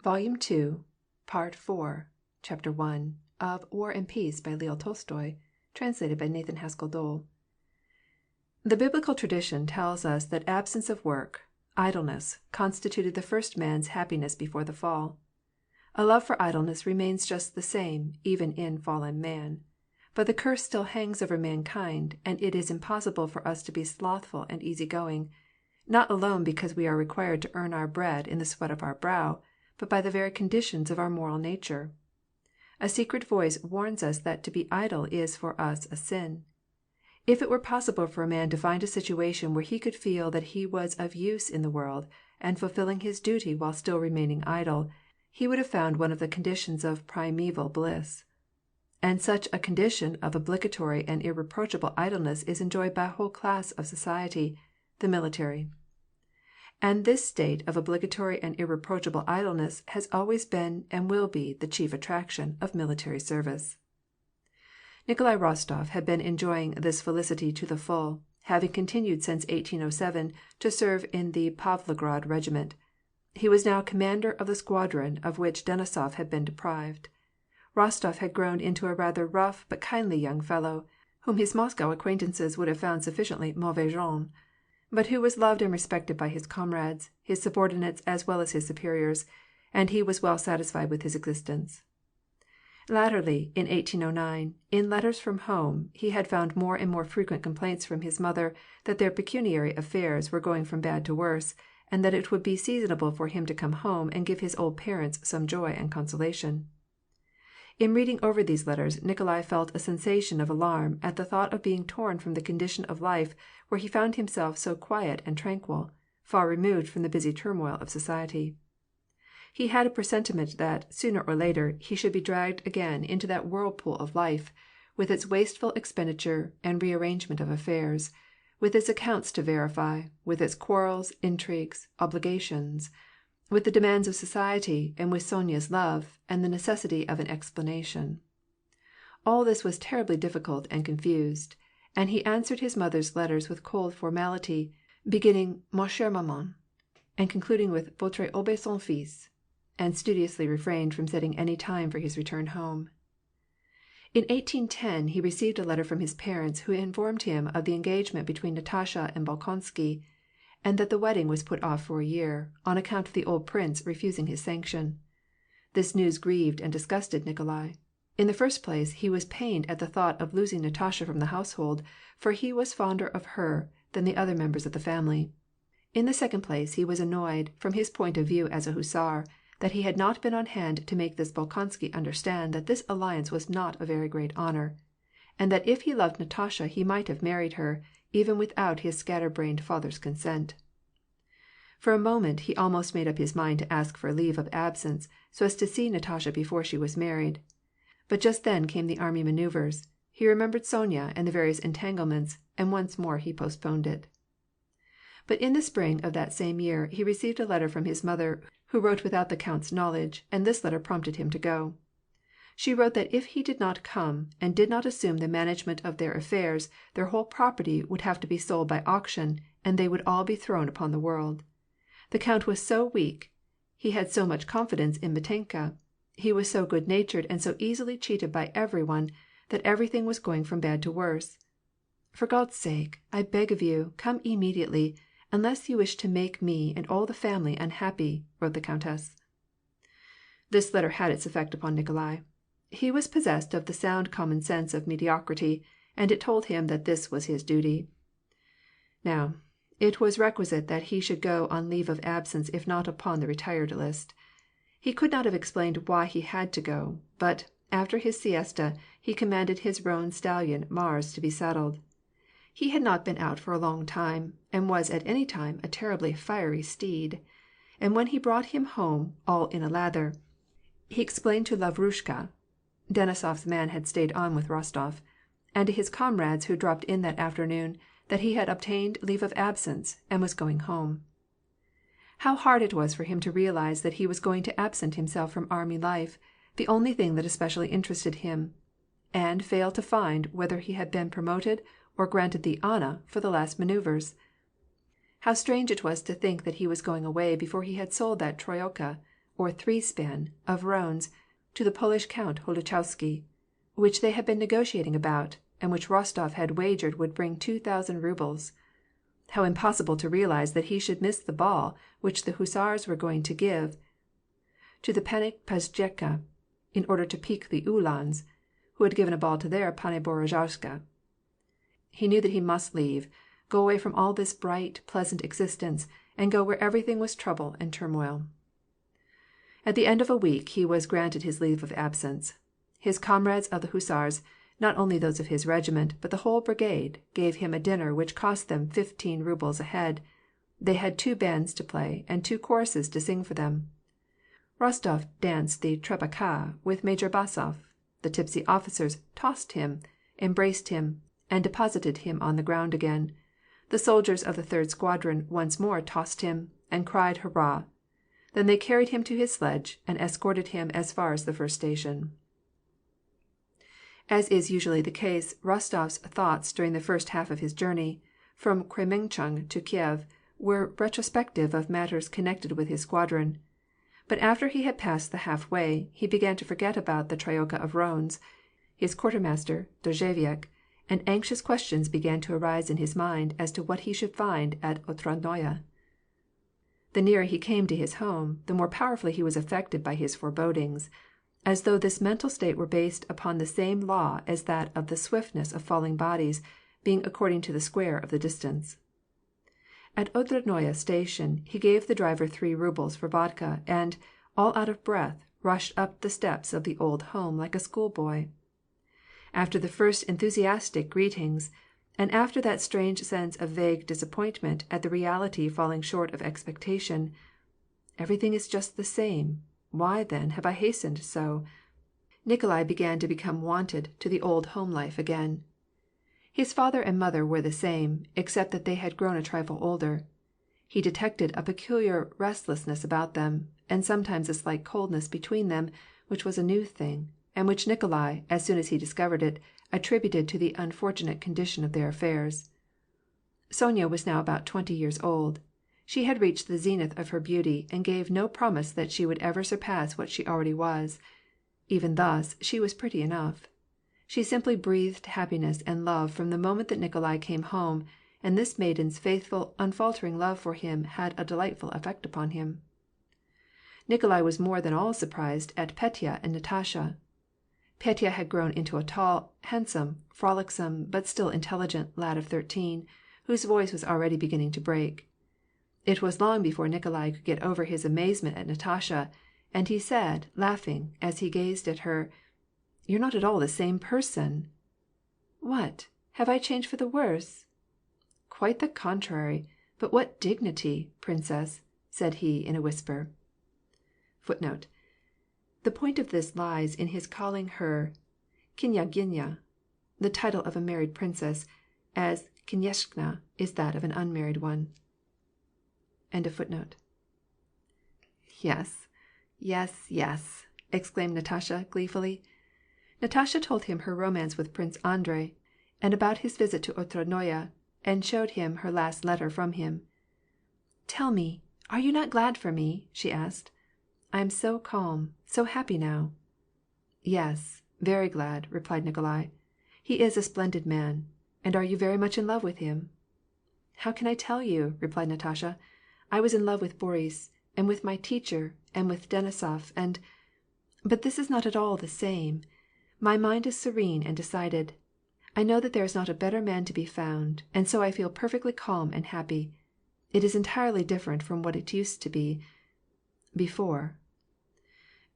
Volume 2, Part 4, Chapter 1 of War and Peace by Leo Tolstoy, translated by Nathan Haskell Dole. The biblical tradition tells us that absence of work, idleness, constituted the first man's happiness before the fall. A love for idleness remains just the same, even in fallen man. But the curse still hangs over mankind, and it is impossible for us to be slothful and easygoing, not alone because we are required to earn our bread in the sweat of our brow, but by the very conditions of our moral nature. A secret voice warns us that to be idle is for us a sin. If it were possible for a man to find a situation where he could feel that he was of use in the world, and fulfilling his duty while still remaining idle, he would have found one of the conditions of primeval bliss. And such a condition of obligatory and irreproachable idleness is enjoyed by a whole class of society, the military. And this state of obligatory and irreproachable idleness has always been and will be the chief attraction of military service. Nikolai Rostov had been enjoying this felicity to the full, having continued since 1807 to serve in the Pavlograd regiment. He was now commander of the squadron of which Denisov had been deprived. Rostov had grown into a rather rough but kindly young fellow, whom his Moscow acquaintances would have found sufficiently mauvais genre, but who was loved and respected by his comrades, his subordinates as well as his superiors, and he was well satisfied with his existence. Latterly, in 1809, in letters from home, he had found more and more frequent complaints from his mother that their pecuniary affairs were going from bad to worse, and that it would be seasonable for him to come home and give his old parents some joy and consolation. In reading over these letters, Nikolai felt a sensation of alarm at the thought of being torn from the condition of life where he found himself so quiet and tranquil, far removed from the busy turmoil of society. He had a presentiment that, sooner or later, he should be dragged again into that whirlpool of life, with its wasteful expenditure and rearrangement of affairs, with its accounts to verify, with its quarrels, intrigues, obligations, with the demands of society, and with Sonia's love, and the necessity of an explanation. All this was terribly difficult and confused, and he answered his mother's letters with cold formality, beginning "Ma chère maman," and concluding with "Votre obéissant fils," and studiously refrained from setting any time for his return home. In 1810 he received a letter from his parents, who informed him of the engagement between Natasha and Bolkonsky, and that the wedding was put off for a year, on account of the old prince refusing his sanction. This news grieved and disgusted Nikolai. In the first place, he was pained at the thought of losing Natasha from the household, for he was fonder of her than the other members of the family. In the second place, he was annoyed, from his point of view as a hussar, that he had not been on hand to make this Bolkonsky understand that this alliance was not a very great honor, and that if he loved Natasha he might have married her, even without his scatterbrained father's consent. For a moment he almost made up his mind to ask for leave of absence, so as to see Natasha before she was married. But just then came the army maneuvers. He remembered Sonia and the various entanglements, and once more he postponed it. But in the spring of that same year he received a letter from his mother, who wrote without the count's knowledge, and this letter prompted him to go. She wrote that if he did not come, and did not assume the management of their affairs, their whole property would have to be sold by auction, and they would all be thrown upon the world. The count was so weak, he had so much confidence in Mitenka, he was so good-natured and so easily cheated by every one, that everything was going from bad to worse. For God's sake, I beg of you, come immediately, unless you wish to make me and all the family unhappy, wrote the countess. This letter had its effect upon Nikolai. He was possessed of the sound common sense of mediocrity, and it told him that this was his duty. Now, it was requisite that he should go on leave of absence if not upon the retired list. He could not have explained why he had to go, but, after his siesta, he commanded his roan stallion Mars to be saddled. He had not been out for a long time, and was at any time a terribly fiery steed, and when he brought him home, all in a lather, he explained to Lavrushka (Denisov's man had stayed on with Rostov), and to his comrades who dropped in that afternoon, that he had obtained leave of absence, and was going home. How hard it was for him to realize that he was going to absent himself from army life, the only thing that especially interested him, and fail to find whether he had been promoted or granted the Anna for the last maneuvers. How strange it was to think that he was going away before he had sold that troika, or 3-span, of roans to the Polish Count Holuchowski, which they had been negotiating about, and which Rostov had wagered would bring 2,000 rubles. How impossible to realize that he should miss the ball which the hussars were going to give to the Pani Pazdziecka, in order to pique the Uhlans, who had given a ball to their Pani Borojowska. He knew that he must leave, go away from all this bright, pleasant existence, and go where everything was trouble and turmoil. At the end of a week he was granted his leave of absence. His comrades of the hussars, not only those of his regiment, but the whole brigade, gave him a dinner which cost them 15 rubles a head. They had 2 bands to play, and 2 choruses to sing for them. Rostov danced the trebaka with Major Basov. The tipsy officers tossed him, embraced him, and deposited him on the ground again. The soldiers of the 3rd Squadron once more tossed him, and cried hurrah. Then they carried him to his sledge, and escorted him as far as the first station. As is usually the case, Rostov's thoughts during the first half of his journey, from Kremenchug to Kiev, were retrospective of matters connected with his squadron. But after he had passed the half-way, he began to forget about the troika of roans, his quartermaster, Dozheviak, and anxious questions began to arise in his mind as to what he should find at Otradnoye. The nearer he came to his home, the more powerfully he was affected by his forebodings, as though this mental state were based upon the same law as that of the swiftness of falling bodies being according to the square of the distance. At Otradnoye station he gave the driver 3 rubles for vodka, and, all out of breath, rushed up the steps of the old home like a schoolboy. After the first enthusiastic greetings, and after that strange sense of vague disappointment at the reality falling short of expectation, everything is just the same. Why, then, have I hastened so? Nikolai began to become wonted to the old home life again. His father and mother were the same, except that they had grown a trifle older. He detected a peculiar restlessness about them, and sometimes a slight coldness between them, which was a new thing, and which Nikolai, as soon as he discovered it, attributed to the unfortunate condition of their affairs. Sonya was now about 20 years old. She had reached the zenith of her beauty, and gave no promise that she would ever surpass what she already was. Even thus, she was pretty enough. She simply breathed happiness and love from the moment that Nikolai came home, and this maiden's faithful, unfaltering love for him had a delightful effect upon him. Nikolai was more than all surprised at Petya and Natasha. Petya had grown into a tall, handsome, frolicsome, but still intelligent lad of 13, whose voice was already beginning to break. It was long before Nikolai could get over his amazement at Natasha, and he said, laughing, as he gazed at her, "You're not at all the same person." "What? Have I changed for the worse?" "Quite the contrary. But what dignity, princess!" said he in a whisper. The point of this lies in his calling her Knyaginya, the title of a married princess, as Knyazhna is that of an unmarried one. "Yes, yes, yes," exclaimed Natasha gleefully. Natasha told him her romance with Prince Andrei, and about his visit to Otradnoye, and showed him her last letter from him. "Tell me, are you not glad for me?" she asked. "I am so calm, so happy now." "Yes, very glad," replied Nikolai. "He is a splendid man. And are you very much in love with him?" "How can I tell you?" replied Natasha. "I was in love with Boris, and with my teacher, and with Denisov, and But this is not at all the same. My mind is serene and decided. I know that there is not a better man to be found, and so I feel perfectly calm and happy. It is entirely different from what it used to be before."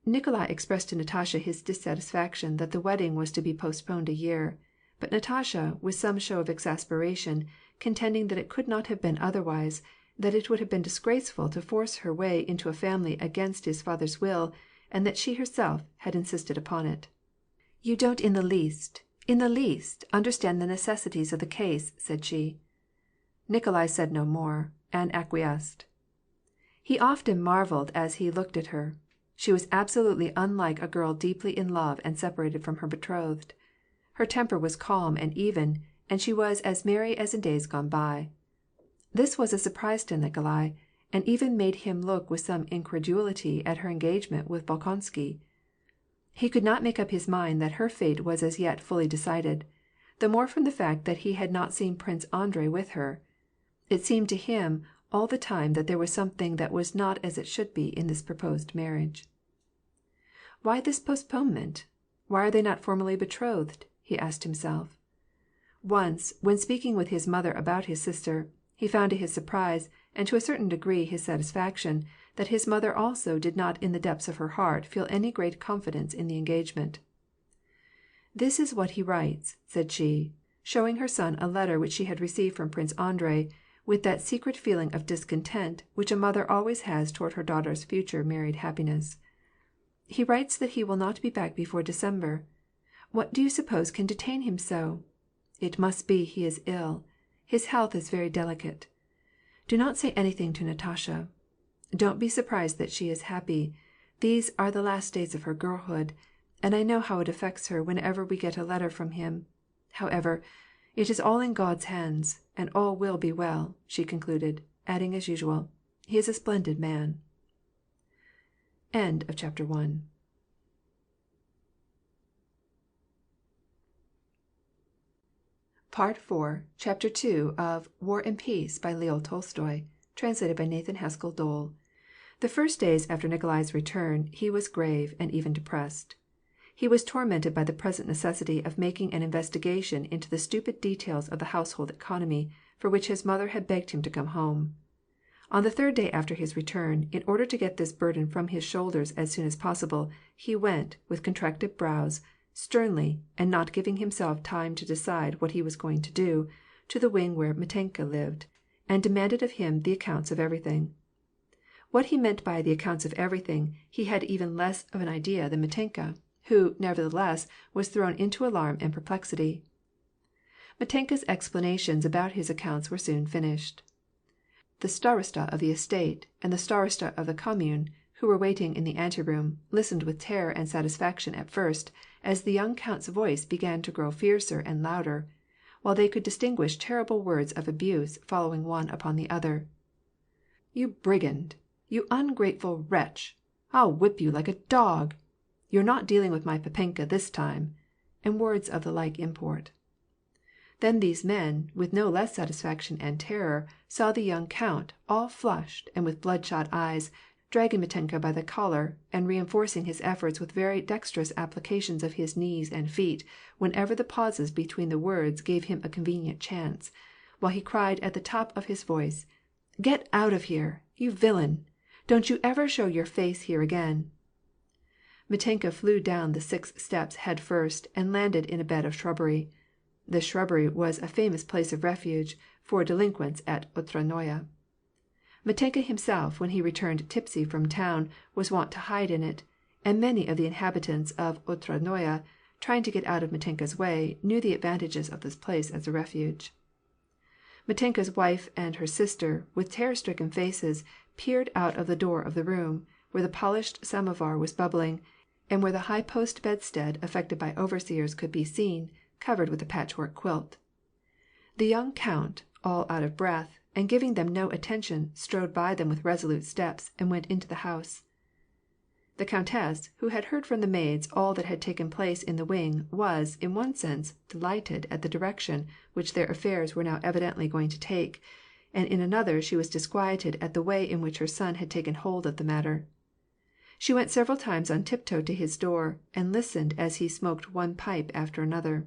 Nikolai expressed to Natasha his dissatisfaction that the wedding was to be postponed a year, but Natasha, with some show of exasperation, contending that it could not have been otherwise, that it would have been disgraceful to force her way into a family against his father's will, and that she herself had insisted upon it. "You don't in the least, understand the necessities of the case," said she. Nikolai said no more, and acquiesced. He often marvelled as he looked at her. She was absolutely unlike a girl deeply in love and separated from her betrothed. Her temper was calm and even, and she was as merry as in days gone by. This was a surprise to Nikolai, and even made him look with some incredulity at her engagement with Bolkonsky. He could not make up his mind that her fate was as yet fully decided, the more from the fact that he had not seen Prince Andrei with her. It seemed to him all the time that there was something that was not as it should be in this proposed marriage. Why this postponement? Why are they not formally betrothed? He asked himself. Once, when speaking with his mother about his sister, he found to his surprise, and to a certain degree his satisfaction, that his mother also did not in the depths of her heart feel any great confidence in the engagement. "This is what he writes," said she, showing her son a letter which she had received from Prince Andrei, with that secret feeling of discontent which a mother always has toward her daughter's future married happiness. "He writes that he will not be back before December. What do you suppose can detain him so? It must be he is ill. His health is very delicate. Do not say anything to Natasha. Don't be surprised that she is happy. These are the last days of her girlhood, and I know how it affects her whenever we get a letter from him. However, it is all in God's hands, and all will be well," she concluded, adding as usual, "He is a splendid man." End of chapter 1. Part 4, Chapter 2 of War and Peace by Leo Tolstoy, translated by Nathan Haskell Dole. The first days after Nikolai's return, he was grave and even depressed. He was tormented by the present necessity of making an investigation into the stupid details of the household economy, for which his mother had begged him to come home. On the third day after his return, in order to get this burden from his shoulders as soon as possible, he went, with contracted brows, sternly, and not giving himself time to decide what he was going to do, to the wing where Mitenka lived, and demanded of him the accounts of everything. What he meant by the accounts of everything he had even less of an idea than Mitenka, who, nevertheless, was thrown into alarm and perplexity. Mitenka's explanations about his accounts were soon finished. The starosta of the estate and the starosta of the commune, who were waiting in the anteroom, listened with terror and satisfaction at first, as the young count's voice began to grow fiercer and louder, while they could distinguish terrible words of abuse following one upon the other. "You brigand! You ungrateful wretch! I'll whip you like a dog! You're not dealing with my Papenka this time!" and words of the like import. Then these men, with no less satisfaction and terror, saw the young count, all flushed and with bloodshot eyes, dragging Mitenka by the collar, and reinforcing his efforts with very dexterous applications of his knees and feet whenever the pauses between the words gave him a convenient chance, while he cried at the top of his voice, "Get out of here, you villain! Don't you ever show your face here again!" Mitenka flew down the 6 steps head first, and landed in a bed of shrubbery. This shrubbery was a famous place of refuge for delinquents at Otranoye. Mitenka himself, when he returned tipsy from town, was wont to hide in it, and many of the inhabitants of Otranoye, trying to get out of Mitenka's way, knew the advantages of this place as a refuge. Mitenka's wife and her sister, with terror-stricken faces, peered out of the door of the room, where the polished samovar was bubbling, and where the high post bedstead affected by overseers could be seen, covered with a patchwork quilt. The young count, all out of breath, and giving them no attention, strode by them with resolute steps, and went into the house. The countess, who had heard from the maids all that had taken place in the wing, was, in one sense, delighted at the direction which their affairs were now evidently going to take, and in another she was disquieted at the way in which her son had taken hold of the matter. She went several times on tiptoe to his door, and listened as he smoked one pipe after another.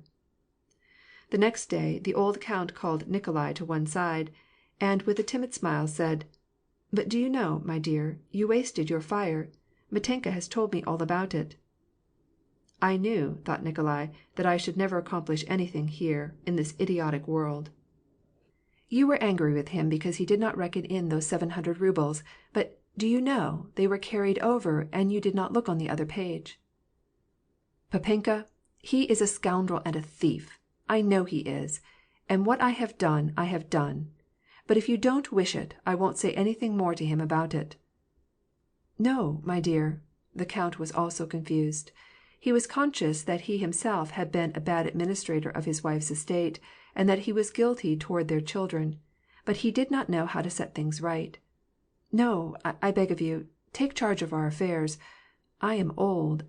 The next day, the old count called Nikolai to one side, and with a timid smile said, "But do you know, my dear, you wasted your fire. Mitenka has told me all about it." "I knew," thought Nikolai, "that I should never accomplish anything here, in this idiotic world." "You were angry with him because he did not reckon in those 700 rubles, but, do you know, they were carried over and you did not look on the other page." "Papenka, he is a scoundrel and a thief. I know he is. And what I have done, I have done. But if you don't wish it, I won't say anything more to him about it." "No, my dear." The count was also confused. He was conscious that he himself had been a bad administrator of his wife's estate, and that he was guilty toward their children, but he did not know how to set things right. No, I beg of you, take charge of our affairs. I am old,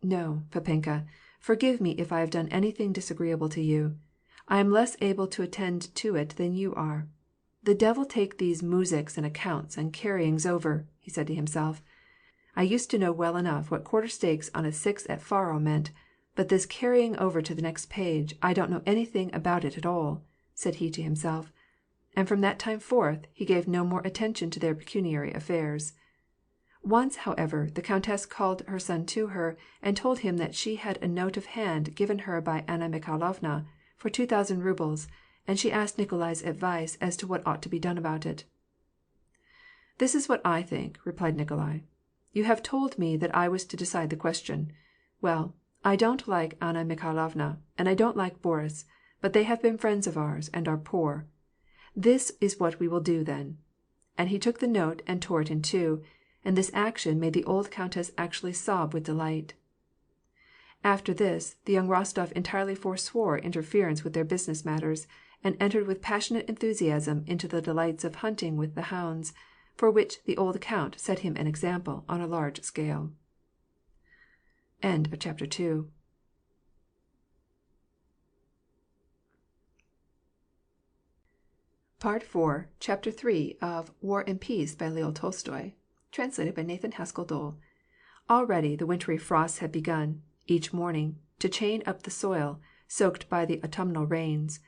No, papenka, forgive me if I have done anything disagreeable to you. I am less able to attend to it than you are. The devil take these muzhiks and accounts and carryings over," he said to himself. "I used to know well enough what quarter stakes on a six at faro meant, but this carrying over to the next page, I don't know anything about it at all," said he to himself. And from that time forth he gave no more attention to their pecuniary affairs. Once, however, the countess called her son to her, and told him that she had a note of hand given her by Anna Mikhailovna for 2,000 rubles, and she asked Nikolai's advice as to what ought to be done about it. "This is what I think," replied Nikolai. "You have told me that I was to decide the question. Well, I don't like Anna Mikhailovna, and I don't like Boris, but they have been friends of ours, and are poor. This is what we will do, then." And he took the note and tore it in two, and this action made the old countess actually sob with delight. After this, the young Rostov entirely forswore interference with their business matters, and entered with passionate enthusiasm into the delights of hunting with the hounds, for which the old count set him an example on a large scale. End of chapter 2. Part 4, Chapter 3 of War and Peace by Leo Tolstoy, translated by Nathan Haskell Dole. Already the wintry frosts had begun, each morning, to chain up the soil, soaked by the autumnal rains.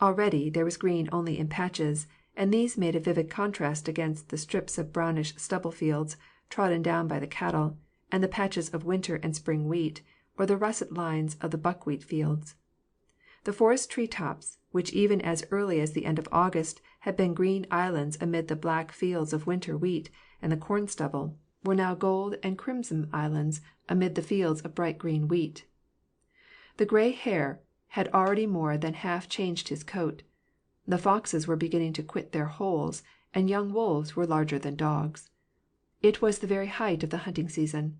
Already there was green only in patches, and these made a vivid contrast against the strips of brownish stubble fields trodden down by the cattle, and the patches of winter and spring wheat, or the russet lines of the buckwheat fields. The forest tree-tops, which even as early as the end of August had been green islands amid the black fields of winter wheat and the corn stubble, were now gold and crimson islands amid the fields of bright green wheat. The gray hare had already more than half changed his coat. The foxes were beginning to quit their holes, and young wolves were larger than dogs. It was the very height of the hunting season.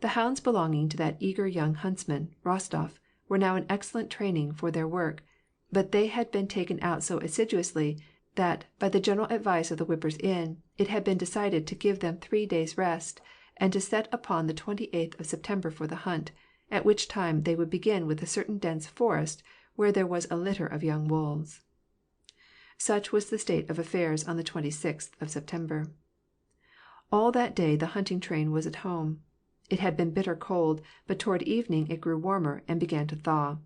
The hounds belonging to that eager young huntsman, Rostov, were now in excellent training for their work, but they had been taken out so assiduously that, by the general advice of the whippers in, it had been decided to give them 3 days' rest, and to set upon the 28th of September for the hunt, at which time they would begin with a certain dense forest where there was a litter of young wolves. Such was the state of affairs on the 26th of September. All that day the hunting train was at home. It had been bitter cold, but toward evening it grew warmer and began to thaw.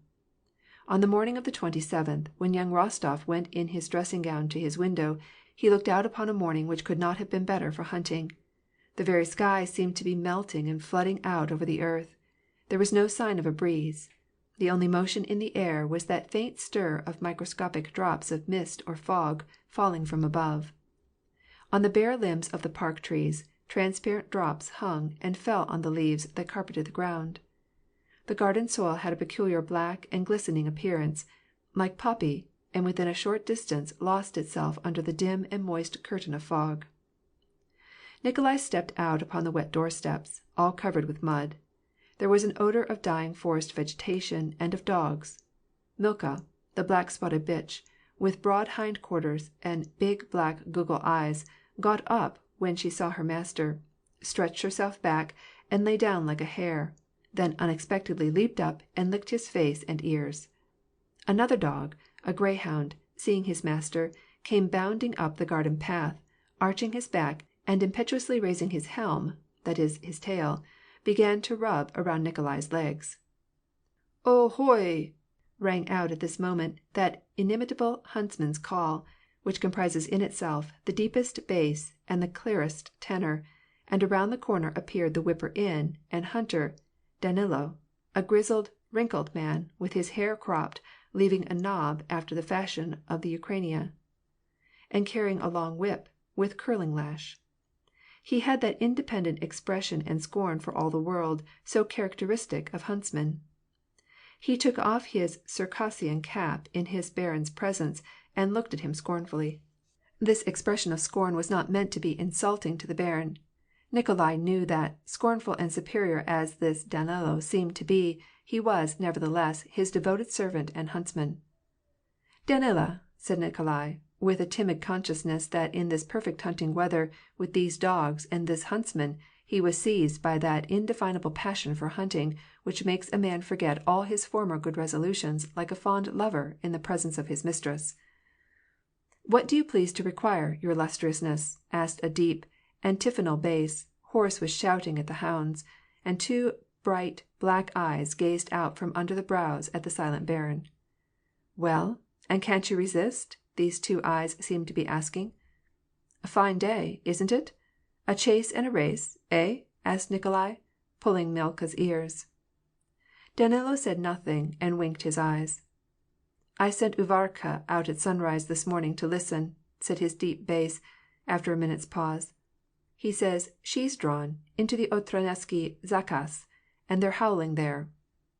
On the morning of the 27th, when young Rostov went in his dressing gown to his window, he looked out upon a morning which could not have been better for hunting. The very sky seemed to be melting and flooding out over the earth. There was no sign of a breeze. The only motion in the air was that faint stir of microscopic drops of mist or fog falling from above. On the bare limbs of the park trees, transparent drops hung and fell on the leaves that carpeted the ground. The garden soil had a peculiar black and glistening appearance, like poppy, and within a short distance lost itself under the dim and moist curtain of fog. Nikolai stepped out upon the wet doorsteps, all covered with mud. There was an odor of dying forest vegetation and of dogs. Milka, the black-spotted bitch, with broad hindquarters and big black goggle eyes, got up when she saw her master, stretched herself back, and lay down like a hare, then unexpectedly leaped up and licked his face and ears. Another dog, a greyhound, seeing his master, came bounding up the garden path, arching his back, and impetuously raising his helm, that is, his tail, began to rub around Nikolai's legs. "Oh hoi!" rang out at this moment that inimitable huntsman's call, which comprises in itself the deepest bass and the clearest tenor, and around the corner appeared the whipper-in and hunter, Danilo, a grizzled, wrinkled man, with his hair cropped, leaving a knob after the fashion of the Ukraina, and carrying a long whip, with curling lash. He had that independent expression and scorn for all the world, so characteristic of huntsmen. He took off his Circassian cap in his baron's presence, and looked at him scornfully. This expression of scorn was not meant to be insulting to the baron. Nikolai knew that, scornful and superior as this Danilo seemed to be, he was, nevertheless, his devoted servant and huntsman. "Danilo," said Nikolai, with a timid consciousness that in this perfect hunting weather, with these dogs and this huntsman, he was seized by that indefinable passion for hunting which makes a man forget all his former good resolutions like a fond lover in the presence of his mistress. "What do you please to require, your illustriousness?" asked a deep, antiphonal bass, hoarse with shouting at the hounds, and two bright, black eyes gazed out from under the brows at the silent baron. "Well, and can't you resist?" these two eyes seemed to be asking. "A fine day, isn't it? A chase and a race, eh?" asked Nikolai, pulling Milka's ears. Danilo said nothing and winked his eyes. "I sent Uvarka out at sunrise this morning to listen," said his deep bass, after a minute's pause. "He says she's drawn into the Otraneski Zakas, and they're howling there."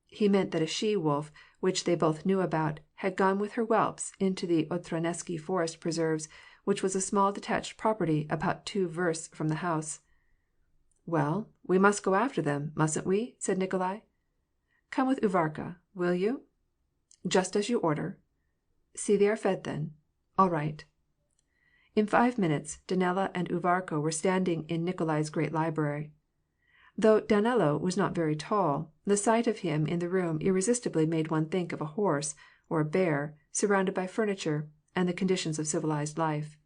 He meant that a she-wolf, which they both knew about, had gone with her whelps into the Otraneski forest preserves, which was a small detached property about 2 versts from the house. "Well, we must go after them, mustn't we?" said Nikolai. "Come with Uvarka, will you?" "Just as you order." "See they are fed, then." "All right." In 5 minutes, Danilo and Uvarka were standing in Nikolai's great library. Though Danilo was not very tall, the sight of him in the room irresistibly made one think of a horse, or a bear, surrounded by furniture, and the conditions of civilized life.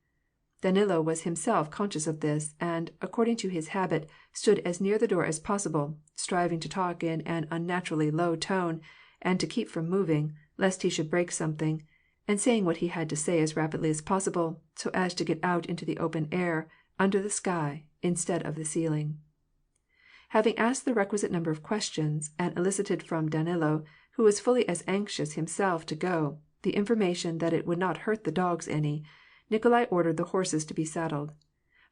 Danilo was himself conscious of this, and, according to his habit, stood as near the door as possible, striving to talk in an unnaturally low tone, and to keep from moving, lest he should break something, and saying what he had to say as rapidly as possible, so as to get out into the open air, under the sky, instead of the ceiling. Having asked the requisite number of questions, and elicited from Danilo, who was fully as anxious himself to go, the information that it would not hurt the dogs any, Nikolai ordered the horses to be saddled.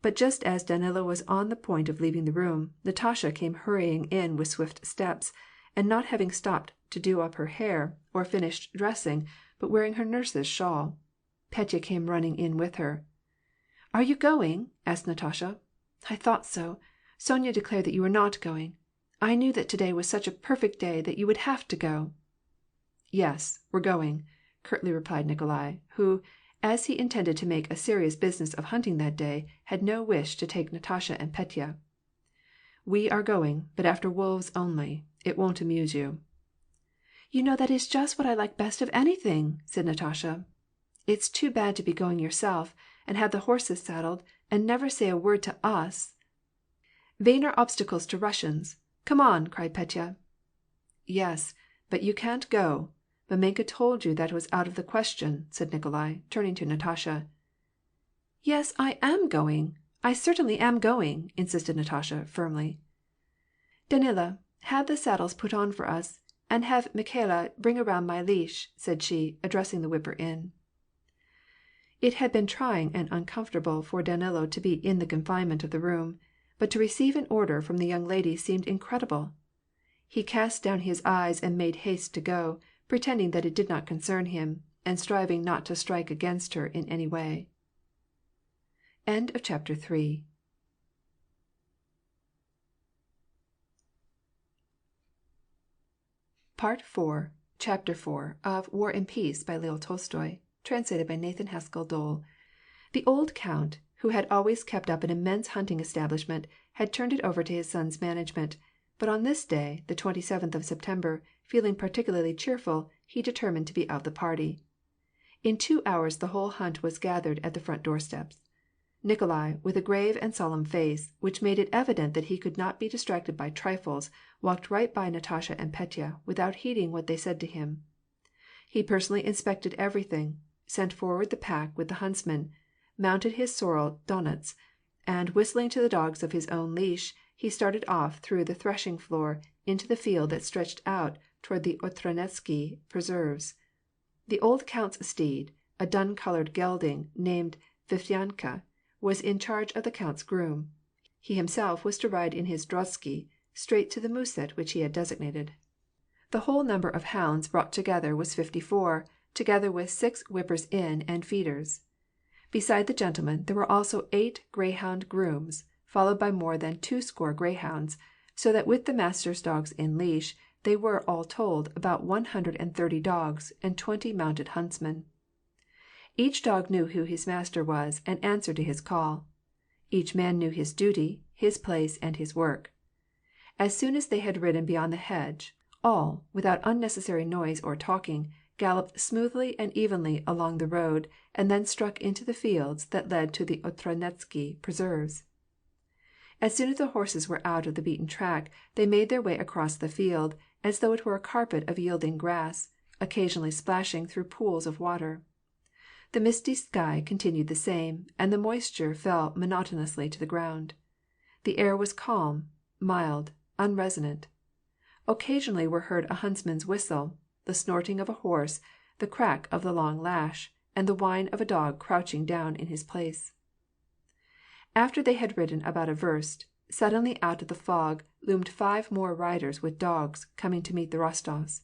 But just as Danilo was on the point of leaving the room, Natasha came hurrying in with swift steps, and not having stopped to do up her hair, or finished dressing, but wearing her nurse's shawl. Petya came running in with her. "Are you going?" asked Natasha. "I thought so. Sonya declared that you were not going. I knew that today was such a perfect day that you would have to go." "Yes, we're going," curtly replied Nikolai, who, as he intended to make a serious business of hunting that day, had no wish to take Natasha and Petya. "We are going, but after wolves only. It won't amuse you." "You know that is just what I like best of anything," said Natasha. "It's too bad to be going yourself, and have the horses saddled, and never say a word to us." "Vain are obstacles to Russians. Come on!" cried Petya. "Yes, but you can't go. Mamenka told you that was out of the question," said Nikolai, turning to Natasha. "Yes, I am going. I certainly am going," insisted Natasha, firmly. "Danilo, have the saddles put on for us, and have Mikhaila bring around my leash," said she, addressing the whipper in. It had been trying and uncomfortable for Danilo to be in the confinement of the room, but to receive an order from the young lady seemed incredible. He cast down his eyes and made haste to go, pretending that it did not concern him, and striving not to strike against her in any way. End of chapter 3. Part 4, Chapter 4 of War and Peace by Leo Tolstoy, translated by Nathan Haskell Dole. The old count, who had always kept up an immense hunting establishment, had turned it over to his son's management, but on this day, the 27th of September, feeling particularly cheerful, he determined to be of the party. In 2 hours the whole hunt was gathered at the front doorsteps. Nikolai, with a grave and solemn face, which made it evident that he could not be distracted by trifles, walked right by Natasha and Petya, without heeding what they said to him. He personally inspected everything, sent forward the pack with the huntsmen, mounted his sorrel Donets, and whistling to the dogs of his own leash, he started off through the threshing floor into the field that stretched out toward the Otraneski preserves. The old count's steed, a dun-colored gelding named Viflyanka, was in charge of the count's groom. He himself was to ride in his drozhsky straight to the muset which he had designated. The whole number of hounds brought together was 54, together with 6 whippers-in and feeders. Beside the gentlemen, there were also 8 greyhound grooms, followed by more than 20 greyhounds, so that with the master's dogs in leash, they were, all told, about 130 dogs and 20 mounted huntsmen. Each dog knew who his master was and answered to his call. Each man knew his duty, his place, and his work. As soon as they had ridden beyond the hedge, all, without unnecessary noise or talking, galloped smoothly and evenly along the road, and then struck into the fields that led to the Otradnetsky preserves. As soon as the horses were out of the beaten track, they made their way across the field, as though it were a carpet of yielding grass, occasionally splashing through pools of water. The misty sky continued the same, and the moisture fell monotonously to the ground. The air was calm, mild, unresonant. Occasionally were heard a huntsman's whistle, the snorting of a horse, the crack of the long lash, and the whine of a dog crouching down in his place. After they had ridden about a verst, suddenly out of the fog loomed 5 more riders with dogs, coming to meet the Rostovs.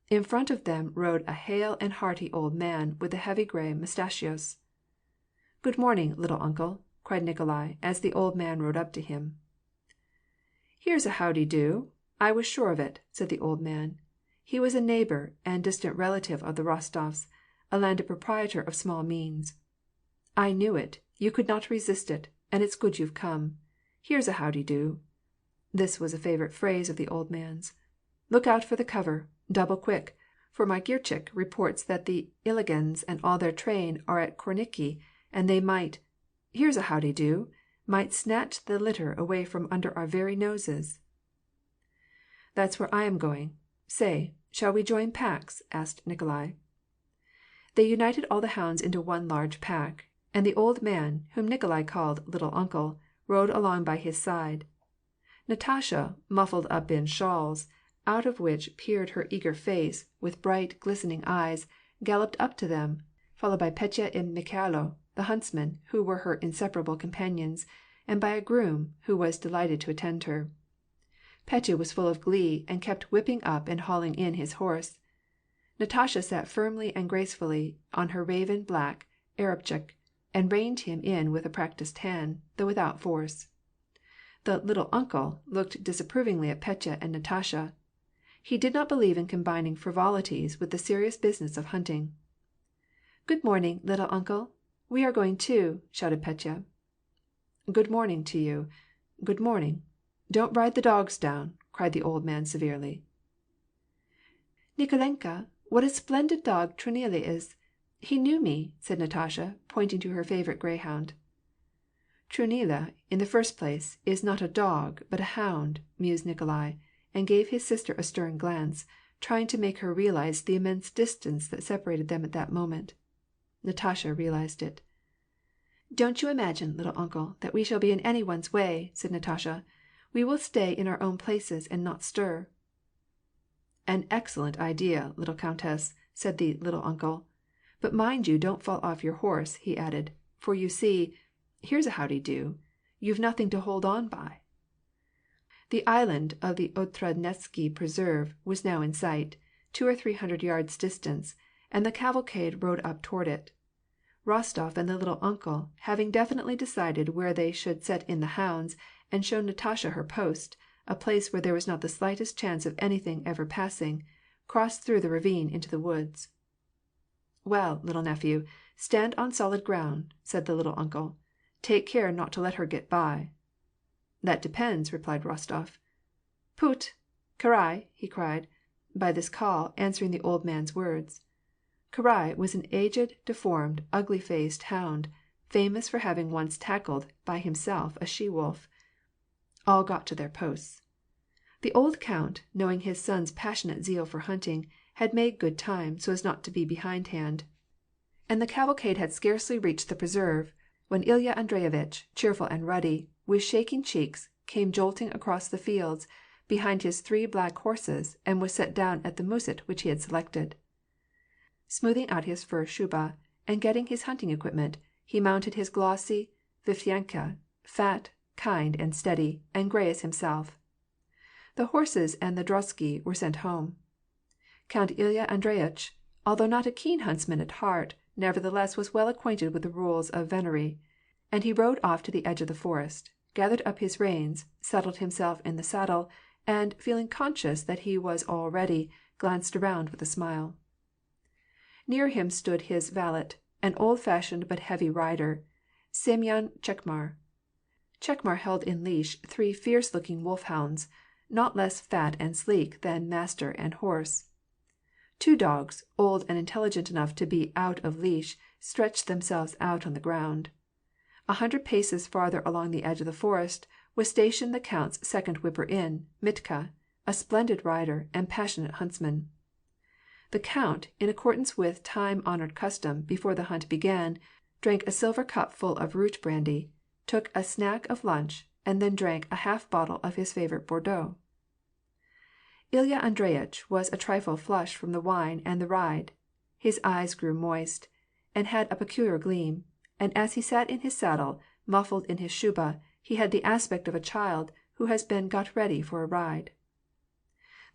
In front of them rode a hale and hearty old man with the heavy gray mustachios. "Good morning, little uncle," cried Nikolai, as the old man rode up to him. "Here's a howdy-do. I was sure of it," said the old man. He was a neighbor and distant relative of the Rostovs, a landed proprietor of small means. "I knew it. You could not resist it, and it's good you've come. Here's a howdy-do." This was a favorite phrase of the old man's. "Look out for the cover. Double quick, for my Girchik reports that the Iligins and all their train are at Kornicki, and they here's a howdy-do, might snatch the litter away from under our very noses." "That's where I am going. Say, shall we join packs?" asked Nikolai. They united all the hounds into one large pack, and the old man, whom Nikolai called "little uncle," rode along by his side. Natasha, muffled up in shawls, out of which peered her eager face, with bright, glistening eyes, galloped up to them, followed by Petya and Mikhailo, the huntsmen, who were her inseparable companions, and by a groom, who was delighted to attend her. Petya was full of glee, and kept whipping up and hauling in his horse. Natasha sat firmly and gracefully on her raven black Arabchik, and reined him in with a practiced hand, though without force. The "little uncle" looked disapprovingly at Petya and Natasha. He did not believe in combining frivolities with the serious business of hunting. "Good morning, little uncle. We are going too," shouted Petya. "Good morning to you. Good morning. Don't ride the dogs down," cried the old man severely. "Nikolenka, what a splendid dog Trunila is! He knew me," said Natasha, pointing to her favorite greyhound. "Trunila, in the first place, is not a dog, but a hound," mused Nikolai, and gave his sister a stern glance, trying to make her realize the immense distance that separated them at that moment. Natasha realized it. "Don't you imagine, little uncle, that we shall be in any one's way," said Natasha. "We will stay in our own places and not stir." "An excellent idea, little countess," said the "little uncle." "But mind you don't fall off your horse," he added, "for you see, here's a howdy-do, you've nothing to hold on by." The island of the Otradnetsky preserve was now in sight, 200 or 300 yards distant, and the cavalcade rode up toward it. Rostov and the "little uncle," having definitely decided where they should set in the hounds, and shown Natasha her post, a place where there was not the slightest chance of anything ever passing, crossed through the ravine into the woods. "Well, little nephew, stand on solid ground," said the "little uncle." "Take care not to let her get by." "That depends," replied Rostov. "Put! Karai!" he cried, by this call answering the old man's words. Karai was an aged, deformed, ugly-faced hound, famous for having once tackled by himself a she-wolf. All got to their posts. The old count, knowing his son's passionate zeal for hunting, had made good time, so as not to be behindhand, and the cavalcade had scarcely reached the preserve, when Ilya Andreyevitch, cheerful and ruddy, with shaking cheeks, came jolting across the fields, behind his 3 black horses, and was set down at the muset which he had selected. Smoothing out his fur shuba, and getting his hunting equipment, he mounted his glossy Viflyanka, fat, kind, and steady, and gray as himself. The horses and the drozhsky were sent home. Count Ilya Andreyitch, although not a keen huntsman at heart, nevertheless was well acquainted with the rules of venery, and he rode off to the edge of the forest, gathered up his reins, settled himself in the saddle, and, feeling conscious that he was all ready, glanced around with a smile. Near him stood his valet, an old-fashioned but heavy rider, Semyon Chekmar. Chekmar held in leash 3 fierce-looking wolf-hounds, not less fat and sleek than master and horse. 2 dogs, old and intelligent enough to be out of leash, stretched themselves out on the ground. 100 paces farther along the edge of the forest was stationed the count's second whipper-in, Mitka, a splendid rider and passionate huntsman. The count, in accordance with time-honored custom, before the hunt began, drank a silver cup full of root brandy, took a snack of lunch, and then drank a half-bottle of his favorite Bordeaux. Ilya Andreyitch was a trifle flushed from the wine and the ride. His eyes grew moist, and had a peculiar gleam, and as he sat in his saddle, muffled in his shuba, he had the aspect of a child who has been got ready for a ride.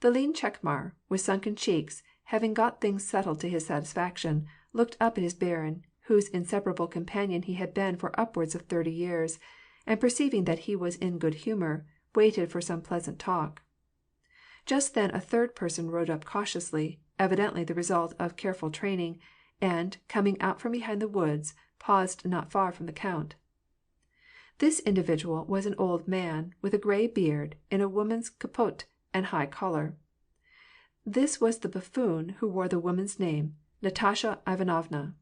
The lean Chekmar, with sunken cheeks, having got things settled to his satisfaction, looked up at his barin, whose inseparable companion he had been for upwards of 30 years, and perceiving that he was in good humor, waited for some pleasant talk. Just then a third person rode up cautiously, evidently the result of careful training, and, coming out from behind the woods, paused not far from the count. This individual was an old man, with a gray beard, in a woman's capote and high collar. This was the buffoon who wore the woman's name, Natasha Ivanovna.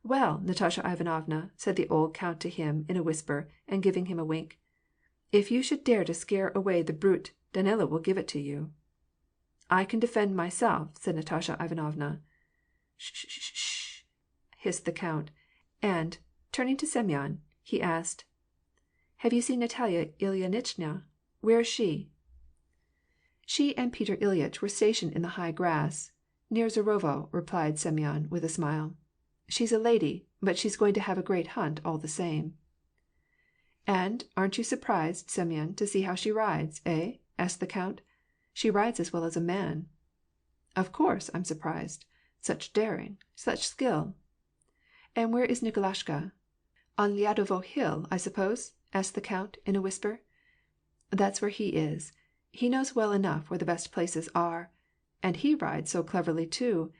"Well, Natasha Ivanovna," said the old count to him in a whisper, and giving him a wink, "if you should dare to scare away the brute, Danilo will give it to you." "I can defend myself," said Natasha Ivanovna. "Sh sh sh sh!" hissed the count, and, turning to Semyon, he asked, "Have you seen Natalia Ilyinichna? Where is she?" "She and Peter Ilyitch were stationed in the high grass, near Zharovo," replied Semyon, with a smile. "She's a lady, but she's going to have a great hunt, all the same." "And aren't you surprised, Semyon, to see how she rides, eh?" asked the count. "She rides as well as a man." "Of course I'm surprised. Such daring, such skill." "And where is Nikolashka? On Lyadovo hill, I suppose?" asked the count, in a whisper. "That's where he is. He knows well enough where the best places are. And he rides so cleverly too.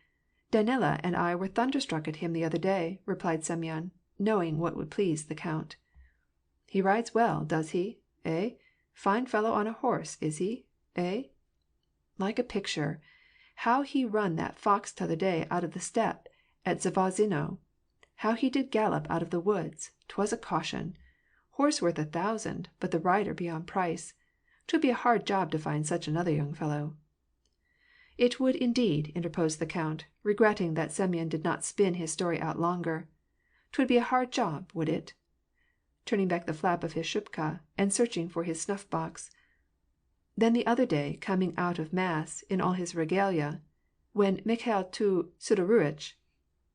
Danila and I were thunderstruck at him the other day," replied Semyon, knowing what would please the count. "He rides well, does he? Eh? Fine fellow on a horse, is he? Eh?" "Like a picture. How he run that fox t'other day out of the steppe at Zavozino! How he did gallop out of the woods! 'Twas a caution. Horse worth 1,000, but the rider beyond price. 'Twould be a hard job to find such another young fellow." "It would indeed," interposed the count, regretting that Semyon did not spin his story out longer. "'Twould be a hard job, would it?" turning back the flap of his shubka, and searching for his snuff-box. "Then the other day, coming out of mass, in all his regalia, when Mikhail Sidoruitch—"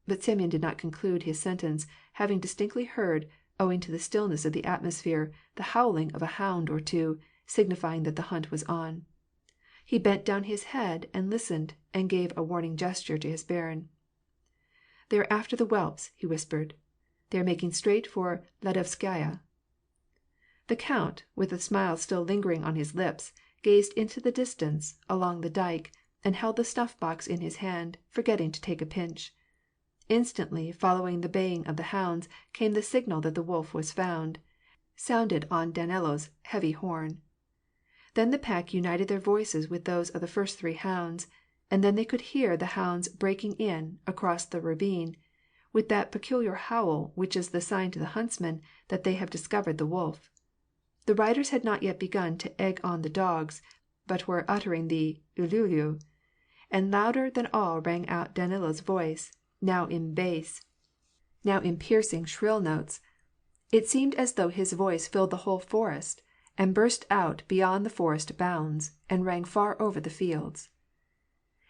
But Semyon did not conclude his sentence, having distinctly heard, owing to the stillness of the atmosphere, the howling of a hound or two, signifying that the hunt was on. He bent down his head and listened, and gave a warning gesture to his barin. "They are after the whelps," he whispered. "They are making straight for Ladovskaya." The count, with the smile still lingering on his lips, gazed into the distance, along the dike, and held the snuff-box in his hand, forgetting to take a pinch. Instantly following the baying of the hounds came the signal that the wolf was found, sounded on Danilo's heavy horn. Then the pack united their voices with those of the first 3 hounds, and then they could hear the hounds breaking in, across the ravine, with that peculiar howl which is the sign to the huntsman that they have discovered the wolf. The riders had not yet begun to egg on the dogs, but were uttering the ululu, and louder than all rang out Danilo's voice, now in bass, now in piercing shrill notes. It seemed as though his voice filled the whole forest, and burst out beyond the forest bounds, and rang far over the fields.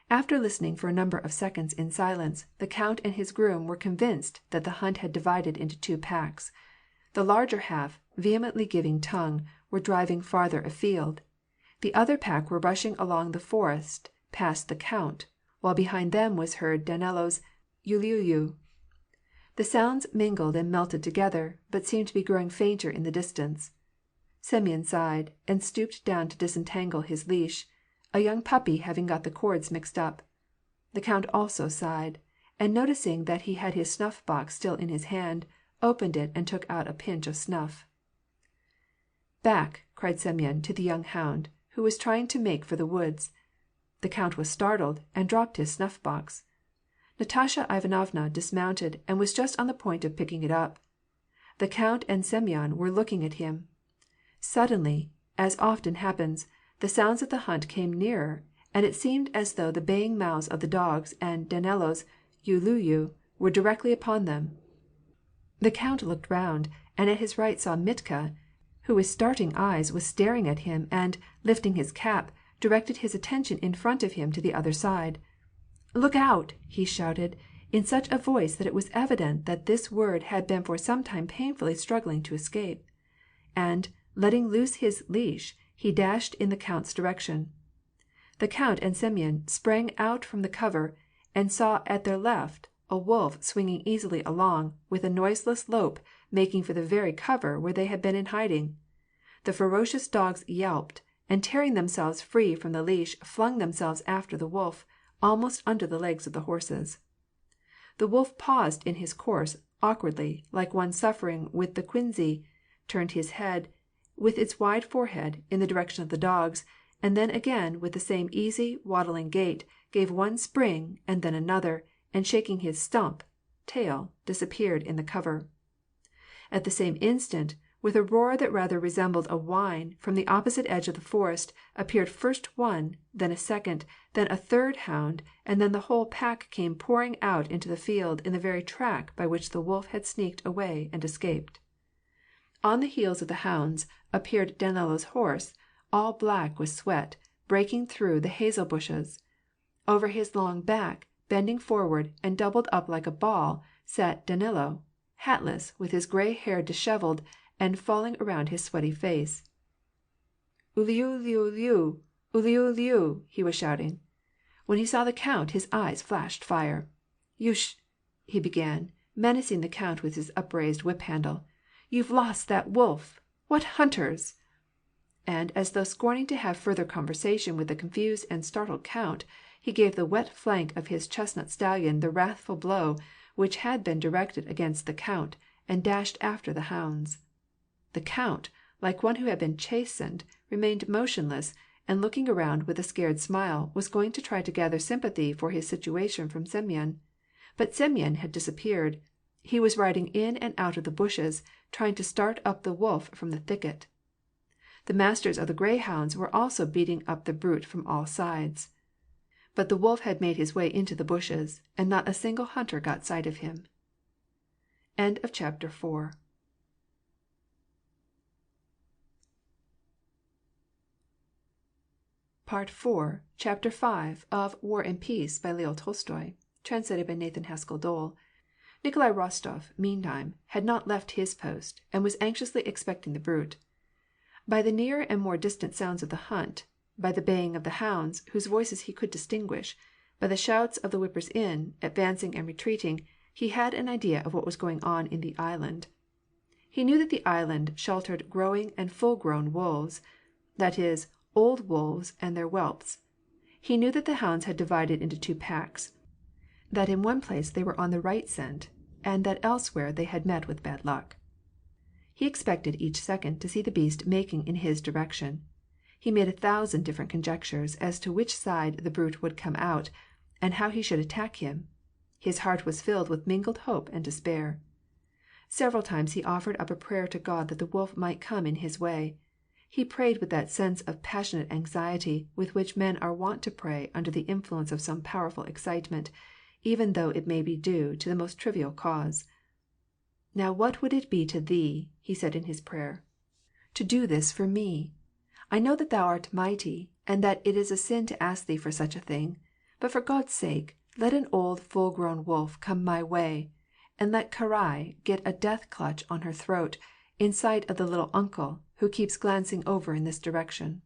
After listening for a number of seconds in silence, the count and his groom were convinced that the hunt had divided into 2 packs. The larger half, vehemently giving tongue, were driving farther afield. The other pack were rushing along the forest past the count, while behind them was heard Danilo's ululu. The sounds mingled and melted together, but seemed to be growing fainter in the distance. Semyon sighed, and stooped down to disentangle his leash, a young puppy having got the cords mixed up. The count also sighed, and noticing that he had his snuff-box still in his hand, opened it and took out a pinch of snuff. "Back!" cried Semyon to the young hound, who was trying to make for the woods. The count was startled, and dropped his snuff-box. Natasha Ivanovna dismounted, and was just on the point of picking it up. The count and Semyon were looking at him. Suddenly, as often happens, the sounds of the hunt came nearer, and it seemed as though the baying mouths of the dogs and Danilo's "Ulu-yu" were directly upon them. The count looked round, and at his right saw Mitka, who with starting eyes was staring at him, and, lifting his cap, directed his attention in front of him to the other side. "Look out!" he shouted, in such a voice that it was evident that this word had been for some time painfully struggling to escape. And, letting loose his leash, he dashed in the count's direction. The count and Semyon sprang out from the cover, and saw at their left a wolf swinging easily along, with a noiseless lope, making for the very cover where they had been in hiding. The ferocious dogs yelped, and tearing themselves free from the leash, flung themselves after the wolf, almost under the legs of the horses. The wolf paused in his course, awkwardly, like one suffering with the quinsy, turned his head, with its wide forehead, in the direction of the dogs, and then again, with the same easy, waddling gait, gave one spring, and then another, and shaking his stump tail, disappeared in the cover. At the same instant, with a roar that rather resembled a whine, from the opposite edge of the forest, appeared first one, then a second, then a third hound, and then the whole pack came pouring out into the field in the very track by which the wolf had sneaked away and escaped. On the heels of the hounds appeared Danilo's horse, all black with sweat, breaking through the hazel bushes. Over his long back, bending forward and doubled up like a ball, sat Danilo, hatless, with his gray hair dishevelled and falling around his sweaty face. "Uliuliuliu, uliuliu," he was shouting. When he saw the count, his eyes flashed fire. He began, menacing the count with his upraised whip-handle. "You've lost that wolf! What hunters!" And as though scorning to have further conversation with the confused and startled count, he gave the wet flank of his chestnut stallion the wrathful blow which had been directed against the count, and dashed after the hounds. The count, like one who had been chastened, remained motionless, and looking around with a scared smile, was going to try to gather sympathy for his situation from Semyon. But Semyon had disappeared. He was riding in and out of the bushes, trying to start up the wolf from the thicket. The masters of the greyhounds were also beating up the brute from all sides. But the wolf had made his way into the bushes, and not a single hunter got sight of him. End of chapter 4. Part 4, Chapter 5 of War and Peace by Leo Tolstoy, translated by Nathan Haskell Dole. Nikolai Rostov, meantime, had not left his post, and was anxiously expecting the brute. By the nearer and more distant sounds of the hunt, by the baying of the hounds, whose voices he could distinguish, by the shouts of the whippers-in, advancing and retreating, he had an idea of what was going on in the island. He knew that the island sheltered growing and full-grown wolves, that is, old wolves and their whelps. He knew that the hounds had divided into two packs, that in one place they were on the right scent, and that elsewhere they had met with bad luck. He expected each second to see the beast making in his direction. He made 1,000 different conjectures as to which side the brute would come out, and how he should attack him. His heart was filled with mingled hope and despair. Several times he offered up a prayer to God that the wolf might come in his way. He prayed with that sense of passionate anxiety with which men are wont to pray under the influence of some powerful excitement, even though it may be due to the most trivial cause. "Now what would it be to thee," he said in his prayer, "to do this for me? I know that thou art mighty, and that it is a sin to ask thee for such a thing. But for God's sake, let an old full-grown wolf come my way, and let Karai get a death-clutch on her throat, in sight of the little uncle, who keeps glancing over in this direction."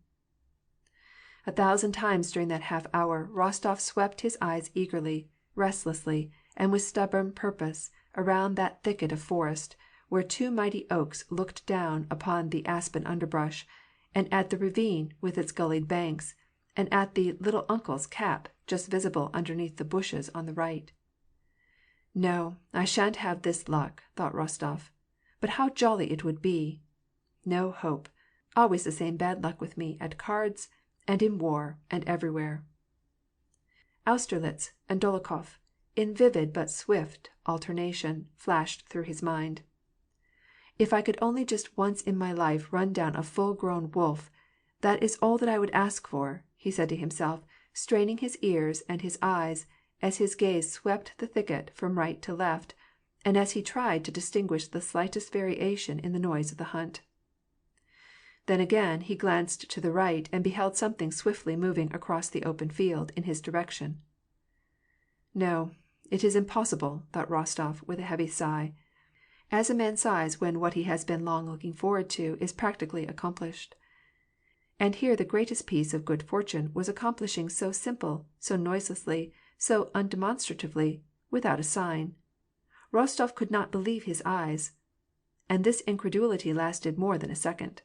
1,000 times during that half-hour Rostov swept his eyes eagerly, restlessly, and with stubborn purpose, around that thicket of forest, where two mighty oaks looked down upon the aspen underbrush, and at the ravine with its gullied banks, and at the little uncle's cap, just visible underneath the bushes on the right. No, I shan't have this luck, thought Rostov. But how jolly it would be! No hope. Always the same bad luck with me at cards, and in war, and everywhere. Austerlitz and Dolokhov, in vivid but swift alternation, flashed through his mind. If I could only just once in my life run down a full-grown wolf, that is all that I would ask for, he said to himself, straining his ears and his eyes as his gaze swept the thicket from right to left, and as he tried to distinguish the slightest variation in the noise of the hunt. Then again he glanced to the right and beheld something swiftly moving across the open field in his direction. No, it is impossible, thought Rostov with a heavy sigh, as a man sighs when what he has been long looking forward to is practically accomplished. And here the greatest piece of good fortune was accomplishing so simple, so noiselessly, so undemonstratively, without a sign. Rostov could not believe his eyes. And this incredulity lasted more than a second.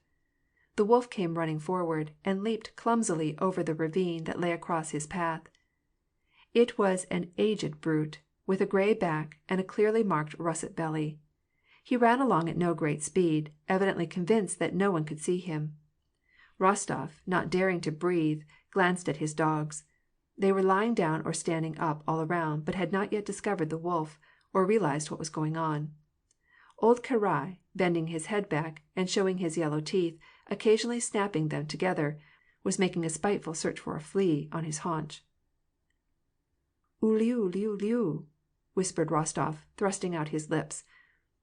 The wolf came running forward, and leaped clumsily over the ravine that lay across his path. It was an aged brute, with a gray back and a clearly marked russet belly. He ran along at no great speed, evidently convinced that no one could see him. Rostov, not daring to breathe, glanced at his dogs. They were lying down or standing up all around, but had not yet discovered the wolf, or realized what was going on. Old Karai, bending his head back, and showing his yellow teeth, occasionally snapping them together, was making a spiteful search for a flea on his haunch. "Uliu, liu, liu," whispered Rostov, thrusting out his lips.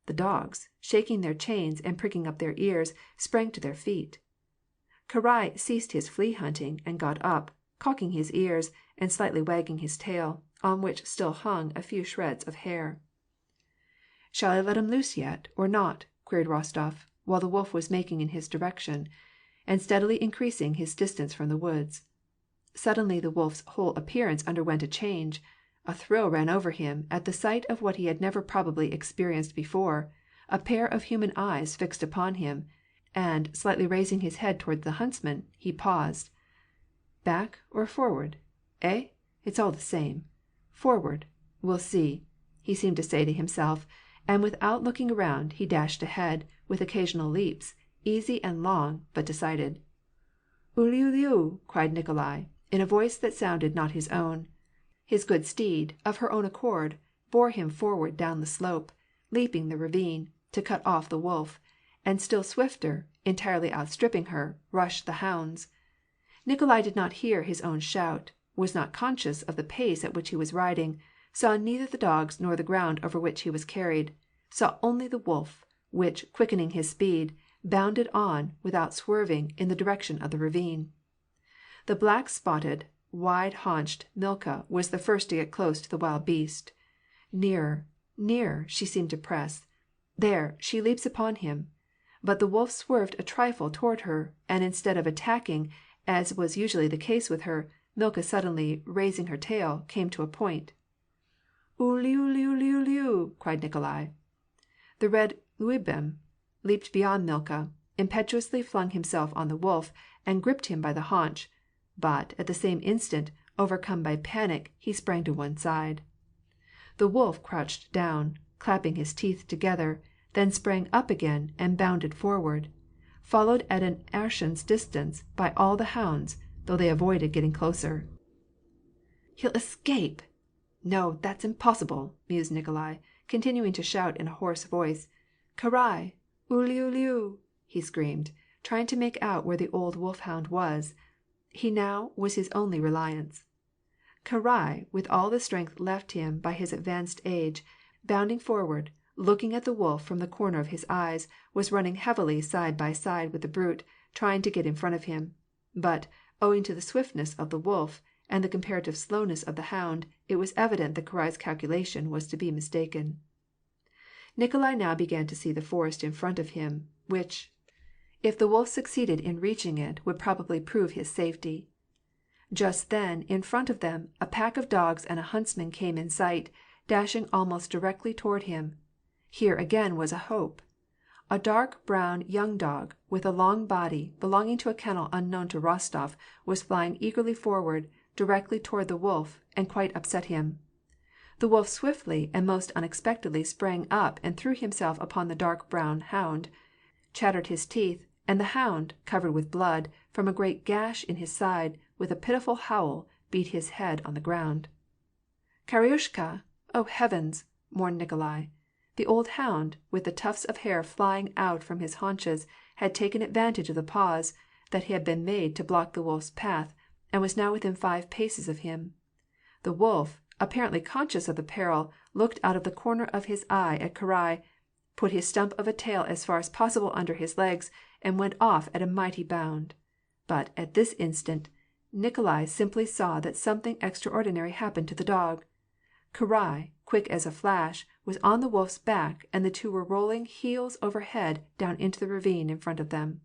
The dogs, shaking their chains and pricking up their ears, sprang to their feet. Karai ceased his flea hunting and got up, cocking his ears and slightly wagging his tail, on which still hung a few shreds of hair. "Shall I let him loose yet, or not?" queried Rostov, while the wolf was making in his direction, and steadily increasing his distance from the woods. Suddenly the wolf's whole appearance underwent a change. A thrill ran over him at the sight of what he had never probably experienced before, a pair of human eyes fixed upon him, and, slightly raising his head toward the huntsman, he paused. "Back or forward? Eh? It's all the same. Forward. We'll see," he seemed to say to himself, and without looking around he dashed ahead, with occasional leaps, easy and long, but decided. "Uliuliu!" cried Nikolai, in a voice that sounded not his own. His good steed, of her own accord, bore him forward down the slope, leaping the ravine, to cut off the wolf, and still swifter, entirely outstripping her, rushed the hounds. Nikolai did not hear his own shout, was not conscious of the pace at which he was riding, saw neither the dogs nor the ground over which he was carried, saw only the wolf, which, quickening his speed, bounded on, without swerving, in the direction of the ravine. The black-spotted, wide-haunched Milka was the first to get close to the wild beast. Nearer, nearer, she seemed to press. There, she leaps upon him. But the wolf swerved a trifle toward her, and instead of attacking, as was usually the case with her, Milka suddenly raising her tail, came to a point. "Uliuliuliuliu!" cried Nikolai. The red Luibim leaped beyond Milka, impetuously flung himself on the wolf, and gripped him by the haunch, but, at the same instant, overcome by panic, he sprang to one side. The wolf crouched down, clapping his teeth together, then sprang up again and bounded forward, followed at an arshin's distance by all the hounds, though they avoided getting closer. "He'll escape! No, that's impossible," mused Nikolai, continuing to shout in a hoarse voice. "Karai! Uliuliu!" he screamed, trying to make out where the old wolf-hound was. He now was his only reliance. Karai, with all the strength left him by his advanced age, bounding forward, looking at the wolf from the corner of his eyes, was running heavily side by side with the brute, trying to get in front of him. But, owing to the swiftness of the wolf, and the comparative slowness of the hound, it was evident that Karai's calculation was to be mistaken. Nikolai now began to see the forest in front of him, which, if the wolf succeeded in reaching it, would probably prove his safety. Just then, in front of them, a pack of dogs and a huntsman came in sight, dashing almost directly toward him. Here again was a hope. A dark brown young dog, with a long body, belonging to a kennel unknown to Rostov, was flying eagerly forward, directly toward the wolf, and quite upset him. The wolf swiftly and most unexpectedly sprang up and threw himself upon the dark brown hound, chattered his teeth, and the hound, covered with blood from a great gash in his side, with a pitiful howl, beat his head on the ground. Kariushka! Oh, heavens! mourned Nikolai. The old hound, with the tufts of hair flying out from his haunches, had taken advantage of the pause that had been made to block the wolf's path, and was now within 5 paces of him. The wolf, apparently conscious of the peril, looked out of the corner of his eye at Karai, put his stump of a tail as far as possible under his legs, and went off at a mighty bound. But at this instant Nikolai simply saw that something extraordinary happened to the dog. Karai, quick as a flash, was on the wolf's back, and the two were rolling heels over head down into the ravine in front of them.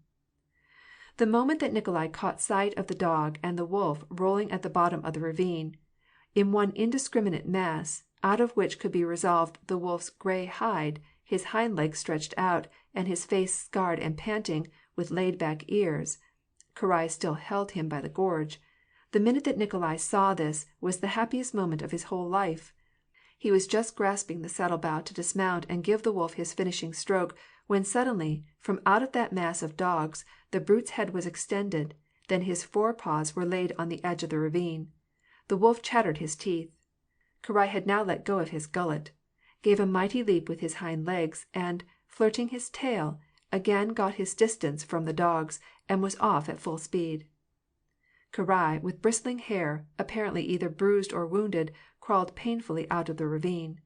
The moment that Nikolai caught sight of the dog and the wolf rolling at the bottom of the ravine, in one indiscriminate mass, out of which could be resolved the wolf's gray hide, his hind legs stretched out, and his face scarred and panting, with laid-back ears, Karai still held him by the gorge. The minute that Nikolai saw this was the happiest moment of his whole life. He was just grasping the saddle-bow to dismount and give the wolf his finishing stroke, when suddenly, from out of that mass of dogs, the brute's head was extended, then his forepaws were laid on the edge of the ravine. The wolf chattered his teeth. Karai had now let go of his gullet, gave a mighty leap with his hind legs, and, flirting his tail, again got his distance from the dogs, and was off at full speed. Karai, with bristling hair, apparently either bruised or wounded, crawled painfully out of the ravine.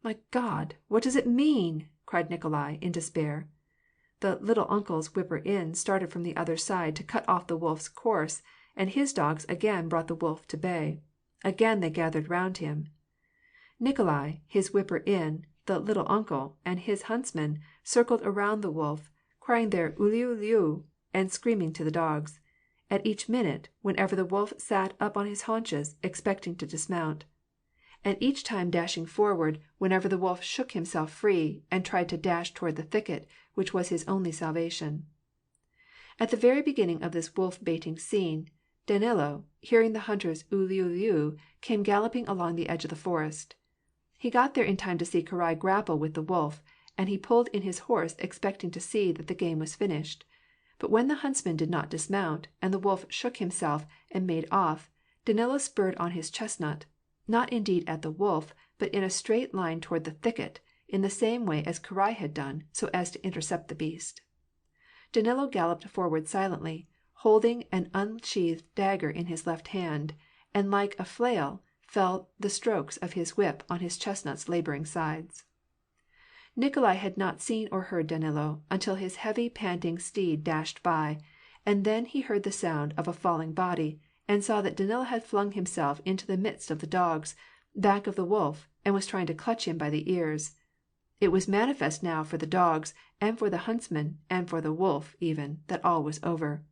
"My God, what does it mean?" cried Nikolai, in despair. The "little uncle's" whipper-in started from the other side to cut off the wolf's course, and his dogs again brought the wolf to bay. Again they gathered round him. Nikolai, his whipper-in, the "little uncle," and his huntsman circled around the wolf, crying their uliu liu, and screaming to the dogs, at each minute, whenever the wolf sat up on his haunches, expecting to dismount, and each time dashing forward whenever the wolf shook himself free and tried to dash toward the thicket, which was his only salvation. At the very beginning of this wolf-baiting scene, Danilo, hearing the hunter's uliu liu, came galloping along the edge of the forest. He got there in time to see Karai grapple with the wolf, and he pulled in his horse expecting to see that the game was finished. But when the huntsman did not dismount, and the wolf shook himself and made off, Danilo spurred on his chestnut, not indeed at the wolf, but in a straight line toward the thicket, in the same way as Karai had done, so as to intercept the beast. Danilo galloped forward silently, holding an unsheathed dagger in his left hand, and like a flail fell the strokes of his whip on his chestnut's laboring sides. Nikolai had not seen or heard Danilo until his heavy panting steed dashed by, and then he heard the sound of a falling body, and saw that Danilo had flung himself into the midst of the dogs, back of the wolf, and was trying to clutch him by the ears. It was manifest now for the dogs, and for the huntsman, and for the wolf, even, that all was over.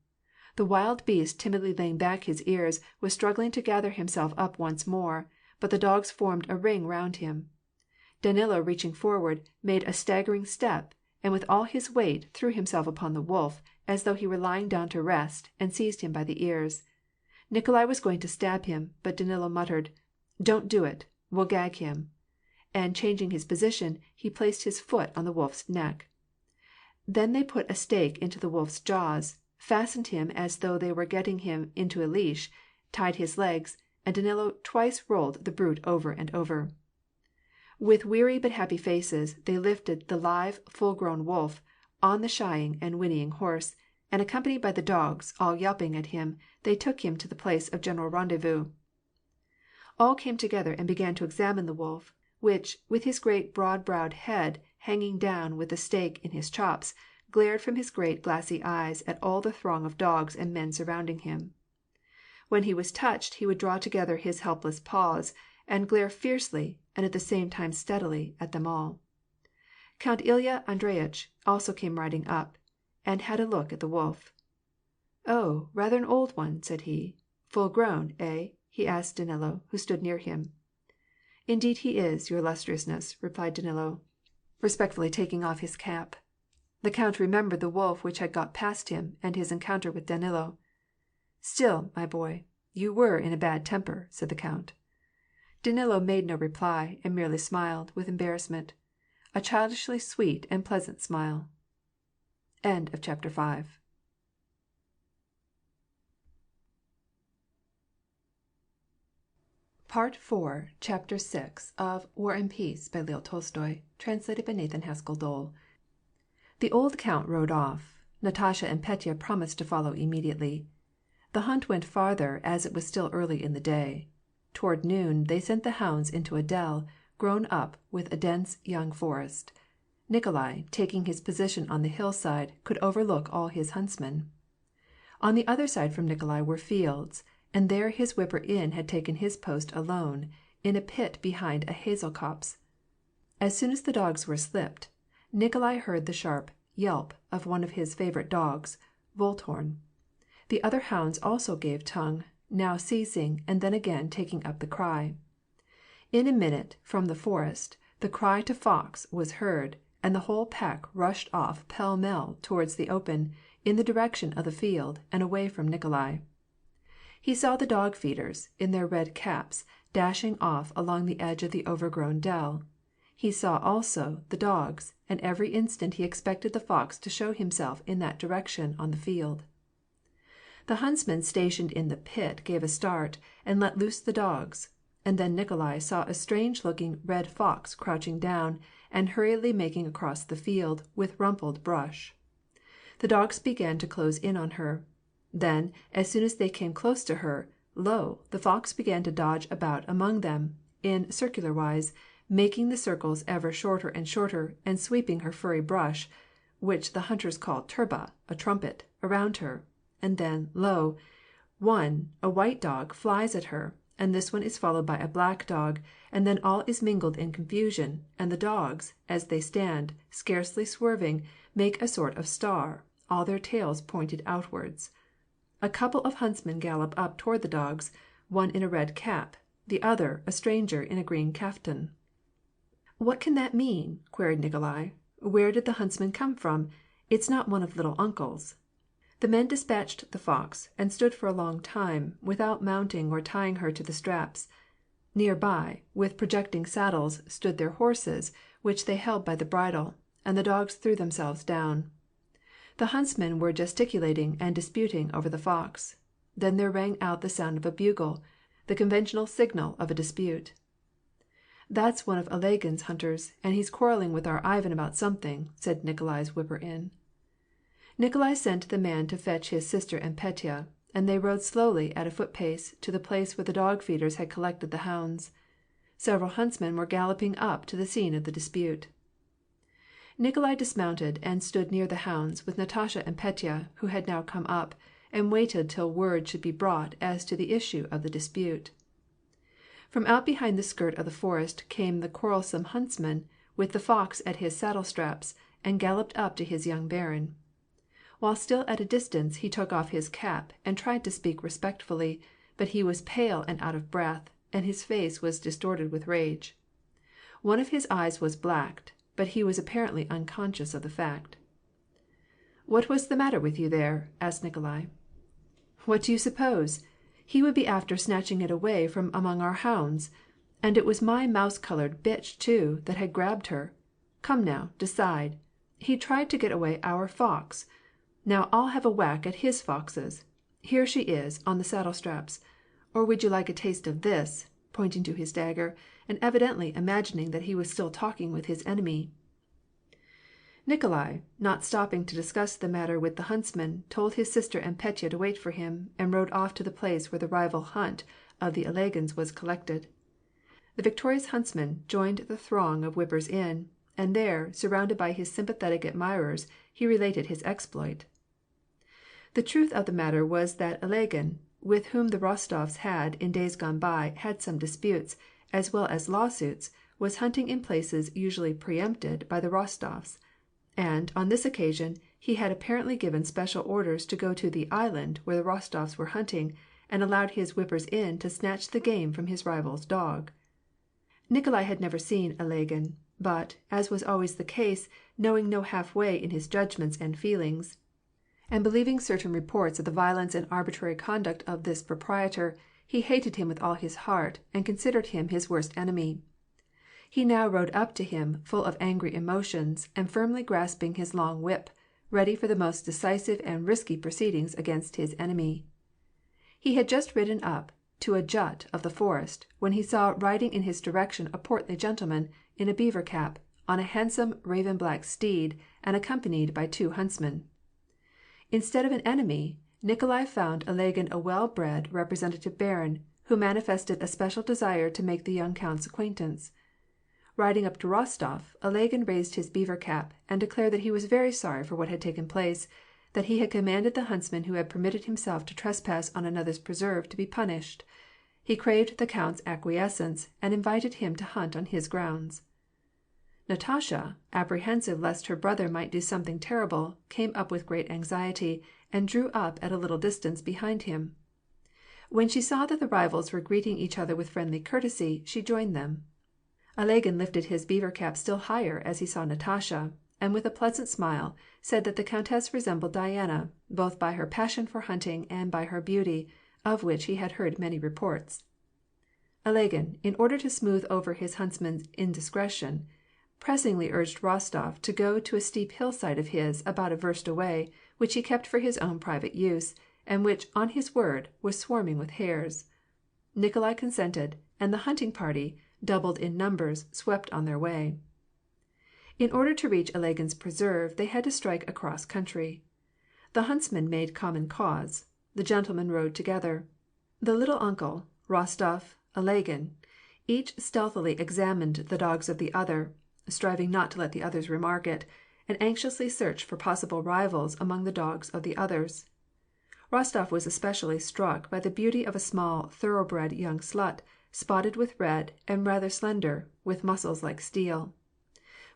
The wild beast, timidly laying back his ears, was struggling to gather himself up once more, but the dogs formed a ring round him. Danilo, reaching forward, made a staggering step, and with all his weight threw himself upon the wolf, as though he were lying down to rest, and seized him by the ears. Nikolai was going to stab him, but Danilo muttered, "Don't do it, we'll gag him." And changing his position, he placed his foot on the wolf's neck. Then they put a stake into the wolf's jaws, fastened him as though they were getting him into a leash, tied his legs, and Danilo twice rolled the brute over and over. With weary but happy faces, they lifted the live, full-grown wolf on the shying and whinnying horse, and accompanied by the dogs, all yelping at him, they took him to the place of general rendezvous. All came together and began to examine the wolf, which, with his great broad-browed head hanging down with the stake in his chops, glared from his great glassy eyes at all the throng of dogs and men surrounding him. When he was touched, he would draw together his helpless paws, and glare fiercely, and at the same time steadily, at them all. Count Ilya Andreyitch also came riding up, and had a look at the wolf. "Oh, rather an old one," said he. "Full grown, eh?" he asked Danilo, who stood near him. "Indeed he is, your illustriousness," replied Danilo, respectfully taking off his cap. The count remembered the wolf which had got past him, and his encounter with Danilo. "Still, my boy, you were in a bad temper," said the count. Danilo made no reply, and merely smiled, with embarrassment, a childishly sweet and pleasant smile. End of chapter 5. Part 4, Chapter 6 of War and Peace by Leo Tolstoy, translated by Nathan Haskell Dole. The old count rode off. Natasha and Petya promised to follow immediately. The hunt went farther, as it was still early in the day. Toward noon they sent the hounds into a dell, grown up with a dense young forest. Nikolai, taking his position on the hillside, could overlook all his huntsmen. On the other side from Nikolai were fields, and there his whipper-in had taken his post alone, in a pit behind a hazel copse. As soon as the dogs were slipped, Nikolai heard the sharp yelp of one of his favorite dogs, Volthorn. The other hounds also gave tongue, now ceasing and then again taking up the cry. In a minute, from the forest, the cry to fox was heard, and the whole pack rushed off pell-mell towards the open, in the direction of the field, and away from Nikolai. He saw the dog-feeders, in their red caps, dashing off along the edge of the overgrown dell. He saw also the dogs, and every instant he expected the fox to show himself in that direction on the field. The huntsman stationed in the pit gave a start, and let loose the dogs, and then Nikolai saw a strange-looking red fox crouching down, and hurriedly making across the field, with rumpled brush. The dogs began to close in on her. Then, as soon as they came close to her, lo, the fox began to dodge about among them, in circular wise, making the circles ever shorter and shorter, and sweeping her furry brush, which the hunters called turba, a trumpet, around her. And then, lo, a white dog, flies at her, and this one is followed by a black dog, and then all is mingled in confusion, and the dogs, as they stand, scarcely swerving, make a sort of star, all their tails pointed outwards. A couple of huntsmen gallop up toward the dogs, one in a red cap, the other, a stranger, in a green caftan. "What can that mean?" queried Nikolai. "Where did the huntsman come from? It's not one of little uncle's." The men dispatched the fox, and stood for a long time, without mounting or tying her to the straps. Near by, with projecting saddles, stood their horses, which they held by the bridle, and the dogs threw themselves down. The huntsmen were gesticulating and disputing over the fox. Then there rang out the sound of a bugle, the conventional signal of a dispute. "That's one of Ilagin's hunters, and he's quarreling with our Ivan about something," said Nikolai's whipper-in. Nikolai sent the man to fetch his sister and Petya, and they rode slowly at a foot-pace to the place where the dog-feeders had collected the hounds. Several huntsmen were galloping up to the scene of the dispute. Nikolai dismounted and stood near the hounds, with Natasha and Petya, who had now come up, and waited till word should be brought as to the issue of the dispute. From out behind the skirt of the forest came the quarrelsome huntsman, with the fox at his saddle-straps, and galloped up to his young baron. While still at a distance, he took off his cap, and tried to speak respectfully, but he was pale and out of breath, and his face was distorted with rage. One of his eyes was blacked, but he was apparently unconscious of the fact. "What was the matter with you there?" asked Nikolai. "What do you suppose? He would be after snatching it away from among our hounds. And it was my mouse-colored bitch, too, that had grabbed her. Come now, decide. He tried to get away our fox. Now I'll have a whack at his foxes. Here she is, on the saddle-straps. Or would you like a taste of this?" pointing to his dagger, and evidently imagining that he was still talking with his enemy. Nikolai, not stopping to discuss the matter with the huntsman, told his sister and Petya to wait for him, and rode off to the place where the rival hunt of the Ilagins was collected. The victorious huntsman joined the throng of whippers-in, and there, surrounded by his sympathetic admirers, he related his exploit. The truth of the matter was that Ilagin, with whom the Rostovs had, in days gone by, had some disputes, as well as lawsuits, was hunting in places usually preempted by the Rostovs. And, on this occasion, he had apparently given special orders to go to the island where the Rostovs were hunting, and allowed his whippers-in to snatch the game from his rival's dog. Nikolai had never seen Ilagin, but, as was always the case, knowing no half-way in his judgments and feelings, and believing certain reports of the violence and arbitrary conduct of this proprietor, He hated him with all his heart, and considered him his worst enemy. He now rode up to him, full of angry emotions, and firmly grasping his long whip, ready for the most decisive and risky proceedings against his enemy. He had just ridden up to a jut of the forest, when he saw riding in his direction a portly gentleman in a beaver cap, on a handsome raven-black steed, and accompanied by 2 huntsmen. Instead of an enemy, Nikolai found Ilagin a well-bred representative baron, who manifested a special desire to make the young count's acquaintance. Riding up to Rostov, Ilagin raised his beaver cap, and declared that he was very sorry for what had taken place, that he had commanded the huntsman who had permitted himself to trespass on another's preserve to be punished. He craved the count's acquiescence, and invited him to hunt on his grounds. Natasha, apprehensive lest her brother might do something terrible, came up with great anxiety, and drew up at a little distance behind him. When she saw that the rivals were greeting each other with friendly courtesy, she joined them. Ilagin lifted his beaver cap still higher as he saw Natasha, and with a pleasant smile said that the countess resembled Diana, both by her passion for hunting and by her beauty, of which he had heard many reports. Ilagin, in order to smooth over his huntsman's indiscretion, pressingly urged Rostov to go to a steep hillside of his, about a verst away, which he kept for his own private use, and which, on his word, was swarming with hares. Nikolai consented, and the hunting party, doubled in numbers, swept on their way. In order to reach Ilagin's preserve, they had to strike across country. The huntsmen made common cause. The gentlemen rode together. The little uncle, Rostov, Ilagin, each stealthily examined the dogs of the other, striving not to let the others remark it, and anxiously searched for possible rivals among the dogs of the others. Rostov was especially struck by the beauty of a small, thoroughbred young slut, spotted with red, and rather slender, with muscles like steel,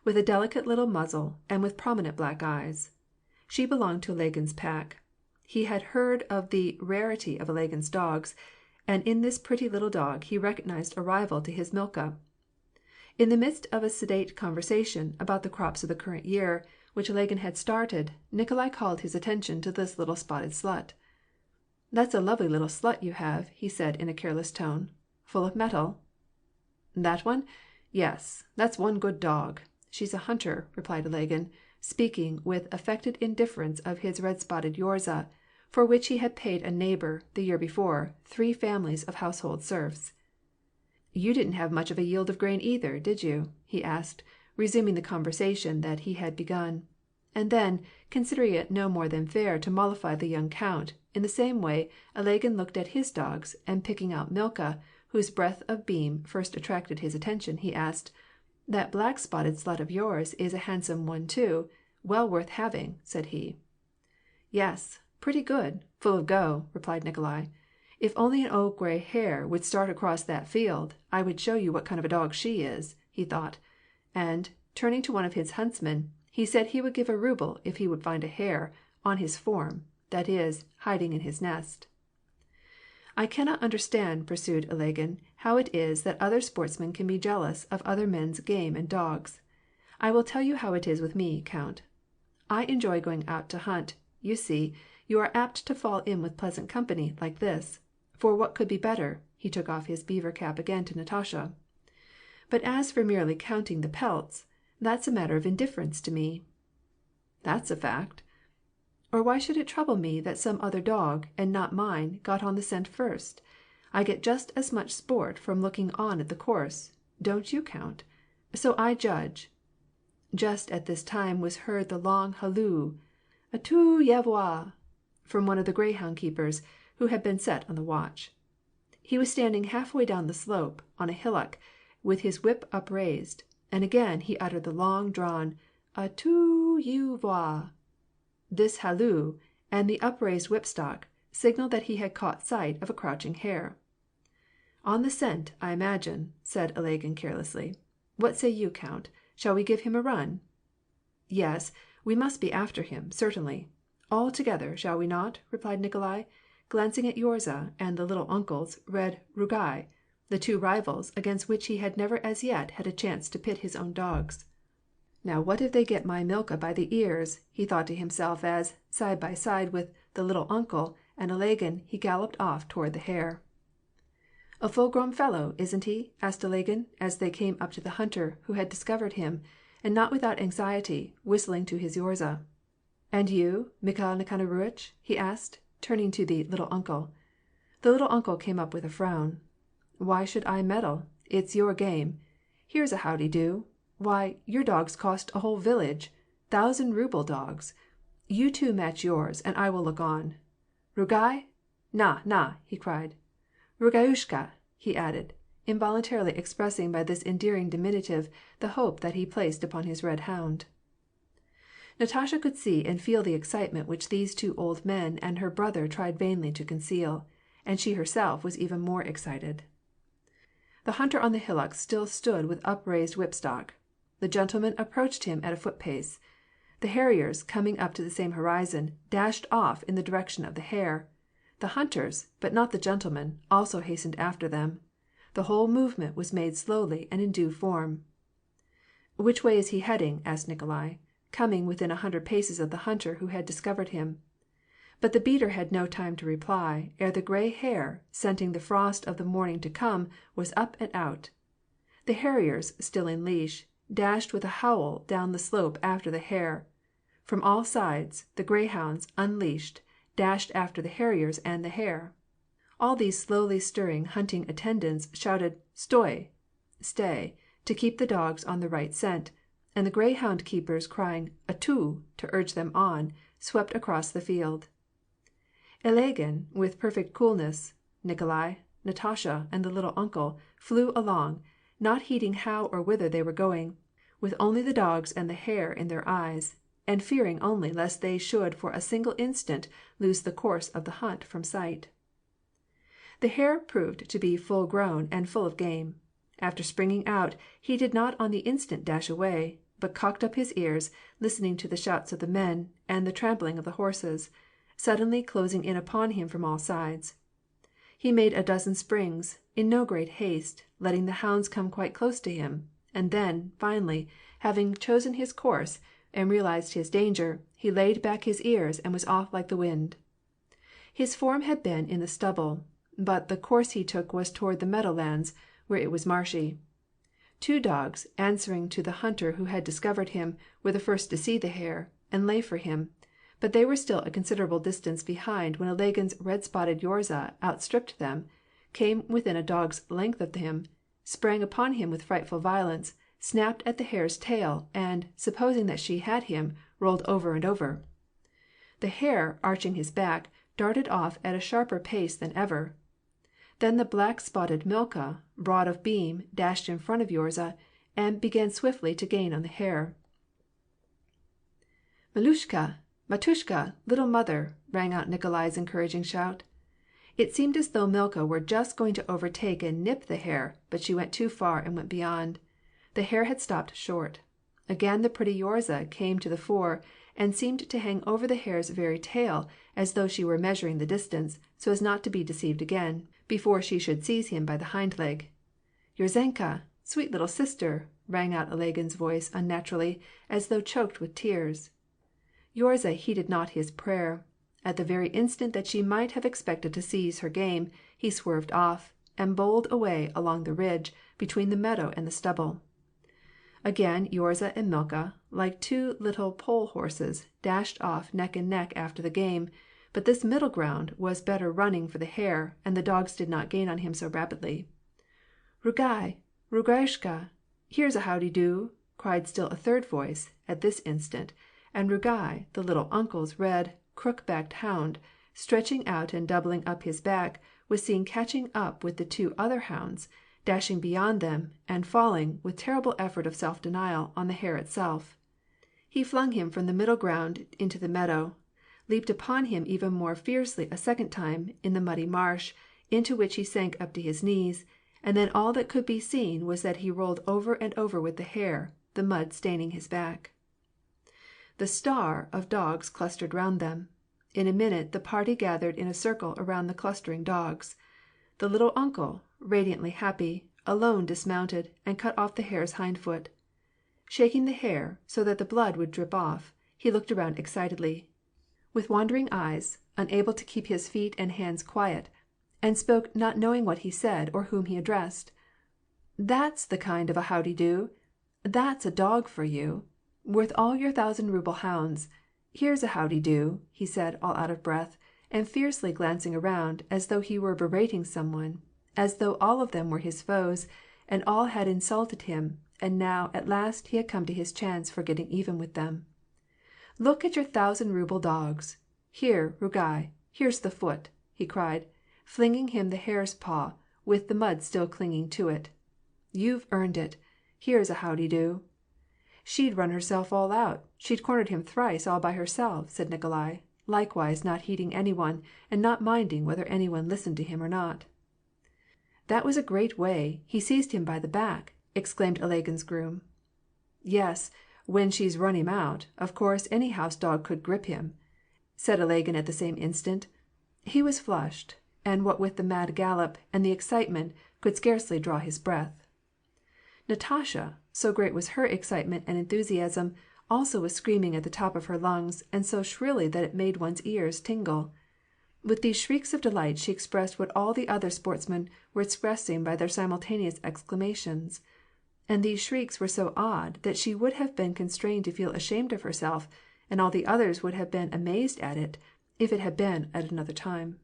with a delicate little muzzle, and with prominent black eyes. She belonged to Ilagin's pack. He had heard of the rarity of Ilagin's dogs, and in this pretty little dog he recognized a rival to his Milka. In the midst of a sedate conversation about the crops of the current year, which Ilagin had started, Nikolai called his attention to this little spotted slut. "That's a lovely little slut you have," he said in a careless tone. "Full of mettle?" "That one? Yes, that's one good dog. She's a hunter," replied Ilagin, speaking with affected indifference of his red-spotted Yorza, for which he had paid a neighbor, the year before, 3 families of household serfs. "You didn't have much of a yield of grain either, did you?" he asked, resuming the conversation that he had begun. And then, considering it no more than fair to mollify the young count, in the same way Ilagin looked at his dogs, and picking out Milka, whose breadth of beam first attracted his attention, he asked, "That black-spotted slut of yours is a handsome one too, well worth having," said he. "Yes, pretty good, full of go," replied Nikolai. "If only an old gray hare would start across that field, I would show you what kind of a dog she is," he thought, and, turning to one of his huntsmen, he said he would give a ruble if he would find a hare, on his form, that is, hiding in his nest. "I cannot understand," pursued Ilagin, "how it is that other sportsmen can be jealous of other men's game and dogs. I will tell you how it is with me, Count. I enjoy going out to hunt. You see, you are apt to fall in with pleasant company, like this. For what could be better?" He took off his beaver cap again to Natasha. "But as for merely counting the pelts, that's a matter of indifference to me." "That's a fact." "Or why should it trouble me that some other dog, and not mine, got on the scent first? I get just as much sport from looking on at the course. Don't you, Count? So I judge." Just at this time was heard the long halloo, "A tout y avoir," from one of the greyhound keepers, who had been set on the watch. He was standing halfway down the slope, on a hillock, with his whip upraised, and again he uttered the long-drawn "A tout y voir." This halloo, and the upraised whipstock, signaled that he had caught sight of a crouching hare. "On the scent, I imagine," said Ilagin carelessly. "What say you, Count? Shall we give him a run?" "Yes, we must be after him, certainly. All together, shall we not?" replied Nikolai, glancing at Yorza and the little uncle's red rugai, the 2 rivals against which he had never as yet had a chance to pit his own dogs. "Now what if they get my Milka by the ears?" he thought to himself as, side by side with the little uncle and Ilagin, he galloped off toward the hare. A full-grown fellow, isn't he? Asked Ilagin, as they came up to the hunter, who had discovered him, and not without anxiety, whistling to his Yorza. And you, Mikhail Nikanoruitch? he asked, turning to the "little uncle." The little uncle came up with a frown. "Why should I meddle? It's your game. Here's a howdy-do. Why, your dogs cost a whole village. 1,000-ruble dogs. You two match yours, and I will look on. Rugai? Na, na!" he cried. "Rugayushka!" he added, involuntarily expressing by this endearing diminutive the hope that he placed upon his red hound. Natasha could see and feel the excitement which these two old men and her brother tried vainly to conceal, and she herself was even more excited. The hunter on the hillock still stood with upraised whipstock. The gentleman approached him at a foot-pace. The harriers, coming up to the same horizon, dashed off in the direction of the hare. The hunters, but not the gentleman, also hastened after them. The whole movement was made slowly and in due form. "Which way is he heading?" asked Nikolai, coming within 100 paces of the hunter who had discovered him. But the beater had no time to reply, ere the grey hare, scenting the frost of the morning to come, was up and out. The harriers, still in leash, dashed with a howl down the slope after the hare. From all sides, the greyhounds, unleashed, dashed after the harriers and the hare. All these slowly stirring hunting attendants shouted "Stoi!" (stay), to keep the dogs on the right scent, and the greyhound keepers crying "Atu!" to urge them on, swept across the field. Ilagin, with perfect coolness, Nikolai, Natasha, and the little uncle flew along, not heeding how or whither they were going, with only the dogs and the hare in their eyes, and fearing only lest they should for a single instant lose the course of the hunt from sight. The hare proved to be full grown and full of game. After springing out, he did not on the instant dash away, but cocked up his ears, listening to the shouts of the men and the trampling of the horses, suddenly closing in upon him from all sides. He made a dozen springs, in no great haste, letting the hounds come quite close to him, and then, finally, having chosen his course and realized his danger, he laid back his ears and was off like the wind. His form had been in the stubble, but the course he took was toward the meadowlands, where it was marshy. 2 dogs, answering to the hunter who had discovered him, were the first to see the hare, and lay for him, but they were still a considerable distance behind when Ilagin's red-spotted Yorza outstripped them, came within a dog's length of him, sprang upon him with frightful violence, snapped at the hare's tail, and, supposing that she had him, rolled over and over. The hare, arching his back, darted off at a sharper pace than ever. Then the black-spotted Milka, broad of beam, dashed in front of Yorza, and began swiftly to gain on the hare. "Malushka! Matushka! Little mother!" rang out Nikolai's encouraging shout. It seemed as though Milka were just going to overtake and nip the hare, but she went too far and went beyond. The hare had stopped short. Again the pretty Yorza came to the fore, and seemed to hang over the hare's very tail, as though she were measuring the distance, so as not to be deceived again, before she should seize him by the hind leg. "Yorzenka! Sweet little sister!" rang out Ilagin's voice unnaturally, as though choked with tears. Yorza heeded not his prayer. At the very instant that she might have expected to seize her game, he swerved off, and bowled away along the ridge, between the meadow and the stubble. Again Yorza and Milka, like 2 little pole horses, dashed off neck and neck after the game, but this middle ground was better running for the hare, and the dogs did not gain on him so rapidly. "Rugai! Rugayushka! Here's a howdy-do!" cried still a third voice, at this instant, and Rugai, the little uncle's red, crook-backed hound, stretching out and doubling up his back, was seen catching up with the 2 other hounds, dashing beyond them, and falling, with terrible effort of self-denial, on the hare itself. He flung him from the middle ground into the meadow, leaped upon him even more fiercely a second time in the muddy marsh, into which he sank up to his knees, and then all that could be seen was that he rolled over and over with the hare, the mud staining his back. The star of dogs clustered round them. In a minute the party gathered in a circle around the clustering dogs. The little uncle, radiantly happy, alone dismounted, and cut off the hare's hind foot. Shaking the hare, so that the blood would drip off, he looked around excitedly. With wandering eyes, unable to keep his feet and hands quiet, and spoke not knowing what he said or whom he addressed. "That's the kind of a howdy-do! That's a dog for you! Worth all your 1,000-rouble hounds! Here's a howdy-do!" he said, all out of breath, and fiercely glancing around, as though he were berating someone, as though all of them were his foes, and all had insulted him, and now at last he had come to his chance for getting even with them. "Look at your 1,000-rouble dogs! Here, Rugai, here's the foot!" he cried, flinging him the hare's paw, with the mud still clinging to it. "You've earned it! Here's a howdy-do!" "She'd run herself all out, she'd cornered him thrice all by herself," said Nikolai, likewise not heeding anyone, and not minding whether anyone listened to him or not. "That was a great way, he seized him by the back!" exclaimed Ilagin's groom. "Yes, when she's run him out, of course any house dog could grip him," said Ilagin at the same instant. He was flushed, and what with the mad gallop and the excitement could scarcely draw his breath. Natasha, so great was her excitement and enthusiasm, also was screaming at the top of her lungs, and so shrilly that it made one's ears tingle. With these shrieks of delight she expressed what all the other sportsmen were expressing by their simultaneous exclamations. And these shrieks were so odd that she would have been constrained to feel ashamed of herself, and all the others would have been amazed at it, if it had been at another time.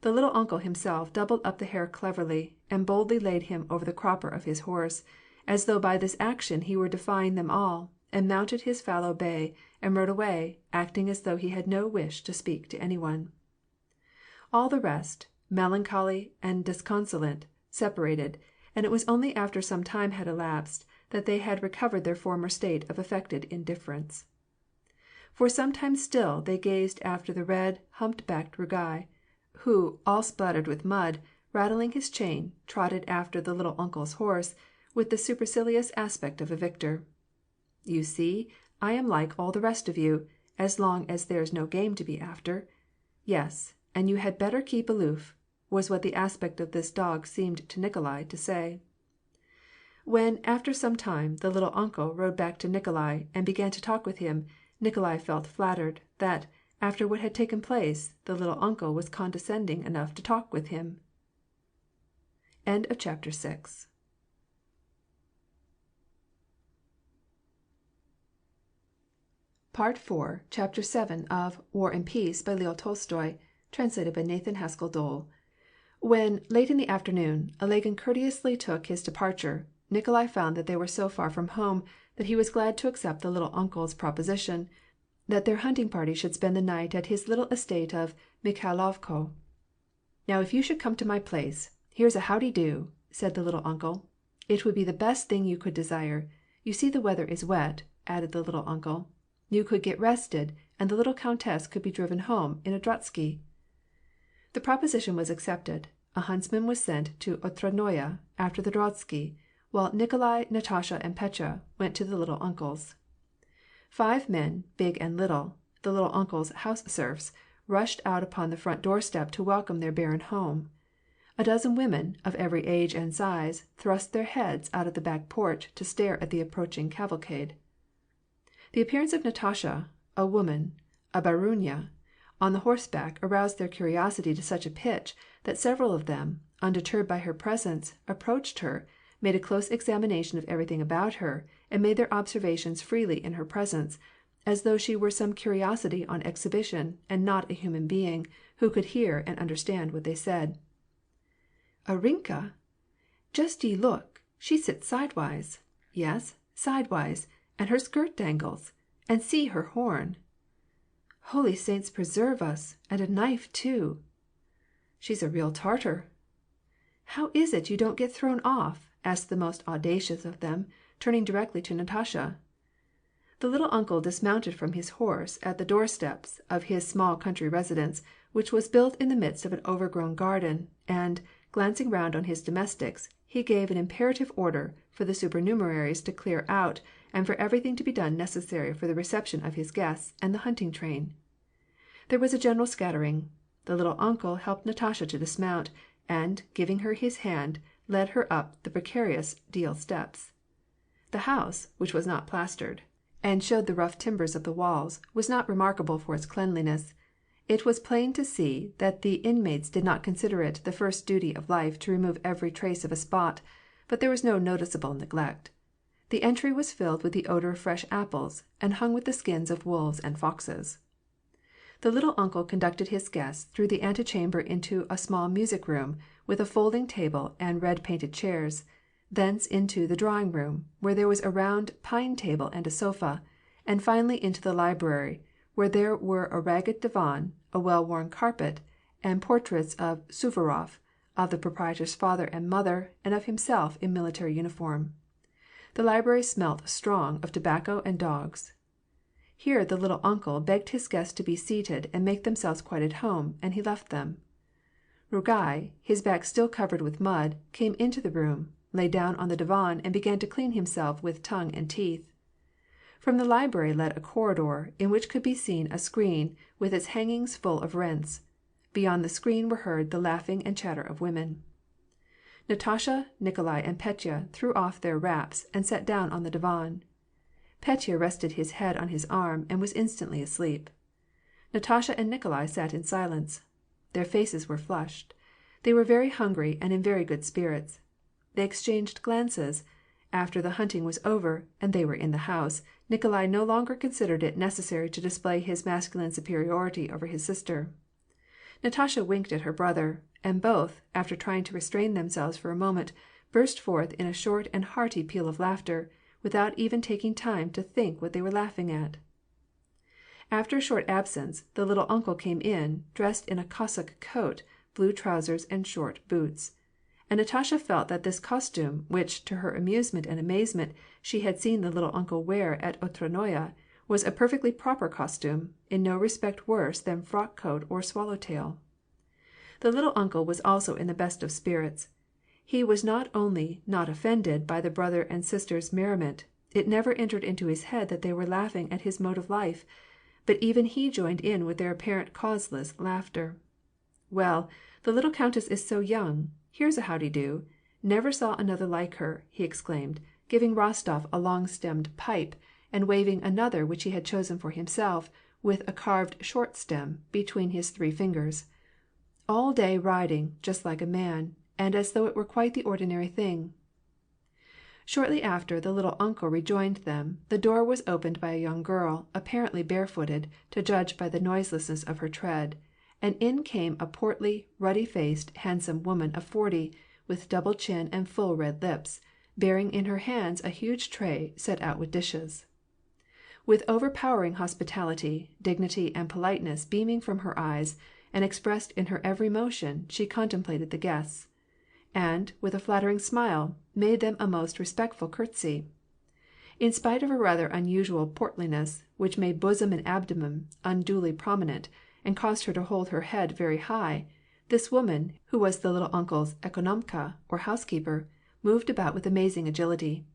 The little uncle himself doubled up the hare cleverly, and boldly laid him over the crupper of his horse, as though by this action he were defying them all, and mounted his fallow bay, and rode away, acting as though he had no wish to speak to anyone. All the rest, melancholy and disconsolate, separated, and it was only after some time had elapsed that they had recovered their former state of affected indifference. For some time still they gazed after the red, humped-backed Rugai, who, all splattered with mud, rattling his chain, trotted after the little uncle's horse, with the supercilious aspect of a victor. "You see, I am like all the rest of you, as long as there's no game to be after. Yes, and you had better keep aloof," was what the aspect of this dog seemed to Nikolai to say. When, after some time, the little uncle rode back to Nikolai and began to talk with him, Nikolai felt flattered that, after what had taken place, the little uncle was condescending enough to talk with him. End of chapter 6. Part 4, Chapter 7 of War and Peace by Leo Tolstoy, translated by Nathan Haskell Dole. When, late in the afternoon, Ilagin courteously took his departure, Nikolai found that they were so far from home that he was glad to accept the little uncle's proposition that their hunting party should spend the night at his little estate of Mikhailovko. "Now if you should come to my place, here's a howdy-do," said the little uncle. "It would be the best thing you could desire. You see the weather is wet," added the little uncle. "You could get rested, and the little countess could be driven home in a drozhsky." The proposition was accepted. A huntsman was sent to Otradnoye after the drozhsky, while Nikolai, Natasha, and Petya went to the little uncle's. 5 men, big and little, the little uncle's house serfs, rushed out upon the front doorstep to welcome their baron home. A dozen women, of every age and size, thrust their heads out of the back porch to stare at the approaching cavalcade. The appearance of Natasha, a woman, a barunya, on the horseback aroused their curiosity to such a pitch that several of them, undeterred by her presence, approached her, made a close examination of everything about her, and made their observations freely in her presence, as though she were some curiosity on exhibition, and not a human being, who could hear and understand what they said. "Arinka? Just ye look, she sits sidewise. Yes, sidewise, and her skirt dangles, and see her horn. Holy saints preserve us, and a knife too. She's a real Tartar. How is it you don't get thrown off?" asked the most audacious of them, turning directly to Natasha. The little uncle dismounted from his horse at the doorsteps of his small country residence, which was built in the midst of an overgrown garden, and, glancing round on his domestics, he gave an imperative order for the supernumeraries to clear out, and for everything to be done necessary for the reception of his guests and the hunting train. There was a general scattering. The little uncle helped Natasha to dismount, and, giving her his hand, led her up the precarious deal steps. The house, which was not plastered, and showed the rough timbers of the walls, was not remarkable for its cleanliness. It was plain to see that the inmates did not consider it the first duty of life to remove every trace of a spot, but there was no noticeable neglect. The entry was filled with the odor of fresh apples, and hung with the skins of wolves and foxes. The little uncle conducted his guests through the antechamber into a small music room, with a folding table and red painted chairs, thence into the drawing room, where there was a round pine table and a sofa, and finally into the library, where there were a ragged divan, a well-worn carpet, and portraits of Suvaroff, of the proprietor's father and mother, and of himself in military uniform. The library smelt strong of tobacco and dogs. Here the little uncle begged his guests to be seated and make themselves quite at home, and he left them. Rugai, his back still covered with mud, came into the room, lay down on the divan, and began to clean himself with tongue and teeth. From the library led a corridor, in which could be seen a screen with its hangings full of rents. Beyond the screen were heard the laughing and chatter of women. Natasha, Nikolai, and Petya threw off their wraps and sat down on the divan. Petya rested his head on his arm and was instantly asleep. Natasha and Nikolai sat in silence. Their faces were flushed. They were very hungry and in very good spirits. They exchanged glances. After the hunting was over, and they were in the house, Nikolai no longer considered it necessary to display his masculine superiority over his sister. Natasha winked at her brother, and both, after trying to restrain themselves for a moment, burst forth in a short and hearty peal of laughter, without even taking time to think what they were laughing at. After a short absence, the little uncle came in, dressed in a Cossack coat, blue trousers, and short boots. And Natasha felt that this costume, which, to her amusement and amazement, she had seen the little uncle wear at Otranoye, was a perfectly proper costume, in no respect worse than frock coat or swallow tail. The little uncle was also in the best of spirits. He was not only not offended by the brother and sister's merriment, it never entered into his head that they were laughing at his mode of life, but even he joined in with their apparent causeless laughter. "Well, the little countess is so young. Here's a howdy-do. Never saw another like her," he exclaimed, giving Rostov a long-stemmed pipe, and waving another which he had chosen for himself, with a carved short stem, between his 3 fingers. "All day riding, just like a man, and as though it were quite the ordinary thing." Shortly after the little uncle rejoined them, the door was opened by a young girl, apparently barefooted, to judge by the noiselessness of her tread, and in came a portly, ruddy-faced, handsome woman of 40, with double chin and full red lips, bearing in her hands a huge tray set out with dishes. With overpowering hospitality, dignity, and politeness beaming from her eyes, and expressed in her every motion, she contemplated the guests, and, with a flattering smile, made them a most respectful curtsy. In spite of a rather unusual portliness, which made bosom and abdomen unduly prominent, and caused her to hold her head very high, this woman, who was the little uncle's ekonomka, or housekeeper, moved about with amazing agility.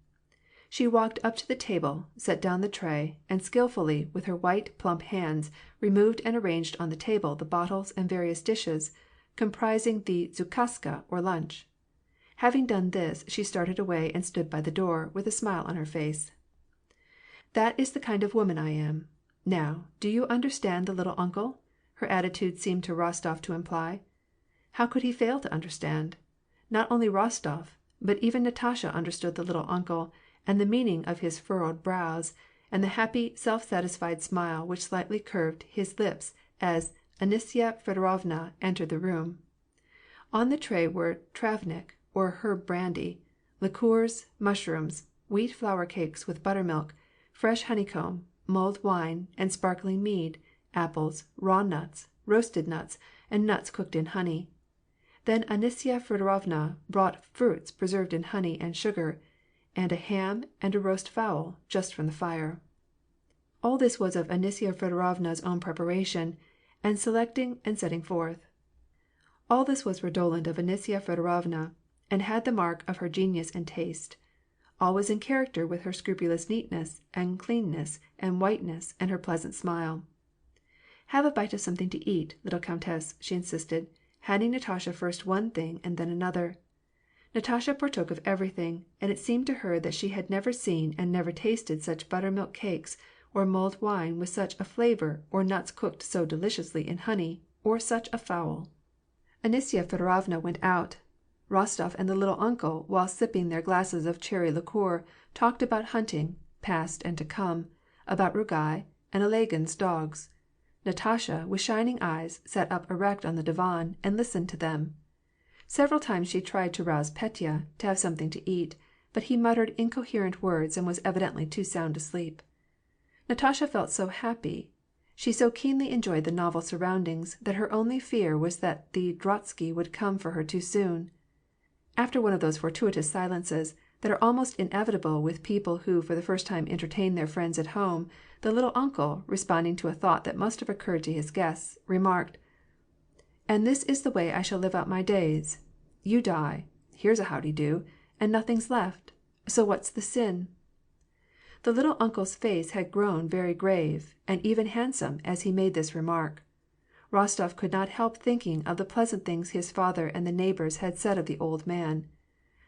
She walked up to the table, set down the tray, and skillfully, with her white, plump hands, removed and arranged on the table the bottles and various dishes, comprising the zukaska, or lunch. Having done this, she started away and stood by the door, with a smile on her face. "That is the kind of woman I am. Now, do you understand the little uncle?" her attitude seemed to Rostov to imply. How could he fail to understand? Not only Rostov, but even Natasha understood the little uncle, and the meaning of his furrowed brows, and the happy, self-satisfied smile which slightly curved his lips as Anisya Fedorovna entered the room. On the tray were travnik, or herb brandy, liqueurs, mushrooms, wheat flour cakes with buttermilk, fresh honeycomb, mulled wine, and sparkling mead, apples, raw nuts, roasted nuts, and nuts cooked in honey. Then Anisya Fedorovna brought fruits preserved in honey and sugar, and a ham and a roast fowl, just from the fire. All this was of Anisya Fedorovna's own preparation, and selecting and setting forth. All this was redolent of Anisya Fedorovna, and had the mark of her genius and taste. All was in character with her scrupulous neatness, and cleanness, and whiteness, and her pleasant smile. "Have a bite of something to eat, little countess," she insisted, handing Natasha first one thing and then another. Natasha partook of everything, and it seemed to her that she had never seen and never tasted such buttermilk cakes, or mulled wine with such a flavor, or nuts cooked so deliciously in honey, or such a fowl. Anisya Fedorovna went out. Rostov and the little uncle, while sipping their glasses of cherry liqueur, talked about hunting, past and to come, about Rugai and Ilagin's dogs. Natasha, with shining eyes, sat up erect on the divan and listened to them. Several times she tried to rouse Petya to have something to eat, but he muttered incoherent words and was evidently too sound asleep. Natasha felt so happy. She so keenly enjoyed the novel surroundings that her only fear was that the drozhsky would come for her too soon. After one of those fortuitous silences that are almost inevitable with people who for the first time entertain their friends at home, the little uncle, responding to a thought that must have occurred to his guests, remarked, "And this is the way I shall live out my days. You die, here's a howdy-do, and nothing's left. So what's the sin?" The little uncle's face had grown very grave, and even handsome, as he made this remark. Rostov could not help thinking of the pleasant things his father and the neighbors had said of the old man.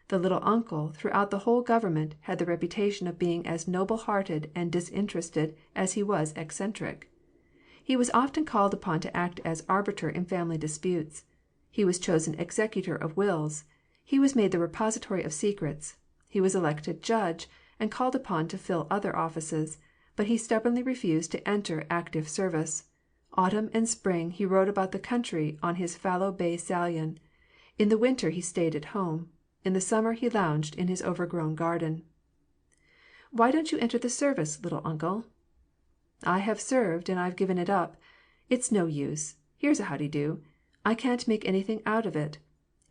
The little uncle, throughout the whole government, had the reputation of being as noble-hearted and disinterested as he was eccentric. He was often called upon to act as arbiter in family disputes. He was chosen executor of wills. He was made the repository of secrets. He was elected judge, and called upon to fill other offices, but he stubbornly refused to enter active service. Autumn and spring he rode about the country on his fallow bay stallion. In the winter he stayed at home. In the summer he lounged in his overgrown garden. "Why don't you enter the service, little uncle?" "I have served, and I've given it up. It's no use. Here's a howdy-do. I can't make anything out of it.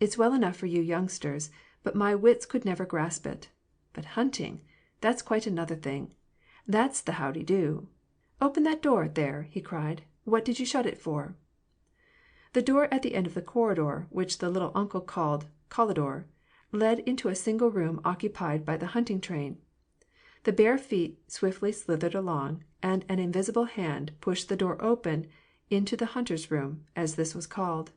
It's well enough for you youngsters, but my wits could never grasp it. But hunting, that's quite another thing. That's the howdy-do. Open that door, there," he cried. "What did you shut it for?" The door at the end of the corridor, which the little uncle called "collidor," led into a single room occupied by the hunting train. The bare feet swiftly slithered along, and an invisible hand pushed the door open into the hunter's room, as this was called.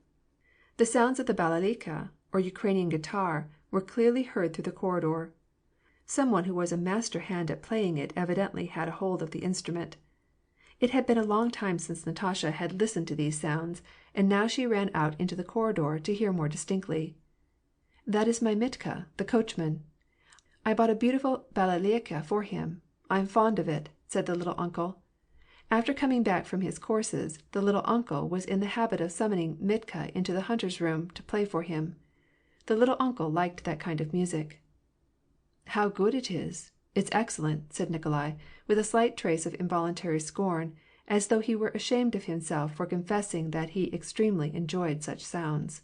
The sounds of the balalaika, or Ukrainian guitar, were clearly heard through the corridor. Some one who was a master hand at playing it evidently had a hold of the instrument. It had been a long time since Natasha had listened to these sounds, and now she ran out into the corridor to hear more distinctly. "That is my Mitka, the coachman. I bought a beautiful balalaika for him. I'm fond of it," said the little uncle. After coming back from his courses, the little uncle was in the habit of summoning Mitka into the hunter's room to play for him. The little uncle liked that kind of music. "How good it is! It's excellent," said Nikolai, with a slight trace of involuntary scorn, as though he were ashamed of himself for confessing that he extremely enjoyed such sounds.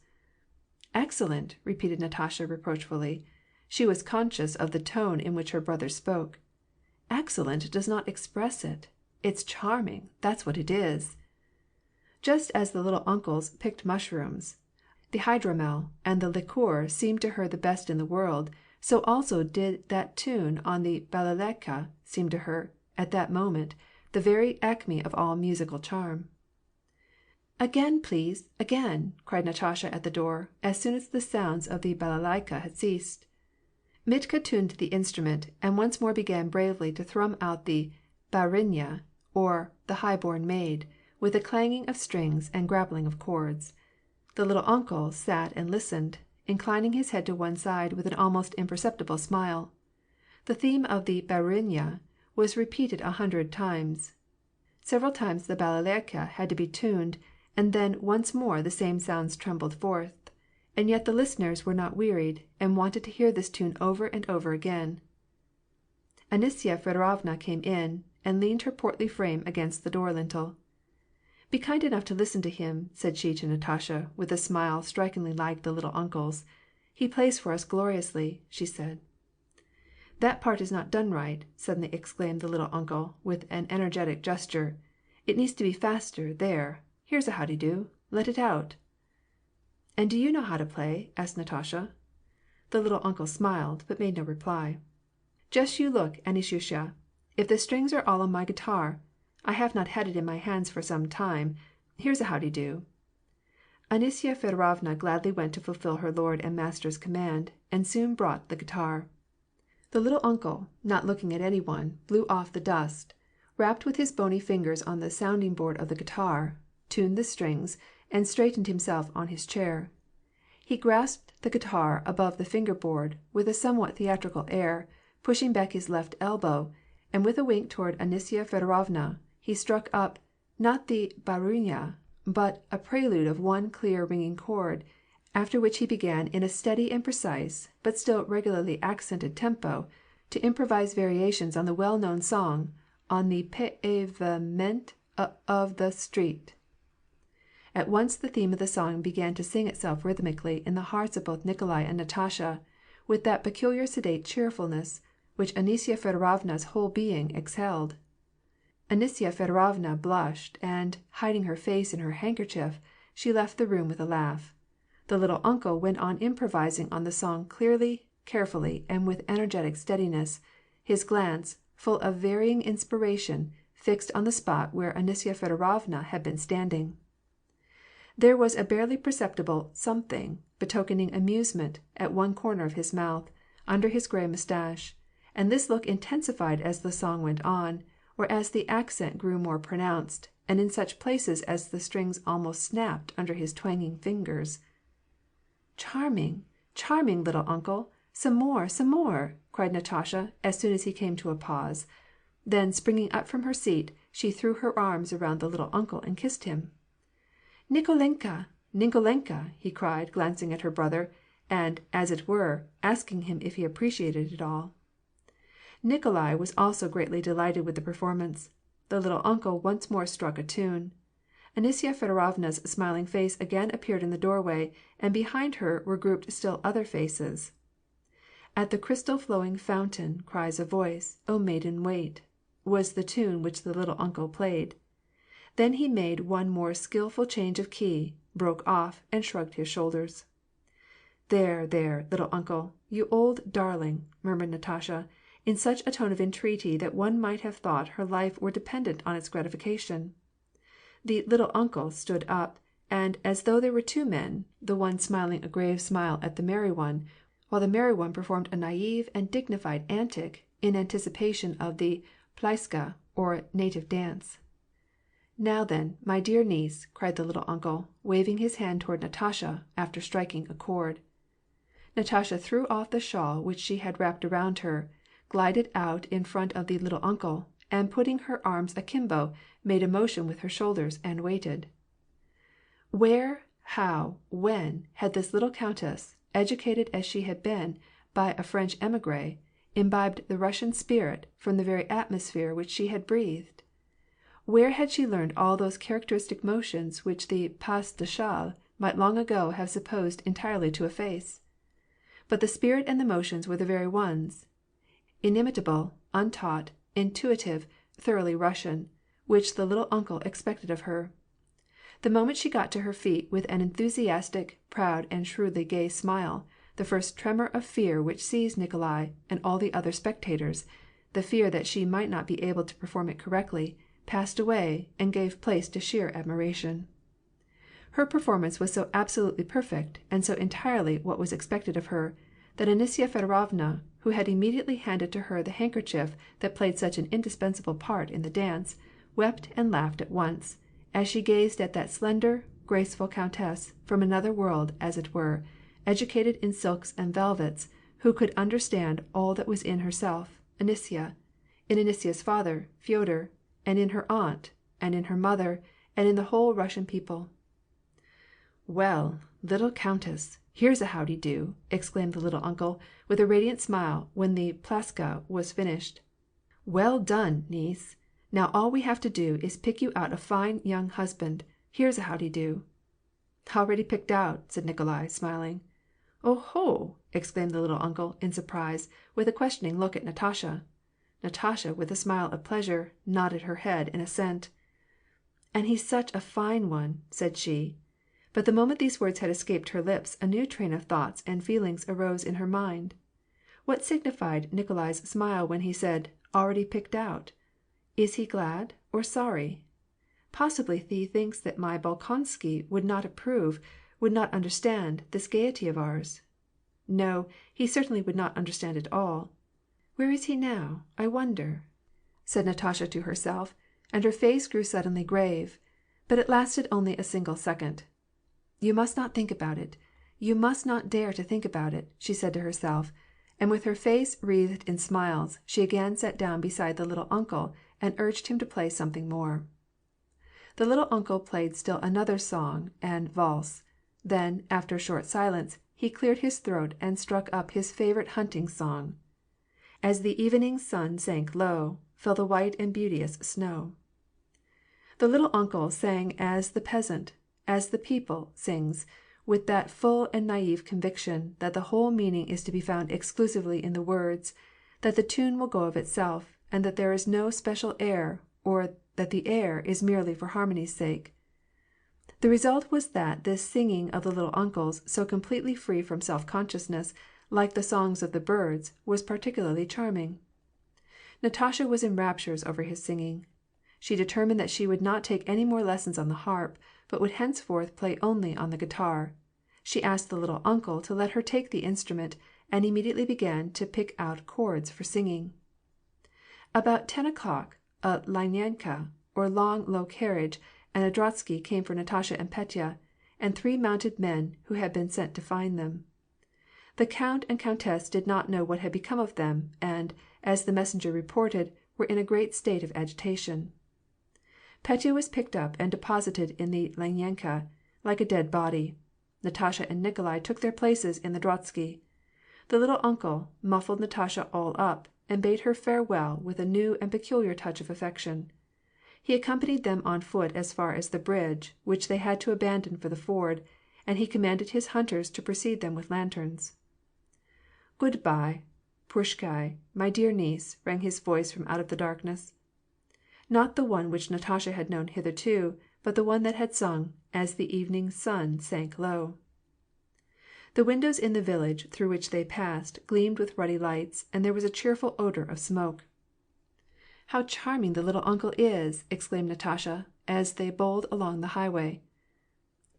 "Excellent!" repeated Natasha reproachfully. She was conscious of the tone in which her brother spoke. "Excellent does not express it. It's charming, that's what it is." Just as the little uncles picked mushrooms, the hydromel and the liqueur seemed to her the best in the world, so also did that tune on the balalaika seem to her, at that moment, the very acme of all musical charm. "Again, please, again!" cried Natasha at the door, as soon as the sounds of the balalaika had ceased. Mitka tuned the instrument, and once more began bravely to thrum out the barinya, or the high-born maid, with a clanging of strings and grappling of chords. The little uncle sat and listened, inclining his head to one side with an almost imperceptible smile. The theme of the barinya was repeated 100 times. Several times the balalaika had to be tuned, and then once more the same sounds trembled forth, and yet the listeners were not wearied, and wanted to hear this tune over and over again. Anisya Fedorovna came in, and leaned her portly frame against the door-lintel. "Be kind enough to listen to him," said she to Natasha, with a smile strikingly like the little uncle's. "He plays for us gloriously," she said. "That part is not done right," suddenly exclaimed the little uncle, with an energetic gesture. "It needs to be faster, there. Here's a howdy-do. Let it out." "And do you know how to play?" asked Natasha. The little uncle smiled, but made no reply. "Just you look, Anisyusha. If the strings are all on my guitar, I have not had it in my hands for some time. Here's a howdy-do." Anisya Fedorovna gladly went to fulfill her lord and master's command, and soon brought the guitar. The little uncle, not looking at any one, blew off the dust, rapped with his bony fingers on the sounding board of the guitar, tuned the strings, and straightened himself on his chair. He grasped the guitar above the finger-board with a somewhat theatrical air, pushing back his left elbow, and with a wink toward Anisya Fedorovna, he struck up, not the Baruinya, but a prelude of one clear ringing chord, after which he began in a steady and precise, but still regularly accented tempo, to improvise variations on the well-known song on the pavement of the street. At once the theme of the song began to sing itself rhythmically in the hearts of both Nikolai and Natasha, with that peculiar sedate cheerfulness which Anisya Fedorovna's whole being exhaled. Anisya Fedorovna blushed, and, hiding her face in her handkerchief, she left the room with a laugh. The little uncle went on improvising on the song clearly, carefully, and with energetic steadiness, his glance, full of varying inspiration, fixed on the spot where Anisya Fedorovna had been standing. There was a barely perceptible something, betokening amusement, at one corner of his mouth, under his gray moustache, and this look intensified as the song went on, or as the accent grew more pronounced, and in such places as the strings almost snapped under his twanging fingers. "Charming, charming, little uncle! Some more!" cried Natasha, as soon as he came to a pause. Then, springing up from her seat, she threw her arms around the little uncle and kissed him. "Nikolenka, Nikolenka!" he cried, glancing at her brother, and, as it were, asking him if he appreciated it all. Nikolai was also greatly delighted with the performance. The little uncle once more struck a tune. Anisya Fedorovna's smiling face again appeared in the doorway, and behind her were grouped still other faces. "At the crystal flowing fountain cries a voice, O maiden, wait," was the tune which the little uncle played. Then he made one more skillful change of key, broke off, and shrugged his shoulders. "There, there, little uncle, you old darling," murmured Natasha, in such a tone of entreaty that one might have thought her life were dependent on its gratification. The "little uncle" stood up, and as though there were two men, the one smiling a grave smile at the merry one, while the merry one performed a naive and dignified antic in anticipation of the plyaska, or native dance. "Now then, my dear niece," cried the little uncle, waving his hand toward Natasha, after striking a chord. Natasha threw off the shawl which she had wrapped around her, glided out in front of the little uncle, and putting her arms akimbo, made a motion with her shoulders, and waited. Where, how, when had this little countess, educated as she had been by a French émigré, imbibed the Russian spirit from the very atmosphere which she had breathed? Where had she learned all those characteristic motions which the pas de châle might long ago have supposed entirely to efface? But the spirit and the motions were the very ones, inimitable, untaught, intuitive, thoroughly Russian, which the little uncle expected of her. The moment she got to her feet with an enthusiastic, proud, and shrewdly gay smile, the first tremor of fear which seized Nikolai and all the other spectators, the fear that she might not be able to perform it correctly, passed away and gave place to sheer admiration. Her performance was so absolutely perfect, and so entirely what was expected of her, that Anisya Fedorovna, who had immediately handed to her the handkerchief that played such an indispensable part in the dance, wept and laughed at once, as she gazed at that slender, graceful countess, from another world, as it were, educated in silks and velvets, who could understand all that was in herself, Anisya, in Anisya's father, Fyodor, and in her aunt, and in her mother, and in the whole Russian people. "Well, little countess, here's a howdy-do!" exclaimed the little uncle, with a radiant smile, when the plyaska was finished. "Well done, niece! Now all we have to do is pick you out a fine young husband. Here's a howdy-do!" "Already picked out," said Nikolai, smiling. "Oh ho!" exclaimed the little uncle, in surprise, with a questioning look at Natasha. Natasha, with a smile of pleasure, nodded her head in assent. "And he's such a fine one," said she. But the moment these words had escaped her lips a new train of thoughts and feelings arose in her mind. What signified Nikolai's smile when he said, "already picked out"? Is he glad or sorry? Possibly he thinks that my Bolkonsky would not approve, would not understand, this gaiety of ours. No, he certainly would not understand it all. Where is he now, I wonder? said Natasha to herself, and her face grew suddenly grave, but it lasted only a single second. You must not think about it. You must not dare to think about it, she said to herself, and with her face wreathed in smiles, she again sat down beside the little uncle and urged him to play something more. The little uncle played still another song and valse. Then, after a short silence, he cleared his throat and struck up his favorite hunting song. As the evening sun sank low, fell the white and beauteous snow. The little uncle sang as the peasant, as the people, sings, with that full and naive conviction that the whole meaning is to be found exclusively in the words, that the tune will go of itself, and that there is no special air, or that the air is merely for harmony's sake. The result was that this singing of the little uncle's, so completely free from self-consciousness, like the songs of the birds, was particularly charming. Natasha was in raptures over his singing. She determined that she would not take any more lessons on the harp, but would henceforth play only on the guitar. She asked the little uncle to let her take the instrument, and immediately began to pick out chords for singing. About 10 o'clock, a lyanka, or long, low carriage, and a drotsky came for Natasha and Petya, and 3 mounted men who had been sent to find them. The count and countess did not know what had become of them, and, as the messenger reported, were in a great state of agitation. Petya was picked up and deposited in the lyanka, like a dead body. Natasha and Nikolai took their places in the drotsky. The little uncle muffled Natasha all up, and bade her farewell with a new and peculiar touch of affection. He accompanied them on foot as far as the bridge, which they had to abandon for the ford, and he commanded his hunters to precede them with lanterns. "Good-bye, Prushkai, my dear niece," rang his voice from out of the darkness. Not the one which Natasha had known hitherto, but the one that had sung, "As the evening sun sank low." The windows in the village through which they passed gleamed with ruddy lights, and there was a cheerful odor of smoke. "How charming the little uncle is!" exclaimed Natasha, as they bowled along the highway.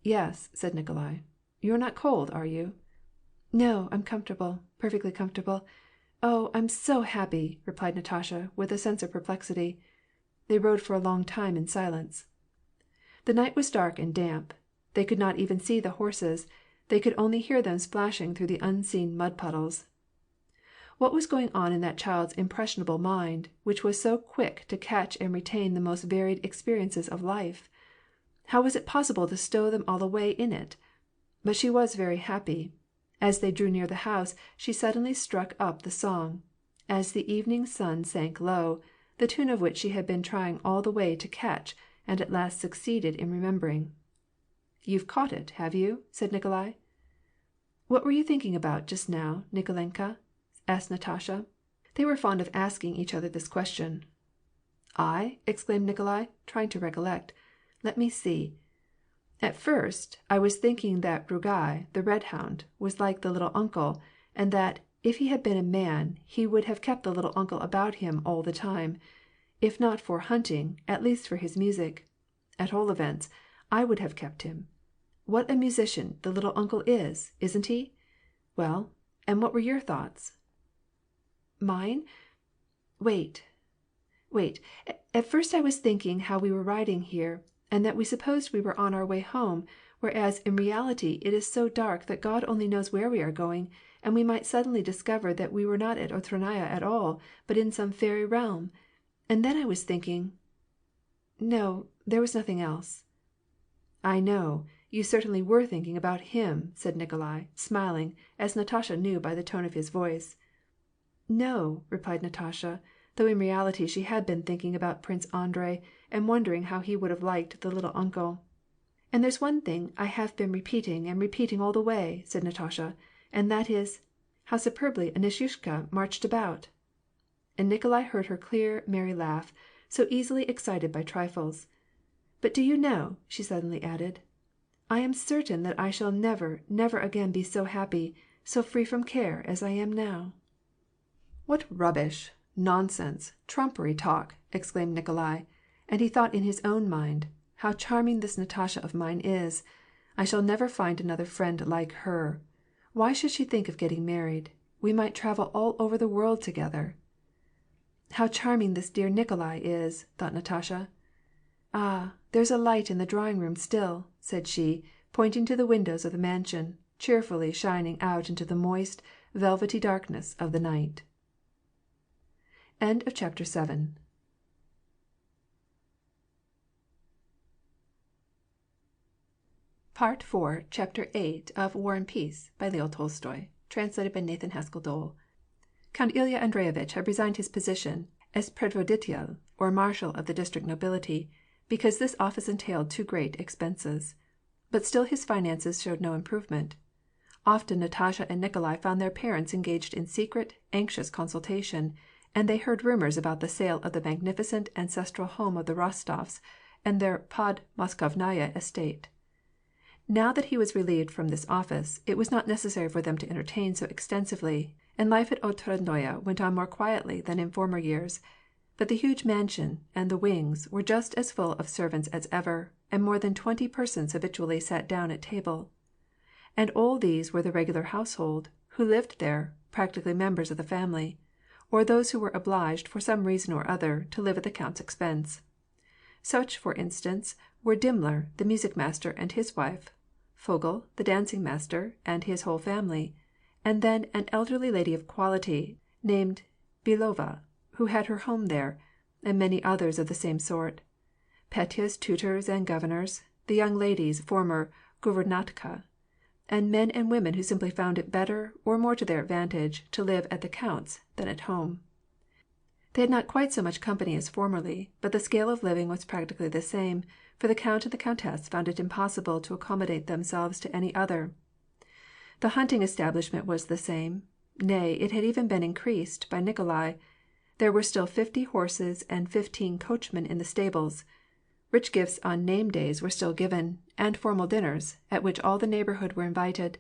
"Yes," said Nikolai. "You're not cold, are you?" "No, I'm comfortable, perfectly comfortable. Oh, I'm so happy!" replied Natasha, with a sense of perplexity. They rode for a long time in silence. The night was dark and damp. They could not even see the horses. They could only hear them splashing through the unseen mud puddles. What was going on in that child's impressionable mind, which was so quick to catch and retain the most varied experiences of life? How was it possible to stow them all away in it? But she was very happy. As they drew near the house, she suddenly struck up the song, "As the evening sun sank low," the tune of which she had been trying all the way to catch, and at last succeeded in remembering. "You've caught it, have you?" said Nikolai. "What were you thinking about just now, Nikolenka?" asked Natasha. They were fond of asking each other this question. "I?" exclaimed Nikolai, trying to recollect. "Let me see. At first, I was thinking that Rugai, the red hound, was like the little uncle, and that, if he had been a man, he would have kept the little uncle about him all the time, if not for hunting, at least for his music. At all events, I would have kept him. What a musician the little uncle is, isn't he? Well, and what were your thoughts?" "Mine? Wait. At first I was thinking how we were riding here, and that we supposed we were on our way home, whereas in reality it is so dark that God only knows where we are going, and we might suddenly discover that we were not at Otranaya at all, but in some fairy realm. And then I was thinking—" "No, there was nothing else." "I know, you certainly were thinking about him," said Nikolai, smiling, as Natasha knew by the tone of his voice. "No," replied Natasha, though in reality she had been thinking about Prince Andrei, and wondering how he would have liked the little uncle. "And there's one thing I have been repeating and repeating all the way," said Natasha, "and that is, how superbly Anisyushka marched about." And Nikolai heard her clear, merry laugh, so easily excited by trifles. "But do you know," she suddenly added, "I am certain that I shall never, never again be so happy, so free from care as I am now." "What rubbish, nonsense, trumpery talk!" exclaimed Nikolai, and he thought in his own mind, "How charming this Natasha of mine is! I shall never find another friend like her. Why should she think of getting married? We might travel all over the world together." How charming this dear Nikolai is," thought Natasha. "Ah, there's a light in the drawing room still," said she, pointing to the windows of the mansion, cheerfully shining out into the moist, velvety darkness of the night. End of chapter 7. Part 4, Chapter 8 of War and Peace by Leo Tolstoy, translated by Nathan Haskell Dole. Count Ilya Andreevitch had resigned his position as predvoditelь, or marshal of the district nobility, because this office entailed too great expenses. But still his finances showed no improvement. Often Natasha and Nikolai found their parents engaged in secret, anxious consultation, and they heard rumors about the sale of the magnificent ancestral home of the Rostofs and their Pod Moskovnaya estate. Now that he was relieved from this office, it was not necessary for them to entertain so extensively, and life at Otradnoye went on more quietly than in former years. But the huge mansion and the wings were just as full of servants as ever, and more than 20 persons habitually sat down at table. And all these were the regular household, who lived there, practically members of the family, or those who were obliged, for some reason or other, to live at the count's expense. Such, for instance, were Dimmler, the music master, and his wife, Fogel, the dancing master, and his whole family, and then an elderly lady of quality, named Belova, who had her home there, and many others of the same sort. Petya's tutors and governors, the young lady's former gouvernatka, and men and women who simply found it better, or more to their advantage, to live at the count's than at home. They had not quite so much company as formerly, but the scale of living was practically the same, for the count and the countess found it impossible to accommodate themselves to any other. The hunting establishment was the same; nay, it had even been increased by Nikolai. There were still 50 horses and 15 coachmen in the stables. Rich gifts on name days were still given, and formal dinners, at which all the neighborhood were invited.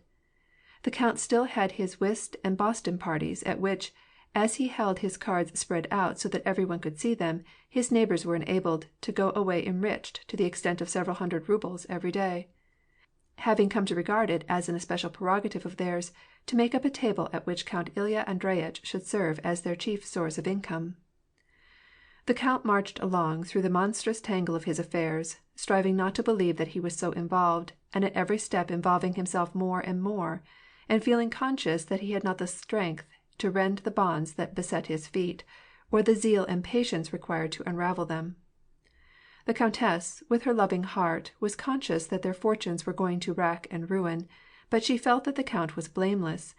The count still had his whist and Boston parties, at which, as he held his cards spread out so that everyone could see them, his neighbors were enabled to go away enriched to the extent of several hundred rubles every day, having come to regard it as an especial prerogative of theirs to make up a table at which Count Ilya Andreyitch should serve as their chief source of income. The count marched along through the monstrous tangle of his affairs, striving not to believe that he was so involved, and at every step involving himself more, and feeling conscious that he had not the strength to rend the bonds that beset his feet, or the zeal and patience required to unravel them. The countess, with her loving heart, was conscious that their fortunes were going to rack and ruin, but she felt that the count was blameless,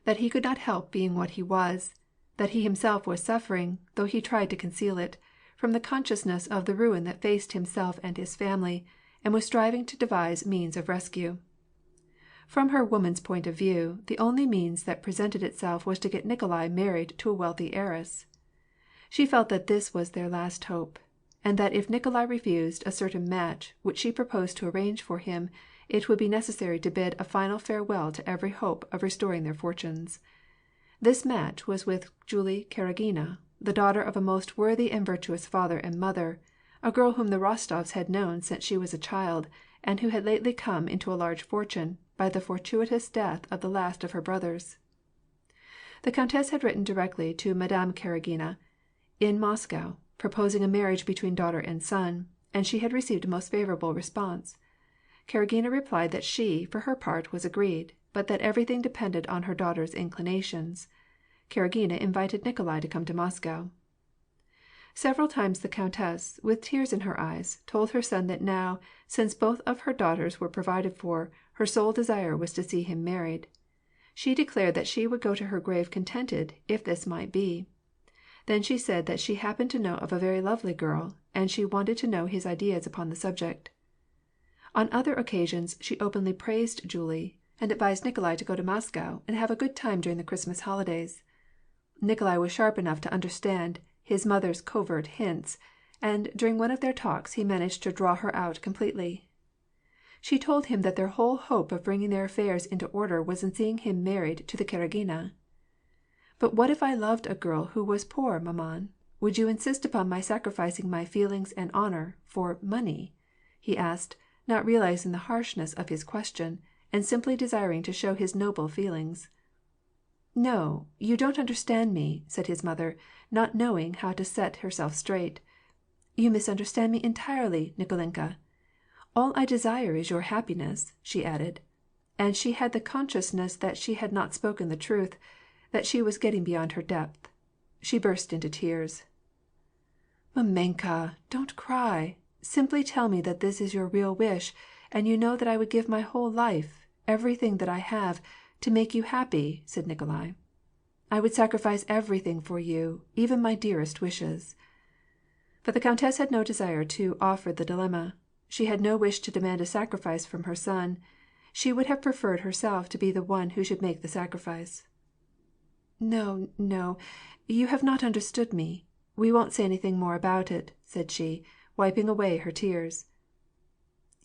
that he could not help being what he was, that he himself was suffering, though he tried to conceal it, from the consciousness of the ruin that faced himself and his family, and was striving to devise means of rescue. From her woman's point of view, the only means that presented itself was to get Nikolai married to a wealthy heiress. She felt that this was their last hope, and that if Nikolai refused a certain match which she proposed to arrange for him, it would be necessary to bid a final farewell to every hope of restoring their fortunes. This match was with Julie Karagina, the daughter of a most worthy and virtuous father and mother, a girl whom the Rostovs had known since she was a child, and who had lately come into a large fortune by the fortuitous death of the last of her brothers. The countess had written directly to Madame Karagina in Moscow, proposing a marriage between daughter and son, and she had received a most favorable response. Karagina replied that she, for her part, was agreed, but that everything depended on her daughter's inclinations. Karagina invited Nikolai to come to Moscow. Several times the countess, with tears in her eyes, told her son that now, since both of her daughters were provided for, her sole desire was to see him married. She declared that she would go to her grave contented, if this might be. Then she said that she happened to know of a very lovely girl, and she wanted to know his ideas upon the subject. On other occasions she openly praised Julie, and advised Nikolai to go to Moscow and have a good time during the Christmas holidays. Nikolai was sharp enough to understand his mother's covert hints, and during one of their talks he managed to draw her out completely. She told him that their whole hope of bringing their affairs into order was in seeing him married to the Karagina. "But what if I loved a girl who was poor, maman? Would you insist upon my sacrificing my feelings and honor for money?" he asked, not realizing the harshness of his question, and simply desiring to show his noble feelings. No, you don't understand me," said his mother, not knowing how to set herself straight. "You misunderstand me entirely, Nikolinka. All I desire is your happiness," she added. And she had the consciousness that she had not spoken the truth, that she was getting beyond her depth. She burst into tears. "Mamenka, don't cry. Simply tell me that this is your real wish, and you know that I would give my whole life, everything that I have, to make you happy," said Nikolai. "I would sacrifice everything for you, even my dearest wishes." But the countess had no desire to offer the dilemma. She had no wish to demand a sacrifice from her son. She would have preferred herself to be the one who should make the sacrifice. "No, no, you have not understood me. We won't say anything more about it," said she, wiping away her tears.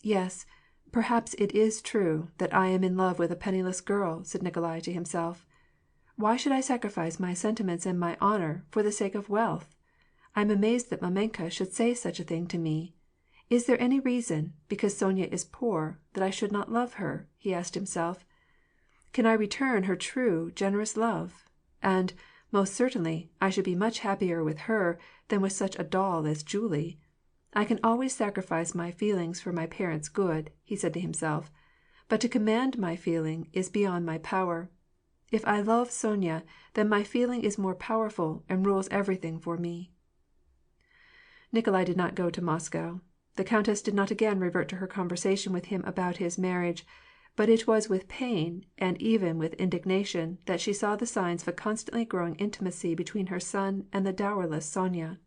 "Yes, perhaps it is true that I am in love with a penniless girl," said Nikolai to himself. "Why should I sacrifice my sentiments and my honor for the sake of wealth? I am amazed that mamenka should say such a thing to me. Is there any reason, because Sonya is poor, that I should not love her?" he asked himself. "Can I return her true, generous love? And, most certainly, I should be much happier with her than with such a doll as Julie. I can always sacrifice my feelings for my parents' good," he said to himself, "but to command my feeling is beyond my power. If I love Sonya, then my feeling is more powerful and rules everything for me." Nikolai did not go to Moscow. The countess did not again revert to her conversation with him about his marriage, but it was with pain, and even with indignation, that she saw the signs of a constantly growing intimacy between her son and the dowerless Sonya.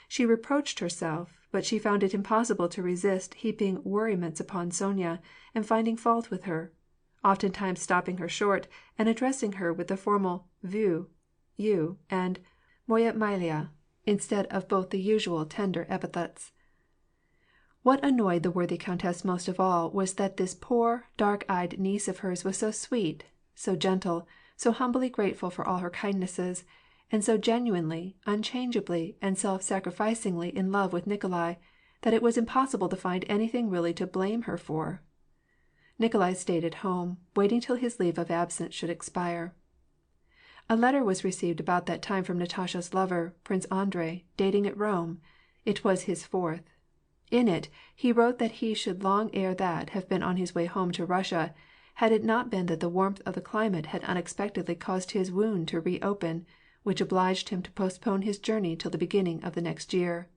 She reproached herself, but she found it impossible to resist heaping worriments upon Sonya, and finding fault with her; oftentimes stopping her short, and addressing her with the formal "vous," "you," and "moya milia," instead of both the usual tender epithets. What annoyed the worthy countess most of all was that this poor, dark–eyed niece of hers was so sweet, so gentle, so humbly grateful for all her kindnesses, and so genuinely, unchangeably, and self–sacrificingly in love with Nikolai, that it was impossible to find anything really to blame her for. Nikolai stayed at home, waiting till his leave of absence should expire. A letter was received about that time from Natasha's lover, Prince Andrei, dating at Rome. It was his fourth. In it, he wrote that he should long ere that have been on his way home to Russia, had it not been that the warmth of the climate had unexpectedly caused his wound to reopen, which obliged him to postpone his journey till the beginning of the next year.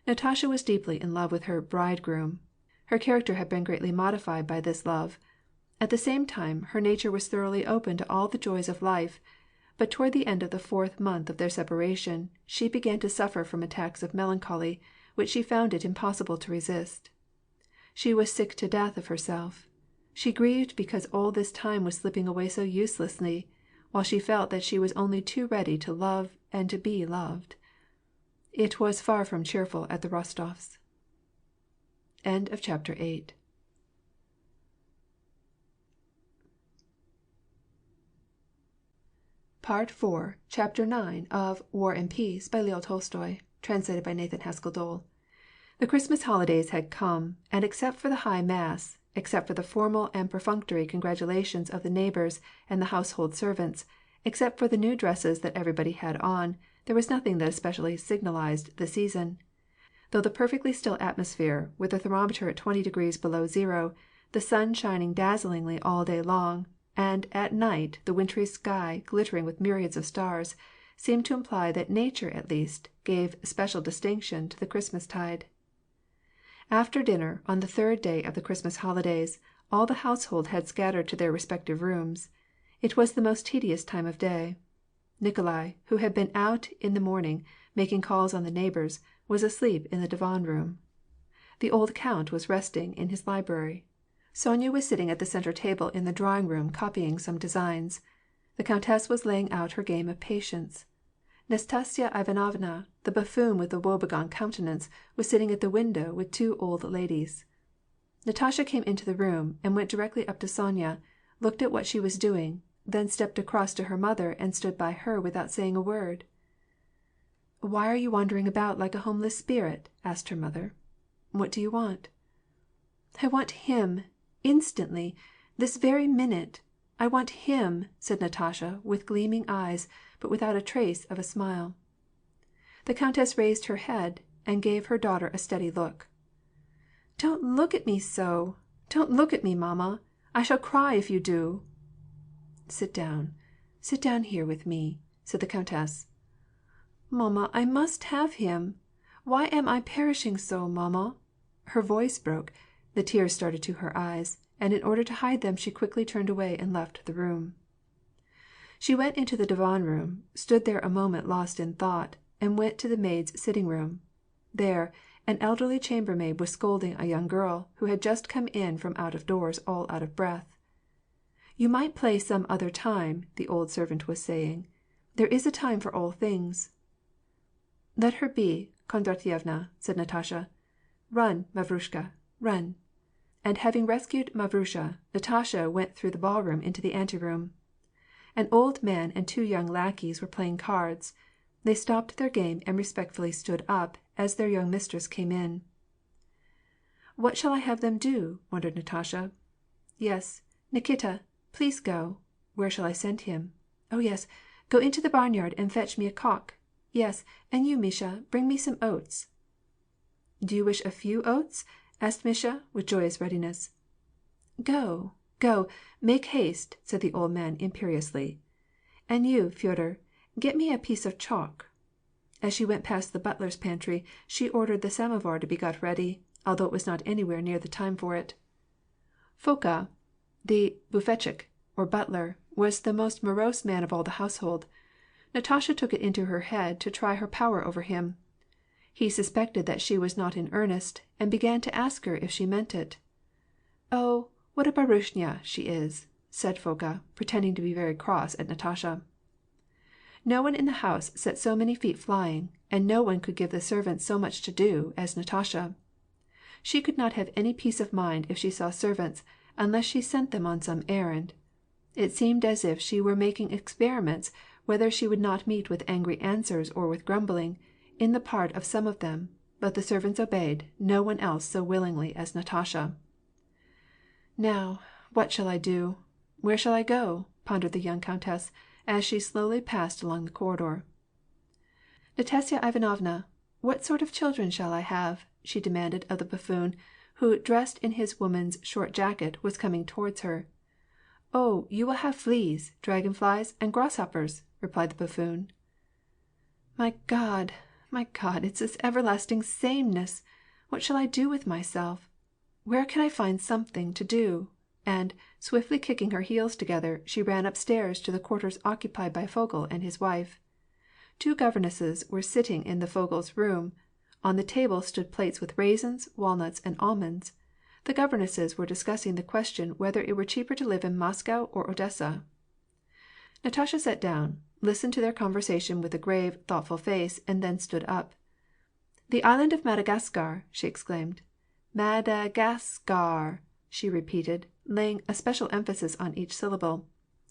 Natasha was deeply in love with her bridegroom. Her character had been greatly modified by this love. At the same time, her nature was thoroughly open to all the joys of life, but toward the end of the 4th month of their separation, she began to suffer from attacks of melancholy, which she found it impossible to resist. She was sick to death of herself. She grieved because all this time was slipping away so uselessly, while she felt that she was only too ready to love and to be loved. It was far from cheerful at the Rostofs'. End of chapter 8. Part 4, Chapter 9 of War and Peace by Leo Tolstoy, translated by Nathan Haskell Dole. The Christmas holidays had come, and except for the high mass, except for the formal and perfunctory congratulations of the neighbors and the household servants, except for the new dresses that everybody had on, there was nothing that especially signalized the season. Though the perfectly still atmosphere, with the thermometer at 20 degrees below zero, the sun shining dazzlingly all day long, and at night the wintry sky glittering with myriads of stars, seemed to imply that nature at least gave special distinction to the Christmastide. After dinner, on the 3rd day of the Christmas holidays, all the household had scattered to their respective rooms. It was the most tedious time of day. Nikolai, who had been out in the morning, making calls on the neighbors, was asleep in the divan–room. The old count was resting in his library. Sonya was sitting at the center table in the drawing–room copying some designs. The countess was laying out her game of patience. Nastasya Ivanovna, the buffoon with the woebegone countenance, was sitting at the window with 2 old ladies. Natasha came into the room, and went directly up to Sonya, looked at what she was doing, then stepped across to her mother and stood by her without saying a word. "Why are you wandering about like a homeless spirit?" asked her mother. "What do you want?" "I want him, instantly, this very minute. I want him," said Natasha, with gleaming eyes, but without a trace of a smile. The countess raised her head, and gave her daughter a steady look. "Don't look at me so! Don't look at me, mamma! I shall cry if you do." Sit down here with me," said the countess. "Mamma, I must have him. Why am I perishing so, mamma?" Her voice broke, the tears started to her eyes, and in order to hide them she quickly turned away and left the room. She went into the divan room, stood there a moment lost in thought, and went to the maids' sitting room. There, an elderly chambermaid was scolding a young girl who had just come in from out of doors all out of breath. "You might play some other time," the old servant was saying. "There is a time for all things." "Let her be, Kondratyevna," said Natasha. "Run, Mavrushka, run." And having rescued Mavrusha, Natasha went through the ballroom into the anteroom. An old man and two young lackeys were playing cards. They stopped their game and respectfully stood up as their young mistress came in. "What shall I have them do?" wondered Natasha. "Yes, Nikita, please go. Where shall I send him? Oh yes, go into the barnyard and fetch me a cock. Yes, and you, Misha, bring me some oats." "Do you wish a few oats?" asked Misha, with joyous readiness. "Go, go, make haste," said the old man imperiously. "And you, Fyodor, get me a piece of chalk." As she went past the butler's pantry, she ordered the samovar to be got ready, although it was not anywhere near the time for it. Foka, the bufetchik, or butler, was the most morose man of all the household. Natasha took it into her head to try her power over him. He suspected that she was not in earnest, and began to ask her if she meant it. "Oh, what a barushnya she is!" said Foka, pretending to be very cross at Natasha. No one in the house set so many feet flying, and no one could give the servants so much to do, as Natasha. She could not have any peace of mind if she saw servants, unless she sent them on some errand. It seemed as if she were making experiments whether she would not meet with angry answers or with grumbling, in the part of some of them, but the servants obeyed, no one else so willingly as Natasha. "Now, what shall I do? Where shall I go?" pondered the young countess, as she slowly passed along the corridor. "Nastasya Ivanovna, what sort of children shall I have?" she demanded of the buffoon, who, dressed in his woman's short jacket, was coming towards her. "Oh, you will have fleas, dragonflies, and grasshoppers," replied the buffoon. My God, it's this everlasting sameness! What shall I do with myself? Where can I find something to do?" And, swiftly kicking her heels together, she ran upstairs to the quarters occupied by Fogel and his wife. Two governesses were sitting in the Fogels' room. On the table stood plates with raisins, walnuts, and almonds. The governesses were discussing the question whether it were cheaper to live in Moscow or Odessa. Natasha sat down, listened to their conversation with a grave, thoughtful face, and then stood up. "The island of Madagascar!" she exclaimed. "Madagascar!" she repeated, laying a special emphasis on each syllable.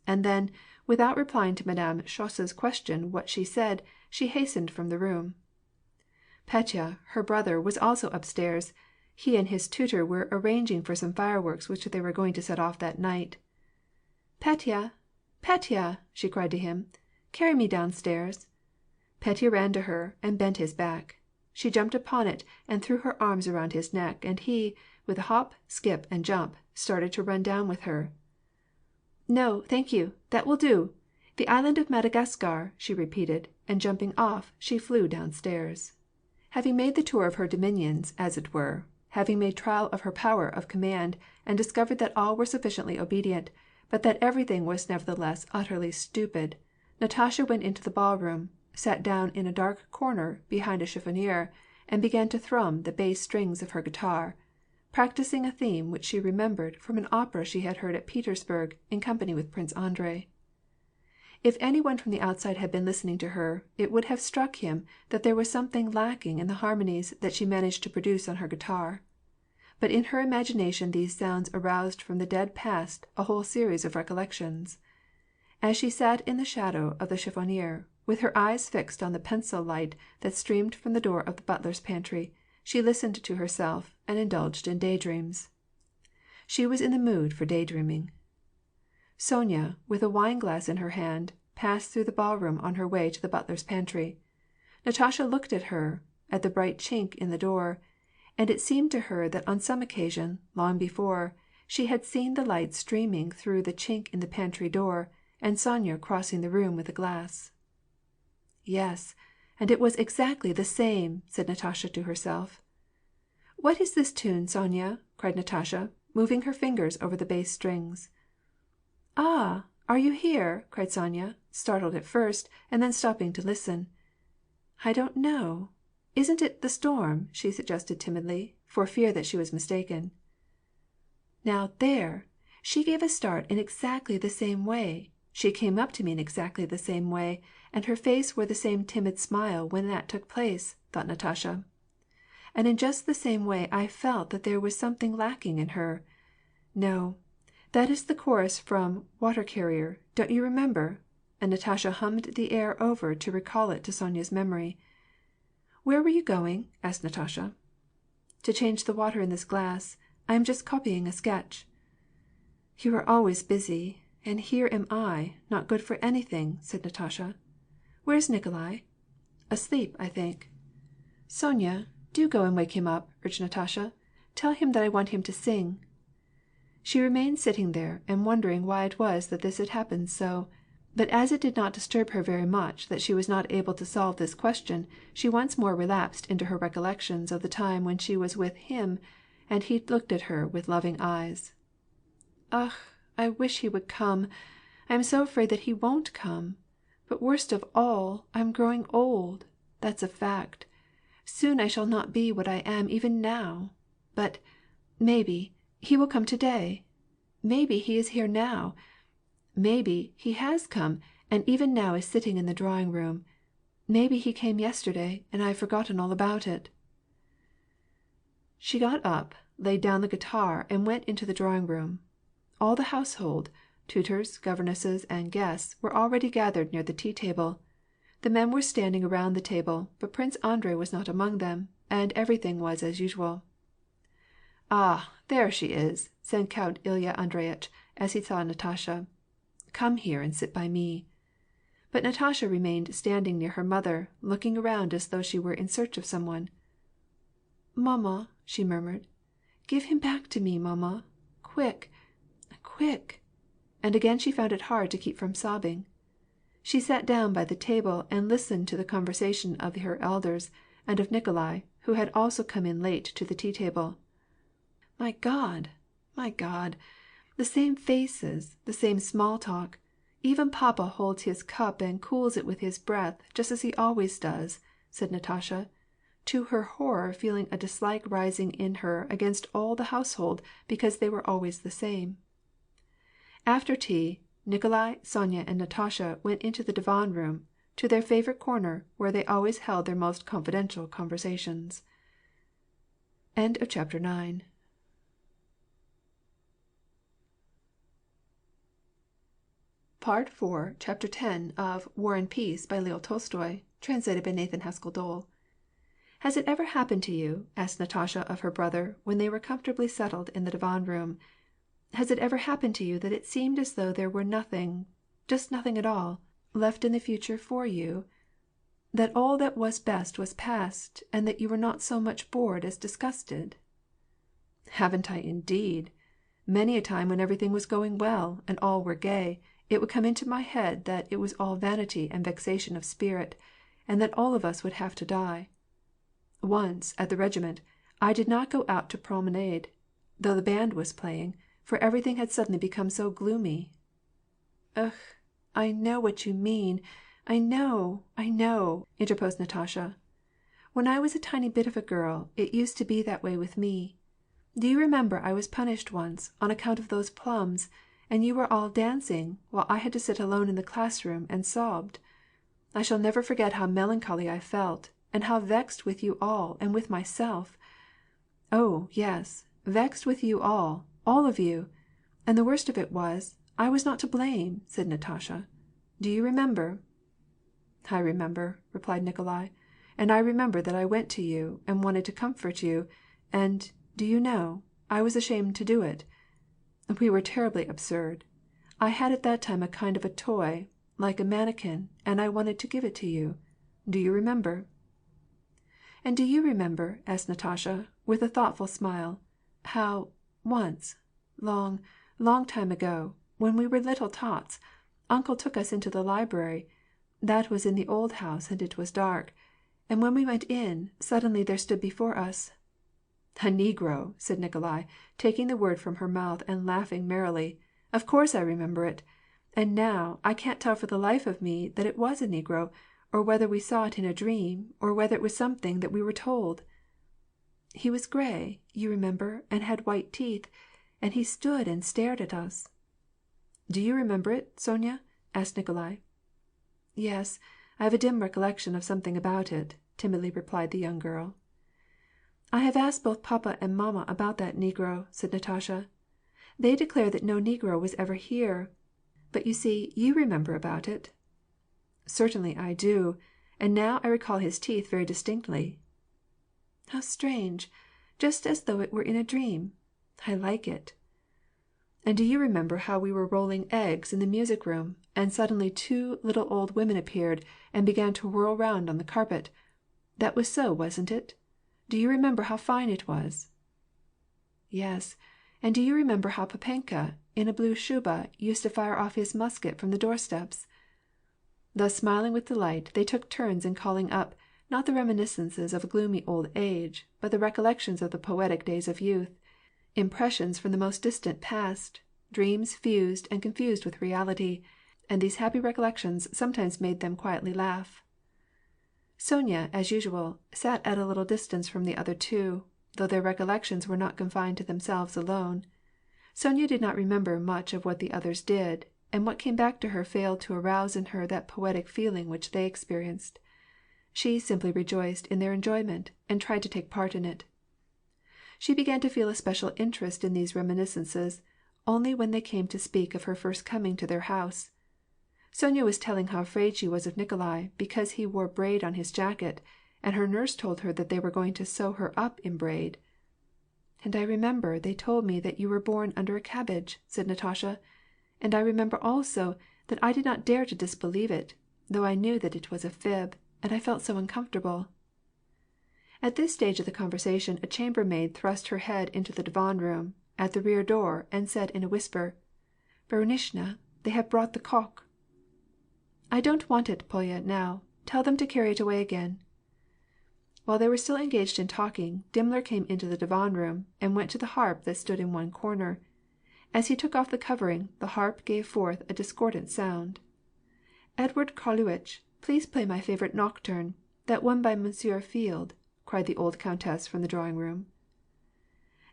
And then, without replying to Madame Schoss's question what she said, she hastened from the room. Petya, her brother, was also upstairs. He and his tutor were arranging for some fireworks which they were going to set off that night. "Petya! Petya!" she cried to him. "Carry me downstairs." Petya ran to her, and bent his back. She jumped upon it, and threw her arms around his neck, and he, with a hop, skip, and jump, started to run down with her. "No, thank you, that will do! The island of Madagascar!" she repeated, and jumping off, she flew downstairs. Having made the tour of her dominions, as it were, having made trial of her power of command, and discovered that all were sufficiently obedient, but that everything was nevertheless utterly stupid, Natasha went into the ballroom, sat down in a dark corner behind a chiffonier, and began to thrum the bass strings of her guitar, practicing a theme which she remembered from an opera she had heard at Petersburg in company with Prince Andrei. If any one from the outside had been listening to her, it would have struck him that there was something lacking in the harmonies that she managed to produce on her guitar. But in her imagination these sounds aroused from the dead past a whole series of recollections. As she sat in the shadow of the chiffonier, with her eyes fixed on the pencil light that streamed from the door of the butler's pantry, she listened to herself, and indulged in daydreams. She was in the mood for daydreaming. Sonya, with a wine-glass in her hand, passed through the ballroom on her way to the butler's pantry. Natasha looked at her, at the bright chink in the door, and it seemed to her that on some occasion, long before, she had seen the light streaming through the chink in the pantry door, and Sonya crossing the room with a glass. Yes, and it was exactly the same, said Natasha to herself. What is this tune, Sonya? Cried Natasha, moving her fingers over the bass strings. Ah, are you here? Cried Sonya, startled at first, and then stopping to listen. I don't know. Isn't it the storm? She suggested timidly, for fear that she was mistaken. Now there! She gave a start in exactly the same way. She came up to me in exactly the same way, and her face wore the same timid smile when that took place, thought Natasha. And in just the same way I felt that there was something lacking in her. No, that is the chorus from Water Carrier, don't you remember? And Natasha hummed the air over to recall it to Sonya's memory. Where were you going? asked Natasha. To change the water in this glass. I am just copying a sketch. You are always busy, and here am I, not good for anything, said Natasha. Where's Nikolai? Asleep, I think. Sonya, do go and wake him up, urged Natasha. Tell him that I want him to sing. She remained sitting there and wondering why it was that this had happened so. But as it did not disturb her very much that she was not able to solve this question, she once more relapsed into her recollections of the time when she was with him, and he looked at her with loving eyes. Ugh, I wish he would come. I am so afraid that he won't come. But worst of all, I am growing old. That's a fact. Soon I shall not be what I am even now. But, maybe, he will come today. Maybe he is here now. Maybe he has come, and even now is sitting in the drawing-room. Maybe he came yesterday, and I have forgotten all about it. She got up, laid down the guitar, and went into the drawing-room. All the household, tutors, governesses, and guests, were already gathered near the tea-table. The men were standing around the table, but Prince Andrei was not among them, and everything was as usual. Ah, there she is, said Count Ilya Andreyitch, as he saw Natasha. Come here and sit by me. But Natasha remained standing near her mother, looking around as though she were in search of someone. Mamma, she murmured, give him back to me, Mamma. Quick, quick. And again she found it hard to keep from sobbing. She sat down by the table and listened to the conversation of her elders, and of Nikolai, who had also come in late to the tea-table. My God! The same faces, the same small talk. Even Papa holds his cup and cools it with his breath, just as he always does, said Natasha, to her horror feeling a dislike rising in her against all the household because they were always the same. After tea, Nikolai, Sonya, and Natasha went into the divan-room, to their favorite corner, where they always held their most confidential conversations. End of chapter 9. Part 4, Chapter 10 of War and Peace by Leo Tolstoy, translated by Nathan Haskell Dole. Has it ever happened to you, asked Natasha of her brother, when they were comfortably settled in the divan-room, has it ever happened to you that it seemed as though there were nothing, just nothing at all, left in the future for you? That all that was best was past, and that you were not so much bored as disgusted? Haven't I, indeed? Many a time when everything was going well, and all were gay, it would come into my head that it was all vanity and vexation of spirit, and that all of us would have to die. Once, at the regiment, I did not go out to promenade, though the band was playing, for everything had suddenly become so gloomy. Ugh, I know what you mean. I know, interposed Natasha. When I was a tiny bit of a girl, it used to be that way with me. Do you remember I was punished once, on account of those plums, and you were all dancing, while I had to sit alone in the classroom and sobbed? I shall never forget how melancholy I felt, and how vexed with you all and with myself. Oh, yes, vexed with you all of you. And the worst of it was, I was not to blame, said Natasha. Do you remember? I remember, replied Nikolai, and I remember that I went to you and wanted to comfort you, and, do you know, I was ashamed to do it. We were terribly absurd. I had at that time a kind of a toy, like a mannikin, and I wanted to give it to you. Do you remember?" "And do you remember," asked Natasha, with a thoughtful smile, "how, once, long, long time ago, when we were little tots, uncle took us into the library, that was in the old house, and it was dark, and when we went in, suddenly there stood before us—" "A negro," said Nikolai, taking the word from her mouth and laughing merrily. "Of course I remember it. And now I can't tell for the life of me that it was a negro, or whether we saw it in a dream, or whether it was something that we were told. He was gray, you remember, and had white teeth, and he stood and stared at us." "Do you remember it, Sonya?" asked Nikolai. "Yes, I have a dim recollection of something about it," timidly replied the young girl. "I have asked both papa and mamma about that negro," said Natasha. "They declare that no negro was ever here. But you see you remember about it." "Certainly I do. And now I recall his teeth very distinctly." "How strange! Just as though it were in a dream. I like it." "And do you remember how we were rolling eggs in the music room, and suddenly two little old women appeared and began to whirl round on the carpet? That was so, wasn't it? Do you remember how fine it was?" "Yes, and do you remember how Papenka, in a blue shuba, used to fire off his musket from the doorsteps?" Thus smiling with delight, they took turns in calling up, not the reminiscences of a gloomy old age, but the recollections of the poetic days of youth, impressions from the most distant past, dreams fused and confused with reality, and these happy recollections sometimes made them quietly laugh. Sonya, as usual, sat at a little distance from the other two, though their recollections were not confined to themselves alone. Sonya did not remember much of what the others did, and what came back to her failed to arouse in her that poetic feeling which they experienced. She simply rejoiced in their enjoyment, and tried to take part in it. She began to feel a special interest in these reminiscences only when they came to speak of her first coming to their house. Sonya was telling how afraid she was of Nikolai because he wore braid on his jacket, and her nurse told her that they were going to sew her up in braid. "And I remember they told me that you were born under a cabbage," said Natasha. "And I remember also that I did not dare to disbelieve it, though I knew that it was a fib, and I felt so uncomfortable." At this stage of the conversation a chambermaid thrust her head into the divan room, at the rear door, and said in a whisper, "Baruishnya, they have brought the cock." "I don't want it, Polya, now. Tell them to carry it away again." While they were still engaged in talking, Dimmler came into the divan room, and went to the harp that stood in one corner. As he took off the covering, the harp gave forth a discordant sound. "Edward Karluich, please play my favorite nocturne, that one by Monsieur Field," cried the old countess from the drawing-room.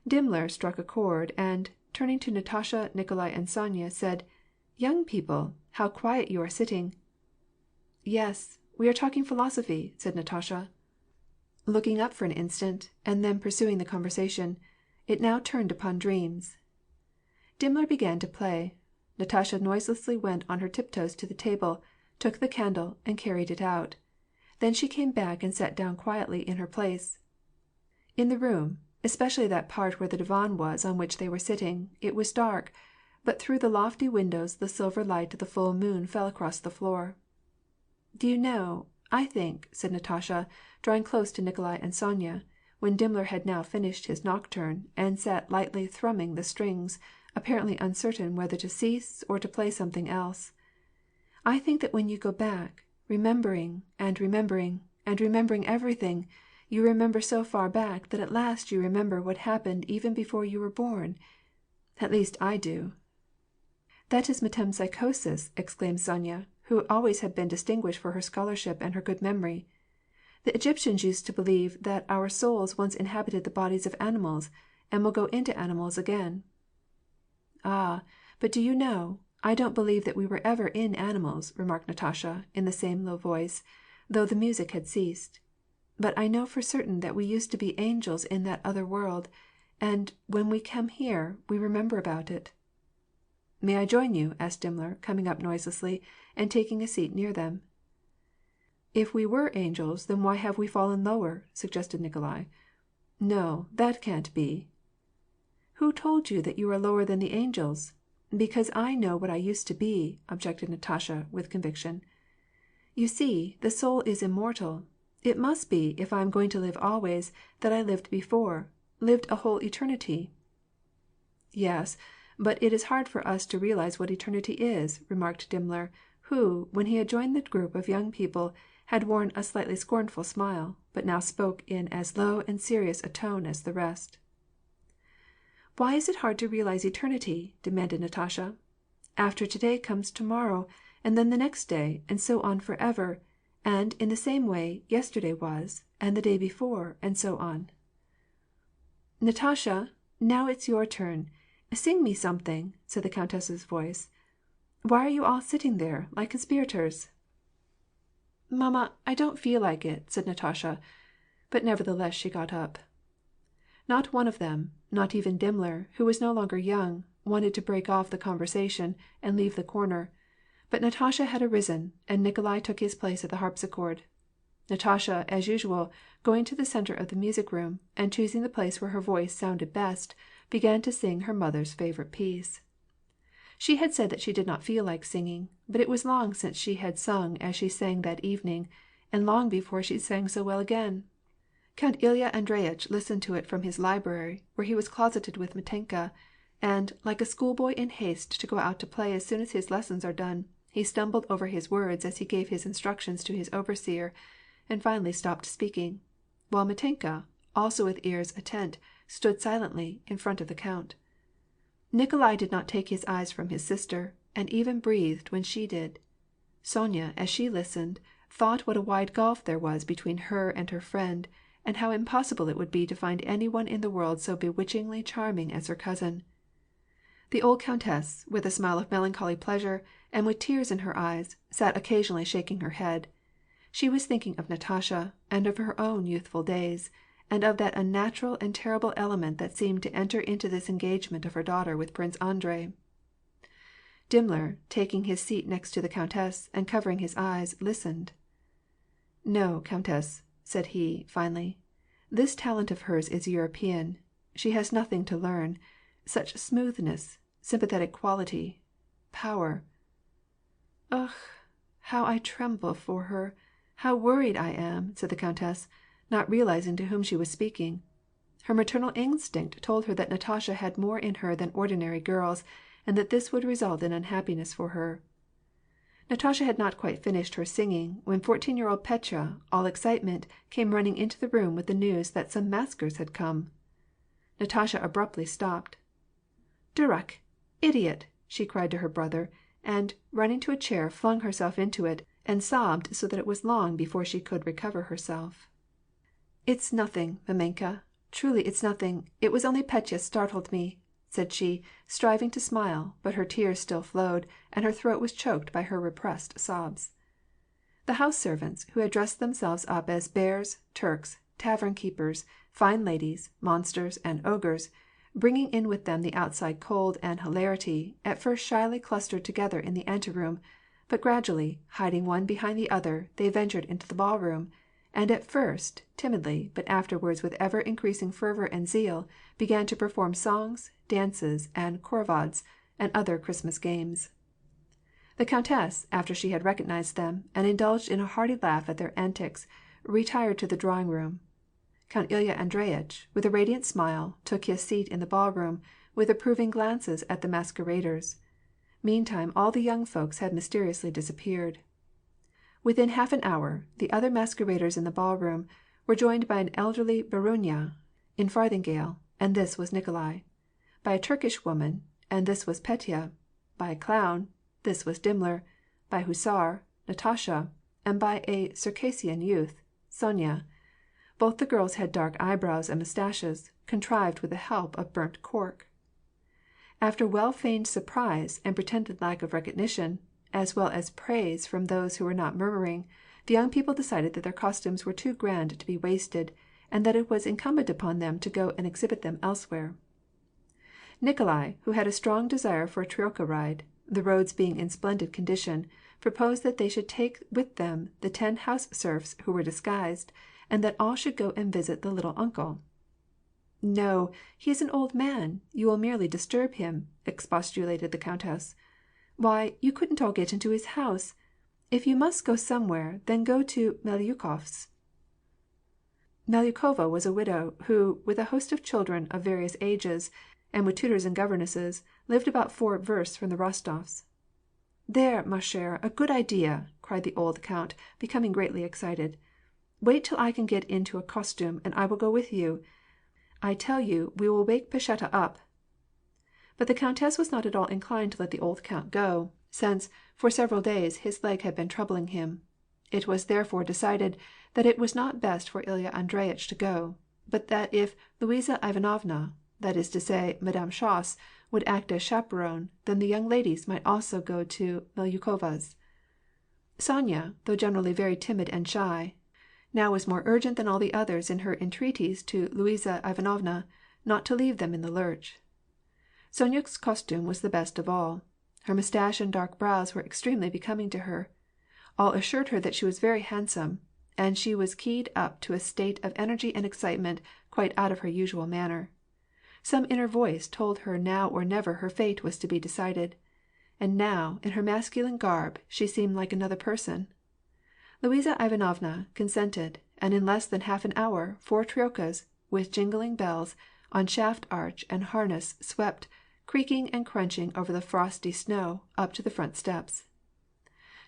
Dimmler struck a chord, and, turning to Natasha, Nikolai, and Sonya, said, "Young people, how quiet you are sitting!" "Yes, we are talking philosophy," said Natasha, looking up for an instant, and then pursuing the conversation. It now turned upon dreams. Dimmler began to play. Natasha noiselessly went on her tiptoes to the table, took the candle, and carried it out. Then she came back and sat down quietly in her place. In the room, especially that part where the divan was on which they were sitting, it was dark, but through the lofty windows the silver light of the full moon fell across the floor. "Do you know, I think," said Natasha, drawing close to Nikolai and Sonya, when Dimmler had now finished his nocturne, and sat lightly thrumming the strings, apparently uncertain whether to cease or to play something else. "I think that when you go back, remembering, and remembering, and remembering everything, you remember so far back that at last you remember what happened even before you were born. At least I do." "That is metempsychosis," exclaimed Sonya, who always had been distinguished for her scholarship and her good memory. "The Egyptians used to believe that our souls once inhabited the bodies of animals, and will go into animals again." "Ah, but do you know, I don't believe that we were ever in animals," remarked Natasha, in the same low voice, though the music had ceased. "But I know for certain that we used to be angels in that other world, and, when we come here, we remember about it." "May I join you?" asked Dimmler, coming up noiselessly, and taking a seat near them. "If we were angels, then why have we fallen lower?" suggested Nikolai. "No, that can't be." "Who told you that you are lower than the angels? Because I know what I used to be," objected Natasha, with conviction. "You see, the soul is immortal. It must be, if I am going to live always, that I lived before, lived a whole eternity." "Yes, but it is hard for us to realize what eternity is," remarked Dimmler, who, when he had joined the group of young people, had worn a slightly scornful smile, but now spoke in as low and serious a tone as the rest. "Why is it hard to realize eternity?" demanded Natasha. "After today comes tomorrow, and then the next day, and so on forever, and in the same way yesterday was, and the day before, and so on." "Natasha, now it's your turn. Sing me something," said the countess's voice. "Why are you all sitting there, like conspirators?" "Mamma, I don't feel like it," said Natasha, but nevertheless she got up. Not one of them, not even Dimmler, who was no longer young, wanted to break off the conversation and leave the corner, but Natasha had arisen, and Nikolai took his place at the harpsichord. Natasha, as usual, going to the center of the music room, and choosing the place where her voice sounded best, began to sing her mother's favorite piece. She had said that she did not feel like singing, but it was long since she had sung as she sang that evening, and long before she sang so well again. Count Ilya Andreyitch listened to it from his library, where he was closeted with Mitenka, and, like a schoolboy in haste to go out to play as soon as his lessons are done, he stumbled over his words as he gave his instructions to his overseer, and finally stopped speaking, while Mitenka, also with ears attent, stood silently in front of the count. Nikolai did not take his eyes from his sister, and even breathed when she did. Sonya, as she listened, thought what a wide gulf there was between her and her friend, and how impossible it would be to find any one in the world so bewitchingly charming as her cousin. The old countess, with a smile of melancholy pleasure, and with tears in her eyes, sat occasionally shaking her head. She was thinking of Natasha, and of her own youthful days, and of that unnatural and terrible element that seemed to enter into this engagement of her daughter with Prince Andrei. Dimmler, taking his seat next to the countess, and covering his eyes, listened. "No, countess," said he, finally. "This talent of hers is European. She has nothing to learn. Such smoothness, sympathetic quality, power. Ugh, how I tremble for her, how worried I am," said the countess, not realizing to whom she was speaking. Her maternal instinct told her that Natasha had more in her than ordinary girls, and that this would result in unhappiness for her. Natasha had not quite finished her singing when 14-year-old Petya, all excitement, came running into the room with the news that some maskers had come. Natasha abruptly stopped. "Durak! Idiot!" she cried to her brother, and, running to a chair, flung herself into it, and sobbed so that it was long before she could recover herself. "It's nothing, mamenka. Truly it's nothing. It was only Petya startled me," said she, striving to smile, but her tears still flowed, and her throat was choked by her repressed sobs. The house servants, who had dressed themselves up as bears, Turks, tavern keepers, fine ladies, monsters, and ogres, bringing in with them the outside cold and hilarity, at first shyly clustered together in the anteroom, but gradually, hiding one behind the other, they ventured into the ballroom, and at first timidly, but afterwards with ever-increasing fervor and zeal, began to perform songs, dances, and khorovods, and other Christmas games. The countess, after she had recognized them, and indulged in a hearty laugh at their antics, retired to the drawing-room. Count Ilya Andreyitch, with a radiant smile, took his seat in the ballroom, with approving glances at the masqueraders. Meantime all the young folks had mysteriously disappeared. Within half an hour, the other masqueraders in the ballroom were joined by an elderly barunya in farthingale, and this was Nikolai; by a Turkish woman, and this was Petya; by a clown, this was Dimmler; by a hussar, Natasha; and by a Circassian youth, Sonya. Both the girls had dark eyebrows and mustaches, contrived with the help of burnt cork. After well-feigned surprise and pretended lack of recognition, as well as praise from those who were not murmuring, the young people decided that their costumes were too grand to be wasted, and that it was incumbent upon them to go and exhibit them elsewhere. Nikolai, who had a strong desire for a troika ride, the roads being in splendid condition, proposed that they should take with them the 10 house serfs who were disguised, and that all should go and visit the little uncle. No, he is an old man, you will merely disturb him," expostulated the countess. "Why, you couldn't all get into his house. If you must go somewhere, then go to Melyukov's." Melyukova was a widow, who, with a host of children of various ages, and with tutors and governesses, lived about 4 versts from the Rostofs. "There, ma chère, a good idea!" cried the old count, becoming greatly excited. "Wait till I can get into a costume, and I will go with you. I tell you we will wake Pasheta up." But the countess was not at all inclined to let the old count go, since, for several days, his leg had been troubling him. It was therefore decided that it was not best for Ilya Andreyitch to go, but that if Luiza Ivanovna, that is to say, Madame Schoss, would act as chaperone, then the young ladies might also go to Melyukova's. Sonya, though generally very timid and shy, now was more urgent than all the others in her entreaties to Luiza Ivanovna not to leave them in the lurch. Sonya's costume was the best of all. Her mustache and dark brows were extremely becoming to her. All assured her that she was very handsome, and she was keyed up to a state of energy and excitement quite out of her usual manner. Some inner voice told her now or never her fate was to be decided. And now, in her masculine garb, she seemed like another person. Luiza Ivanovna consented, and in less than half an hour 4 tryokas, with jingling bells, on shaft arch and harness swept, creaking and crunching over the frosty snow, up to the front steps.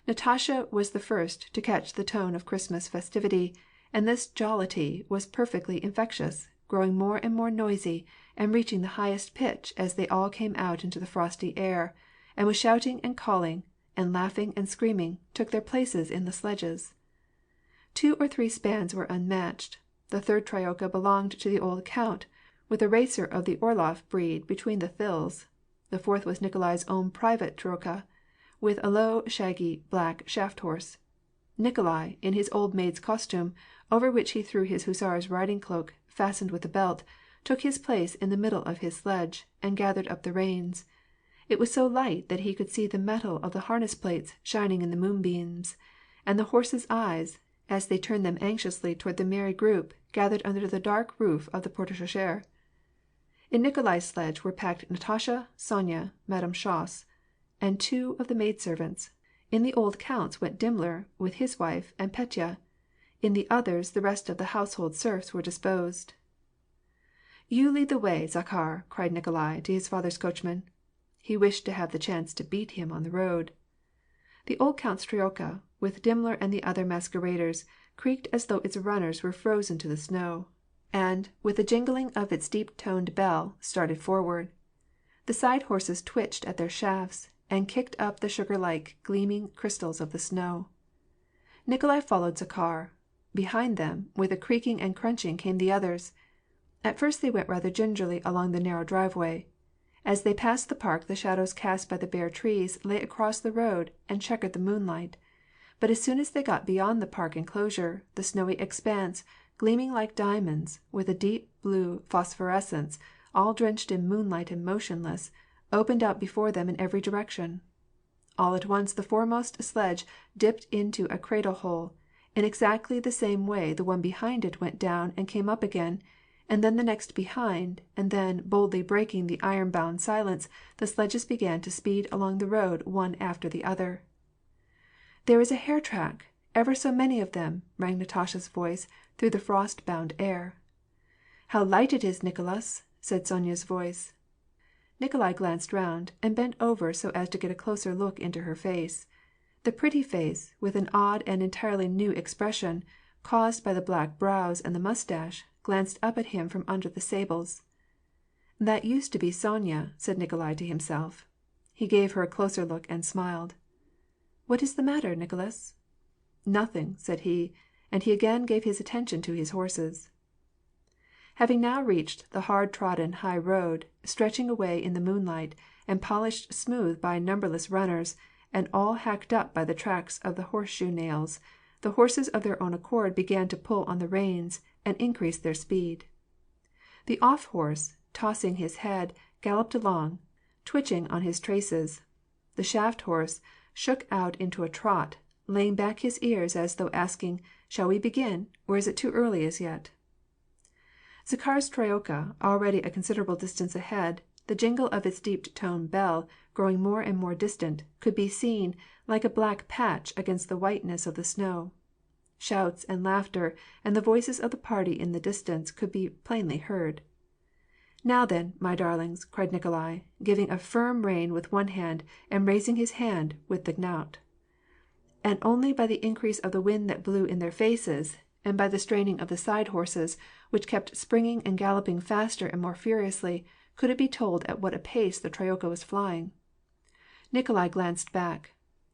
Natasha was the first to catch the tone of Christmas festivity, and this jollity was perfectly infectious, growing more and more noisy, and reaching the highest pitch as they all came out into the frosty air, and with shouting and calling, and laughing and screaming, took their places in the sledges. 2 or 3 spans were unmatched. The 3rd tryoka belonged to the old count, with a racer of the Orloff breed between the thills. The 4th was Nikolai's own private troika, with a low, shaggy, black shaft horse. Nikolai, in his old maid's costume, over which he threw his hussar's riding cloak, fastened with a belt, took his place in the middle of his sledge, and gathered up the reins. It was so light that he could see the metal of the harness plates shining in the moonbeams, and the horses' eyes, as they turned them anxiously toward the merry group gathered under the dark roof of the porte cochere. In Nikolai's sledge were packed Natasha, Sonya, Madame Schoss, and 2 of the maidservants. In the old count's went Dimmler with his wife and Petya. In the others the rest of the household serfs were disposed. "You lead the way, Zakhar," cried Nikolai to his father's coachman. He wished to have the chance to beat him on the road. The old count's troika, with Dimmler and the other masqueraders, creaked as though its runners were frozen to the snow, and, with the jingling of its deep-toned bell, started forward. The side horses twitched at their shafts, and kicked up the sugar-like, gleaming crystals of the snow. Nikolai followed Zakhar. Behind them, with a creaking and crunching, came the others. At first they went rather gingerly along the narrow driveway. As they passed the park, the shadows cast by the bare trees lay across the road and checkered the moonlight. But as soon as they got beyond the park enclosure, the snowy expanse, gleaming like diamonds, with a deep blue phosphorescence, all drenched in moonlight and motionless, opened out before them in every direction. All at once the foremost sledge dipped into a cradle hole, in exactly the same way the one behind it went down and came up again, and then the next behind, and then, boldly breaking the iron-bound silence, the sledges began to speed along the road one after the other. "There is a hair-track, ever so many of them," rang Natasha's voice through the frost-bound air. "How light it is, Nicholas!" said Sonya's voice. Nikolai glanced round, and bent over so as to get a closer look into her face. The pretty face, with an odd and entirely new expression, caused by the black brows and the mustache, glanced up at him from under the sables. "That used to be Sonya," said Nikolai to himself. He gave her a closer look and smiled. "What is the matter, Nicholas?" "Nothing," said he, and he again gave his attention to his horses. Having now reached the hard-trodden high road, stretching away in the moonlight, and polished smooth by numberless runners, and all hacked up by the tracks of the horseshoe nails, the horses of their own accord began to pull on the reins, and increase their speed. The off-horse, tossing his head, galloped along, twitching on his traces. The shaft-horse shook out into a trot, laying back his ears as though asking, "Shall we begin, or is it too early as yet?" Zakhar's troika, already a considerable distance ahead, the jingle of its deep-toned bell, growing more and more distant, could be seen like a black patch against the whiteness of the snow. Shouts and laughter and the voices of the party in the distance could be plainly heard. "Now then, my darlings," cried Nikolai, giving a firm rein with one hand and raising his hand with the knout. And only by the increase of the wind that blew in their faces, and by the straining of the side horses, which kept springing and galloping faster and more furiously, could it be told at what a pace the troika was flying. Nikolai glanced back.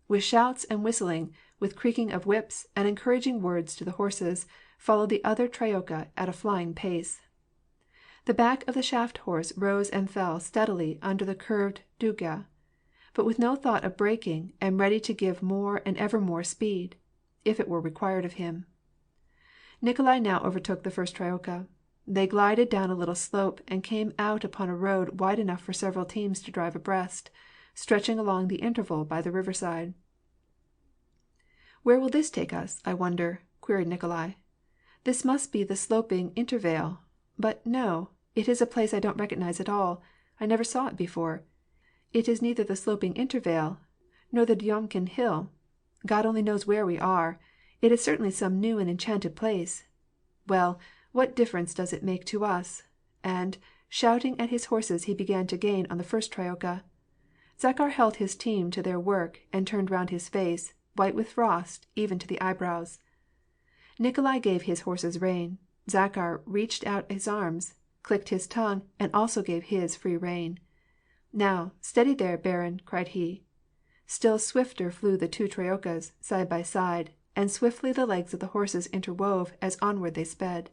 With shouts and whistling, with creaking of whips and encouraging words to the horses, followed the other troika at a flying pace. The back of the shaft horse rose and fell steadily under the curved duga, but with no thought of breaking, and ready to give more and ever more speed, if it were required of him. Nikolai now overtook the first troika. They glided down a little slope and came out upon a road wide enough for several teams to drive abreast, stretching along the interval by the riverside. "Where will this take us, I wonder?" queried Nikolai. "This must be the sloping intervale. But no, it is a place I don't recognize at all. I never saw it before. It is neither the sloping intervale, nor the Dyomkin hill. God only knows where we are. It is certainly some new and enchanted place. Well, what difference does it make to us?" And, shouting at his horses, he began to gain on the first troika. Zakhar held his team to their work and turned round his face, white with frost, even to the eyebrows. Nikolai gave his horses rein. Zakhar reached out his arms, clicked his tongue, and also gave his free rein. "Now, steady there, Baron!" cried he. Still swifter flew the two troikas, side by side, and swiftly the legs of the horses interwove as onward they sped.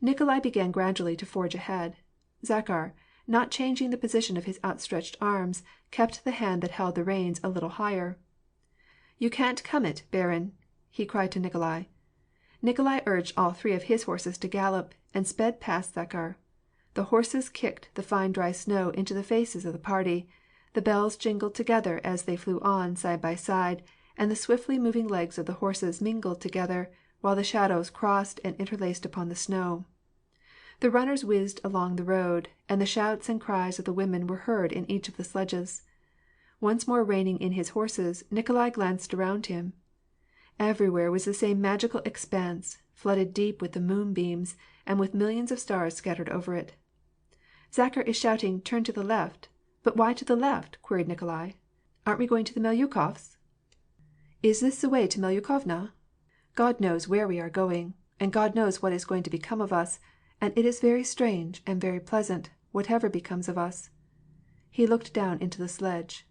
Nikolai began gradually to forge ahead. Zakhar, not changing the position of his outstretched arms, kept the hand that held the reins a little higher. "You can't come it, Baron!" he cried to Nikolai. Nikolai urged all three of his horses to gallop, and sped past Zakhar. The horses kicked the fine dry snow into the faces of the party, the bells jingled together as they flew on side by side, and the swiftly moving legs of the horses mingled together, while the shadows crossed and interlaced upon the snow. The runners whizzed along the road, and the shouts and cries of the women were heard in each of the sledges. Once more reining in his horses, Nikolai glanced around him. Everywhere was the same magical expanse, flooded deep with the moonbeams, and with millions of stars scattered over it. "Zakhar is shouting, 'Turn to the left.' But why to the left?" queried Nikolai. "Aren't we going to the Melyukovs'? Is this the way to Melyukovna? God knows where we are going, and God knows what is going to become of us, and it is very strange and very pleasant, whatever becomes of us." He looked down into the sledge.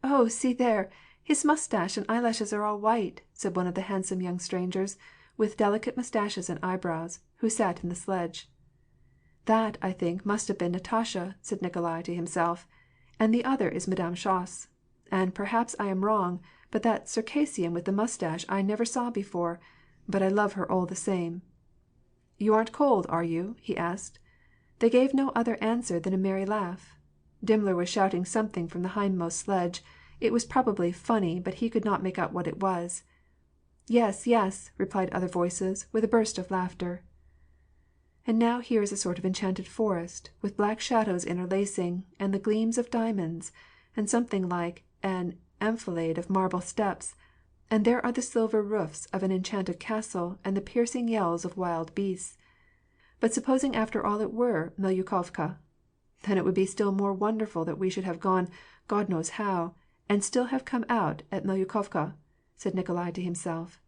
"Oh, see there! His mustache and eyelashes are all white," said one of the handsome young strangers, with delicate mustaches and eyebrows, who sat in the sledge. "That, I think, must have been Natasha," said Nikolai to himself, "and the other is Madame Schoss. And perhaps I am wrong, but that Circassian with the mustache I never saw before, but I love her all the same." "You aren't cold, are you?" he asked. They gave no other answer than a merry laugh. Dimmler was shouting something from the hindmost sledge. It was probably funny, but he could not make out what it was. "Yes, yes," replied other voices, with a burst of laughter. And now here is a sort of enchanted forest, with black shadows interlacing, and the gleams of diamonds, and something like an enfilade of marble steps, and there are the silver roofs of an enchanted castle, and the piercing yells of wild beasts. But supposing after all it were Melyukovka? Then it would be still more wonderful that we should have gone God knows how, and still have come out at Melyukovka, said Nikolai to himself.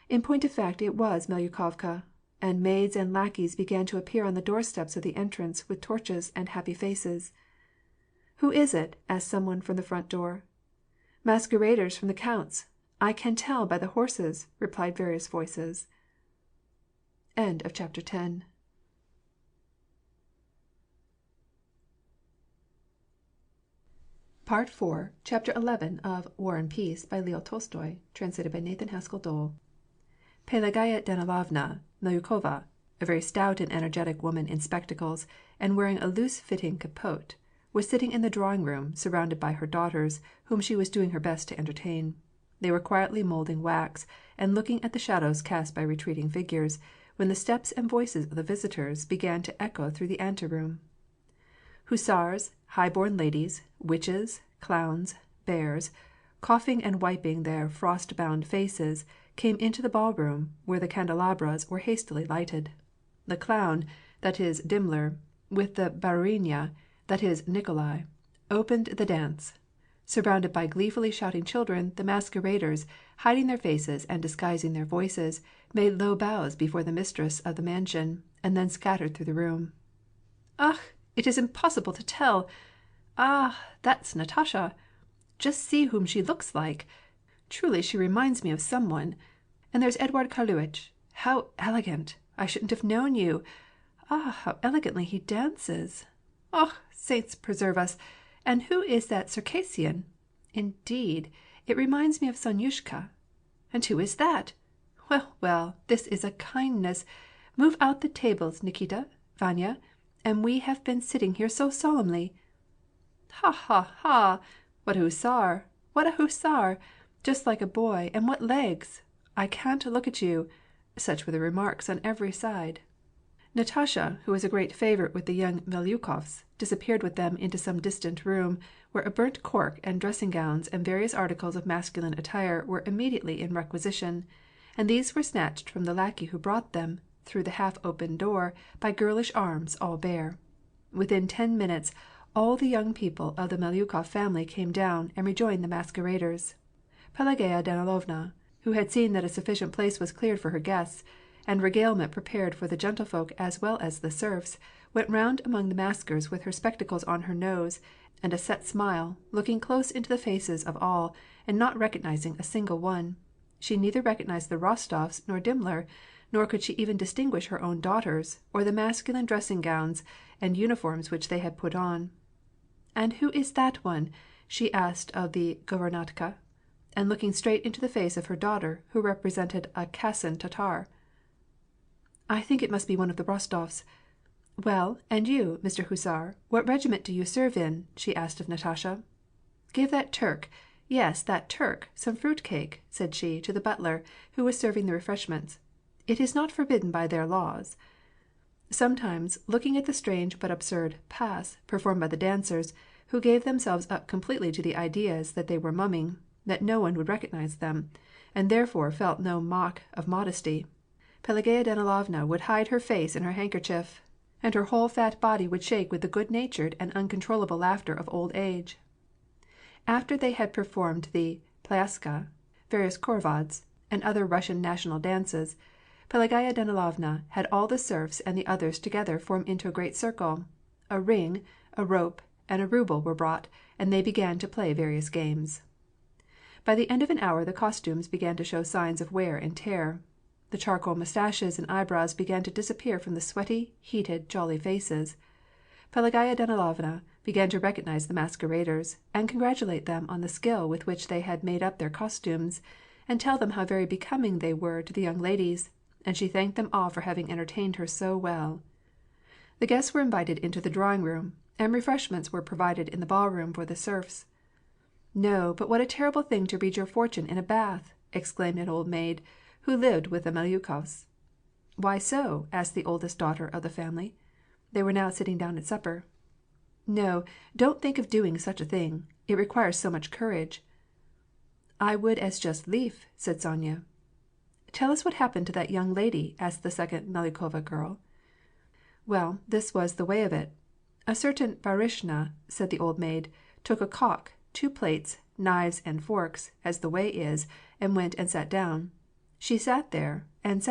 In point of fact it was Melyukovka, and maids and lackeys began to appear on the doorsteps of the entrance with torches and happy faces. "Who is it?" asked someone from the front door. "Masqueraders from the count's. I can tell by the horses," replied various voices. End of chapter 10. Part 4, Chapter 11 of War and Peace by Leo Tolstoy, translated by Nathan Haskell Dole. Pelagaya Danilovna Melyukova, a very stout and energetic woman in spectacles, and wearing a loose-fitting capote, was sitting in the drawing-room, surrounded by her daughters, whom she was doing her best to entertain. They were quietly molding wax, and looking at the shadows cast by retreating figures, when the steps and voices of the visitors began to echo through the anteroom. Hussars, high-born ladies, witches, clowns, bears, coughing and wiping their frost-bound faces, came into the ballroom, where the candelabras were hastily lighted. The clown, that is Dimmler, with the ballerina, that is Nikolai, opened the dance. Surrounded by gleefully shouting children, the masqueraders, hiding their faces and disguising their voices, made low bows before the mistress of the mansion, and then scattered through the room. "Ah, it is impossible to tell! Ah, that's Natasha! Just see whom she looks like! Truly she reminds me of someone. And there's Edward Karluich. How elegant! I shouldn't have known you. Ah, how elegantly he dances! Oh, saints preserve us! And who is that Circassian? Indeed, it reminds me of Sonyushka. And who is that? Well, well, this is a kindness. Move out the tables, Nikita, Vanya, and we have been sitting here so solemnly. Ha, ha, ha! What a hussar! What a hussar! Just like a boy, and what legs! I can't look at you. Such were the remarks on every side. Natasha, who was a great favorite with the young Melyukovs, disappeared with them into some distant room, where a burnt cork and dressing-gowns and various articles of masculine attire were immediately in requisition, and these were snatched from the lackey who brought them, through the half-open door, by girlish arms all bare. Within 10 minutes, all the young people of the Melyukov family came down and rejoined the masqueraders. Pelagea Danilovna, who had seen that a sufficient place was cleared for her guests, and regalement prepared for the gentlefolk as well as the serfs, went round among the maskers with her spectacles on her nose, and a set smile, looking close into the faces of all, and not recognizing a single one. She neither recognized the Rostovs nor Dimmler, nor could she even distinguish her own daughters, or the masculine dressing-gowns and uniforms which they had put on. "And who is that one?" she asked of the governatka, and looking straight into the face of her daughter, who represented a Kasan Tatar. "I think it must be one of the Rostovs. Well, and you, Mr. Hussar, what regiment do you serve in?" she asked of Natasha. "Give that Turk, yes, that Turk, some fruit cake," said she to the butler, who was serving the refreshments. "It is not forbidden by their laws." Sometimes, looking at the strange but absurd pas performed by the dancers, who gave themselves up completely to the ideas that they were mumming, that no one would recognize them, and therefore felt no mock of modesty, Pelagea Danilovna would hide her face in her handkerchief, and her whole fat body would shake with the good-natured and uncontrollable laughter of old age. After they had performed the plyaska, various khorovods, and other Russian national dances, Pelagea Danilovna had all the serfs and the others together form into a great circle. A ring, a rope, and a ruble were brought, and they began to play various games. By the end of an hour the costumes began to show signs of wear and tear. The charcoal mustaches and eyebrows began to disappear from the sweaty, heated, jolly faces. Pelagea Danilovna began to recognize the masqueraders, and congratulate them on the skill with which they had made up their costumes, and tell them how very becoming they were to the young ladies, and she thanked them all for having entertained her so well. The guests were invited into the drawing-room, and refreshments were provided in the ballroom for the serfs. "No, but what a terrible thing to read your fortune in a bath!" exclaimed an old maid, who lived with the Melyukovs. "Why so?" asked the oldest daughter of the family. They were now sitting down at supper. "No, don't think of doing such a thing. It requires so much courage." "I would as just lief," said Sonya. "Tell us what happened to that young lady," asked the second Melyukova girl. "Well, this was the way of it. A certain Baryshna," said the old maid, "took a cock, 2 plates, knives and forks, as the way is, and went and sat down. She sat there, and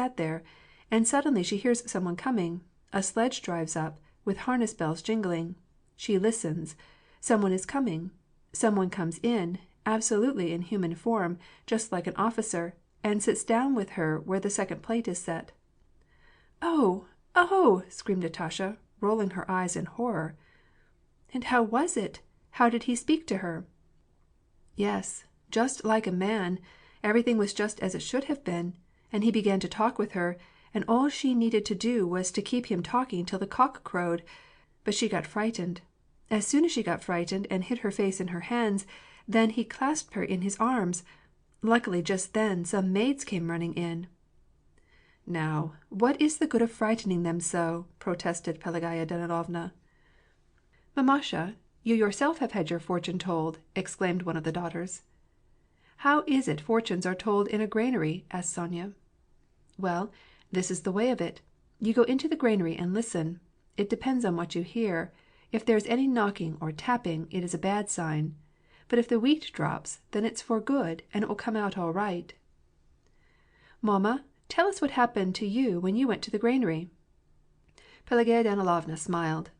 suddenly she hears someone coming. A sledge drives up, with harness bells jingling. She listens. Someone is coming. Someone comes in, absolutely in human form, just like an officer, and sits down with her where the second plate is set." "Oh, oh!" screamed Natasha, rolling her eyes in horror. "And how was it? How did he speak to her?" "Yes, just like a man. Everything was just as it should have been, and he began to talk with her, and all she needed to do was to keep him talking till the cock crowed. But she got frightened. As soon as she got frightened and hid her face in her hands, then he clasped her in his arms. Luckily just then some maids came running in." Now, what is the good of frightening them so?" protested Pelagaya Danilovna. "Mamasha, you yourself have had your fortune told," exclaimed one of the daughters. "How is it fortunes are told in a granary?" asked Sonya. "Well, this is the way of it. You go into the granary and listen. It depends on what you hear. If there is any knocking or tapping, it is a bad sign. But if the wheat drops, then it's for good, and it will come out all right." "Mamma, tell us what happened to you when you went to the granary." Pelagaya Danilovna smiled.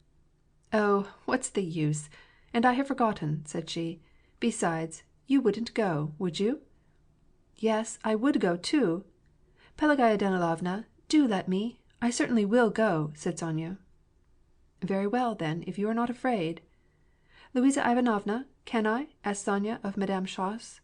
"Oh, what's the use? And I have forgotten," said she. "Besides, you wouldn't go, would you?" "Yes, I would go too. Pelagaya Danilovna, do let me. I certainly will go," said Sonya. "Very well, then, if you are not afraid." "Louisa Ivanovna, can I?" asked Sonya of Madame Schoss.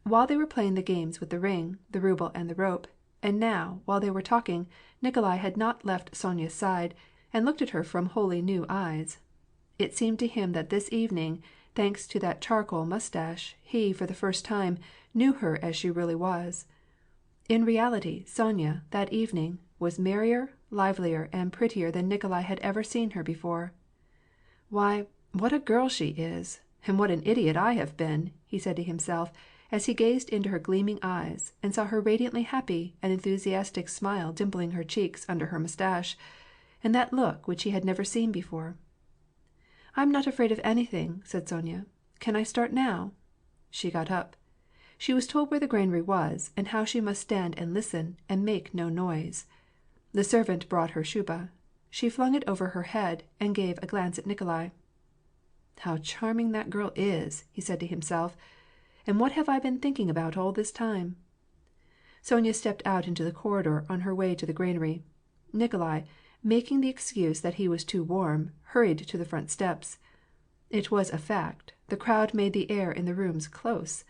While they were playing the games with the ring, the ruble, and the rope, and now, while they were talking, Nikolai had not left Sonya's side, and looked at her from wholly new eyes. It seemed to him that this evening, thanks to that charcoal mustache, he, for the first time, knew her as she really was. In reality, Sonya, that evening, was merrier, livelier, and prettier than Nikolai had ever seen her before. "Why, what a girl she is! And what an idiot I have been!" he said to himself, as he gazed into her gleaming eyes, and saw her radiantly happy, an enthusiastic smile dimpling her cheeks under her mustache, and that look which he had never seen before. "I'm not afraid of anything," said Sonya. "Can I start now?" She got up. She was told where the granary was, and how she must stand and listen, and make no noise. The servant brought her shuba. She flung it over her head, and gave a glance at Nikolai. "How charming that girl is!" he said to himself. "And what have I been thinking about all this time?" Sonya stepped out into the corridor on her way to the granary. Nikolai, making the excuse that he was too warm, hurried to the front steps. It was a fact, the crowd made the air in the rooms close.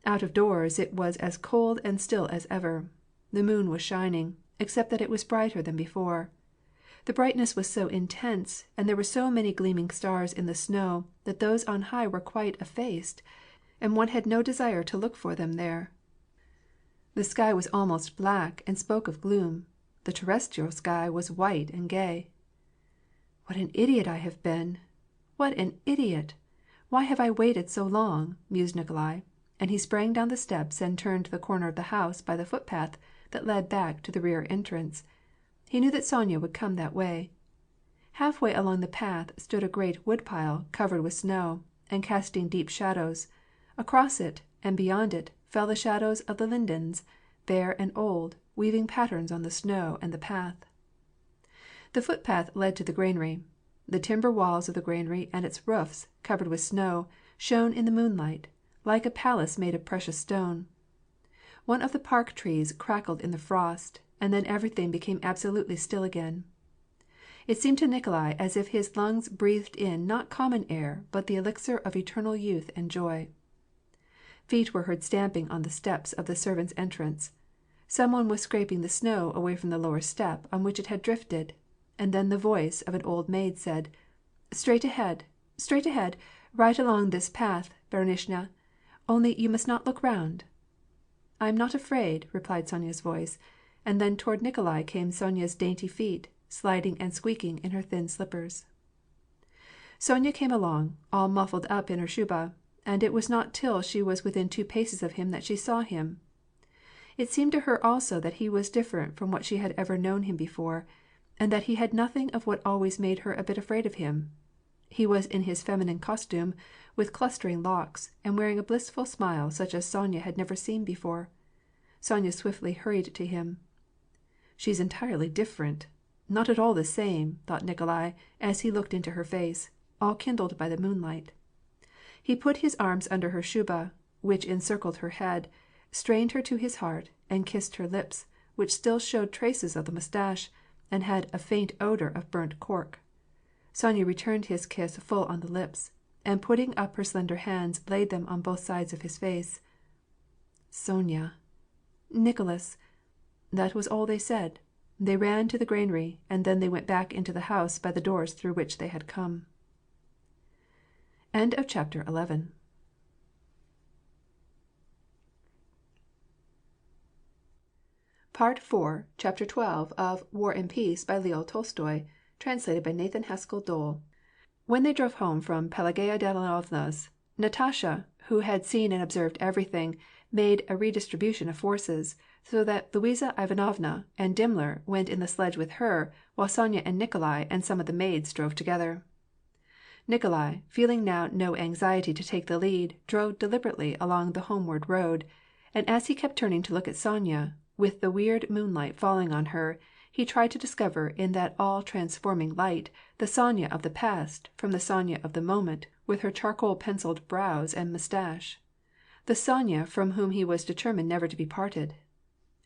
Out of doors it was as cold and still as ever. The moon was shining, except that it was brighter than before. The brightness was so intense, and there were so many gleaming stars in the snow, that those on high were quite effaced, and one had no desire to look for them there. The sky was almost black, and spoke of gloom. The terrestrial sky was white and gay. "What an idiot I have been! What an idiot! Why have I waited so long?" mused Nikolai, and he sprang down the steps and turned the corner of the house by the footpath that led back to the rear entrance. He knew that Sonya would come that way. Halfway along the path stood a great woodpile covered with snow, and casting deep shadows. Across it, and beyond it, fell the shadows of the lindens, bare and old, weaving patterns on the snow and the path. The footpath led to the granary. The timber walls of the granary and its roofs, covered with snow, shone in the moonlight, like a palace made of precious stone. One of the park trees crackled in the frost, and then everything became absolutely still again. It seemed to Nikolai as if his lungs breathed in not common air, but the elixir of eternal youth and joy. Feet were heard stamping on the steps of the servants' entrance. Someone was scraping the snow away from the lower step on which it had drifted, and then the voice of an old maid said, straight ahead, right along this path, Baronishna, only you must not look round." "I am not afraid," replied Sonya's voice, and then toward Nikolai came Sonya's dainty feet, sliding and squeaking in her thin slippers. Sonya came along, all muffled up in her shuba, and it was not till she was within 2 paces of him that she saw him. It seemed to her also that he was different from what she had ever known him before, and that he had nothing of what always made her a bit afraid of him. He was in his feminine costume, with clustering locks, and wearing a blissful smile such as Sonya had never seen before. Sonya swiftly hurried to him. "She's entirely different. Not at all the same," thought Nikolai, as he looked into her face, all kindled by the moonlight. He put his arms under her shuba, which encircled her head, strained her to his heart, and kissed her lips, which still showed traces of the mustache, and had a faint odor of burnt cork. Sonya returned his kiss full on the lips, and putting up her slender hands laid them on both sides of his face. "Sonya! Nicholas!" That was all they said. They ran to the granary, and then they went back into the house by the doors through which they had come. End of chapter 11. Part 4, Chapter 12 of War and Peace by Leo Tolstoy, translated by Nathan Haskell Dole. When they drove home from Pelageya Danilovna's, Natasha, who had seen and observed everything, made a redistribution of forces, so that Luisa Ivanovna and Dimmler went in the sledge with her, while Sonya and Nikolai and some of the maids drove together. Nikolai, feeling now no anxiety to take the lead, drove deliberately along the homeward road, and as he kept turning to look at Sonya, with the weird moonlight falling on her, he tried to discover in that all-transforming light the Sonya of the past from the Sonya of the moment with her charcoal-penciled brows and moustache, the Sonya from whom he was determined never to be parted.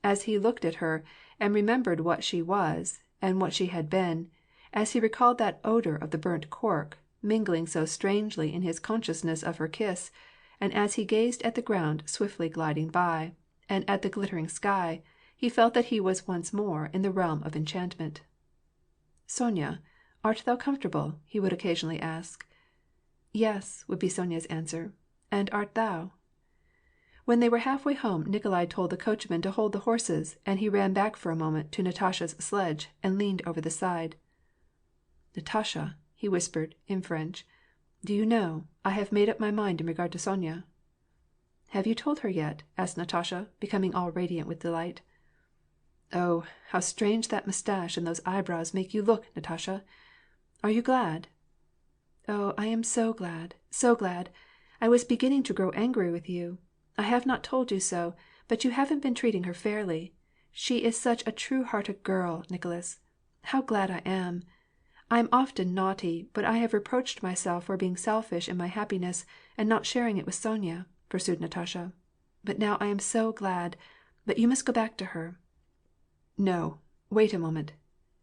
As he looked at her, and remembered what she was and what she had been, as he recalled that odor of the burnt cork, mingling so strangely in his consciousness of her kiss, and as he gazed at the ground swiftly gliding by, and at the glittering sky, he felt that he was once more in the realm of enchantment. "Sonya, art thou comfortable?" he would occasionally ask. "Yes," would be Sonya's answer. "And art thou?" When they were halfway home, Nikolai told the coachman to hold the horses, and he ran back for a moment to Natasha's sledge and leaned over the side. "Natasha," he whispered, in French, "do you know, I have made up my mind in regard to Sonya." "Have you told her yet?" asked Natasha, becoming all radiant with delight. "Oh, how strange that moustache and those eyebrows make you look, Natasha! Are you glad?" "Oh, I am so glad, so glad! I was beginning to grow angry with you. I have not told you so, but you haven't been treating her fairly. She is such a true-hearted girl, Nicholas. How glad I am! I am often naughty, but I have reproached myself for being selfish in my happiness and not sharing it with Sonya," pursued Natasha. "But now I am so glad. But you must go back to her." "No, wait a moment.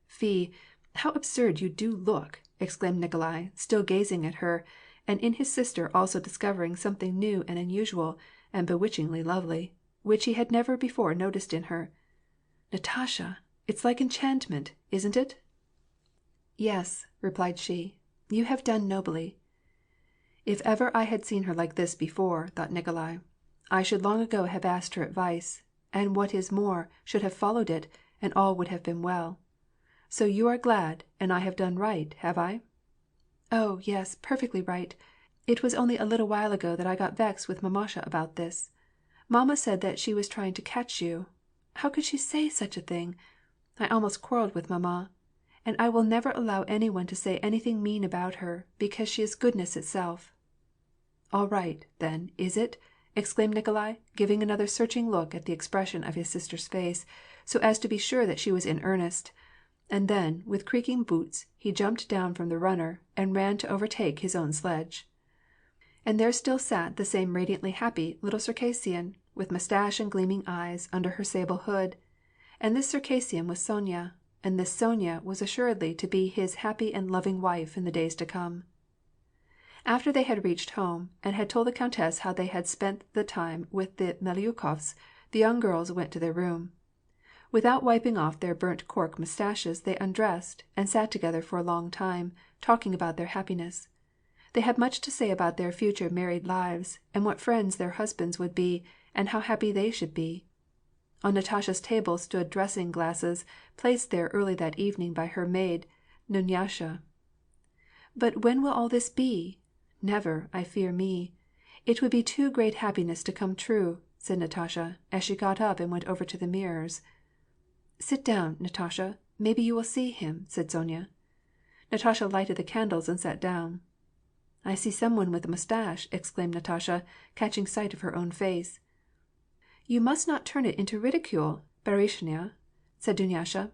Fie, how absurd you do look!" exclaimed Nikolai, still gazing at her, and in his sister also discovering something new and unusual, and bewitchingly lovely, which he had never before noticed in her. "Natasha, it's like enchantment, isn't it?" "Yes," replied she, "you have done nobly." If ever I had seen her like this before, thought Nikolai, I should long ago have asked her advice, and what is more, should have followed it, and all would have been well. So you are glad, and I have done right, have I? "Oh, yes, perfectly right. It was only a little while ago that I got vexed with mamasha about this. Mamma said that she was trying to catch you. How could she say such a thing? I almost quarreled with mamma. And I will never allow any one to say anything mean about her, because she is goodness itself." "All right, then, is it?" exclaimed Nikolai, giving another searching look at the expression of his sister's face, so as to be sure that she was in earnest. And then, with creaking boots, he jumped down from the runner, and ran to overtake his own sledge. And there still sat the same radiantly happy little Circassian, with moustache and gleaming eyes, under her sable hood. And this Circassian was Sonya, and this Sonya was assuredly to be his happy and loving wife in the days to come. After they had reached home, and had told the countess how they had spent the time with the Melyukovs, the young girls went to their room. Without wiping off their burnt cork moustaches, they undressed, and sat together for a long time, talking about their happiness. They had much to say about their future married lives, and what friends their husbands would be, and how happy they should be. On Natasha's table stood dressing-glasses, placed there early that evening by her maid, Dunyasha. "But when will all this be? Never, I fear me. It would be too great happiness to come true," said Natasha, as she got up and went over to the mirrors. "Sit down, Natasha, maybe you will see him," said Sonya. Natasha lighted the candles and sat down. "I see someone with a moustache," exclaimed Natasha, catching sight of her own face. "You must not turn it into ridicule, Baryshnya," said Dunyasha.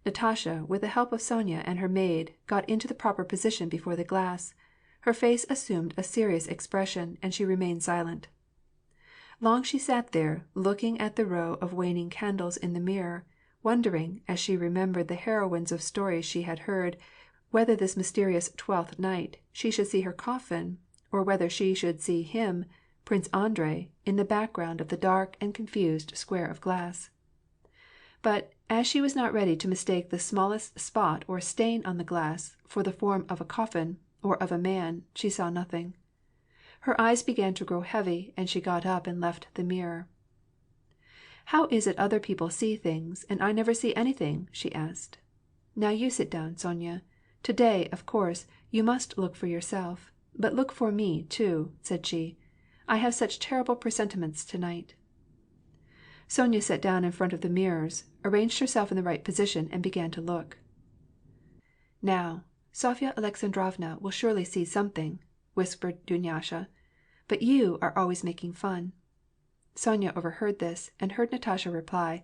Natasha, with the help of Sonya and her maid, got into the proper position before the glass. Her face assumed a serious expression, and she remained silent. Long she sat there, looking at the row of waning candles in the mirror, wondering, as she remembered the heroines of stories she had heard, whether this mysterious 12th night she should see her coffin, or whether she should see him, Prince Andrei, in the background of the dark and confused square of glass. But, as she was not ready to mistake the smallest spot or stain on the glass for the form of a coffin, or of a man, she saw nothing. Her eyes began to grow heavy, and she got up and left the mirror. How is it other people see things, and I never see anything?" she asked. "Now you sit down, Sonya. To-day, of course, you must look for yourself. But look for me, too," said she. "I have such terrible presentiments to-night." Sonya sat down in front of the mirrors, arranged herself in the right position, and began to look. "Now, Sofya Alexandrovna will surely see something," whispered Dunyasha. "But you are always making fun." Sonya overheard this, and heard Natasha reply,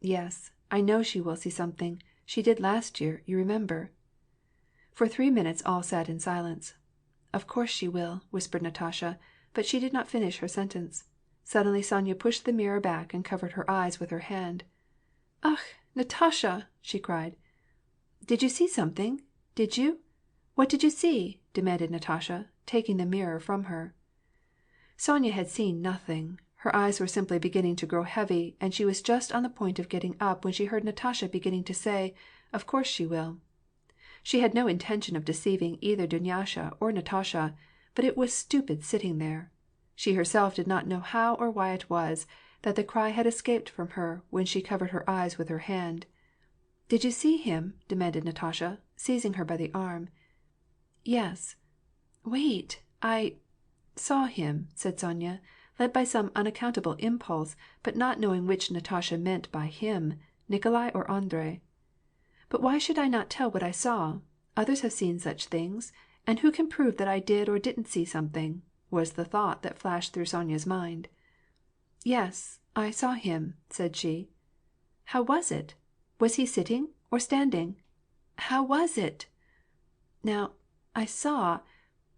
"Yes, I know she will see something. She did last year, you remember." For 3 minutes all sat in silence. "Of course she will," whispered Natasha, but she did not finish her sentence. Suddenly Sonya pushed the mirror back and covered her eyes with her hand. "Ach, Natasha!" she cried. "Did you see something? Did you? What did you see?" demanded Natasha, taking the mirror from her. Sonya had seen nothing. Her eyes were simply beginning to grow heavy, and she was just on the point of getting up when she heard Natasha beginning to say, "Of course she will." She had no intention of deceiving either Dunyasha or Natasha, but it was stupid sitting there. She herself did not know how or why it was that the cry had escaped from her when she covered her eyes with her hand. "Did you see him?" demanded Natasha, seizing her by the arm. "Yes. Wait, I saw him," said Sonya, led by some unaccountable impulse, but not knowing which Natasha meant by him, Nikolai or Andrei. "But why should I not tell what I saw? Others have seen such things, and who can prove that I did or didn't see something?" was the thought that flashed through Sonya's mind. "Yes, I saw him," said she. "How was it? Was he sitting or standing? How was it? Now, I saw.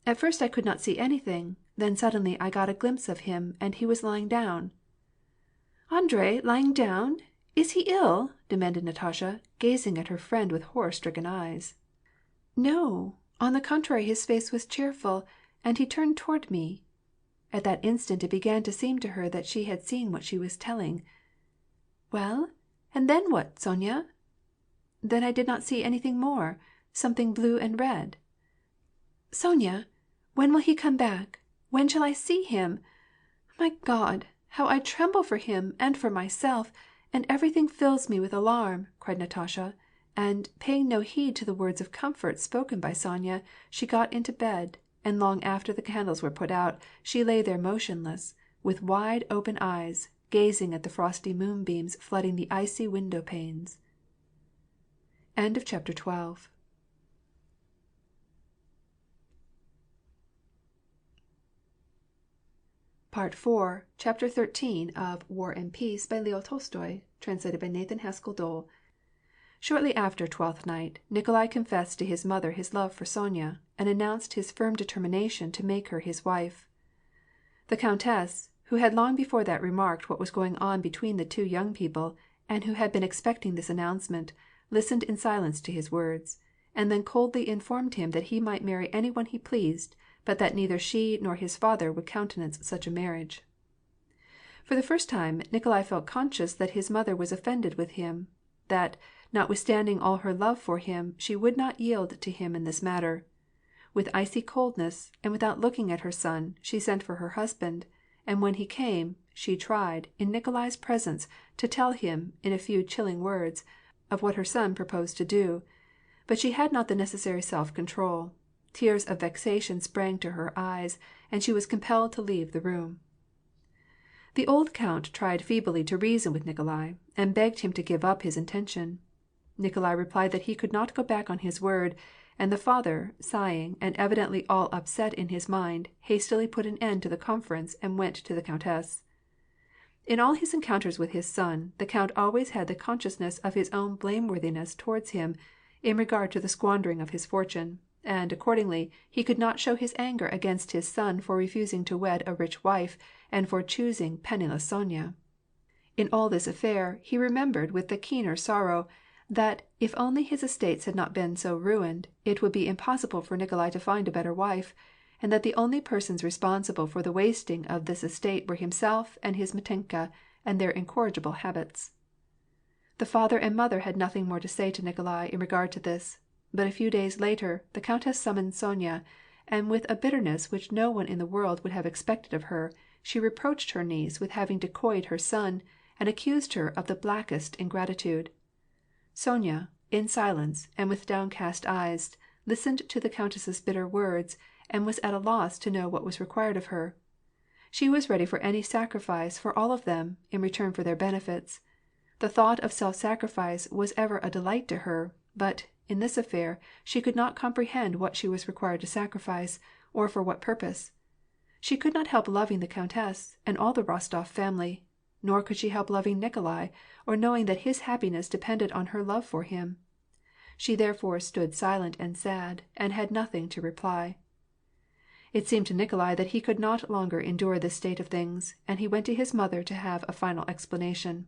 At first I could not see anything, then suddenly I got a glimpse of him, and he was lying down." "Andrei lying down? Is he ill?" demanded Natasha, gazing at her friend with horror-stricken eyes. "No, on the contrary, his face was cheerful, and he turned toward me." At that instant it began to seem to her that she had seen what she was telling. "Well, and then what, Sonya?" "Then I did not see anything more. Something blue and red." "Sonya, when will he come back? When shall I see him? My God, how I tremble for him and for myself, and everything fills me with alarm," cried Natasha, and, paying no heed to the words of comfort spoken by Sonya, she got into bed, and long after the candles were put out, she lay there motionless, with wide open eyes, gazing at the frosty moonbeams flooding the icy window panes. End of chapter 12. Part 4, Chapter 13 of War and Peace by Leo Tolstoy, translated by Nathan Haskell Dole. Shortly after Twelfth Night, Nikolai confessed to his mother his love for Sonya, and announced his firm determination to make her his wife. The countess, who had long before that remarked what was going on between the two young people, and who had been expecting this announcement, listened in silence to his words, and then coldly informed him that he might marry any one he pleased, but that neither she nor his father would countenance such a marriage. For the first time, Nikolai felt conscious that his mother was offended with him, that, notwithstanding all her love for him, she would not yield to him in this matter. With icy coldness, and without looking at her son, she sent for her husband, and when he came, she tried, in Nikolai's presence, to tell him, in a few chilling words, of what her son proposed to do. But she had not the necessary self-control. Tears of vexation sprang to her eyes, and she was compelled to leave the room. The old count tried feebly to reason with Nikolai, and begged him to give up his intention. Nikolai replied that he could not go back on his word, and the father, sighing, and evidently all upset in his mind, hastily put an end to the conference and went to the countess. In all his encounters with his son, the count always had the consciousness of his own blameworthiness towards him, in regard to the squandering of his fortune, and, accordingly, he could not show his anger against his son for refusing to wed a rich wife, and for choosing penniless Sonya. In all this affair, he remembered with the keener sorrow that, if only his estates had not been so ruined, it would be impossible for Nikolai to find a better wife, and that the only persons responsible for the wasting of this estate were himself and his Mitenka and their incorrigible habits. The father and mother had nothing more to say to Nikolai in regard to this, but a few days later the countess summoned Sonya, and with a bitterness which no one in the world would have expected of her, she reproached her niece with having decoyed her son, and accused her of the blackest ingratitude. Sonya, in silence, and with downcast eyes, listened to the countess's bitter words, and was at a loss to know what was required of her. She was ready for any sacrifice for all of them, in return for their benefits. The thought of self-sacrifice was ever a delight to her, but, in this affair, she could not comprehend what she was required to sacrifice, or for what purpose. She could not help loving the countess, and all the Rostov family, nor could she help loving Nikolai, or knowing that his happiness depended on her love for him. She therefore stood silent and sad, and had nothing to reply. It seemed to Nikolai that he could not longer endure this state of things, and he went to his mother to have a final explanation.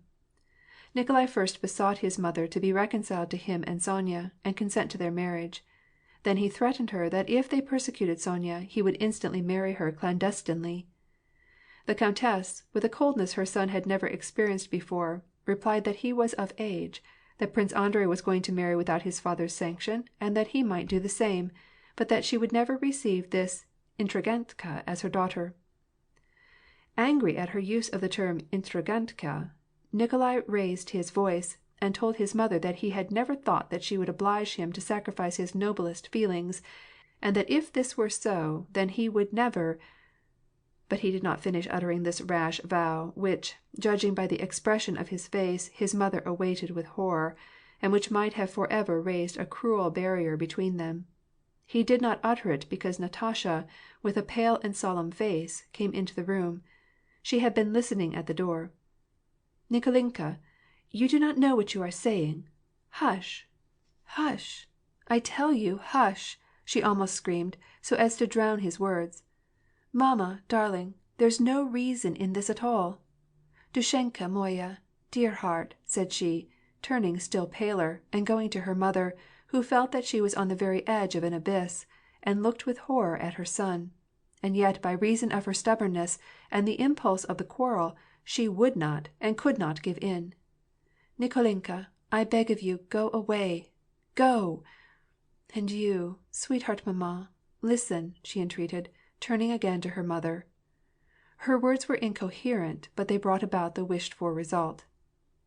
Nikolai first besought his mother to be reconciled to him and Sonya, and consent to their marriage. Then he threatened her that if they persecuted Sonya, he would instantly marry her clandestinely. The countess, with a coldness her son had never experienced before, replied that he was of age, that Prince Andrei was going to marry without his father's sanction, and that he might do the same, but that she would never receive this intrigantka as her daughter. Angry at her use of the term intrigantka, Nikolai raised his voice, and told his mother that he had never thought that she would oblige him to sacrifice his noblest feelings, and that if this were so, then he would never— But he did not finish uttering this rash vow, which, judging by the expression of his face, his mother awaited with horror, and which might have forever raised a cruel barrier between them. He did not utter it because Natasha, with a pale and solemn face, came into the room. She had been listening at the door. "Nikolinka, you do not know what you are saying. Hush! Hush! I tell you, hush!" she almost screamed, so as to drown his words. "Mamma, darling, there's no reason in this at all. Dushenka moya, dear heart," said she, turning still paler, and going to her mother, who felt that she was on the very edge of an abyss, and looked with horror at her son. And yet by reason of her stubbornness, and the impulse of the quarrel, she would not and could not give in. "Nikolinka, I beg of you, go away. Go! And you, sweetheart mamma, listen," she entreated, turning again to her mother. Her words were incoherent, but they brought about the wished-for result.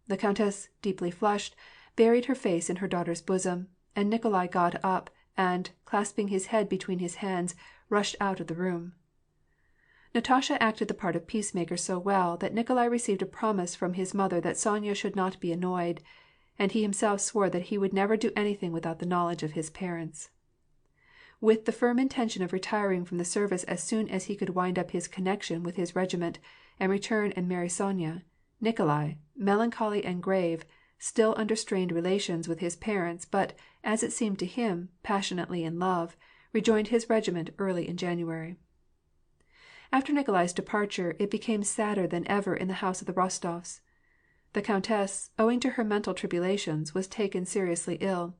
The countess, deeply flushed, buried her face in her daughter's bosom, and Nikolai got up, and, clasping his head between his hands, rushed out of the room. Natasha acted the part of peacemaker so well that Nikolai received a promise from his mother that Sonya should not be annoyed, and he himself swore that he would never do anything without the knowledge of his parents. With the firm intention of retiring from the service as soon as he could wind up his connection with his regiment, and return and marry Sonya, Nikolai, melancholy and grave, still under strained relations with his parents, but, as it seemed to him, passionately in love, rejoined his regiment early in January. After Nikolai's departure, it became sadder than ever in the house of the Rostovs. The countess, owing to her mental tribulations, was taken seriously ill.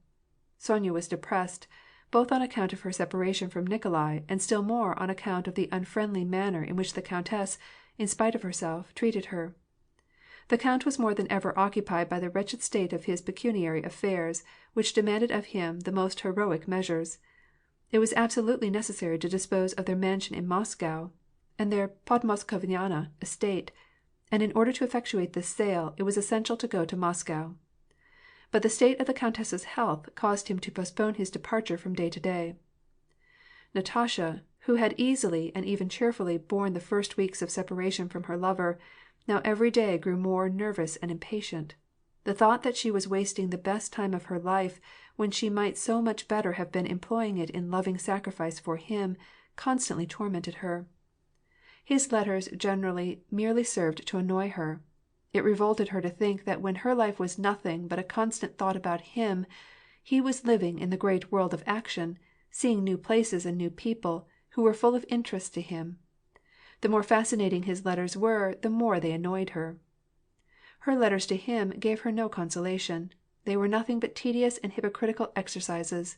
Sonya was depressed, both on account of her separation from Nikolai, and still more on account of the unfriendly manner in which the countess, in spite of herself, treated her. The count was more than ever occupied by the wretched state of his pecuniary affairs, which demanded of him the most heroic measures. It was absolutely necessary to dispose of their mansion in Moscow, and their Podmoskovnaya estate, and in order to effectuate this sale, it was essential to go to Moscow. But the state of the countess's health caused him to postpone his departure from day to day. Natasha, who had easily and even cheerfully borne the first weeks of separation from her lover, now every day grew more nervous and impatient. The thought that she was wasting the best time of her life, when she might so much better have been employing it in loving sacrifice for him, constantly tormented her. His letters generally merely served to annoy her. It revolted her to think that when her life was nothing but a constant thought about him, he was living in the great world of action, seeing new places and new people, who were full of interest to him. The more fascinating his letters were, the more they annoyed her. Her letters to him gave her no consolation. They were nothing but tedious and hypocritical exercises.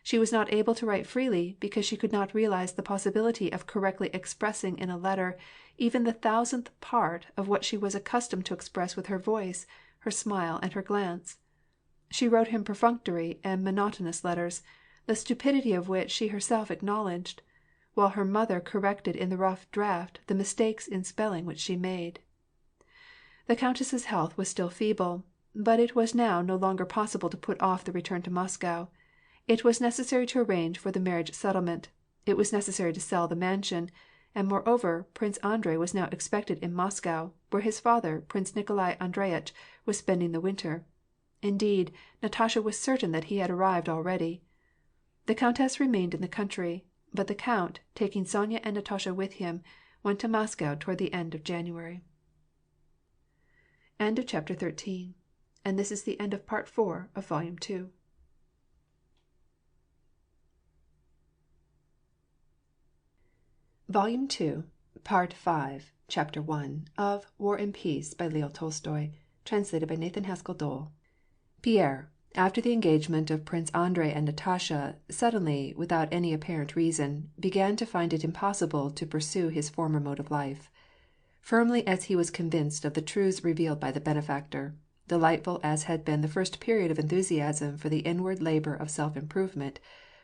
She was not able to write freely, because she could not realize the possibility of correctly expressing in a letter even the 1,000th part of what she was accustomed to express with her voice, her smile, and her glance. She wrote him perfunctory and monotonous letters, the stupidity of which she herself acknowledged, while her mother corrected in the rough draft the mistakes in spelling which she made. The countess's health was still feeble, but it was now no longer possible to put off the return to Moscow. It was necessary to arrange for the marriage settlement, it was necessary to sell the mansion, and moreover Prince Andrei was now expected in Moscow, where his father, Prince Nikolai Andreyitch, was spending the winter. Indeed, Natasha was certain that he had arrived already. The countess remained in the country, but the count, taking Sonya and Natasha with him, went to Moscow toward the end of January. End of chapter 13. And this is the end of part 4 of volume 2. Volume 2, Part 5, Chapter 1 of War and Peace by Leo Tolstoy, translated by Nathan Haskell Dole. Pierre, after the engagement of Prince Andrei and Natasha, suddenly, without any apparent reason, began to find it impossible to pursue his former mode of life. Firmly as he was convinced of the truths revealed by the benefactor, delightful as had been the first period of enthusiasm for the inward labor of self-improvement,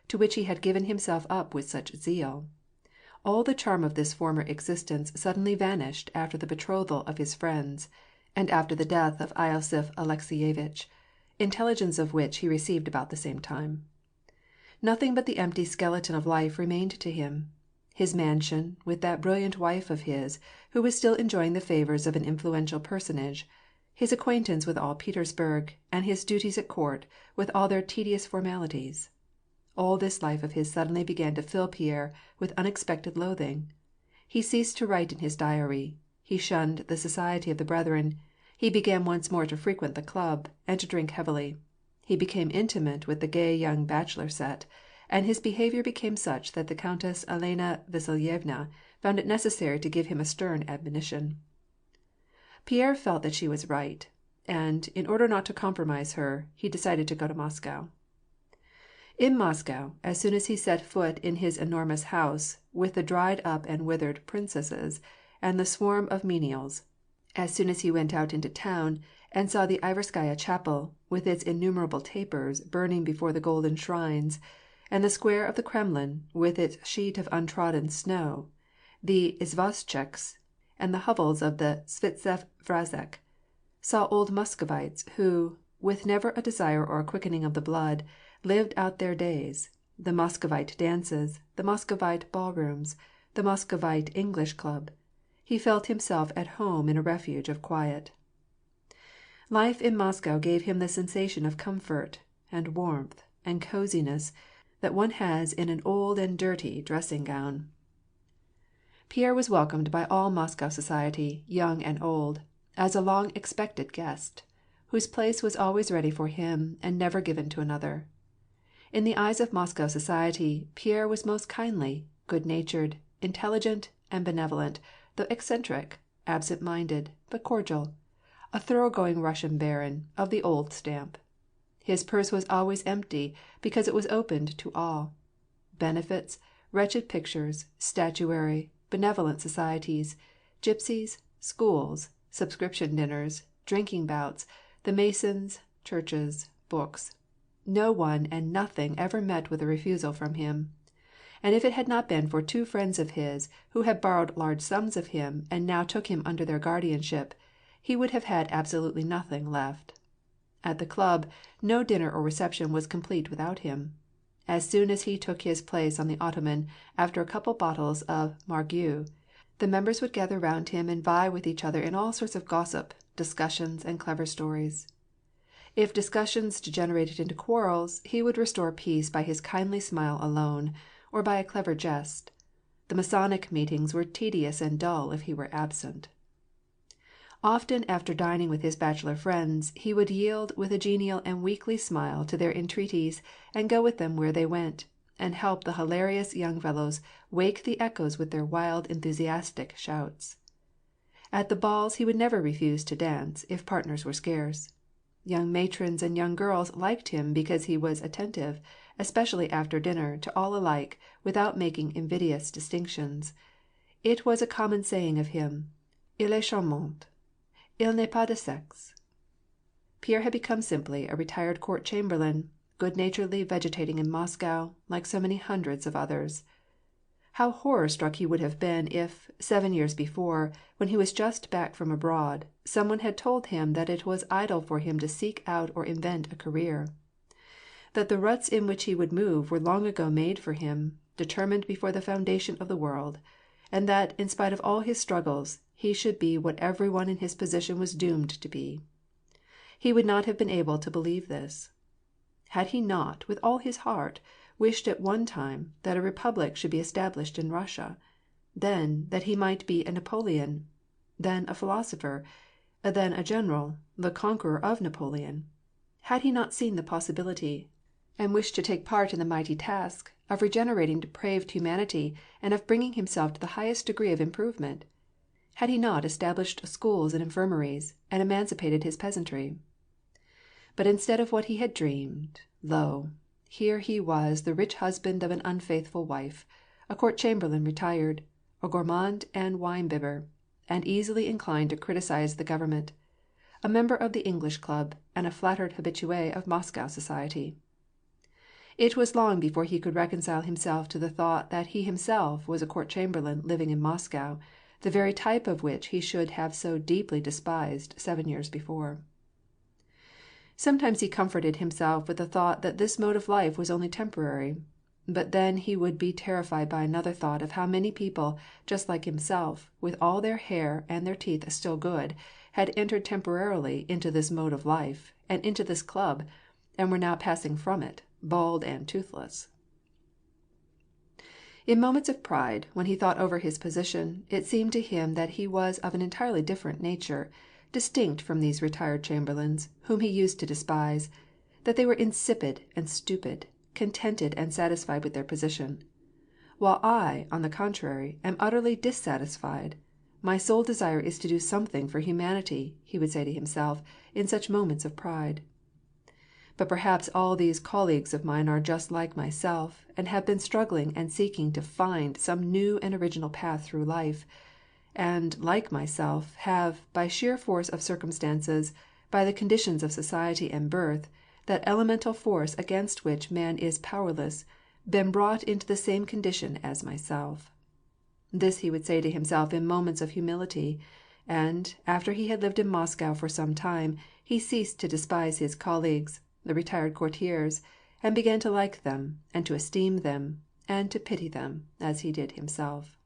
to which he had given himself up with such zeal, all the charm of this former existence suddenly vanished after the betrothal of his friends, and after the death of Iosif Alexeyevitch, intelligence of which he received about the same time. Nothing but the empty skeleton of life remained to him: his mansion, with that brilliant wife of his, who was still enjoying the favors of an influential personage, his acquaintance with all Petersburg, and his duties at court, with all their tedious formalities. All this life of his suddenly began to fill Pierre with unexpected loathing. He ceased to write in his diary, he shunned the society of the brethren, he began once more to frequent the club, and to drink heavily. He became intimate with the gay young bachelor set, and his behavior became such that the Countess Elena Vasilyevna found it necessary to give him a stern admonition. Pierre felt that she was right, and, in order not to compromise her, he decided to go to Moscow. In Moscow, as soon as he set foot in his enormous house, with the dried-up and withered princesses, and the swarm of menials, as soon as he went out into town, and saw the Iverskaya chapel, with its innumerable tapers burning before the golden shrines, and the square of the Kremlin, with its sheet of untrodden snow, the izvoschiks, and the hovels of the Svitsev Vrazek, saw old Muscovites who, with never a desire or a quickening of the blood, lived out their days, the Muscovite dances, the Muscovite ballrooms, the Muscovite English Club, he felt himself at home in a refuge of quiet. Life in Moscow gave him the sensation of comfort, and warmth, and coziness that one has in an old and dirty dressing-gown. Pierre was welcomed by all Moscow society, young and old, as a long-expected guest, whose place was always ready for him and never given to another. In the eyes of Moscow society, Pierre was most kindly, good-natured, intelligent, and benevolent, though eccentric, absent-minded, but cordial, a thoroughgoing Russian baron, of the old stamp. His purse was always empty, because it was opened to all. Benefits, wretched pictures, statuary, benevolent societies, gypsies, schools, subscription dinners, drinking bouts, the Masons, churches, books. No one and nothing ever met with a refusal from him. And if it had not been for two friends of his, who had borrowed large sums of him and now took him under their guardianship, he would have had absolutely nothing left. At the club, no dinner or reception was complete without him. As soon as he took his place on the ottoman, after a couple bottles of Margaux, the members would gather round him and vie with each other in all sorts of gossip, discussions, and clever stories. If discussions degenerated into quarrels, he would restore peace by his kindly smile alone, or by a clever jest. The Masonic meetings were tedious and dull if he were absent. Often after dining with his bachelor friends, he would yield with a genial and weakly smile to their entreaties, and go with them where they went, and help the hilarious young fellows wake the echoes with their wild, enthusiastic shouts. At the balls he would never refuse to dance, if partners were scarce. Young matrons and young girls liked him because he was attentive, especially after dinner, to all alike, without making invidious distinctions. It was a common saying of him, "Il est charmant. Il n'est pas de sexe." Pierre had become simply a retired court chamberlain, good-naturedly vegetating in Moscow, like so many hundreds of others. How horror-struck he would have been if, 7 years before, when he was just back from abroad, someone had told him that it was idle for him to seek out or invent a career. That the ruts in which he would move were long ago made for him, determined before the foundation of the world, and that, in spite of all his struggles, he should be what every one in his position was doomed to be. He would not have been able to believe this. Had he not, with all his heart, wished at one time that a republic should be established in Russia, then that he might be a Napoleon, then a philosopher, then a general, the conqueror of Napoleon? Had he not seen the possibility, and wished to take part in the mighty task of regenerating depraved humanity and of bringing himself to the highest degree of improvement? Had he not established schools and infirmaries, and emancipated his peasantry? But instead of what he had dreamed, lo, here he was the rich husband of an unfaithful wife, a court chamberlain retired, a gourmand and wine-bibber, and easily inclined to criticize the government, a member of the English Club, and a flattered habitué of Moscow society. It was long before he could reconcile himself to the thought that he himself was a court chamberlain living in Moscow, the very type of which he should have so deeply despised 7 years before. Sometimes he comforted himself with the thought that this mode of life was only temporary, but then he would be terrified by another thought of how many people, just like himself, with all their hair and their teeth still good, had entered temporarily into this mode of life, and into this club, and were now passing from it, bald and toothless. In moments of pride, when he thought over his position, it seemed to him that he was of an entirely different nature, distinct from these retired chamberlains, whom he used to despise, that they were insipid and stupid, contented and satisfied with their position. While I, on the contrary, am utterly dissatisfied. My sole desire is to do something for humanity, he would say to himself, in such moments of pride. But perhaps all these colleagues of mine are just like myself, and have been struggling and seeking to find some new and original path through life, and, like myself, have, by sheer force of circumstances, by the conditions of society and birth, that elemental force against which man is powerless, been brought into the same condition as myself. This he would say to himself in moments of humility, and, after he had lived in Moscow for some time, he ceased to despise his colleagues, the retired courtiers, and began to like them, and to esteem them, and to pity them, as he did himself.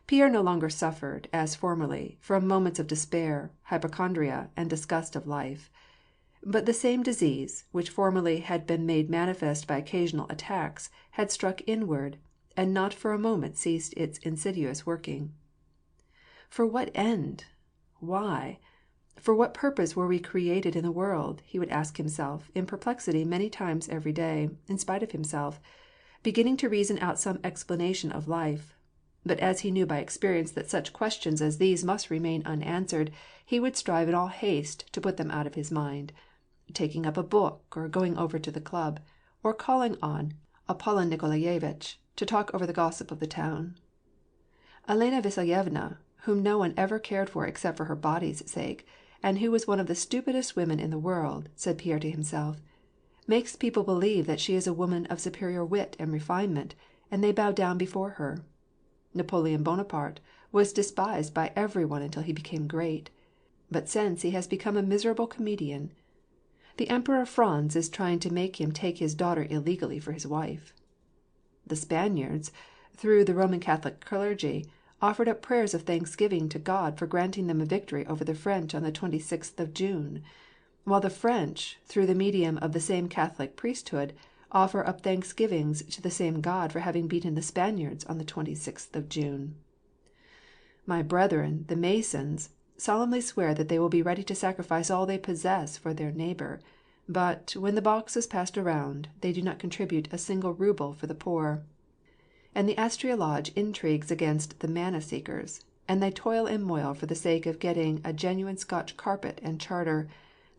Pierre no longer suffered, as formerly, from moments of despair, hypochondria, and disgust of life. But the same disease, which formerly had been made manifest by occasional attacks, had struck inward, and not for a moment ceased its insidious working. For what end? Why? For what purpose were we created in the world? He would ask himself, in perplexity many times every day, in spite of himself, beginning to reason out some explanation of life. But as he knew by experience that such questions as these must remain unanswered, he would strive in all haste to put them out of his mind, taking up a book, or going over to the club, or calling on Apollon Nikolaevitch to talk over the gossip of the town. Elena Vasilyevna, whom no one ever cared for except for her body's sake, and who was one of the stupidest women in the world, said Pierre to himself, makes people believe that she is a woman of superior wit and refinement, and they bow down before her. Napoleon Bonaparte was despised by every one until he became great, but since he has become a miserable comedian. The Emperor Franz is trying to make him take his daughter illegally for his wife. The Spaniards, through the Roman Catholic clergy, offered up prayers of thanksgiving to God for granting them a victory over the French on the 26th of June, while the French, through the medium of the same Catholic priesthood, offer up thanksgivings to the same God for having beaten the Spaniards on the 26th of June. My brethren, the Masons, solemnly swear that they will be ready to sacrifice all they possess for their neighbor, but, when the box is passed around, they do not contribute a single ruble for the poor. And the Astrea Lodge intrigues against the manna-seekers, and they toil and moil for the sake of getting a genuine Scotch carpet and charter,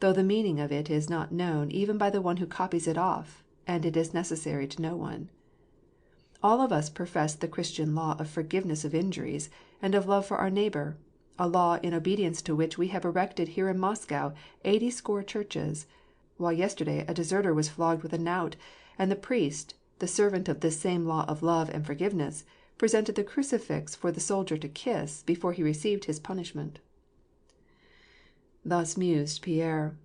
though the meaning of it is not known even by the one who copies it off, and it is necessary to no one. All of us profess the Christian law of forgiveness of injuries, and of love for our neighbor, a law in obedience to which we have erected here in Moscow 80 churches, while yesterday a deserter was flogged with a knout, and the priest, the servant of this same law of love and forgiveness, presented the crucifix for the soldier to kiss before he received his punishment. Thus mused Pierre,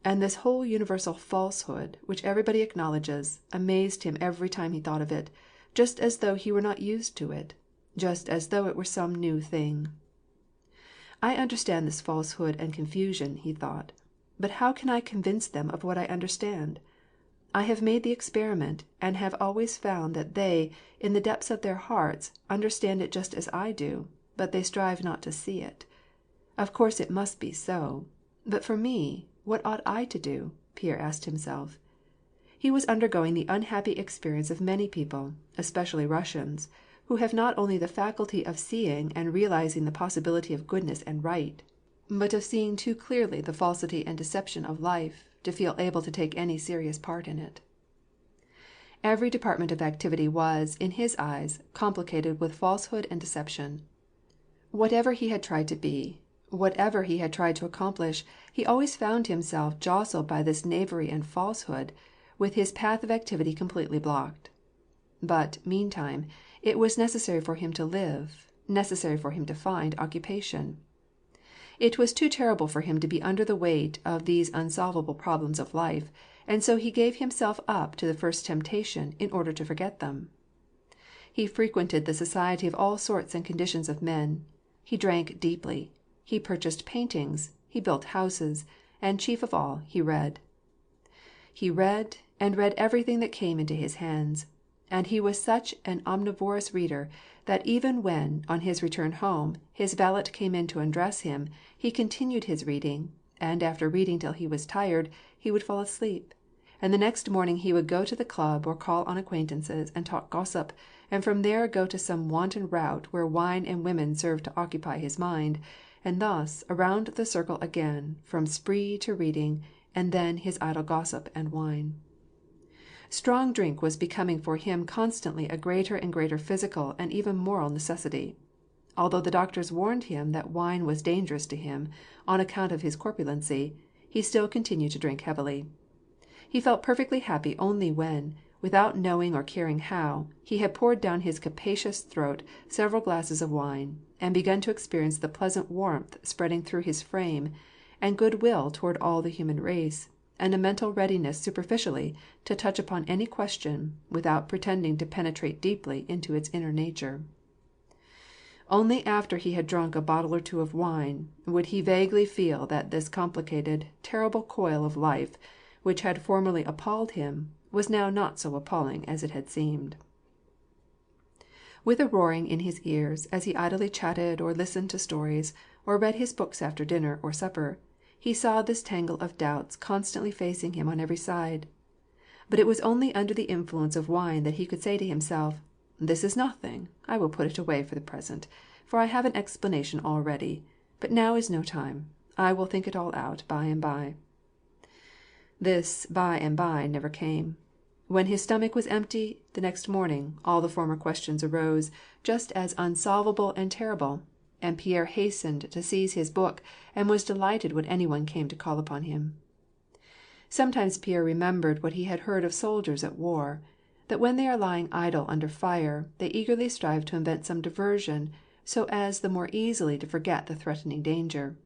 and this whole universal falsehood, which everybody acknowledges, amazed him every time he thought of it, just as though he were not used to it, just as though it were some new thing. I understand this falsehood and confusion, he thought, but how can I convince them of what I understand? I have made the experiment, and have always found that they, in the depths of their hearts, understand it just as I do, but they strive not to see it. Of course it must be so. But for me, what ought I to do? Pierre asked himself. He was undergoing the unhappy experience of many people, especially Russians, who have not only the faculty of seeing and realizing the possibility of goodness and right, but of seeing too clearly the falsity and deception of life to feel able to take any serious part in it. Every department of activity was, in his eyes, complicated with falsehood and deception. Whatever he had tried to be, whatever he had tried to accomplish, he always found himself jostled by this knavery and falsehood, with his path of activity completely blocked. But, meantime, it was necessary for him to live, necessary for him to find occupation. It was too terrible for him to be under the weight of these unsolvable problems of life, and so he gave himself up to the first temptation in order to forget them. He frequented the society of all sorts and conditions of men. He drank deeply. He purchased paintings. He built houses. And chief of all, he read. He read, and read everything that came into his hands. And he was such an omnivorous reader that even when, on his return home, his valet came in to undress him, he continued his reading, and after reading till he was tired, he would fall asleep, and the next morning he would go to the club or call on acquaintances and talk gossip, and from there go to some wanton rout where wine and women served to occupy his mind, and thus around the circle again, from spree to reading, and then his idle gossip and wine. Strong drink was becoming for him constantly a greater and greater physical and even moral necessity. Although the doctors warned him that wine was dangerous to him, on account of his corpulency, he still continued to drink heavily. He felt perfectly happy only when, without knowing or caring how, he had poured down his capacious throat several glasses of wine, and begun to experience the pleasant warmth spreading through his frame, and goodwill toward all the human race, and a mental readiness superficially to touch upon any question, without pretending to penetrate deeply into its inner nature. Only after he had drunk a bottle or two of wine would he vaguely feel that this complicated, terrible coil of life, which had formerly appalled him, was now not so appalling as it had seemed. With a roaring in his ears, as he idly chatted or listened to stories, or read his books after dinner or supper, he saw this tangle of doubts constantly facing him on every side. But it was only under the influence of wine that he could say to himself, "This is nothing. I will put it away for the present, for I have an explanation all ready. But now is no time. I will think it all out by and by." This by and by never came. When his stomach was empty, the next morning, all the former questions arose, just as unsolvable and terrible, and Pierre hastened to seize his book, and was delighted when anyone came to call upon him. Sometimes Pierre remembered what he had heard of soldiers at war, that when they are lying idle under fire, they eagerly strive to invent some diversion, so as the more easily to forget the threatening danger.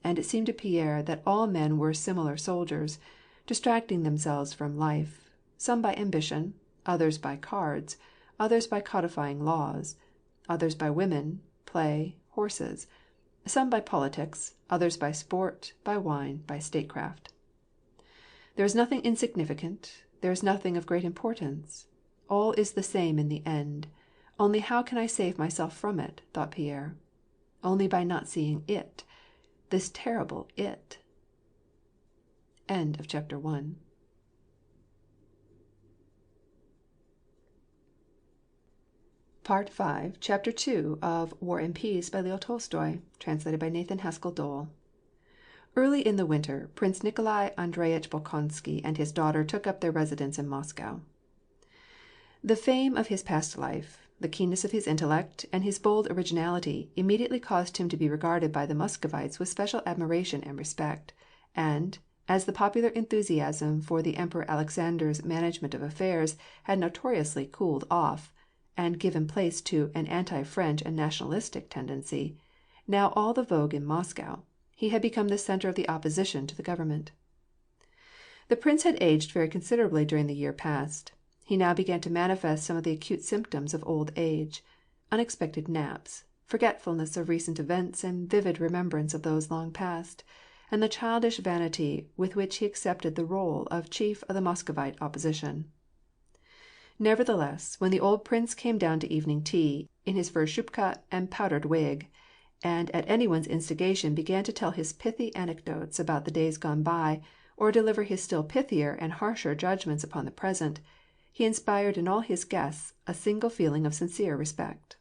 And it seemed to Pierre that all men were similar soldiers, distracting themselves from life, some by ambition, others by cards, others by codifying laws, others by women, play, horses, some by politics, others by sport, by wine, by statecraft. There is nothing insignificant, there is nothing of great importance. All is the same in the end. Only how can I save myself from it, thought Pierre. Only by not seeing it, this terrible it. End of chapter 1. Part 5, Chapter 2 of War and Peace by Leo Tolstoy, translated by Nathan Haskell Dole. Early in the winter, Prince Nikolai Andreevich Bolkonsky and his daughter took up their residence in Moscow. The fame of his past life, the keenness of his intellect, and his bold originality immediately caused him to be regarded by the Muscovites with special admiration and respect, and, as the popular enthusiasm for the Emperor Alexander's management of affairs had notoriously cooled off, and given place to an anti-French and nationalistic tendency, now all the vogue in Moscow, he had become the center of the opposition to the government. The prince had aged very considerably during the year past. He now began to manifest some of the acute symptoms of old age: unexpected naps, forgetfulness of recent events and vivid remembrance of those long past, and the childish vanity with which he accepted the rôle of chief of the Muscovite opposition. Nevertheless, when the old prince came down to evening tea, in his fur shubka and powdered wig, and at anyone's instigation began to tell his pithy anecdotes about the days gone by, or deliver his still pithier and harsher judgments upon the present, he inspired in all his guests a single feeling of sincere respect.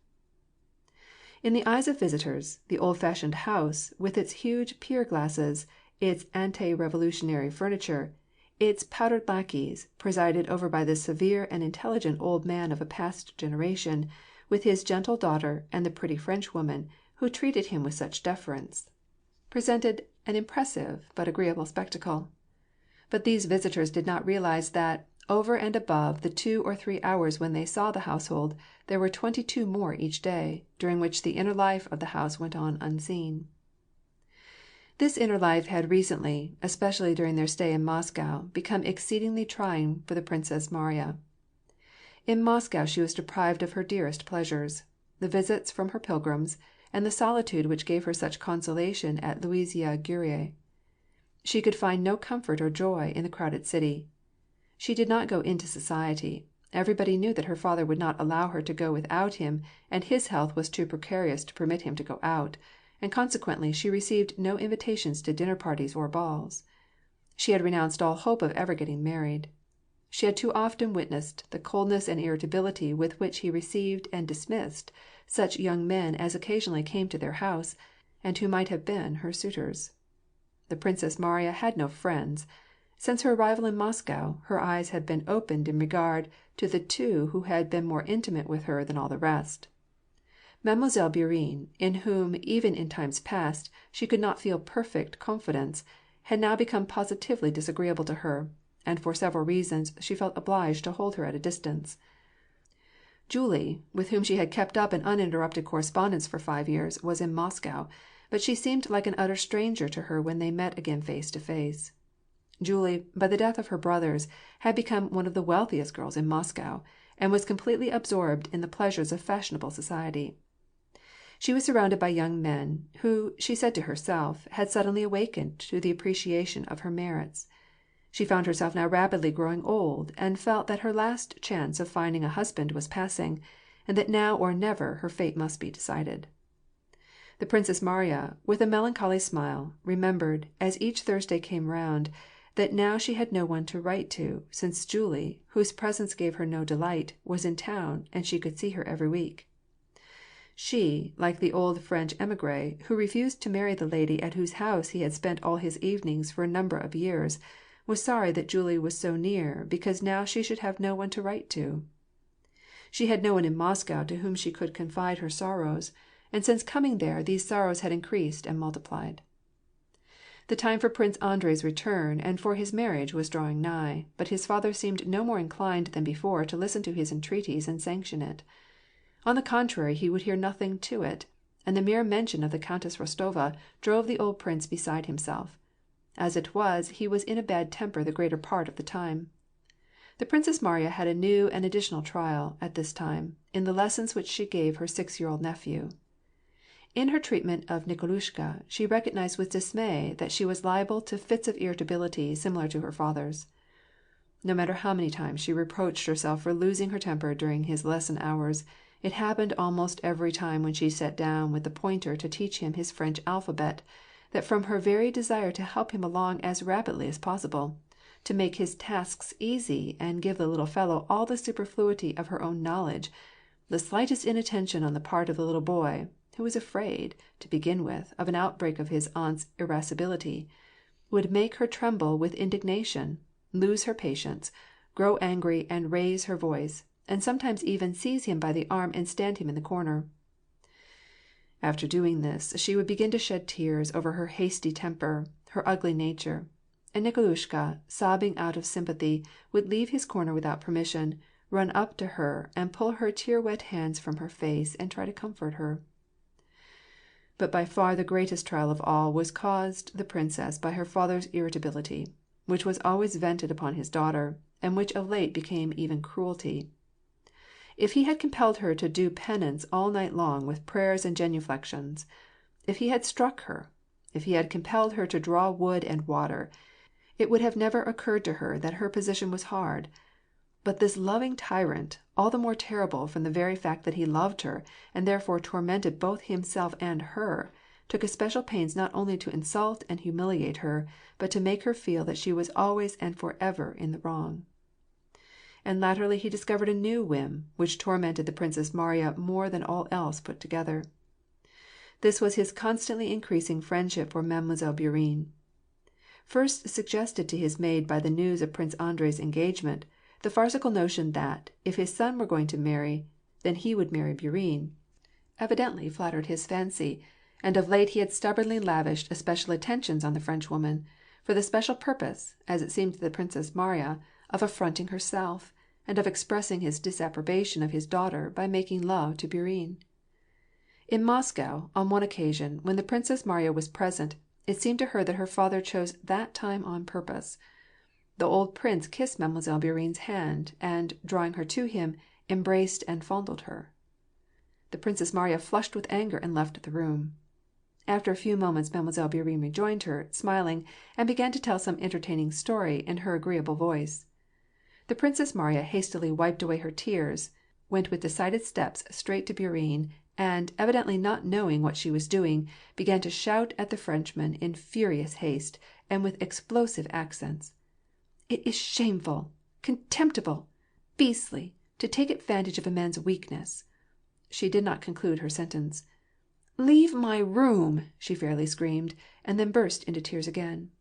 In the eyes of visitors, the old-fashioned house, with its huge pier-glasses, its ante-revolutionary furniture, its powdered lackeys, presided over by the severe and intelligent old man of a past generation, with his gentle daughter and the pretty Frenchwoman who treated him with such deference, presented an impressive but agreeable spectacle. But these visitors did not realize that, over and above the 2 or 3 hours when they saw the household, there were 22 more each day, during which the inner life of the house went on unseen. This inner life had recently, especially during their stay in Moscow, become exceedingly trying for the Princess Mariya. In Moscow she was deprived of her dearest pleasures, the visits from her pilgrims, and the solitude which gave her such consolation at Louisiana Guerrier. She could find no comfort or joy in the crowded city. She did not go into society. Everybody knew that her father would not allow her to go without him, and his health was too precarious to permit him to go out, and consequently she received no invitations to dinner parties or balls. She had renounced all hope of ever getting married. She had too often witnessed the coldness and irritability with which he received and dismissed such young men as occasionally came to their house, and who might have been her suitors. The Princess Mariya had no friends. Since her arrival in Moscow, her eyes had been opened in regard to the 2 who had been more intimate with her than all the rest. Mademoiselle Bourienne, in whom, even in times past, she could not feel perfect confidence, had now become positively disagreeable to her, and for several reasons she felt obliged to hold her at a distance. Julie, with whom she had kept up an uninterrupted correspondence for 5 years, was in Moscow, but she seemed like an utter stranger to her when they met again face to face. Julie, by the death of her brothers, had become one of the wealthiest girls in Moscow, and was completely absorbed in the pleasures of fashionable society. She was surrounded by young men, who, she said to herself, had suddenly awakened to the appreciation of her merits. She found herself now rapidly growing old, and felt that her last chance of finding a husband was passing, and that now or never her fate must be decided. The Princess Mariya, with a melancholy smile, remembered, as each Thursday came round, that now she had no one to write to, since Julie, whose presence gave her no delight, was in town, and she could see her every week. She, like the old French émigré, who refused to marry the lady at whose house he had spent all his evenings for a number of years, was sorry that Julie was so near, because now she should have no one to write to. She had no one in Moscow to whom she could confide her sorrows, and since coming there these sorrows had increased and multiplied. The time for Prince Andrei's return and for his marriage was drawing nigh, but his father seemed no more inclined than before to listen to his entreaties and sanction it. On the contrary, he would hear nothing to it, and the mere mention of the Countess Rostova drove the old prince beside himself. As it was, he was in a bad temper the greater part of the time. The Princess Mariya had a new and additional trial, at this time, in the lessons which she gave her 6-year-old nephew. In her treatment of Nikolushka, she recognized with dismay that she was liable to fits of irritability similar to her father's. No matter how many times she reproached herself for losing her temper during his lesson hours, it happened almost every time when she sat down with the pointer to teach him his French alphabet, that from her very desire to help him along as rapidly as possible, to make his tasks easy and give the little fellow all the superfluity of her own knowledge, the slightest inattention on the part of the little boy, who was afraid, to begin with, of an outbreak of his aunt's irascibility, would make her tremble with indignation, lose her patience, grow angry and raise her voice, and sometimes even seize him by the arm and stand him in the corner. After doing this, she would begin to shed tears over her hasty temper, her ugly nature, and Nikolushka, sobbing out of sympathy, would leave his corner without permission, run up to her and pull her tear-wet hands from her face and try to comfort her. But by far the greatest trial of all was caused the princess by her father's irritability, which was always vented upon his daughter, and which of late became even cruelty. If he had compelled her to do penance all night long with prayers and genuflections, if he had struck her, if he had compelled her to draw wood and water, it would have never occurred to her that her position was hard. But this loving tyrant, all the more terrible from the very fact that he loved her, and therefore tormented both himself and her, took especial pains not only to insult and humiliate her, but to make her feel that she was always and forever in the wrong. And latterly he discovered a new whim, which tormented the Princess Mariya more than all else put together. This was his constantly increasing friendship for Mademoiselle Bourienne. First suggested to his maid by the news of Prince Andrei's engagement, the farcical notion that, if his son were going to marry, then he would marry Bourienne, evidently flattered his fancy, and of late he had stubbornly lavished especial attentions on the Frenchwoman, for the special purpose, as it seemed to the Princess Mariya, of affronting herself, and of expressing his disapprobation of his daughter by making love to Bourienne. In Moscow, on one occasion, when the Princess Mariya was present, it seemed to her that her father chose that time on purpose. The old prince kissed Mademoiselle Bourienne's hand, and, drawing her to him, embraced and fondled her. The Princess Mariya flushed with anger and left the room. After a few moments Mademoiselle Bourienne rejoined her, smiling, and began to tell some entertaining story in her agreeable voice. The Princess Mariya hastily wiped away her tears, went with decided steps straight to Bourienne, and, evidently not knowing what she was doing, began to shout at the Frenchman in furious haste, and with explosive accents. "It is shameful, contemptible, beastly, to take advantage of a man's weakness." She did not conclude her sentence. "Leave my room!" she fairly screamed, and then burst into tears again.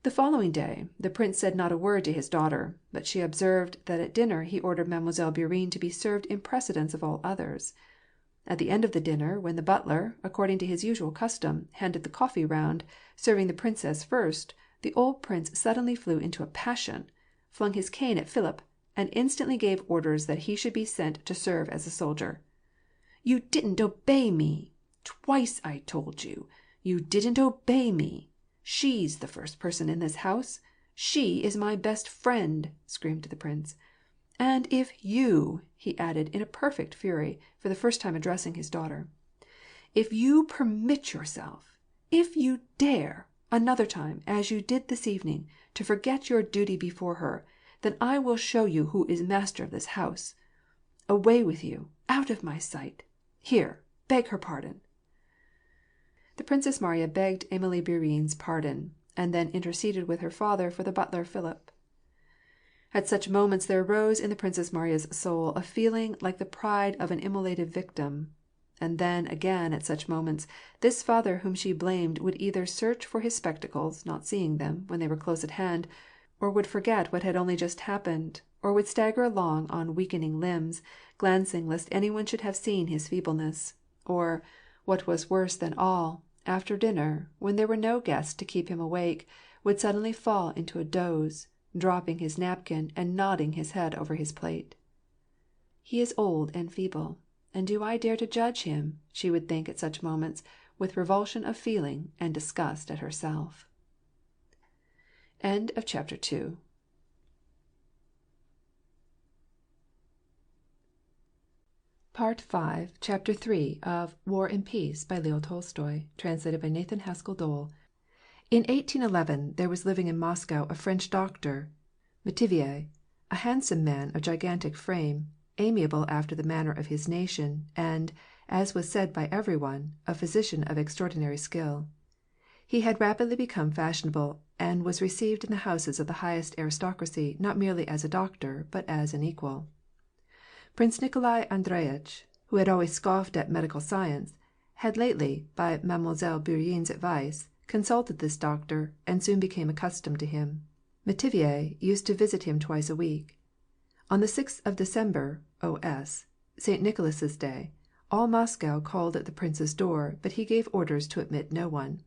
The following day, the prince said not a word to his daughter, but she observed that at dinner he ordered Mademoiselle Bourienne to be served in precedence of all others. At the end of the dinner, when the butler, according to his usual custom, handed the coffee round, serving the princess first, the old prince suddenly flew into a passion, flung his cane at Philip, and instantly gave orders that he should be sent to serve as a soldier. "You didn't obey me! Twice I told you! You didn't obey me! She's the first person in this house! She is my best friend!" screamed the prince. "And if you," he added in a perfect fury, for the first time addressing his daughter, "if you permit yourself, if you dare, another time, as you did this evening, to forget your duty before her, then I will show you who is master of this house. Away with you, out of my sight. Here, beg her pardon." The Princess Mariya begged Emilie Bourienne's pardon, and then interceded with her father for the butler Philip. At such moments there arose in the Princess Mariya's soul a feeling like the pride of an immolated victim. And then, again, at such moments, this father whom she blamed would either search for his spectacles, not seeing them, when they were close at hand, or would forget what had only just happened, or would stagger along on weakening limbs, glancing lest anyone should have seen his feebleness, or, what was worse than all, after dinner, when there were no guests to keep him awake, would suddenly fall into a doze, dropping his napkin and nodding his head over his plate. "He is old and feeble, and do I dare to judge him?" she would think at such moments, with revulsion of feeling and disgust at herself. End of chapter 2. Part 5, Chapter 3 of War and Peace by Leo Tolstoy, translated by Nathan Haskell Dole. In 1811 there was living in Moscow a French doctor, Metivier, a handsome man of gigantic frame, amiable after the manner of his nation, and, as was said by everyone, a physician of extraordinary skill. He had rapidly become fashionable, and was received in the houses of the highest aristocracy not merely as a doctor, but as an equal. Prince Nikolai Andreitch, who had always scoffed at medical science, had lately, by Mademoiselle Bourienne's advice, consulted this doctor, and soon became accustomed to him. Metivier used to visit him twice a week. On the 6th of December, O.S., St. Nicholas's Day, all Moscow called at the prince's door, but he gave orders to admit no one.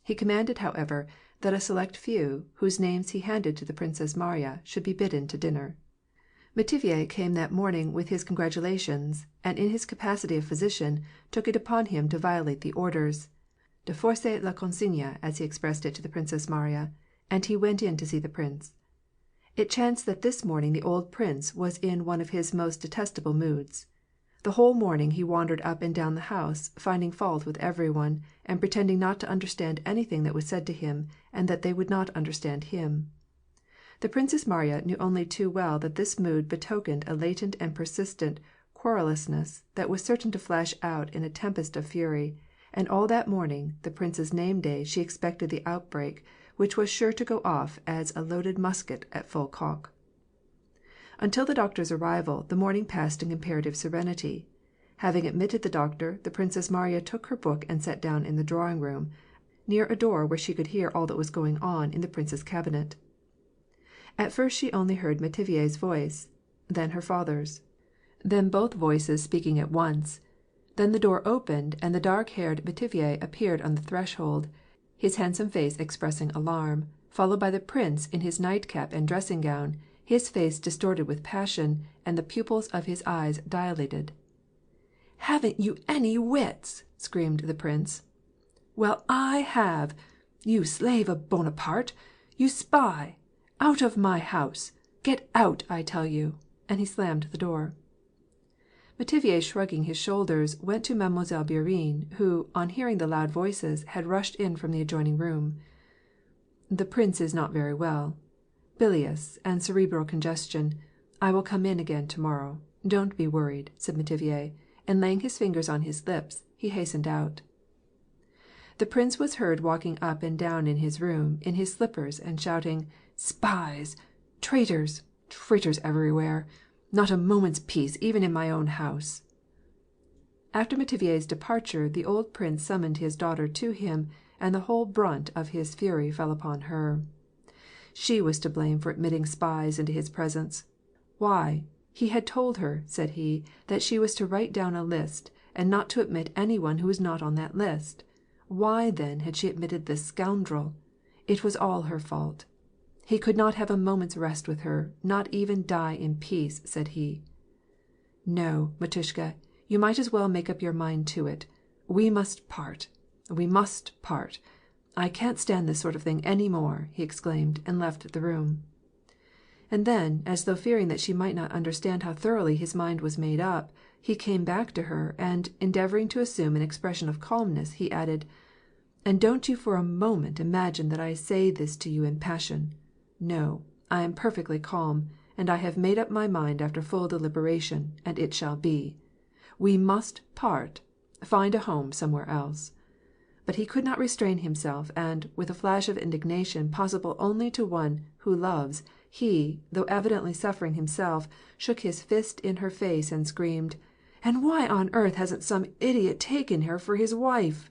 He commanded, however, that a select few, whose names he handed to the Princess Mariya, should be bidden to dinner. Metivier came that morning with his congratulations, and in his capacity of physician took it upon him to violate the orders, de forcer la consigne, as he expressed it to the Princess Mariya, and he went in to see the prince. It chanced that this morning the old prince was in one of his most detestable moods. The whole morning he wandered up and down the house, finding fault with every one, and pretending not to understand anything that was said to him, and that they would not understand him. The Princess Mariya knew only too well that this mood betokened a latent and persistent querulousness that was certain to flash out in a tempest of fury, and all that morning, the prince's name-day, she expected the outbreak, which was sure to go off as a loaded musket at full cock. Until the doctor's arrival, the morning passed in comparative serenity. Having admitted the doctor, the Princess Mariya took her book and sat down in the drawing-room, near a door where she could hear all that was going on in the prince's cabinet. At first she only heard Metivier's voice, then her father's, then both voices speaking at once. Then the door opened, and the dark-haired Metivier appeared on the threshold, his handsome face expressing alarm, followed by the prince in his nightcap and dressing-gown, his face distorted with passion, and the pupils of his eyes dilated. "Haven't you any wits?" screamed the prince. "Well, I have! You slave of Bonaparte! You spy! Out of my house! Get out, I tell you!" And he slammed the door. Metivier, shrugging his shoulders, went to Mademoiselle Bourienne, who, on hearing the loud voices, had rushed in from the adjoining room. "The prince is not very well. Bilious and cerebral congestion. I will come in again tomorrow. Don't be worried," said Metivier, and laying his fingers on his lips, he hastened out. The prince was heard walking up and down in his room, in his slippers, and shouting, "Spies! Traitors! Traitors everywhere! Not a moment's peace, even in my own house!" After Metivier's departure, the old prince summoned his daughter to him, and the whole brunt of his fury fell upon her. She was to blame for admitting spies into his presence. Why, he had told her, said he, that she was to write down a list, and not to admit any one who was not on that list. Why, then, had she admitted this scoundrel? It was all her fault. He could not have a moment's rest with her, not even die in peace, said he. "No, Matushka, you might as well make up your mind to it. We must part. We must part. I can't stand this sort of thing any more," he exclaimed, and left the room. And then, as though fearing that she might not understand how thoroughly his mind was made up, he came back to her, and, endeavouring to assume an expression of calmness, he added, "And don't you for a moment imagine that I say this to you in passion. No, I am perfectly calm, and I have made up my mind after full deliberation, and it shall be. We must part, find a home somewhere else." But he could not restrain himself, and, with a flash of indignation possible only to one who loves, he, though evidently suffering himself, shook his fist in her face and screamed, "And why on earth hasn't some idiot taken her for his wife?"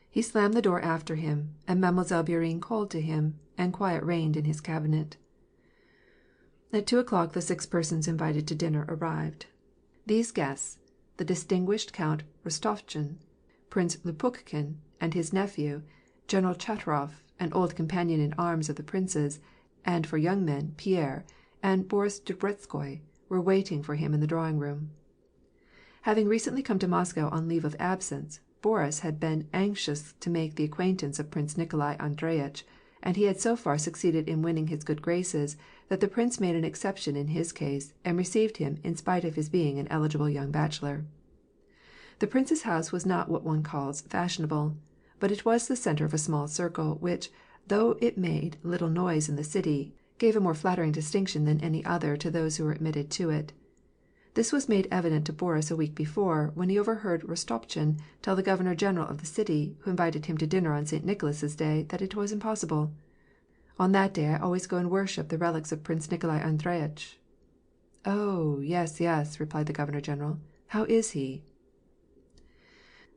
He slammed the door after him, and Mademoiselle Bourienne called to him, and quiet reigned in his cabinet. At 2 o'clock the 6 persons invited to dinner arrived. These guests, the distinguished Count Rostopchin, Prince Lopukhin and his nephew, General Chatroff, an old companion in arms of the prince's, and for young men, Pierre, and Boris Drubetskoy, were waiting for him in the drawing-room. Having recently come to Moscow on leave of absence, Boris had been anxious to make the acquaintance of Prince Nikolai Andreyitch, and he had so far succeeded in winning his good graces that the prince made an exception in his case, and received him in spite of his being an eligible young bachelor. The prince's house was not what one calls fashionable, but it was the centre of a small circle, which, though it made little noise in the city, gave a more flattering distinction than any other to those who were admitted to it. This was made evident to Boris a week before, when he overheard Rostopchin tell the Governor-General of the city, who invited him to dinner on St. Nicholas's Day, that it was impossible. "On that day I always go and worship the relics of Prince Nikolai Andreyitch." "Oh, yes, yes," replied the Governor-General. "How is he?"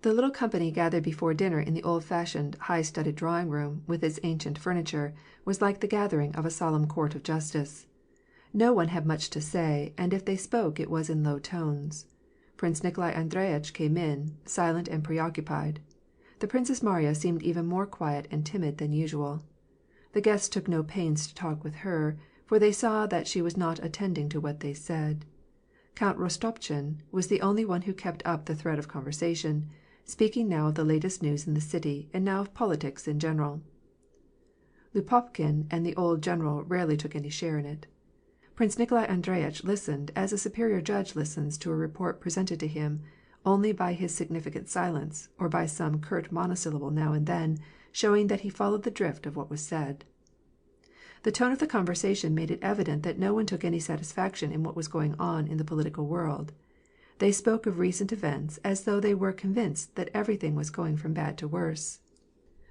The little company gathered before dinner in the old-fashioned, high-studded drawing-room, with its ancient furniture, was like the gathering of a solemn court of justice. No one had much to say, and if they spoke it was in low tones. Prince Nikolai Andreyitch came in, silent and preoccupied. The Princess Marya seemed even more quiet and timid than usual. The guests took no pains to talk with her, for they saw that she was not attending to what they said. Count Rostopchin was the only one who kept up the thread of conversation, speaking now of the latest news in the city, and now of politics in general. Lupopkin and the old general rarely took any share in it. Prince Nikolai Andreyitch listened as a superior judge listens to a report presented to him, only by his significant silence, or by some curt monosyllable now and then, showing that he followed the drift of what was said. The tone of the conversation made it evident that no one took any satisfaction in what was going on in the political world. They spoke of recent events as though they were convinced that everything was going from bad to worse.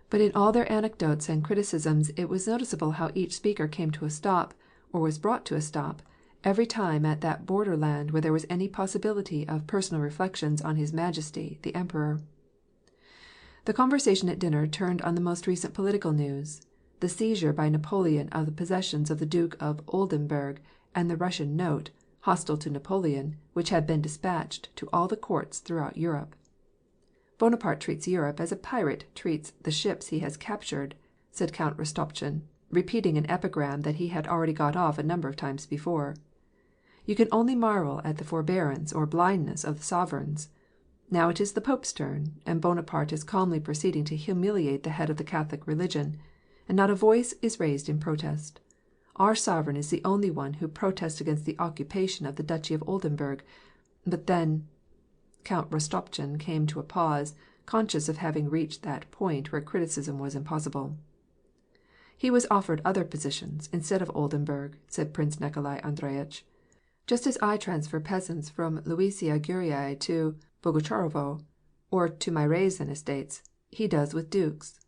But in all their anecdotes and criticisms it was noticeable how each speaker came to a stop, or was brought to a stop, every time at that borderland where there was any possibility of personal reflections on His Majesty, the Emperor. The conversation at dinner turned on the most recent political news, the seizure by Napoleon of the possessions of the Duke of Oldenburg and the Russian note, hostile to Napoleon, which had been dispatched to all the courts throughout Europe. Bonaparte treats Europe as a pirate treats the ships he has captured, said Count Rostopchin, repeating an epigram that he had already got off a number of times before. You can only marvel at the forbearance or blindness of the sovereigns. Now it is the Pope's turn, and Bonaparte is calmly proceeding to humiliate the head of the Catholic religion, and not a voice is raised in protest. Our sovereign is the only one who protests against the occupation of the Duchy of Oldenburg. But then Count Rostopchin came to a pause, conscious of having reached that point where criticism was impossible. He was offered other positions instead of Oldenburg, said Prince Nikolai Andreyitch. Just as I transfer peasants from Luisia Guriae to Bogucharovo, or to my Ryazan estates, he does with dukes.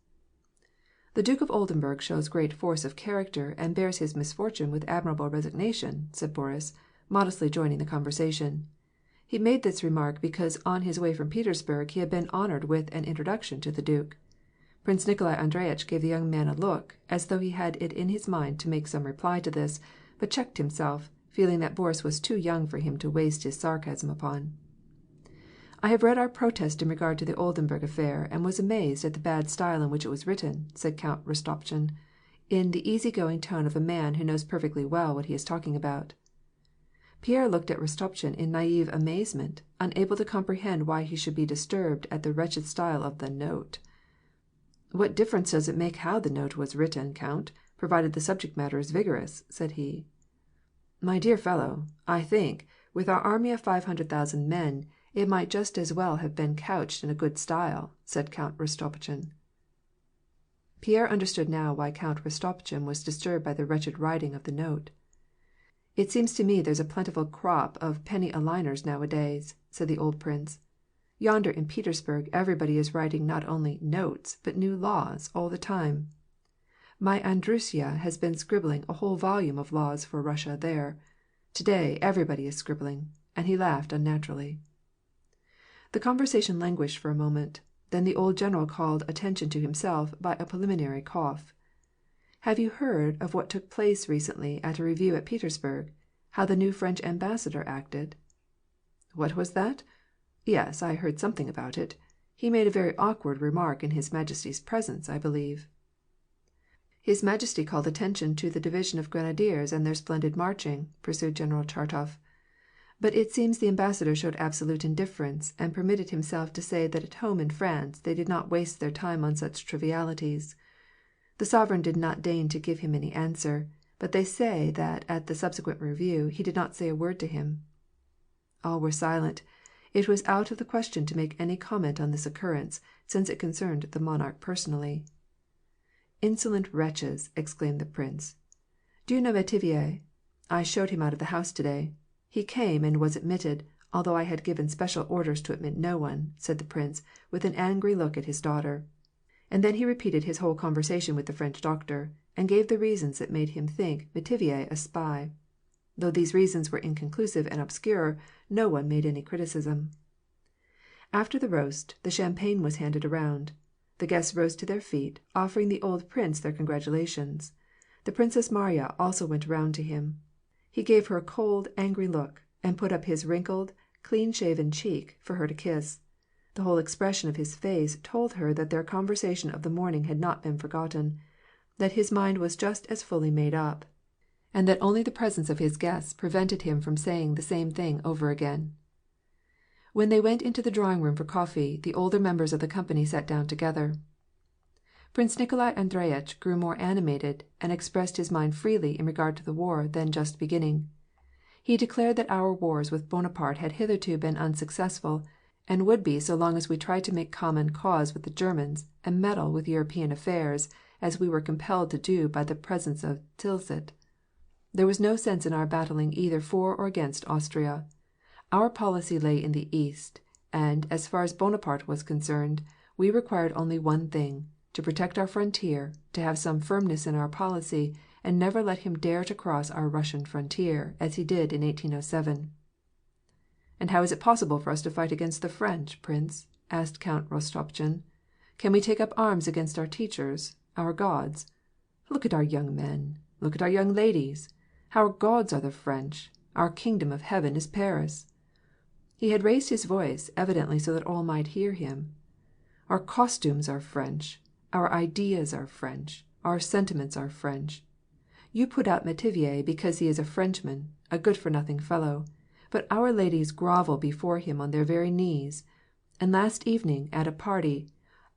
The Duke of Oldenburg shows great force of character and bears his misfortune with admirable resignation, said Boris, modestly joining the conversation. He made this remark because on his way from Petersburg he had been honored with an introduction to the Duke. Prince Nikolai Andreyitch gave the young man a look, as though he had it in his mind to make some reply to this, but checked himself, feeling that Boris was too young for him to waste his sarcasm upon. I have read our protest in regard to the Oldenburg affair, and was amazed at the bad style in which it was written, said Count Rostopchin, in the easy-going tone of a man who knows perfectly well what he is talking about. Pierre looked at Rostopchin in naive amazement, unable to comprehend why he should be disturbed at the wretched style of the note. What difference does it make how the note was written, Count, provided the subject matter is vigorous, said he. My dear fellow, I think, with our army of 500,000 men, it might just as well have been couched in a good style, said Count Rostopchin. Pierre understood now why Count Rostopchin was disturbed by the wretched writing of the note. It seems to me there's a plentiful crop of penny-a-liners nowadays, said the old prince. Yonder in Petersburg everybody is writing not only notes, but new laws, all the time. My Andrusya has been scribbling a whole volume of laws for Russia there. Today everybody is scribbling, and he laughed unnaturally. The conversation languished for a moment. Then the old general called attention to himself by a preliminary cough. Have you heard of what took place recently at a review at Petersburg? How the new French ambassador acted? What was that? Yes, I heard something about it. He made a very awkward remark in His Majesty's presence, I believe. His Majesty called attention to the division of grenadiers and their splendid marching, pursued General Chartov. But it seems the ambassador showed absolute indifference, and permitted himself to say that at home in France they did not waste their time on such trivialities. The sovereign did not deign to give him any answer, but they say that at the subsequent review he did not say a word to him. All were silent. It was out of the question to make any comment on this occurrence, since it concerned the monarch personally. Insolent wretches! Exclaimed the prince. Do you know Metivier? I showed him out of the house today. He came and was admitted, although I had given special orders to admit no one, said the prince, with an angry look at his daughter. And then he repeated his whole conversation with the French doctor, and gave the reasons that made him think Metivier a spy. Though these reasons were inconclusive and obscure, no one made any criticism. After the roast, the champagne was handed around. The guests rose to their feet, offering the old prince their congratulations. The Princess Marya also went round to him. He gave her a cold, angry look, and put up his wrinkled, clean-shaven cheek for her to kiss. The whole expression of his face told her that their conversation of the morning had not been forgotten, that his mind was just as fully made up, and that only the presence of his guests prevented him from saying the same thing over again. When they went into the drawing-room for coffee, the older members of the company sat down together. Prince Nikolai Andreitch grew more animated, and expressed his mind freely in regard to the war then just beginning. He declared that our wars with Bonaparte had hitherto been unsuccessful, and would be so long as we tried to make common cause with the Germans and meddle with European affairs, as we were compelled to do by the presence of Tilsit. There was no sense in our battling either for or against Austria. Our policy lay in the East, and, as far as Bonaparte was concerned, we required only one thing, to protect our frontier, to have some firmness in our policy, and never let him dare to cross our Russian frontier, as he did in 1807. "And how is it possible for us to fight against the French, Prince?" asked Count Rostopchin. "Can we take up arms against our teachers, our gods? Look at our young men, look at our young ladies. Our gods are the French, our kingdom of heaven is Paris." He had raised his voice, evidently so that all might hear him. "Our costumes are French, our ideas are French, our sentiments are French. You put out Métivier because he is a Frenchman, a good-for-nothing fellow, but our ladies grovel before him on their very knees. And last evening, at a party,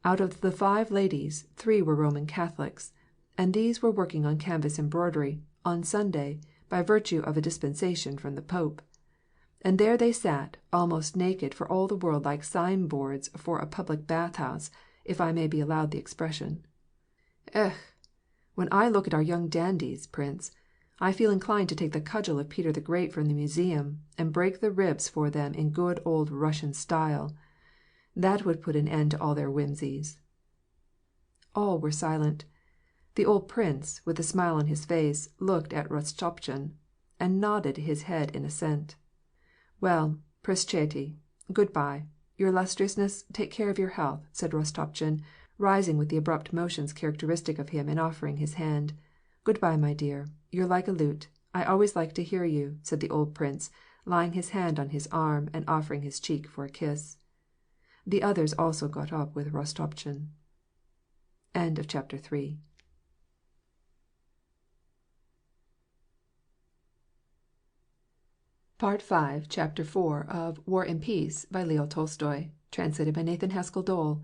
out of the 5 ladies, 3 were Roman Catholics, and these were working on canvas embroidery, on Sunday, by virtue of a dispensation from the Pope. And there they sat, almost naked for all the world like signboards for a public bathhouse, if I may be allowed the expression. Ech! When I look at our young dandies, Prince, I feel inclined to take the cudgel of Peter the Great from the museum, and break the ribs for them in good old Russian style. That would put an end to all their whimsies." All were silent. The old prince, with a smile on his face, looked at Rostopchin, and nodded his head in assent. "Well, Prscheti, good-bye. Your illustriousness, take care of your health," said Rostopchin, rising with the abrupt motions characteristic of him and offering his hand. "Good-bye, my dear. You're like a lute. I always like to hear you," said the old prince, laying his hand on his arm and offering his cheek for a kiss. The others also got up with Rostopchin. End of chapter 3. Part 5, Chapter 4 of War and Peace by Leo Tolstoy, translated by Nathan Haskell Dole.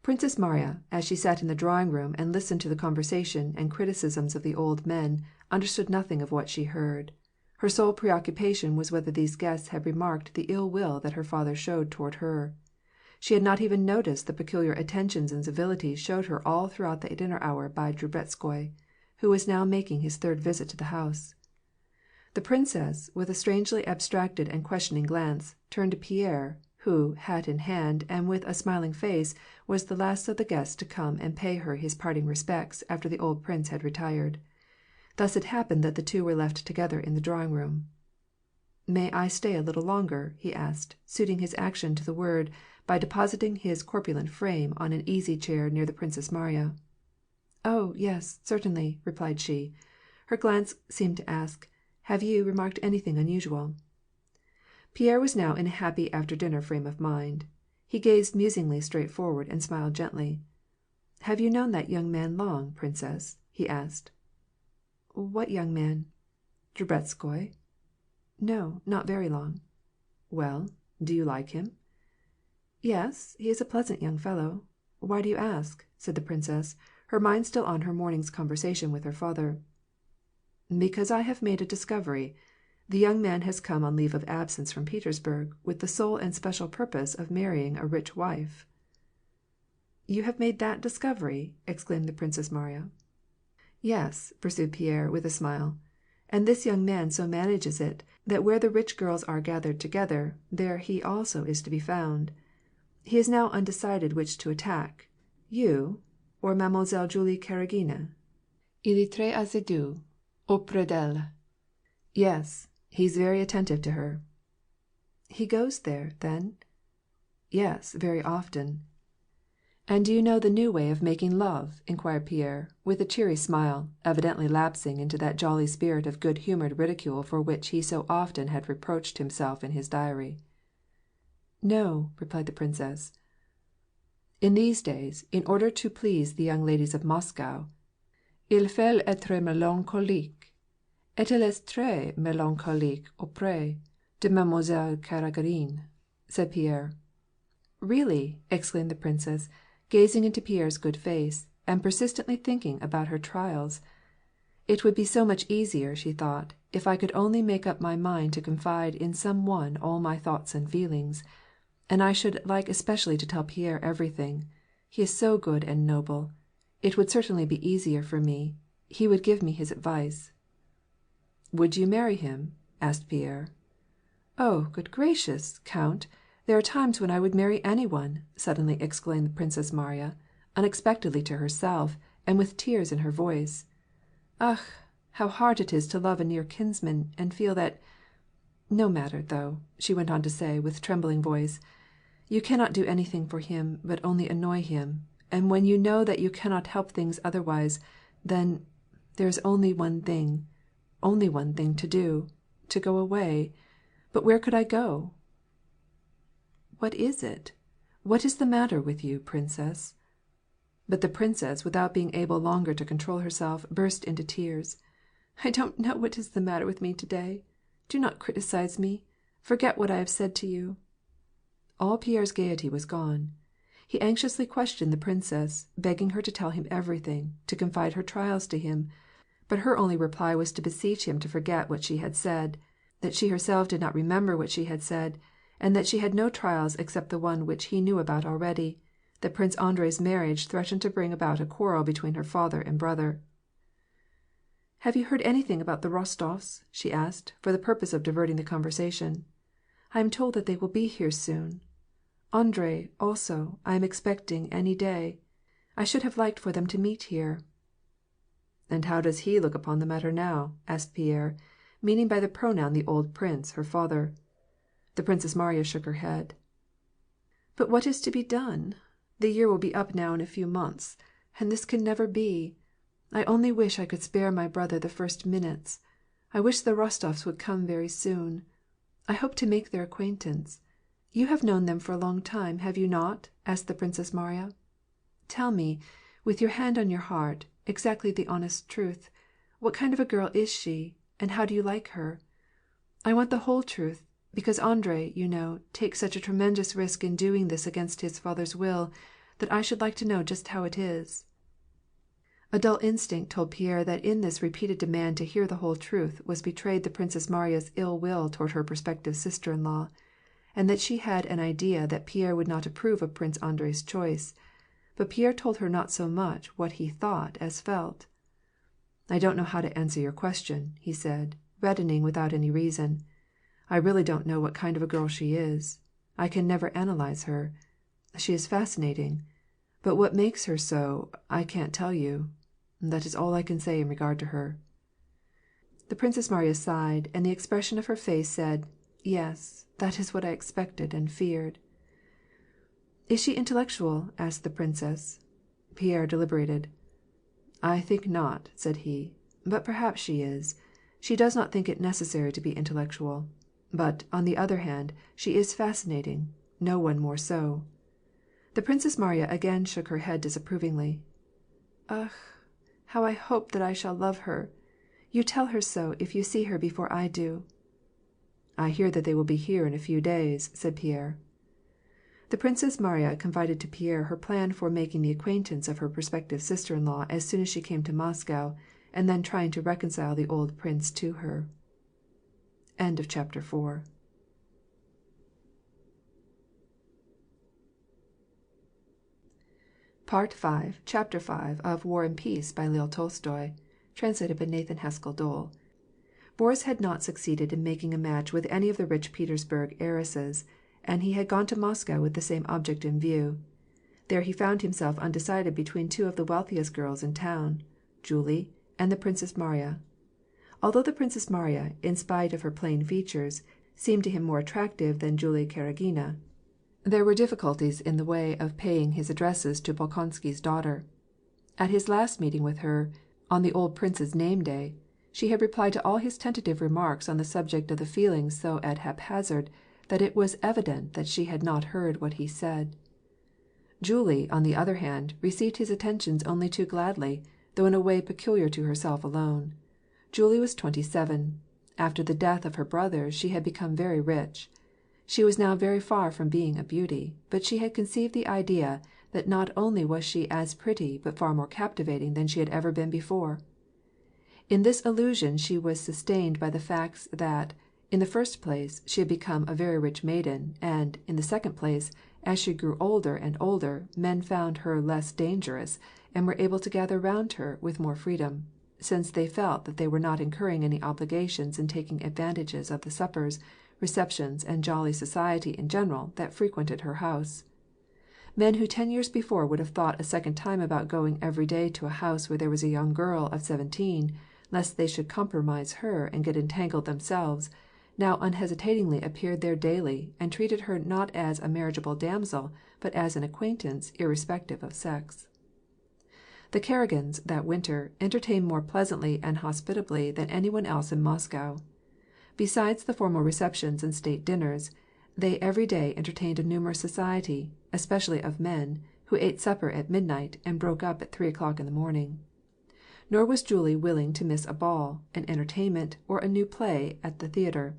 Princess Marya, as she sat in the drawing-room and listened to the conversation and criticisms of the old men, understood nothing of what she heard. Her sole preoccupation was whether these guests had remarked the ill will that her father showed toward her. She had not even noticed the peculiar attentions and civilities showed her all throughout the dinner hour by Drubetskoi, who was now making his 3rd visit to the house. The princess, with a strangely abstracted and questioning glance, turned to Pierre, who, hat in hand, and with a smiling face, was the last of the guests to come and pay her his parting respects after the old prince had retired. Thus it happened that the two were left together in the drawing-room. "May I stay a little longer?" he asked, suiting his action to the word by depositing his corpulent frame on an easy-chair near the Princess Marya. "Oh, yes, certainly," replied she. Her glance seemed to ask, "Have you remarked anything unusual?" Pierre was now in a happy after-dinner frame of mind. He gazed musingly straight forward and smiled gently. "Have you known that young man long, Princess?" he asked. "What young man?" "Drubetskoi." "No, not very long." "Well, do you like him?" "Yes, he is a pleasant young fellow. Why do you ask?" said the princess, her mind still on her morning's conversation with her father. "Because I have made a discovery. The young man has come on leave of absence from Petersburg, with the sole and special purpose of marrying a rich wife." "You have made that discovery?" exclaimed the Princess Marya. "Yes," pursued Pierre, with a smile. "And this young man so manages it, that where the rich girls are gathered together, there he also is to be found. He is now undecided which to attack, you or Mademoiselle Julie Karagina. Il est très assidu auprès d'elle." "Yes, he's very attentive to her." "He goes there, then?" "Yes, very often." "And do you know the new way of making love?" inquired Pierre, with a cheery smile, evidently lapsing into that jolly spirit of good-humored ridicule for which he so often had reproached himself in his diary. "No," replied the princess. In these days, in order to please the young ladies of Moscow, il faut être mélancolique, et elle est très mélancolique auprès de Mademoiselle Karagarine, said Pierre. Really, exclaimed the princess, gazing into Pierre's good face, and persistently thinking about her trials. It would be so much easier, she thought, if I could only make up my mind to confide in some one all my thoughts and feelings, and I should like especially to tell Pierre everything. He is so good and noble. It would certainly be easier for me. He would give me his advice. Would you marry him? asked Pierre. Oh, good gracious, Count! There are times when I would marry anyone, suddenly exclaimed the Princess Marya, unexpectedly to herself, and with tears in her voice. Ugh, how hard it is to love a near kinsman, and feel that— No matter, though, she went on to say, with trembling voice. You cannot do anything for him, but only annoy him, and when you know that you cannot help things otherwise, then there is only one thing to do, to go away. But where could I go? What is it? What is the matter with you, princess? But the princess, without being able longer to control herself, burst into tears. I don't know what is the matter with me today. Do not criticize me. Forget what I have said to you. All Pierre's gaiety was gone. He anxiously questioned the princess, begging her to tell him everything, to confide her trials to him, but her only reply was to beseech him to forget what she had said, that she herself did not remember what she had said, and that she had no trials except the one which he knew about already, that Prince Andrei's marriage threatened to bring about a quarrel between her father and brother. Have you heard anything about the Rostovs? She asked, for the purpose of diverting the conversation. I am told that they will be here soon. Andrei, also, I am expecting any day. I should have liked for them to meet here. And how does he look upon the matter now? Asked Pierre, meaning by the pronoun the old prince, her father. The Princess Marya shook her head. But what is to be done? The year will be up now in a few months, and this can never be. I only wish I could spare my brother the first minutes. I wish the Rostovs would come very soon. I hope to make their acquaintance. You have known them for a long time, have you not? Asked the Princess Marya. Tell me, with your hand on your heart, exactly the honest truth. What kind of a girl is she, and how do you like her? I want the whole truth, because Andrei, you know, takes such a tremendous risk in doing this against his father's will, that I should like to know just how it is. A dull instinct told Pierre that in this repeated demand to hear the whole truth was betrayed the Princess Marya's ill will toward her prospective sister-in-law, and that she had an idea that Pierre would not approve of Prince Andrei's choice, but Pierre told her not so much what he thought as felt. I don't know how to answer your question, he said, reddening without any reason. I really don't know what kind of a girl she is. I can never analyze her. She is fascinating. But what makes her so, I can't tell you. That is all I can say in regard to her. The Princess Marya sighed, and the expression of her face said, Yes, that is what I expected and feared. Is she intellectual? Asked the princess. Pierre deliberated. I think not, said he, but perhaps she is. She does not think it necessary to be intellectual. But, on the other hand, she is fascinating, no one more so. The Princess Marya again shook her head disapprovingly. Ugh, how I hope that I shall love her. You tell her so if you see her before I do. I hear that they will be here in a few days, said Pierre. The Princess Marya confided to Pierre her plan for making the acquaintance of her prospective sister-in-law as soon as she came to Moscow, and then trying to reconcile the old prince to her. End of chapter 4. Part 5, Chapter 5 of War and Peace by Leo Tolstoy, translated by Nathan Haskell Dole. Boris had not succeeded in making a match with any of the rich Petersburg heiresses, and he had gone to Moscow with the same object in view. There he found himself undecided between two of the wealthiest girls in town, Julie and the Princess Marya. Although the Princess Marya, in spite of her plain features, seemed to him more attractive than Julie Karagina, there were difficulties in the way of paying his addresses to Bolkonsky's daughter. At his last meeting with her, on the old prince's name-day, she had replied to all his tentative remarks on the subject of the feelings so at haphazard that it was evident that she had not heard what he said. Julie, on the other hand, received his attentions only too gladly, though in a way peculiar to herself alone. Julie was 27. After the death of her brothers she had become very rich. She was now very far from being a beauty, but she had conceived the idea that not only was she as pretty but far more captivating than she had ever been before. In this illusion she was sustained by the facts that, in the first place, she had become a very rich maiden, and, in the second place, as she grew older and older, men found her less dangerous, and were able to gather round her with more freedom, since they felt that they were not incurring any obligations in taking advantages of the suppers, receptions, and jolly society in general that frequented her house. Men who 10 years before would have thought a second time about going every day to a house where there was a young girl of 17, lest they should compromise her and get entangled themselves, now unhesitatingly appeared there daily, and treated her not as a marriageable damsel, but as an acquaintance, irrespective of sex. The Karagins, that winter, entertained more pleasantly and hospitably than anyone else in Moscow. Besides the formal receptions and state dinners, they every day entertained a numerous society, especially of men, who ate supper at midnight and broke up at 3 o'clock in the morning. Nor was Julie willing to miss a ball, an entertainment, or a new play at the theatre.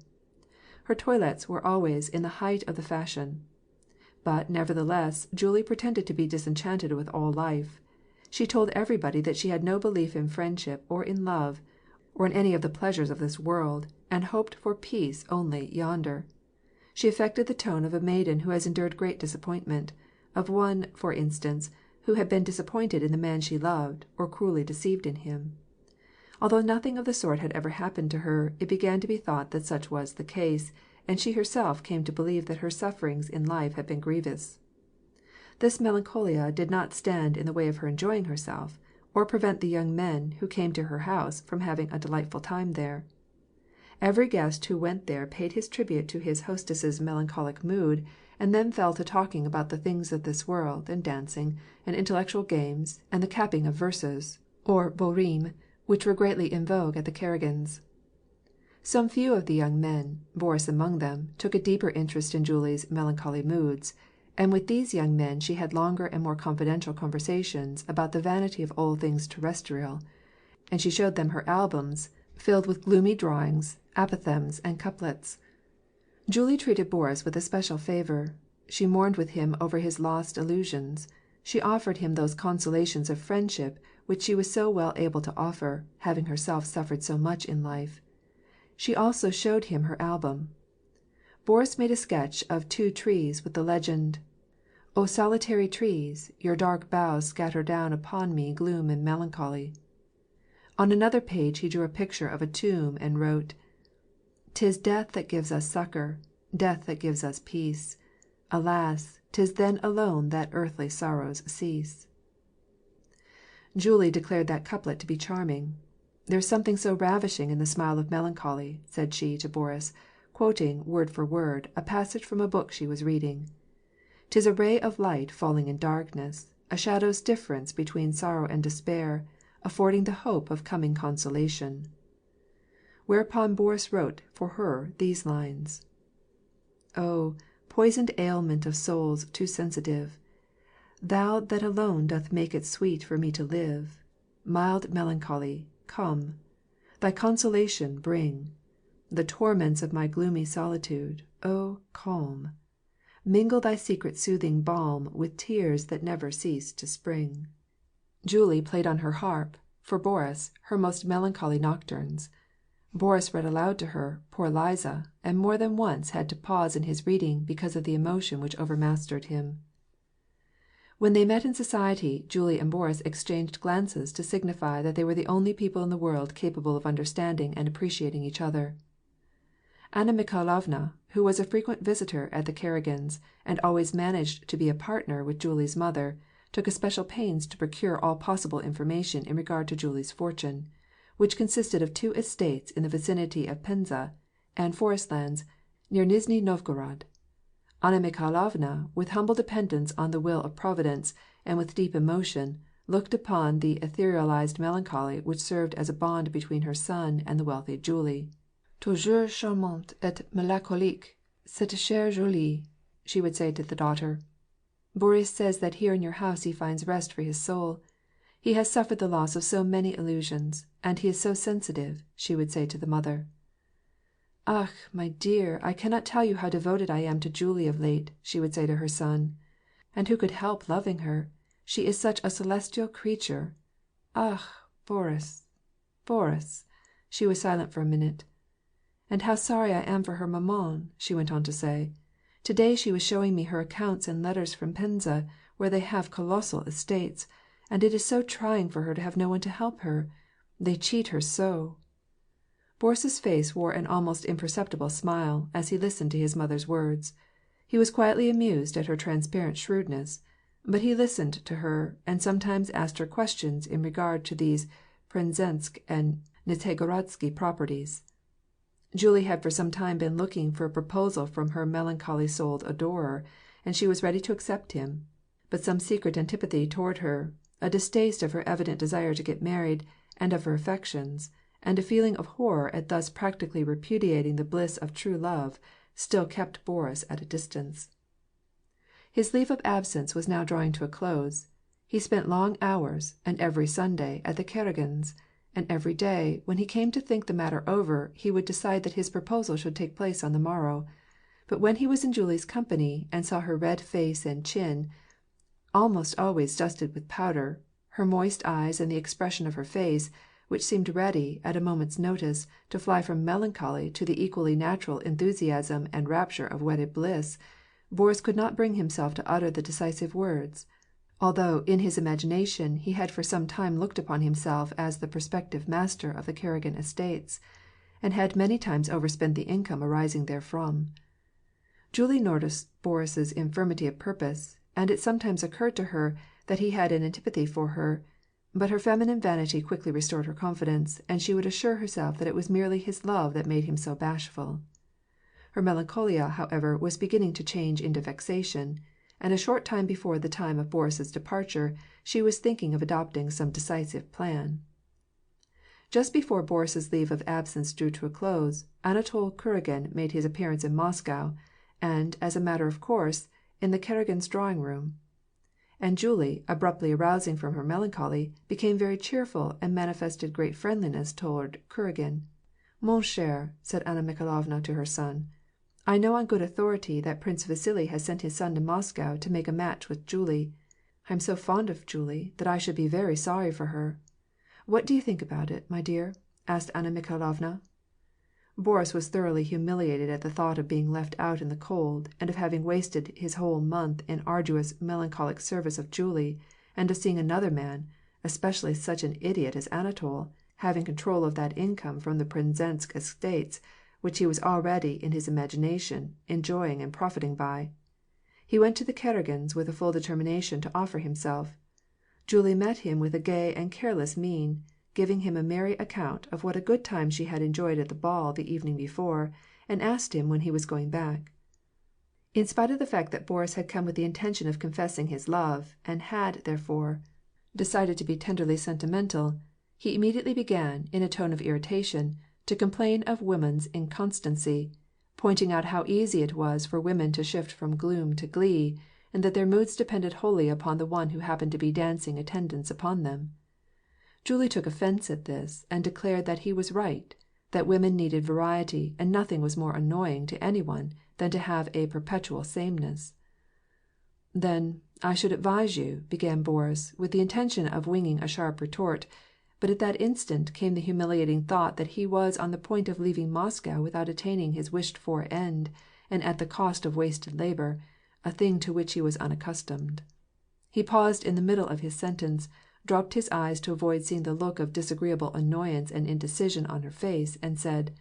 Her toilets were always in the height of the fashion. But, nevertheless, Julie pretended to be disenchanted with all life. She told everybody that she had no belief in friendship or in love, or in any of the pleasures of this world, and hoped for peace only yonder. She affected the tone of a maiden who has endured great disappointment, of one, for instance, who had been disappointed in the man she loved, or cruelly deceived in him. Although nothing of the sort had ever happened to her, it began to be thought that such was the case, and she herself came to believe that her sufferings in life had been grievous. This melancholia did not stand in the way of her enjoying herself, or prevent the young men who came to her house from having a delightful time there. Every guest who went there paid his tribute to his hostess's melancholic mood, and then fell to talking about the things of this world, and dancing, and intellectual games, and the capping of verses, or bourrimes, which were greatly in vogue at the Karagins'. Some few of the young men, Boris among them, took a deeper interest in Julie's melancholy moods, and with these young men she had longer and more confidential conversations about the vanity of all things terrestrial, and she showed them her albums, filled with gloomy drawings, apothegms, and couplets. Julie treated Boris with especial favor. She mourned with him over his lost illusions. She offered him those consolations of friendship which she was so well able to offer, having herself suffered so much in life. She also showed him her album. Boris made a sketch of 2 trees with the legend, "O solitary trees, your dark boughs scatter down upon me gloom and melancholy." On another page he drew a picture of a tomb and wrote, "'Tis death that gives us succor, death that gives us peace. Alas, 'tis then alone that earthly sorrows cease." Julie declared that couplet to be charming. "There is something so ravishing in the smile of melancholy," said she to Boris, quoting, word for word, a passage from a book she was reading. "'Tis a ray of light falling in darkness, a shadow's difference between sorrow and despair, affording the hope of coming consolation." Whereupon Boris wrote for her these lines: "Oh, poisoned ailment of souls too sensitive, Thou that alone doth make it sweet for me to live, Mild melancholy, come, thy consolation bring, The torments of my gloomy solitude, oh, calm, Mingle thy secret soothing balm with tears that never cease to spring." Julie played on her harp, for Boris, her most melancholy nocturnes. Boris read aloud to her, poor Liza, and more than once had to pause in his reading because of the emotion which overmastered him. When they met in society, Julie and Boris exchanged glances to signify that they were the only people in the world capable of understanding and appreciating each other. Anna Mikhailovna, who was a frequent visitor at the Karagins', and always managed to be a partner with Julie's mother, took especial pains to procure all possible information in regard to Julie's fortune, which consisted of 2 estates in the vicinity of Penza, and forest lands near Nizhny Novgorod. Anna Mikhailovna, with humble dependence on the will of Providence, and with deep emotion, looked upon the etherealized melancholy which served as a bond between her son and the wealthy Julie. "Toujours charmante et mélancolique, cette chère Julie," she would say to the daughter. Boris says that here in your house he finds rest for his soul. He has suffered the loss of so many illusions, and he is so sensitive," she would say to the mother. "Ach, my dear, I cannot tell you how devoted I am to Julie of late," she would say to her son. "And who could help loving her? She is such a celestial creature. Ach, Boris, Boris!" She was silent for a minute. "And how sorry I am for her maman," she went on to say. "Today she was showing me her accounts and letters from Penza, where they have colossal estates, and it is so trying for her to have no one to help her. They cheat her so." Boris's face wore an almost imperceptible smile as he listened to his mother's words. He was quietly amused at her transparent shrewdness, but he listened to her, and sometimes asked her questions in regard to these Penzensk and Nizhegorodsky properties. Julie had for some time been looking for a proposal from her melancholy-souled adorer, and she was ready to accept him. But some secret antipathy toward her, a distaste of her evident desire to get married, and of her affections, and a feeling of horror at thus practically repudiating the bliss of true love, still kept Boris at a distance. His leave of absence was now drawing to a close. He spent long hours, and every Sunday, at the Karagins', and every day, when he came to think the matter over, he would decide that his proposal should take place on the morrow. But when he was in Julie's company, and saw her red face and chin, almost always dusted with powder, her moist eyes and the expression of her face, which seemed ready, at a moment's notice, to fly from melancholy to the equally natural enthusiasm and rapture of wedded bliss, Boris could not bring himself to utter the decisive words, although in his imagination he had for some time looked upon himself as the prospective master of the Karagin estates, and had many times overspent the income arising therefrom. Julie noticed Boris's infirmity of purpose, and it sometimes occurred to her that he had an antipathy for her, but her feminine vanity quickly restored her confidence, and she would assure herself that it was merely his love that made him so bashful. Her melancholia, however, was beginning to change into vexation, and a short time before the time of Boris's departure, she was thinking of adopting some decisive plan. Just before Boris's leave of absence drew to a close, Anatol Kuragin made his appearance in Moscow, and, as a matter of course, in the Karagins' drawing-room. And Julie, abruptly arousing from her melancholy, became very cheerful and manifested great friendliness toward Kuragin. "Mon cher," said Anna Mikhailovna to her son, "I know on good authority that Prince Vasili has sent his son to Moscow to make a match with Julie. I am so fond of Julie that I should be very sorry for her. What do you think about it, my dear?" asked Anna Mikhailovna. Boris was thoroughly humiliated at the thought of being left out in the cold, and of having wasted his whole month in arduous melancholic service of Julie, and of seeing another man, especially such an idiot as Anatol, having control of that income from the Penzensk estates, which he was already, in his imagination, enjoying and profiting by. He went to the Karagins' with a full determination to offer himself. Julie met him with a gay and careless mien, giving him a merry account of what a good time she had enjoyed at the ball the evening before, and asked him when he was going back. In spite of the fact that Boris had come with the intention of confessing his love, and had, therefore, decided to be tenderly sentimental, he immediately began, in a tone of irritation, to complain of women's inconstancy, pointing out how easy it was for women to shift from gloom to glee, and that their moods depended wholly upon the one who happened to be dancing attendance upon them. Julie took offense at this, and declared that he was right, that women needed variety, and nothing was more annoying to any one than to have a perpetual sameness. "Then I should advise you," began Boris, with the intention of winging a sharp retort, but at that instant came the humiliating thought that he was on the point of leaving Moscow without attaining his wished-for end, and at the cost of wasted labor, a thing to which he was unaccustomed. He paused in the middle of his sentence, dropped his eyes to avoid seeing the look of disagreeable annoyance and indecision on her face, and said,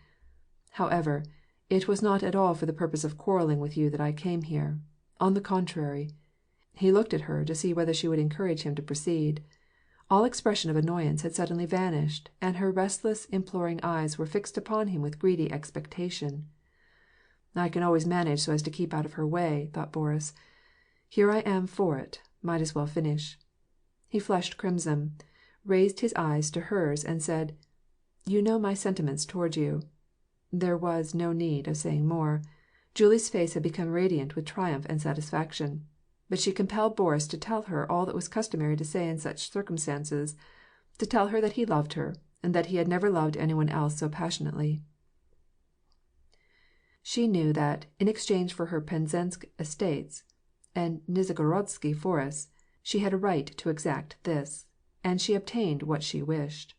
"However, it was not at all for the purpose of quarreling with you that I came here. On the contrary." He looked at her to see whether she would encourage him to proceed. All expression of annoyance had suddenly vanished, and her restless, imploring eyes were fixed upon him with greedy expectation. "I can always manage so as to keep out of her way," thought Boris. "Here I am for it, might as well finish." He flushed crimson, raised his eyes to hers, and said, "You know my sentiments toward you." There was no need of saying more. Julie's face had become radiant with triumph and satisfaction. but she compelled Boris to tell her all that was customary to say in such circumstances, to tell her that he loved her, and that he had never loved anyone else so passionately. She knew that, in exchange for her Penzensk estates and Nizhegorodsky forests, she had a right to exact this, and she obtained what she wished.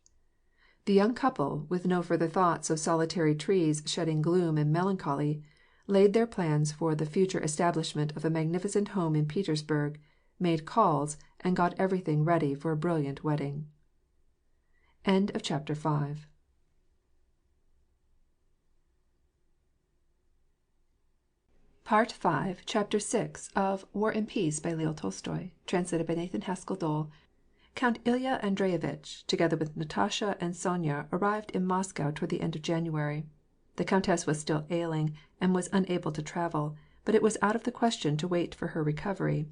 The young couple, with no further thoughts of solitary trees shedding gloom and melancholy, laid their plans for the future establishment of a magnificent home in Petersburg, made calls, and got everything ready for a brilliant wedding. End of chapter 5. Part 5, Chapter 6 of War and Peace by Leo Tolstoy, translated by Nathan Haskell Dole. Count Ilya Andreevitch, together with Natasha and Sonya, arrived in Moscow toward the end of January. The countess was still ailing, and was unable to travel, but it was out of the question to wait for her recovery.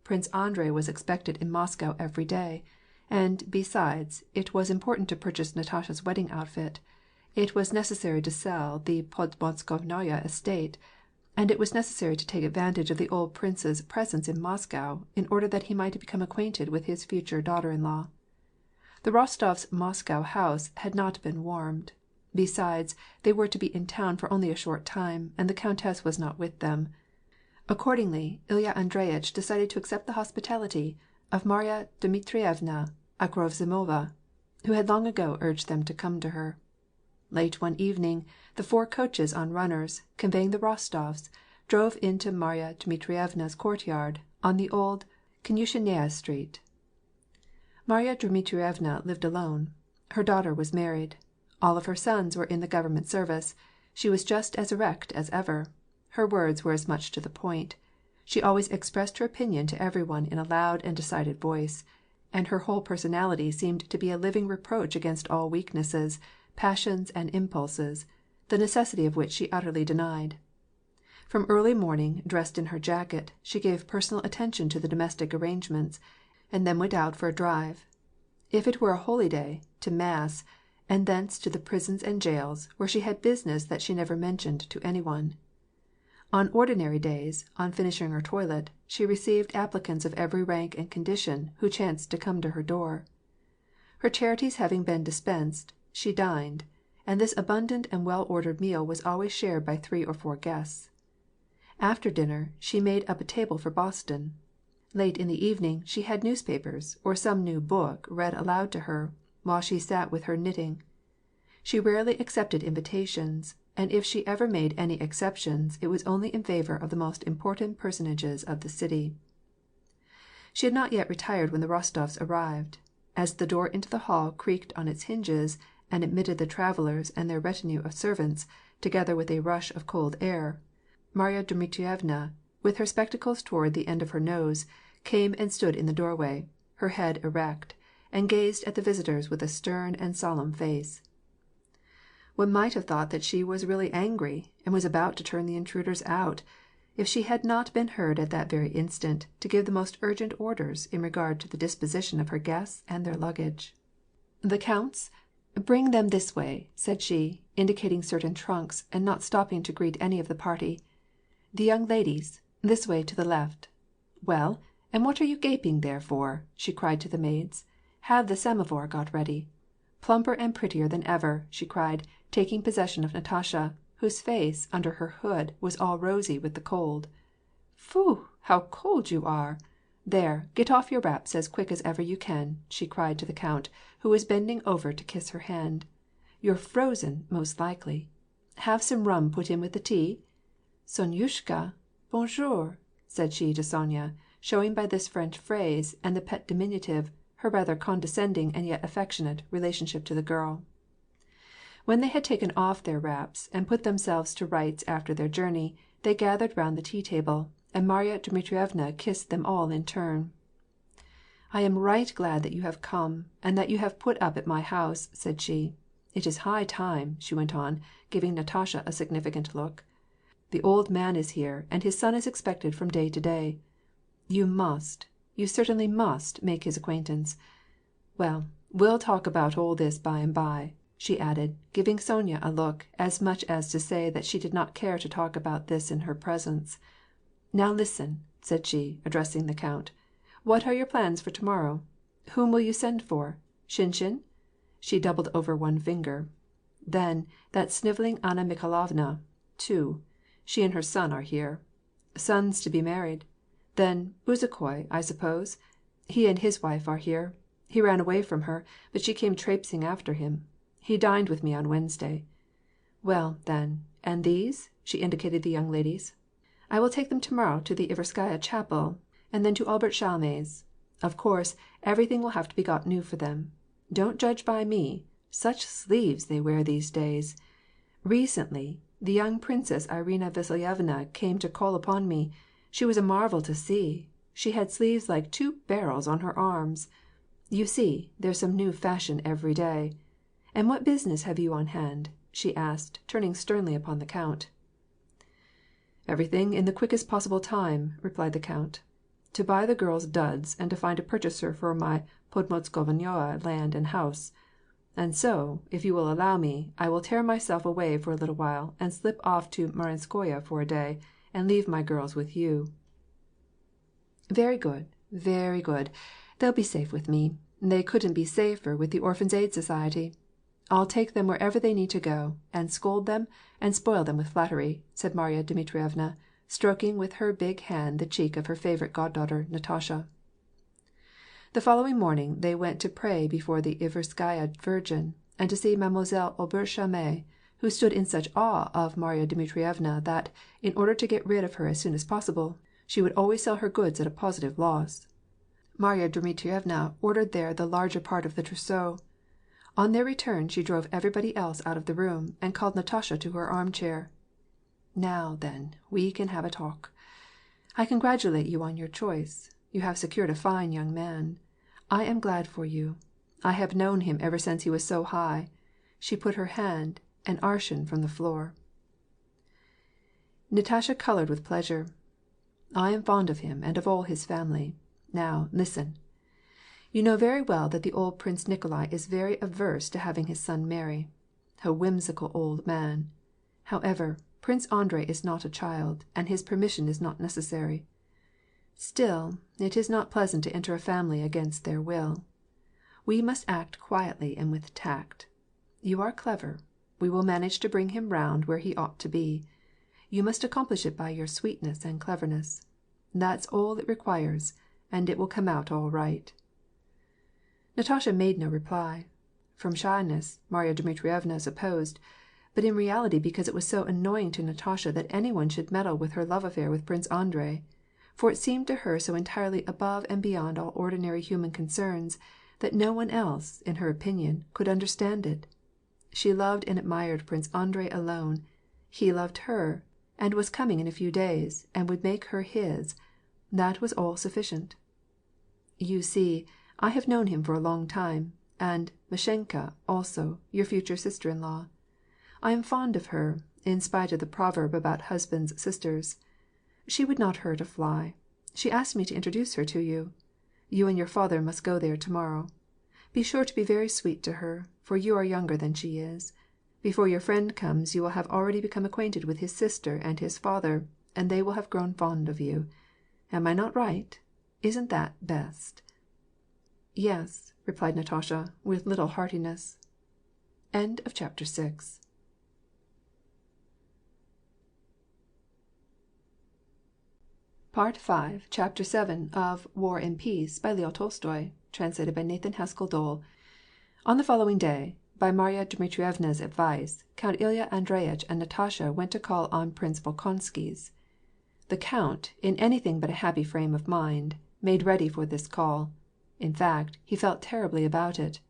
Prince Andrei was expected in Moscow every day, and, besides, it was important to purchase Natasha's wedding outfit. It was necessary to sell the Podmoskovnaya estate, and it was necessary to take advantage of the old prince's presence in Moscow, in order that he might become acquainted with his future daughter-in-law. The Rostovs' Moscow house had not been warmed. Besides, they were to be in town for only a short time, and the countess was not with them. Accordingly, Ilya Andreitch decided to accept the hospitality of Marya Dmitrievna Akrovzimova, who had long ago urged them to come to her. Late one evening, the 4 coaches on runners, conveying the Rostovs, drove into Marya Dmitrievna's courtyard on the old Knyushinya Street. Marya Dmitrievna lived alone. Her daughter was married. All of her sons were in the government service. She was just as erect as ever. Her words were as much to the point. She always expressed her opinion to everyone in a loud and decided voice, and her whole personality seemed to be a living reproach against all weaknesses, passions, and impulses, the necessity of which she utterly denied. From early morning, dressed in her jacket, she gave personal attention to the domestic arrangements, and then went out for a drive. If it were a holy day, to mass, and thence to the prisons and jails, where she had business that she never mentioned to anyone. On ordinary days, on finishing her toilet, she received applicants of every rank and condition who chanced to come to her door. Her charities having been dispensed, she dined, and this abundant and well-ordered meal was always shared by 3 or 4 guests. After dinner, she made up a table for Boston. Late in the evening, she had newspapers, or some new book, read aloud to her, while she sat with her knitting. She rarely accepted invitations, and if she ever made any exceptions, it was only in favor of the most important personages of the city. She had not yet retired when the Rostovs arrived. As the door into the hall creaked on its hinges, and admitted the travelers and their retinue of servants, together with a rush of cold air, Marya Dmitrievna, with her spectacles toward the end of her nose, came and stood in the doorway, her head erect, and gazed at the visitors with a stern and solemn face. One might have thought that she was really angry, and was about to turn the intruders out, if she had not been heard at that very instant to give the most urgent orders in regard to the disposition of her guests and their luggage. "The counts? Bring them this way," said she, indicating certain trunks, and not stopping to greet any of the party. "The young ladies, this way to the left. Well, and what are you gaping there for?" she cried to the maids. "Have the samovar got ready. Plumper and prettier than ever," she cried, taking possession of Natasha, whose face, under her hood, was all rosy with the cold. "Phoo, how cold you are! There, get off your wraps as quick as ever you can," she cried to the count, who was bending over to kiss her hand. "You're frozen, most likely. Have some rum put in with the tea? Sonyushka, bonjour," said she to Sonya, showing by this French phrase and the pet diminutive her rather condescending and yet affectionate relationship to the girl. When they had taken off their wraps, and put themselves to rights after their journey, they gathered round the tea-table, and Marya Dmitrievna kissed them all in turn. "I am right glad that you have come, and that you have put up at my house," said she. "It is high time," she went on, giving Natasha a significant look. "The old man is here, and his son is expected from day to day. You certainly must make his acquaintance. Well, we'll talk about all this by and by," she added, giving Sonya a look, as much as to say that she did not care to talk about this in her presence. "Now listen. said she, addressing the count. "What are your plans for tomorrow? Whom will you send for? Shinshin?" She doubled over one finger. "Then, that snivelling Anna Mikhailovna, too. She and her son are here. Son's to be married. Then Bezukhoi, I suppose. He and his wife are here. He ran away from her, but she came traipsing after him. He dined with me on Wednesday. Well, then, and these?" She indicated the young ladies. "I will take them tomorrow to the Iverskaya chapel, and then to Albert Chalme's. Of course, everything will have to be got new for them. Don't judge by me. Such sleeves they wear these days! Recently, the young Princess Irina Vasilyevna came to call upon me. She was a marvel to see. She had sleeves like 2 barrels on her arms. You see, there's some new fashion every day. And what business have you on hand?" she asked, turning sternly upon the count. "Everything in the quickest possible time," replied the count. "To buy the girls' duds and to find a purchaser for my Podmoskovnaya land and house. And so, if you will allow me, I will tear myself away for a little while and slip off to Marinskoye for a day, and leave my girls with you." "Very good, very good. They'll be safe with me. They couldn't be safer with the Orphans' Aid Society. I'll take them wherever they need to go, and scold them and spoil them with flattery," said Marya Dmitrievna, stroking with her big hand the cheek of her favorite goddaughter, Natasha. The following morning they went to pray before the Iverskaya Virgin, and to see Mademoiselle Aubert Chalme, who stood in such awe of Marya Dmitrievna that, in order to get rid of her as soon as possible, she would always sell her goods at a positive loss. Marya Dmitrievna ordered there the larger part of the trousseau. On their return she drove everybody else out of the room, and called Natasha to her armchair. "Now, then, we can have a talk. I congratulate you on your choice. You have secured a fine young man. I am glad for you. I have known him ever since he was so high." She put her hand an arshin from the floor. Natasha colored with pleasure. "I am fond of him and of all his family. Now, listen. You know very well that the old Prince Nikolai is very averse to having his son marry. A whimsical old man. However, Prince Andrei is not a child, and his permission is not necessary. Still, it is not pleasant to enter a family against their will. We must act quietly and with tact. You are clever. We will manage to bring him round where he ought to be. You must accomplish it by your sweetness and cleverness. That's all it requires, and it will come out all right." Natasha made no reply. From shyness, Marya Dmitrievna supposed, but in reality because it was so annoying to Natasha that anyone should meddle with her love affair with Prince Andrei, for it seemed to her so entirely above and beyond all ordinary human concerns that no one else, in her opinion, could understand it. She loved and admired Prince Andrei alone. He loved her, and was coming in a few days, and would make her his. That was all sufficient. "You see, I have known him for a long time, and Mashenka also, your future sister-in-law. I am fond of her, in spite of the proverb about husbands' sisters. She would not hurt a fly. She asked me to introduce her to you. You and your father must go there tomorrow. Be sure to be very sweet to her, for you are younger than she is. Before your friend comes you will have already become acquainted with his sister and his father, and they will have grown fond of you. Am I not right? Isn't that best?" "Yes," replied Natasha, with little heartiness. End of chapter 6. Part 5, Chapter 7 of War and Peace by Leo Tolstoy, translated by Nathan Haskell Dole. On the following day, by Marya Dmitrievna's advice, Count Ilya Andreyitch and Natasha went to call on Prince Bolkonsky's. The count, in anything but a happy frame of mind, made ready for this call. In fact, he felt terribly about it.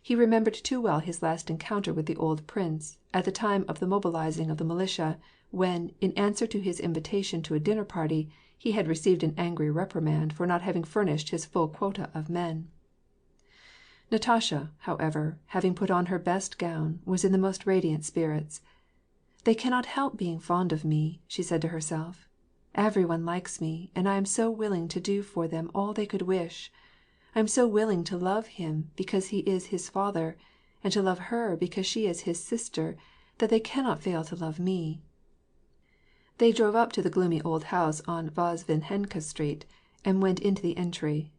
He remembered too well his last encounter with the old prince, at the time of the mobilizing of the militia, when, in answer to his invitation to a dinner party, he had received an angry reprimand for not having furnished his full quota of men. Natasha, however, having put on her best gown, was in the most radiant spirits. "They cannot help being fond of me," she said to herself. "Every one likes me, and I am so willing to do for them all they could wish. I am so willing to love him because he is his father, and to love her because she is his sister, that they cannot fail to love me." They drove up to the gloomy old house on Vozdvizhenka Street, and went into the entry.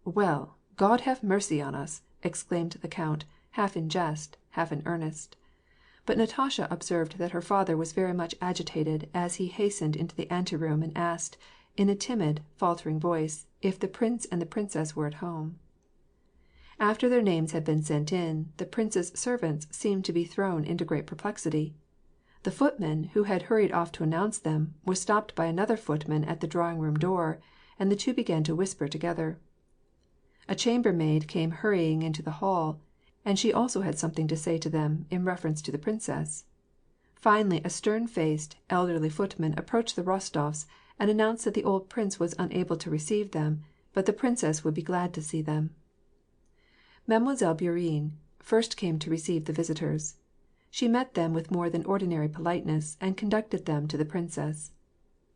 "Well, God have mercy on us!" exclaimed the count, half in jest, half in earnest. But Natasha observed that her father was very much agitated as he hastened into the anteroom and asked, in a timid, faltering voice, if the prince and the princess were at home. After their names had been sent in, the prince's servants seemed to be thrown into great perplexity. The footman, who had hurried off to announce them, was stopped by another footman at the drawing-room door, and the two began to whisper together. A chambermaid came hurrying into the hall, and she also had something to say to them in reference to the princess. Finally a stern-faced, elderly footman approached the Rostofs and announced that the old prince was unable to receive them, but the princess would be glad to see them. Mademoiselle Bourienne first came to receive the visitors. She met them with more than ordinary politeness, and conducted them to the princess.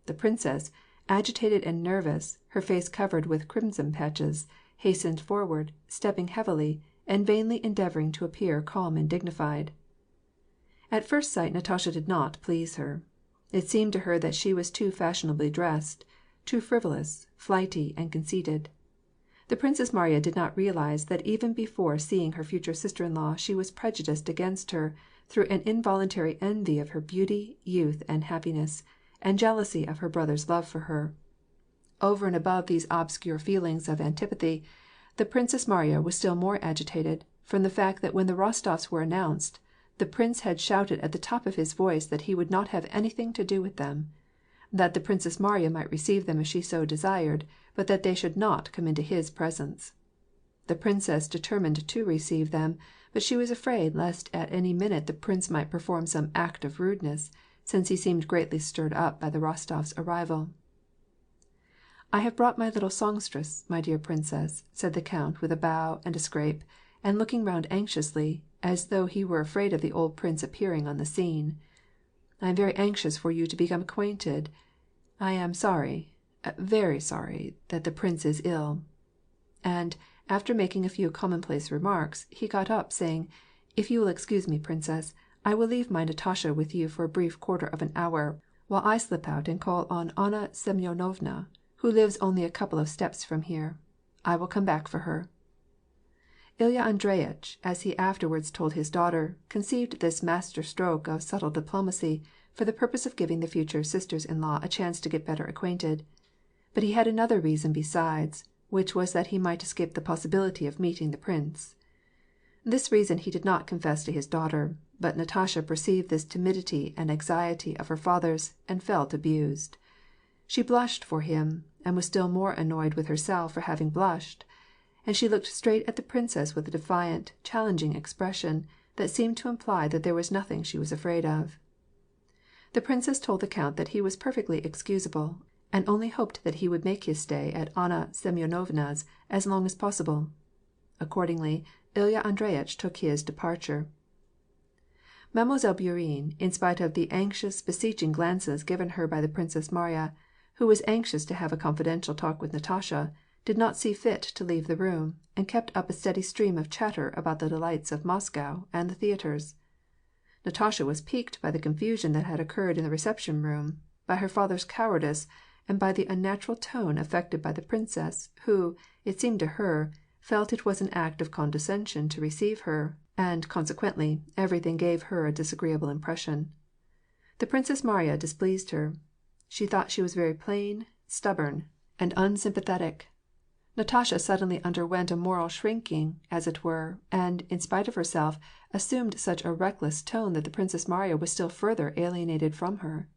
The princess, agitated and nervous, her face covered with crimson patches, hastened forward, stepping heavily, and vainly endeavoring to appear calm and dignified. At first sight Natasha did not please her. It seemed to her that she was too fashionably dressed, too frivolous, flighty, and conceited. The Princess Mariya did not realize that even before seeing her future sister-in-law she was prejudiced against her through an involuntary envy of her beauty, youth, and happiness, and jealousy of her brother's love for her. Over and above these obscure feelings of antipathy, the Princess Mariya was still more agitated from the fact that when the Rostofs were announced, the prince had shouted at the top of his voice that he would not have anything to do with them, that the Princess Mariya might receive them if she so desired, but that they should not come into his presence. The princess determined to receive them, but she was afraid lest at any minute the prince might perform some act of rudeness, since he seemed greatly stirred up by the Rostofs' arrival. "I have brought my little songstress, my dear princess," said the count with a bow and a scrape, and looking round anxiously, as though he were afraid of the old prince appearing on the scene. "I am very anxious for you to become acquainted. I am sorry, very sorry, that the prince is ill." And, after making a few commonplace remarks, he got up, saying, "If you will excuse me, princess, I will leave my Natasha with you for a brief quarter of an hour, while I slip out and call on Anna Semyonovna, who lives only a couple of steps from here. I will come back for her." Ilya Andreyitch, as he afterwards told his daughter, conceived this master stroke of subtle diplomacy for the purpose of giving the future sisters-in-law a chance to get better acquainted. But he had another reason besides, which was that he might escape the possibility of meeting the prince. This reason he did not confess to his daughter, but Natasha perceived this timidity and anxiety of her father's, and felt abused. She blushed for him, and was still more annoyed with herself for having blushed, and she looked straight at the princess with a defiant, challenging expression that seemed to imply that there was nothing she was afraid of. The princess told the count that he was perfectly excusable, and only hoped that he would make his stay at Anna Semyonovna's as long as possible. Accordingly, Ilya Andreyitch took his departure. Mademoiselle Bourienne, in spite of the anxious, beseeching glances given her by the Princess Mariya, who was anxious to have a confidential talk with Natasha, did not see fit to leave the room, and kept up a steady stream of chatter about the delights of Moscow and the theatres. Natasha was piqued by the confusion that had occurred in the reception-room, by her father's cowardice, and by the unnatural tone affected by the princess, who, it seemed to her, felt it was an act of condescension to receive her, and, consequently, everything gave her a disagreeable impression. The Princess Mariya displeased her. She thought she was very plain, stubborn, and unsympathetic. Natasha suddenly underwent a moral shrinking, as it were, and, in spite of herself, assumed such a reckless tone that the Princess Mariya was still further alienated from her.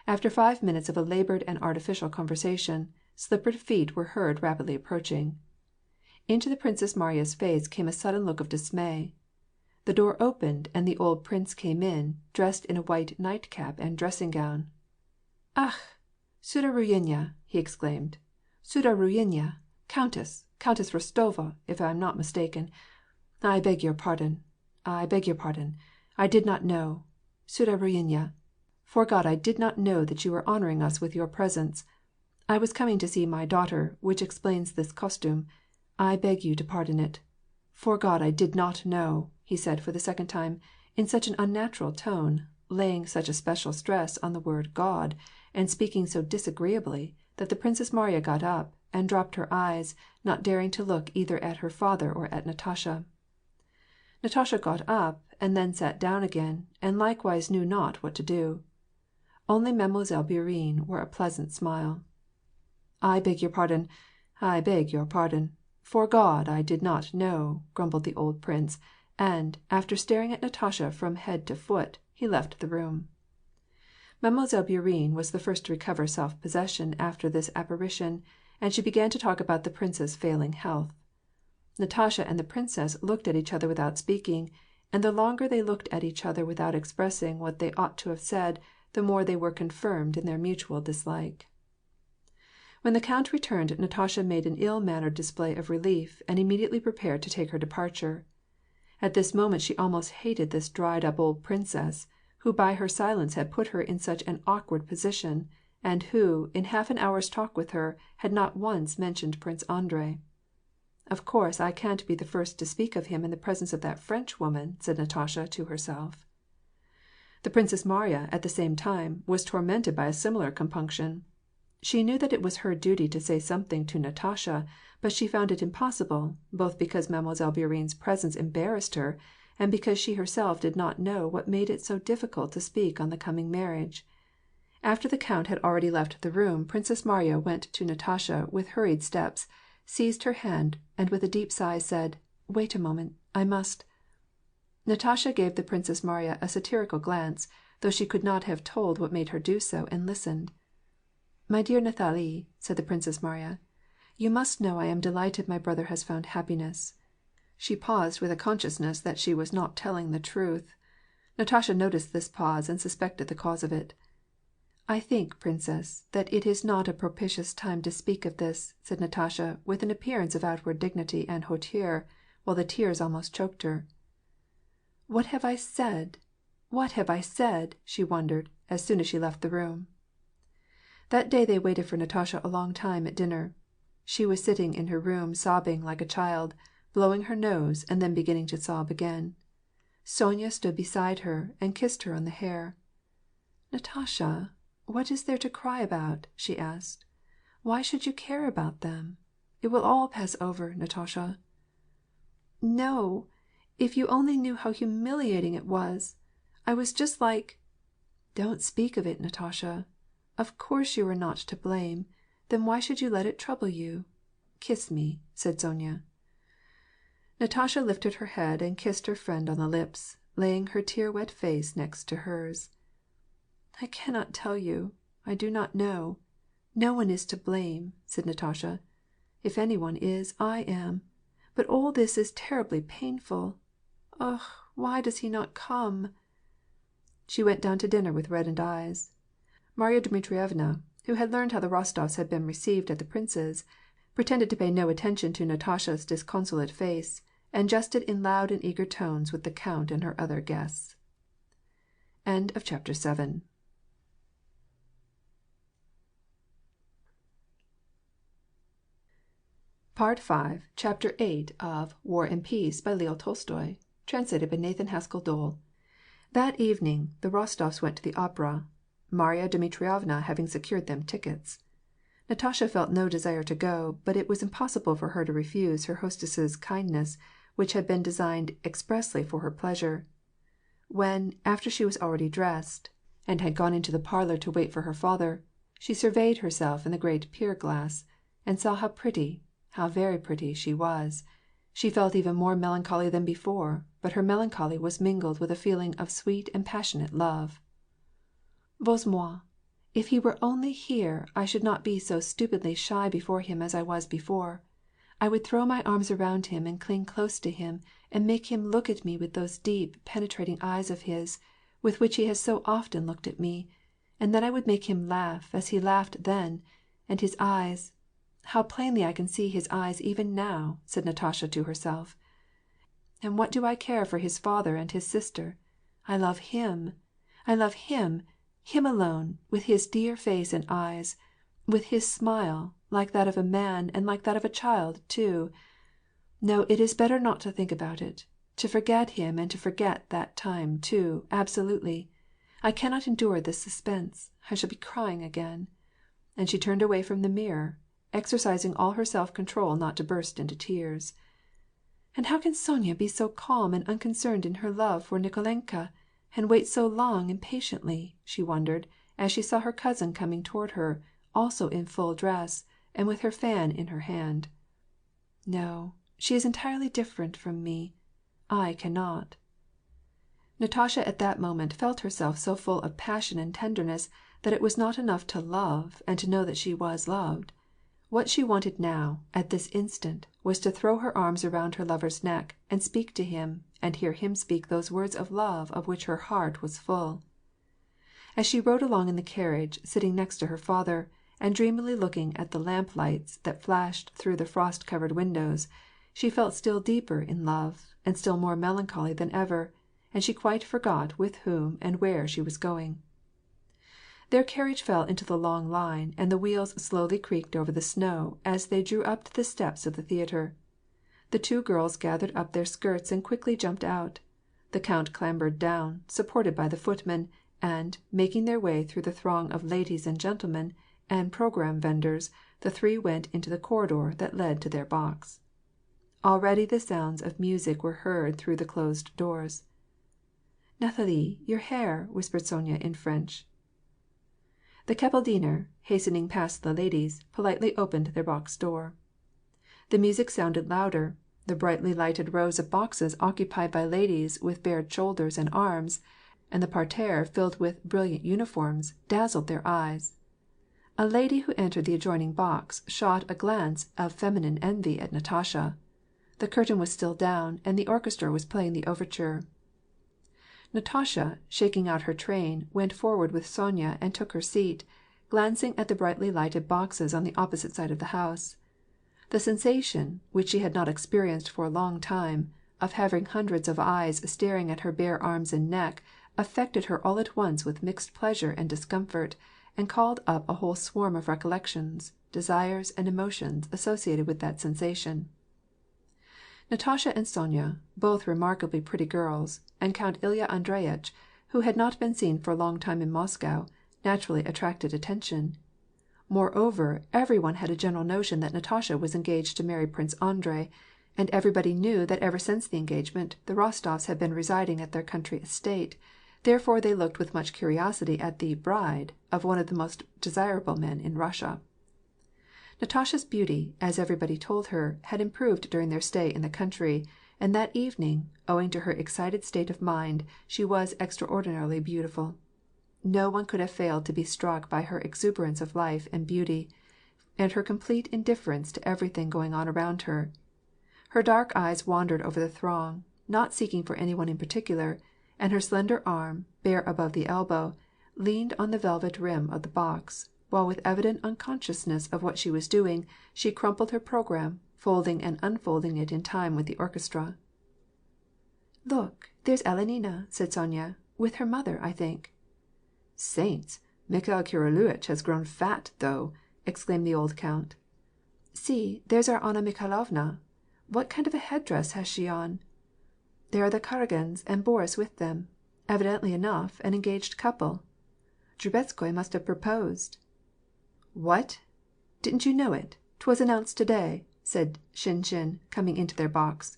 After 5 minutes of a labored and artificial conversation, slippered feet were heard rapidly approaching. Into the Princess Mariya's face came a sudden look of dismay. The door opened, and the old prince came in, dressed in a white nightcap and dressing-gown. "Ach, Sudaruinya!" he exclaimed. "Sudaruinya! Countess Rostova, if I am not mistaken. I beg your pardon. I did not know. Sudaruinya! 'Fore God, I did not know that you were honoring us with your presence. I was coming to see my daughter, which explains this costume. I beg you to pardon it. 'Fore God, I did not know," he said for the second time, in such an unnatural tone, laying such a special stress on the word God, and speaking so disagreeably, that the Princess Mariya got up, and dropped her eyes, not daring to look either at her father or at Natasha. Natasha got up, and then sat down again, and likewise knew not what to do. Only Mademoiselle Bourienne wore a pleasant smile. "I beg your pardon, I beg your pardon. For God, I did not know," grumbled the old prince, and, after staring at Natasha from head to foot, he left the room. Mademoiselle Bourienne was the first to recover self-possession after this apparition, and she began to talk about the prince's failing health. Natasha and the princess looked at each other without speaking, and the longer they looked at each other without expressing what they ought to have said, the more they were confirmed in their mutual dislike. When the count returned, Natasha made an ill-mannered display of relief, and immediately prepared to take her departure. At this moment she almost hated this dried-up old princess, who by her silence had put her in such an awkward position, and who, in half an hour's talk with her, had not once mentioned Prince Andrei. "Of course I can't be the first to speak of him in the presence of that Frenchwoman," said Natasha to herself. The Princess Mariya, at the same time, was tormented by a similar compunction. She knew that it was her duty to say something to Natasha, but she found it impossible, both because Mademoiselle Bourienne's presence embarrassed her, and because she herself did not know what made it so difficult to speak on the coming marriage. After the count had already left the room, Princess Mariya went to Natasha with hurried steps, seized her hand, and with a deep sigh said, "Wait a moment, I must—" Natasha gave the Princess Mariya a satirical glance, though she could not have told what made her do so, and listened. "My dear Nathalie," said the Princess Mariya, "you must know I am delighted my brother has found happiness." She paused with a consciousness that she was not telling the truth. Natasha noticed this pause and suspected the cause of it. "I think, Princess, that it is not a propitious time to speak of this," said Natasha, with an appearance of outward dignity and hauteur, while the tears almost choked her. "What have I said? What have I said?" she wondered, as soon as she left the room. That day they waited for Natasha a long time at dinner. She was sitting in her room sobbing like a child, blowing her nose and then beginning to sob again. Sonya stood beside her and kissed her on the hair. "Natasha, what is there to cry about?" she asked. "Why should you care about them? It will all pass over, Natasha." "No, if you only knew how humiliating it was! I was just like—" "Don't speak of it, Natasha. Of course you are not to blame. Then why should you let it trouble you? Kiss me," said Sonya. Natasha lifted her head and kissed her friend on the lips, laying her tear-wet face next to hers. "I cannot tell you. I do not know. No one is to blame," said Natasha. "If anyone is, I am. But all this is terribly painful. Ugh, why does he not come?" She went down to dinner with reddened eyes. Marya Dmitrievna, who had learned how the Rostovs had been received at the prince's, pretended to pay no attention to Natasha's disconsolate face, and jested in loud and eager tones with the count and her other guests. End of chapter 7. Part 5, Chapter 8 of War and Peace by Leo Tolstoy, translated by Nathan Haskell Dole. That evening the Rostovs went to the opera, Marya Dmitrievna having secured them tickets. Natasha felt no desire to go, but it was impossible for her to refuse her hostess's kindness, which had been designed expressly for her pleasure. When, after she was already dressed, and had gone into the parlor to wait for her father, she surveyed herself in the great pier-glass, and saw how pretty, how very pretty, she was, she felt even more melancholy than before, but her melancholy was mingled with a feeling of sweet and passionate love. "Bozhe moi! If he were only here, I should not be so stupidly shy before him as I was before. I would throw my arms around him and cling close to him, and make him look at me with those deep, penetrating eyes of his, with which he has so often looked at me, and then I would make him laugh as he laughed then, and his eyes—how plainly I can see his eyes even now," said Natasha to herself. "And what do I care for his father and his sister? I love him. I love him alone, with his dear face and eyes, with his smile, like that of a man and like that of a child, too. No, it is better not to think about it, to forget him and to forget that time, too, absolutely. I cannot endure this suspense. I shall be crying again." And she turned away from the mirror, exercising all her self-control not to burst into tears. "And how can Sonya be so calm and unconcerned in her love for Nikolenka, and wait so long and patiently?" she wondered, as she saw her cousin coming toward her, also in full dress, and with her fan in her hand. "No, she is entirely different from me. I cannot." Natasha at that moment felt herself so full of passion and tenderness that it was not enough to love and to know that she was loved. What she wanted now, at this instant, was to throw her arms around her lover's neck, and speak to him, and hear him speak those words of love of which her heart was full. As she rode along in the carriage, sitting next to her father, and dreamily looking at the lamplights that flashed through the frost-covered windows, she felt still deeper in love, and still more melancholy than ever, and she quite forgot with whom and where she was going. Their carriage fell into the long line, and the wheels slowly creaked over the snow as they drew up to the steps of the theatre. The two girls gathered up their skirts and quickly jumped out. The count clambered down, supported by the footman, and, making their way through the throng of ladies and gentlemen and programme vendors, the three went into the corridor that led to their box. Already the sounds of music were heard through the closed doors. "Nathalie, your hair," whispered Sonya in French. The Kapelldiener, hastening past the ladies, politely opened their box door. The music sounded louder; the brightly lighted rows of boxes occupied by ladies with bared shoulders and arms, and the parterre filled with brilliant uniforms, dazzled their eyes. A lady who entered the adjoining box shot a glance of feminine envy at Natasha. The curtain was still down, and the orchestra was playing the overture. Natasha, shaking out her train, went forward with Sonya and took her seat, glancing at the brightly lighted boxes on the opposite side of the house. The sensation, which she had not experienced for a long time, of having hundreds of eyes staring at her bare arms and neck, affected her all at once with mixed pleasure and discomfort, and called up a whole swarm of recollections, desires, and emotions associated with that sensation. Natasha and Sonya, both remarkably pretty girls, and Count Ilya Andreyitch, who had not been seen for a long time in Moscow, naturally attracted attention. Moreover, every one had a general notion that Natasha was engaged to marry Prince Andrei, and everybody knew that ever since the engagement the Rostofs had been residing at their country estate; therefore they looked with much curiosity at the "bride" of one of the most desirable men in Russia. Natasha's beauty, as everybody told her, had improved during their stay in the country, and that evening, owing to her excited state of mind, she was extraordinarily beautiful. No one could have failed to be struck by her exuberance of life and beauty, and her complete indifference to everything going on around her. Her dark eyes wandered over the throng, not seeking for any one in particular, and her slender arm, bare above the elbow, leaned on the velvet rim of the box, while with evident unconsciousness of what she was doing, she crumpled her programme, folding and unfolding it in time with the orchestra. "Look, there's Elenina," said Sonya, "with her mother, I think." "Saints! Mikhail Kiriluitch has grown fat, though!" exclaimed the old count. "See, there's our Anna Mikhailovna. What kind of a headdress has she on? There are the Karagins and Boris with them. Evidently enough, an engaged couple. Drubetskoi must have proposed." "What? Didn't you know it? 'Twas announced to-day," said Shinshin, coming into their box.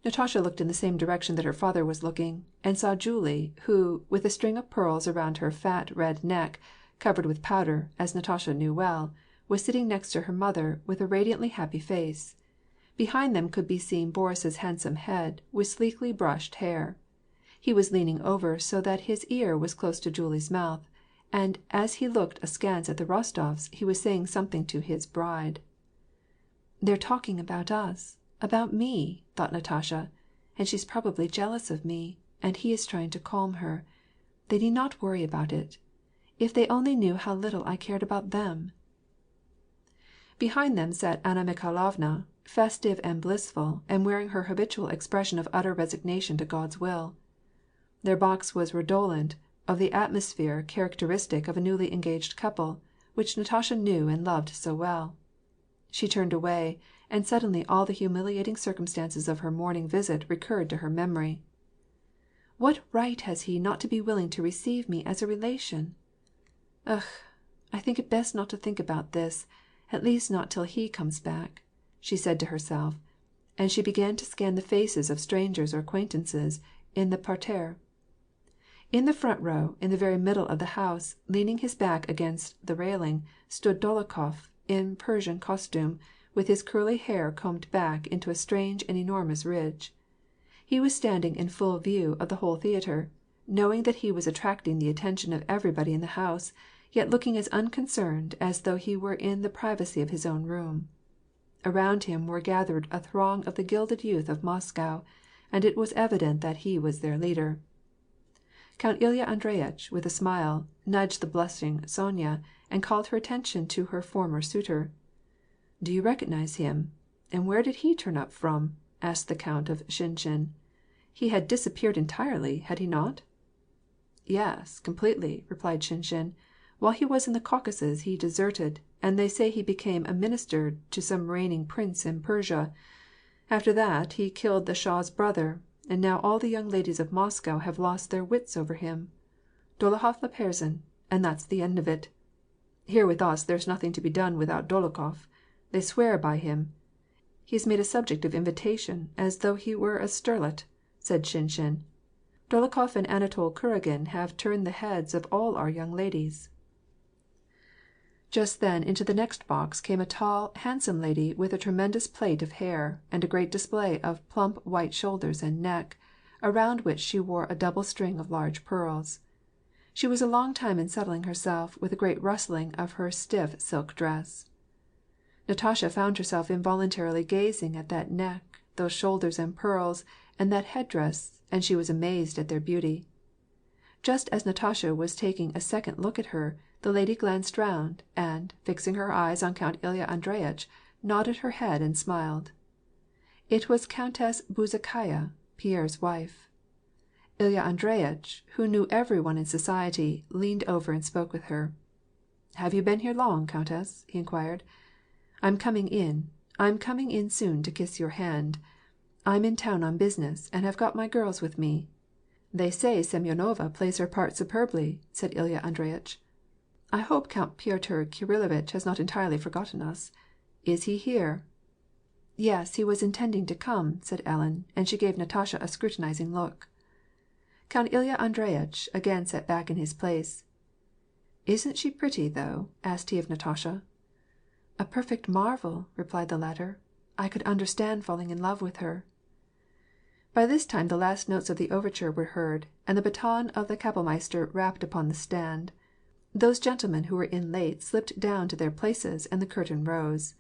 Natasha looked in the same direction that her father was looking, and saw Julie, who, with a string of pearls around her fat, red neck, covered with powder, as Natasha knew well, was sitting next to her mother, with a radiantly happy face. Behind them could be seen Boris's handsome head, with sleekly brushed hair. He was leaning over so that his ear was close to Julie's mouth, and as he looked askance at the Rostofs, he was saying something to his bride. "They're talking about us, about me," thought Natasha, "and she's probably jealous of me, and he is trying to calm her. They need not worry about it. If they only knew how little I cared about them." Behind them sat Anna Mikhailovna, festive and blissful, and wearing her habitual expression of utter resignation to God's will. Their box was redolent of the atmosphere characteristic of a newly engaged couple, which Natasha knew and loved so well. She turned away, and suddenly all the humiliating circumstances of her morning visit recurred to her memory. What right has he not to be willing to receive me as a relation? Ugh! I think it best not to think about this, at least not till he comes back," she said to herself, and she began to scan the faces of strangers or acquaintances in the parterre. In the front row, in the very middle of the house, leaning his back against the railing, stood Dolokhof, in Persian costume, with his curly hair combed back into a strange and enormous ridge. He was standing in full view of the whole theatre, knowing that he was attracting the attention of everybody in the house, yet looking as unconcerned as though he were in the privacy of his own room. Around him were gathered a throng of the gilded youth of Moscow, and it was evident that he was their leader. Count Ilya Andreyitch, with a smile, nudged the blushing Sonya, and called her attention to her former suitor. "Do you recognize him? And where did he turn up from?" asked the Count of Shinshin. "He had disappeared entirely, had he not?" "Yes, completely," replied Shinshin. "While he was in the Caucasus he deserted, and they say he became a minister to some reigning prince in Persia. After that he killed the Shah's brother, and now all the young ladies of Moscow have lost their wits over him. Dolokhov la Persin, and that's the end of it. Here with us there's nothing to be done without Dolokhov. They swear by him. He is made a subject of invitation, as though he were a sterlet," said Shinshin. "Dolokhov and Anatol Kuragin have turned the heads of all our young ladies." Just then into the next box came a tall, handsome lady with a tremendous plait of hair, and a great display of plump white shoulders and neck, around which she wore a double string of large pearls. She was a long time in settling herself, with a great rustling of her stiff silk dress. Natasha found herself involuntarily gazing at that neck, those shoulders and pearls, and that headdress, and she was amazed at their beauty. Just as Natasha was taking a second look at her, the lady glanced round, and, fixing her eyes on Count Ilya Andreyitch, nodded her head and smiled. It was Countess Bezukhaya, Pierre's wife. Ilya Andreyitch, who knew every one in society, leaned over and spoke with her. "Have you been here long, Countess?" he inquired. "I'm coming in soon to kiss your hand. I'm in town on business, and have got my girls with me." "They say Semyonova plays her part superbly," said Ilya Andreyitch. "I hope Count Pyotr Kirillovitch has not entirely forgotten us. Is he here?" "Yes, he was intending to come," said Ellen, and she gave Natasha a scrutinizing look. Count Ilya Andreyitch again sat back in his place. "Isn't she pretty, though?" asked he of Natasha. "A perfect marvel," replied the latter. "I could understand falling in love with her." By this time the last notes of the overture were heard, and the baton of the kapellmeister rapped upon the stand. Those gentlemen who were in late slipped down to their places, and the curtain rose.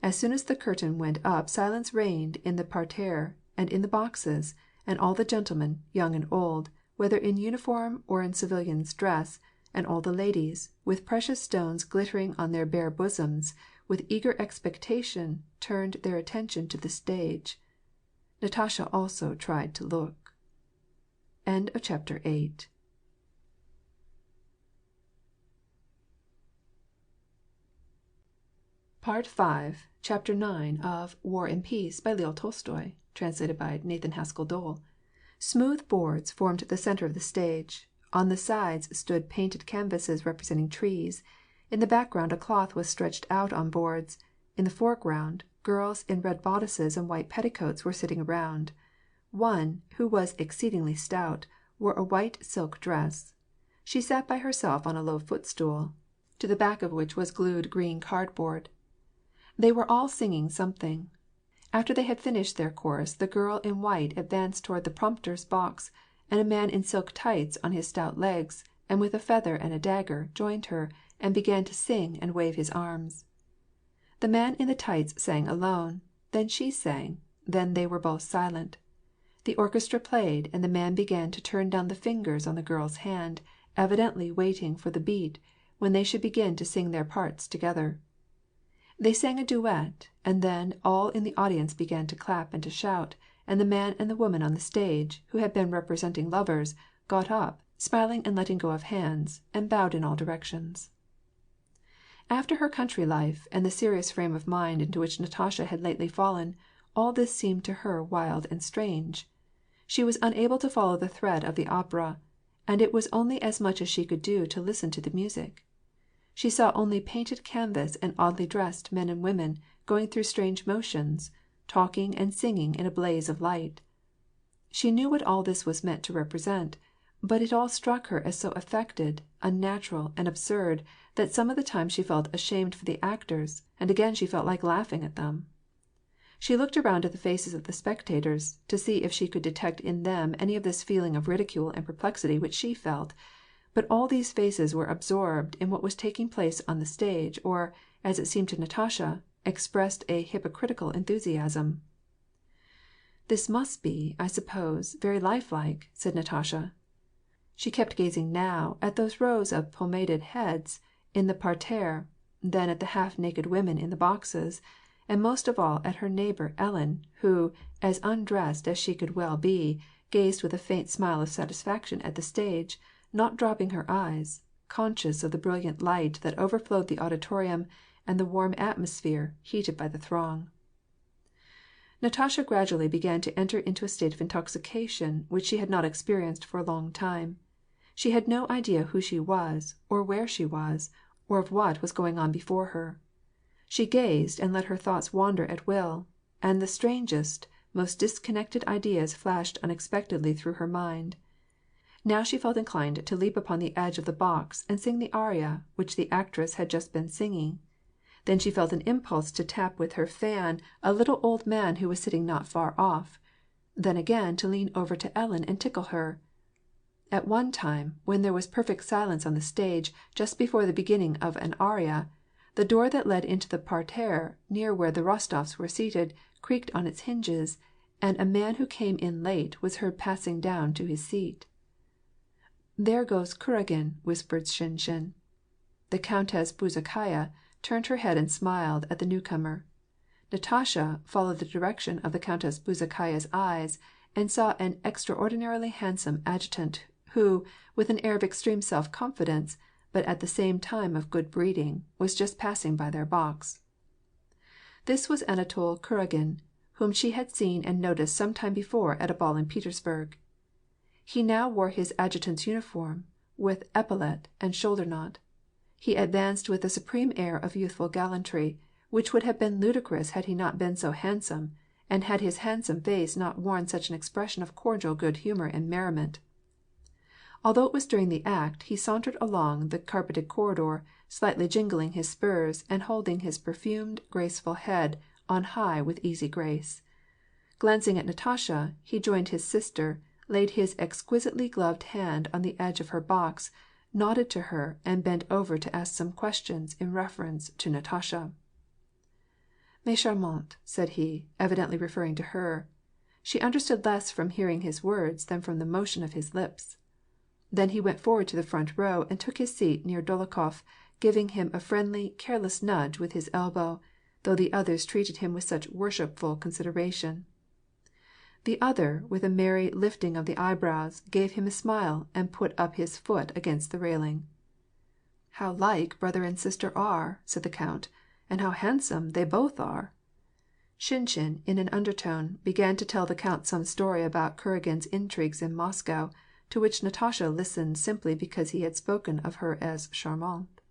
As soon as the curtain went up silence reigned in the parterre and in the boxes, and all the gentlemen, young and old, whether in uniform or in civilian's dress, and all the ladies, with precious stones glittering on their bare bosoms, with eager expectation turned their attention to the stage. Natasha also tried to look. End of chapter 8. Part 5, Chapter 9 of War and Peace by Leo Tolstoy, translated by Nathan Haskell Dole. Smooth boards formed the center of the stage. On the sides stood painted canvases representing trees. In the background a cloth was stretched out on boards. In the foreground, girls in red bodices and white petticoats were sitting around. One, who was exceedingly stout, wore a white silk dress. She sat by herself on a low footstool, to the back of which was glued green cardboard. They were all singing something. After they had finished their chorus, the girl in white advanced toward the prompter's box, and a man in silk tights on his stout legs, and with a feather and a dagger, joined her, and began to sing and wave his arms. The man in the tights sang alone, then she sang, then they were both silent. The orchestra played, and the man began to turn down the fingers on the girl's hand, evidently waiting for the beat, when they should begin to sing their parts together. They sang a duet, and then all in the audience began to clap and to shout, and the man and the woman on the stage, who had been representing lovers, got up, smiling and letting go of hands, and bowed in all directions. After her country life, and the serious frame of mind into which Natasha had lately fallen, all this seemed to her wild and strange. She was unable to follow the thread of the opera, and it was only as much as she could do to listen to the music. She saw only painted canvas and oddly dressed men and women going through strange motions, talking and singing in a blaze of light. She knew what all this was meant to represent, but it all struck her as so affected, unnatural, and absurd that some of the time she felt ashamed for the actors, and again she felt like laughing at them. She looked around at the faces of the spectators, to see if she could detect in them any of this feeling of ridicule and perplexity which she felt, but all these faces were absorbed in what was taking place on the stage, or, as it seemed to Natasha, expressed a hypocritical enthusiasm. "This must be, I suppose, very lifelike," said Natasha. She kept gazing now at those rows of pomaded heads in the parterre, then at the half-naked women in the boxes, and most of all at her neighbor Ellen, who, as undressed as she could well be, gazed with a faint smile of satisfaction at the stage, not dropping her eyes, conscious of the brilliant light that overflowed the auditorium and the warm atmosphere heated by the throng. Natasha gradually began to enter into a state of intoxication which she had not experienced for a long time. She had no idea who she was, or where she was, or of what was going on before her. She gazed and let her thoughts wander at will, and the strangest, most disconnected ideas flashed unexpectedly through her mind. Now she felt inclined to leap upon the edge of the box and sing the aria which the actress had just been singing. Then she felt an impulse to tap with her fan a little old man who was sitting not far off, then again to lean over to Ellen and tickle her. At one time, when there was perfect silence on the stage, just before the beginning of an aria, the door that led into the parterre, near where the Rostofs were seated, creaked on its hinges, and a man who came in late was heard passing down to his seat. "There goes Kuragin," whispered Shinshin. The Countess Bezukhaya turned her head and smiled at the newcomer. Natasha followed the direction of the Countess Bezukhaya's eyes, and saw an extraordinarily handsome adjutant, who, with an air of extreme self-confidence, but at the same time of good breeding, was just passing by their box. This was Anatol Kuragin, whom she had seen and noticed some time before at a ball in Petersburg. He now wore his adjutant's uniform, with epaulet and shoulder knot. He advanced with a supreme air of youthful gallantry, which would have been ludicrous had he not been so handsome, and had his handsome face not worn such an expression of cordial good humor and merriment. Although it was during the act, he sauntered along the carpeted corridor, slightly jingling his spurs and holding his perfumed, graceful head on high with easy grace. Glancing at Natasha, he joined his sister, laid his exquisitely gloved hand on the edge of her box, nodded to her, and bent over to ask some questions in reference to Natasha. "Mais charmante," said he, evidently referring to her. She understood less from hearing his words than from the motion of his lips. Then he went forward to the front row and took his seat near Dolokhof, giving him a friendly, careless nudge with his elbow, though the others treated him with such worshipful consideration. The other, with a merry lifting of the eyebrows, gave him a smile, and put up his foot against the railing. "How like brother and sister are," said the count, "and how handsome they both are!" Shinshin, in an undertone, began to tell the count some story about Kuragin's intrigues in Moscow, to which Natasha listened simply because he had spoken of her as charmante.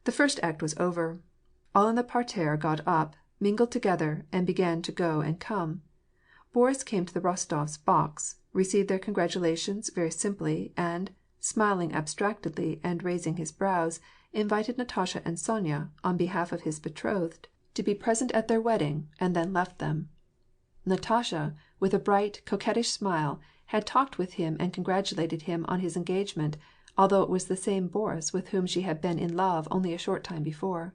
The first act was over. All in the parterre got up, mingled together, and began to go and come. Boris came to the Rostofs' box, received their congratulations very simply, and, smiling abstractedly and raising his brows, invited Natasha and Sonya, on behalf of his betrothed, to be present at their wedding, and then left them. Natasha, with a bright, coquettish smile, had talked with him and congratulated him on his engagement, although it was the same Boris with whom she had been in love only a short time before.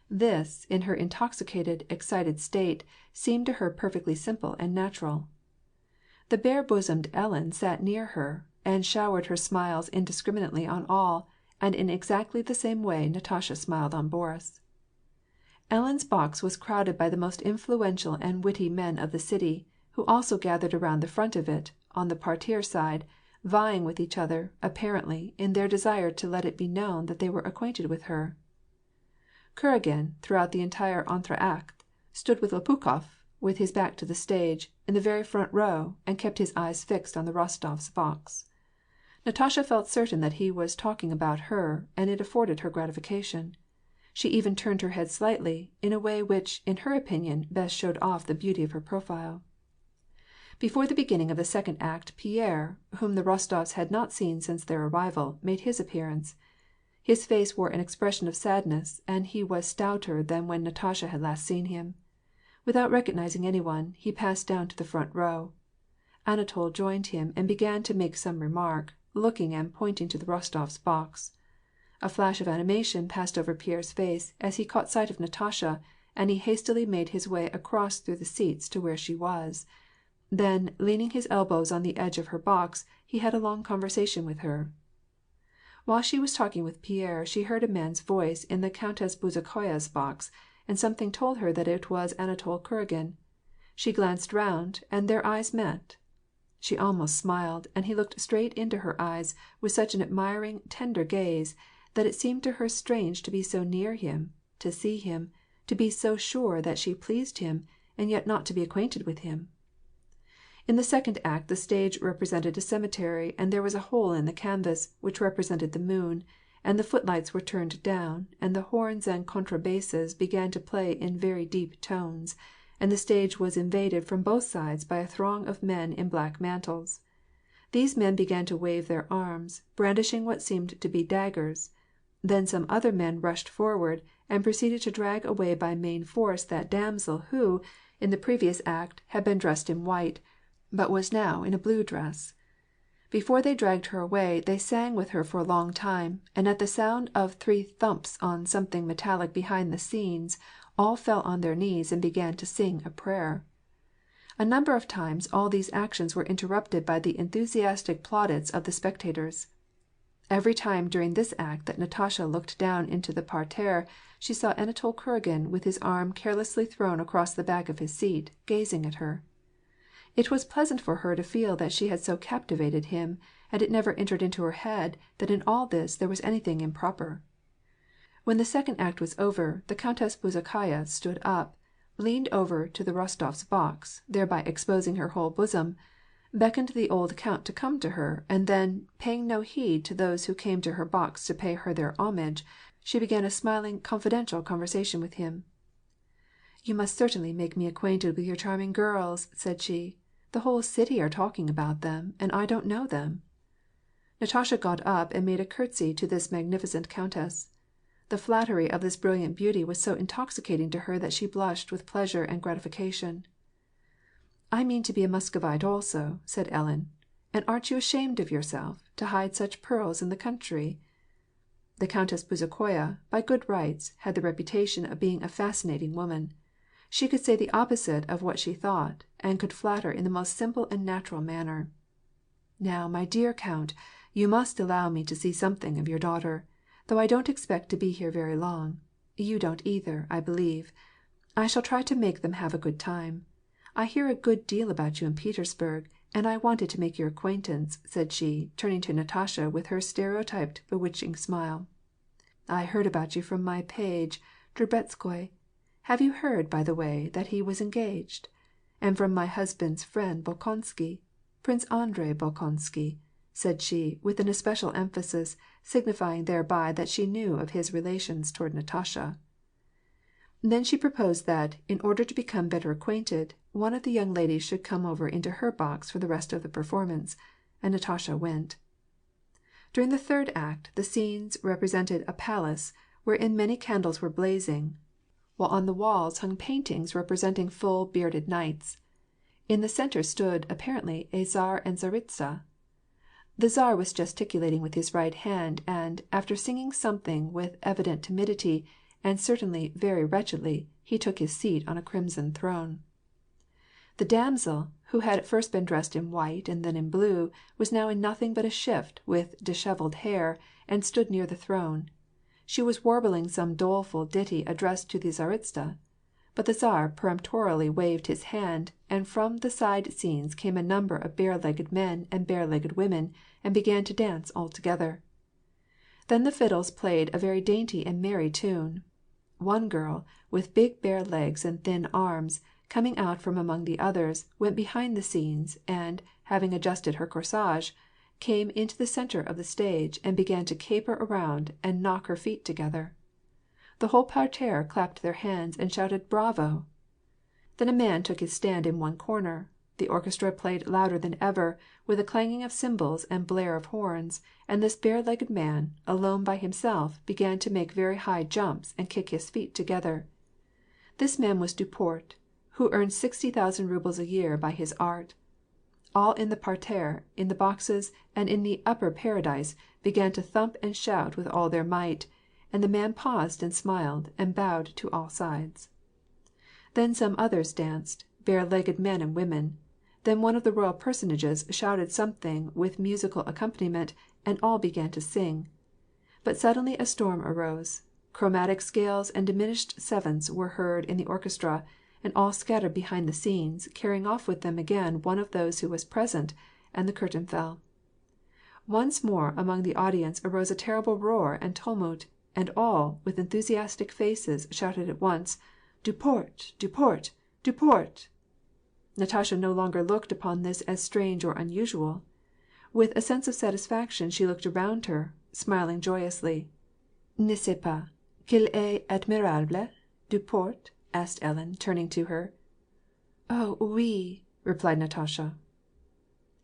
This, in her intoxicated, excited state, seemed to her perfectly simple and natural. The bare-bosomed Ellen sat near her, and showered her smiles indiscriminately on all, and in exactly the same way Natasha smiled on Boris. Ellen's box was crowded by the most influential and witty men of the city, who also gathered around the front of it, on the parterre side, vying with each other, apparently, in their desire to let it be known that they were acquainted with her. Kuragin, throughout the entire entr'acte, stood with Lopukh6f, with his back to the stage, in the very front row, and kept his eyes fixed on the Rostofs' box. Natasha felt certain that he was talking about her, and it afforded her gratification. She even turned her head slightly, in a way which, in her opinion, best showed off the beauty of her profile. Before the beginning of the second act Pierre, whom the Rostofs had not seen since their arrival, made his appearance. His face wore an expression of sadness, and he was stouter than when Natasha had last seen him. Without recognizing any one, he passed down to the front row. Anatol joined him and began to make some remark, looking and pointing to the Rostofs' box. A flash of animation passed over Pierre's face as he caught sight of Natasha, and he hastily made his way across through the seats to where she was. Then, leaning his elbows on the edge of her box, he had a long conversation with her. While she was talking with Pierre, she heard a man's voice in the Countess Bezukhoi's box, and something told her that it was Anatol Kuragin. She glanced round, and their eyes met. She almost smiled, and he looked straight into her eyes with such an admiring, tender gaze, that it seemed to her strange to be so near him, to see him, to be so sure that she pleased him, and yet not to be acquainted with him. In the second act the stage represented a cemetery, and there was a hole in the canvas, which represented the moon, and the footlights were turned down, and the horns and contrabasses began to play in very deep tones, and the stage was invaded from both sides by a throng of men in black mantles. These men began to wave their arms, brandishing what seemed to be daggers. Then some other men rushed forward, and proceeded to drag away by main force that damsel who, in the previous act, had been dressed in white, but was now in a blue dress. Before they dragged her away, they sang with her for a long time, and at the sound of 3 thumps on something metallic behind the scenes, all fell on their knees and began to sing a prayer. A number of times all these actions were interrupted by the enthusiastic plaudits of the spectators. Every time during this act that Natasha looked down into the parterre, she saw Anatol Kuragin with his arm carelessly thrown across the back of his seat, gazing at her. It was pleasant for her to feel that she had so captivated him, and it never entered into her head that in all this there was anything improper. When the second act was over, the Countess Bezukhaya stood up, leaned over to the Rostofs' box, thereby exposing her whole bosom, beckoned the old count to come to her, and then, paying no heed to those who came to her box to pay her their homage, she began a smiling, confidential conversation with him. "You must certainly make me acquainted with your charming girls," said she. "The whole city are talking about them, and I don't know them." Natasha got up and made a curtsy to this magnificent countess. The flattery of this brilliant beauty was so intoxicating to her that she blushed with pleasure and gratification. "I mean to be a Muscovite also," said Ellen. "And aren't you ashamed of yourself, to hide such pearls in the country?" The Countess Bezukhoia, by good rights, had the reputation of being a fascinating woman. She could say the opposite of what she thought, and could flatter in the most simple and natural manner. "Now, my dear count, you must allow me to see something of your daughter, though I don't expect to be here very long. You don't either, I believe. I shall try to make them have a good time. I hear a good deal about you in Petersburg, and I wanted to make your acquaintance," said she, turning to Natasha with her stereotyped, bewitching smile. "I heard about you from my page, Drubetskoi. Have you heard, by the way, that he was engaged? And from my husband's friend Bolkonsky, Prince Andrei Bolkonsky," said she, with an especial emphasis, signifying thereby that she knew of his relations toward Natasha. Then she proposed that, in order to become better acquainted, one of the young ladies should come over into her box for the rest of the performance, and Natasha went. During the third act, the scenes represented a palace, wherein many candles were blazing, while on the walls hung paintings representing full bearded knights. In the center stood, apparently, a Tsar and Tsaritsa. The Tsar was gesticulating with his right hand, and, after singing something with evident timidity, and certainly very wretchedly, he took his seat on a crimson throne. The damsel, who had at first been dressed in white and then in blue, was now in nothing but a shift, with dishevelled hair, and stood near the throne. She was warbling some doleful ditty addressed to the Tsaritsa. But the Tsar peremptorily waved his hand, and from the side scenes came a number of bare-legged men and bare-legged women, and began to dance all together. Then the fiddles played a very dainty and merry tune. One girl, with big bare legs and thin arms, coming out from among the others, went behind the scenes, and, having adjusted her corsage, came into the centre of the stage and began to caper around and knock her feet together. The whole parterre clapped their hands and shouted "Bravo!" Then a man took his stand in one corner. The orchestra played louder than ever, with a clanging of cymbals and blare of horns, and this bare-legged man, alone by himself, began to make very high jumps and kick his feet together. This man was Duport, who earned 60,000 rubles a year by his art. All in the parterre, in the boxes, and in the upper paradise began to thump and shout with all their might, and the man paused and smiled and bowed to all sides. Then some others danced, bare-legged men and women. Then one of the royal personages shouted something with musical accompaniment, and all began to sing. But suddenly a storm arose. Chromatic scales and diminished sevenths were heard in the orchestra, and all scattered behind the scenes, carrying off with them again one of those who was present, and the curtain fell. Once more among the audience arose a terrible roar and tumult, and all, with enthusiastic faces, shouted at once, "Duport! Duport! Duport!" Natasha no longer looked upon this as strange or unusual. With a sense of satisfaction she looked around her, smiling joyously. "N'est-ce pas qu'il est admirable, Duport?" asked Ellen, turning to her. "Oh, oui," replied Natasha.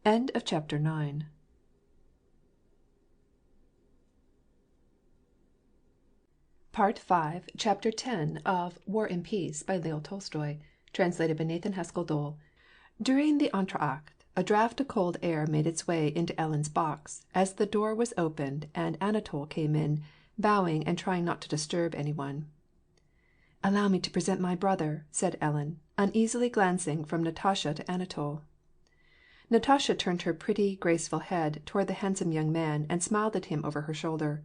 End of chapter 9. Part 5, Chapter 10 of War and Peace by Leo Tolstoy, translated by Nathan Haskell Dole. During the entr'acte, a draught of cold air made its way into Ellen's box, as the door was opened and Anatole came in, bowing and trying not to disturb anyone. "Allow me to present my brother," said Ellen, uneasily glancing from Natasha to Anatole. Natasha turned her pretty, graceful head toward the handsome young man and smiled at him over her shoulder.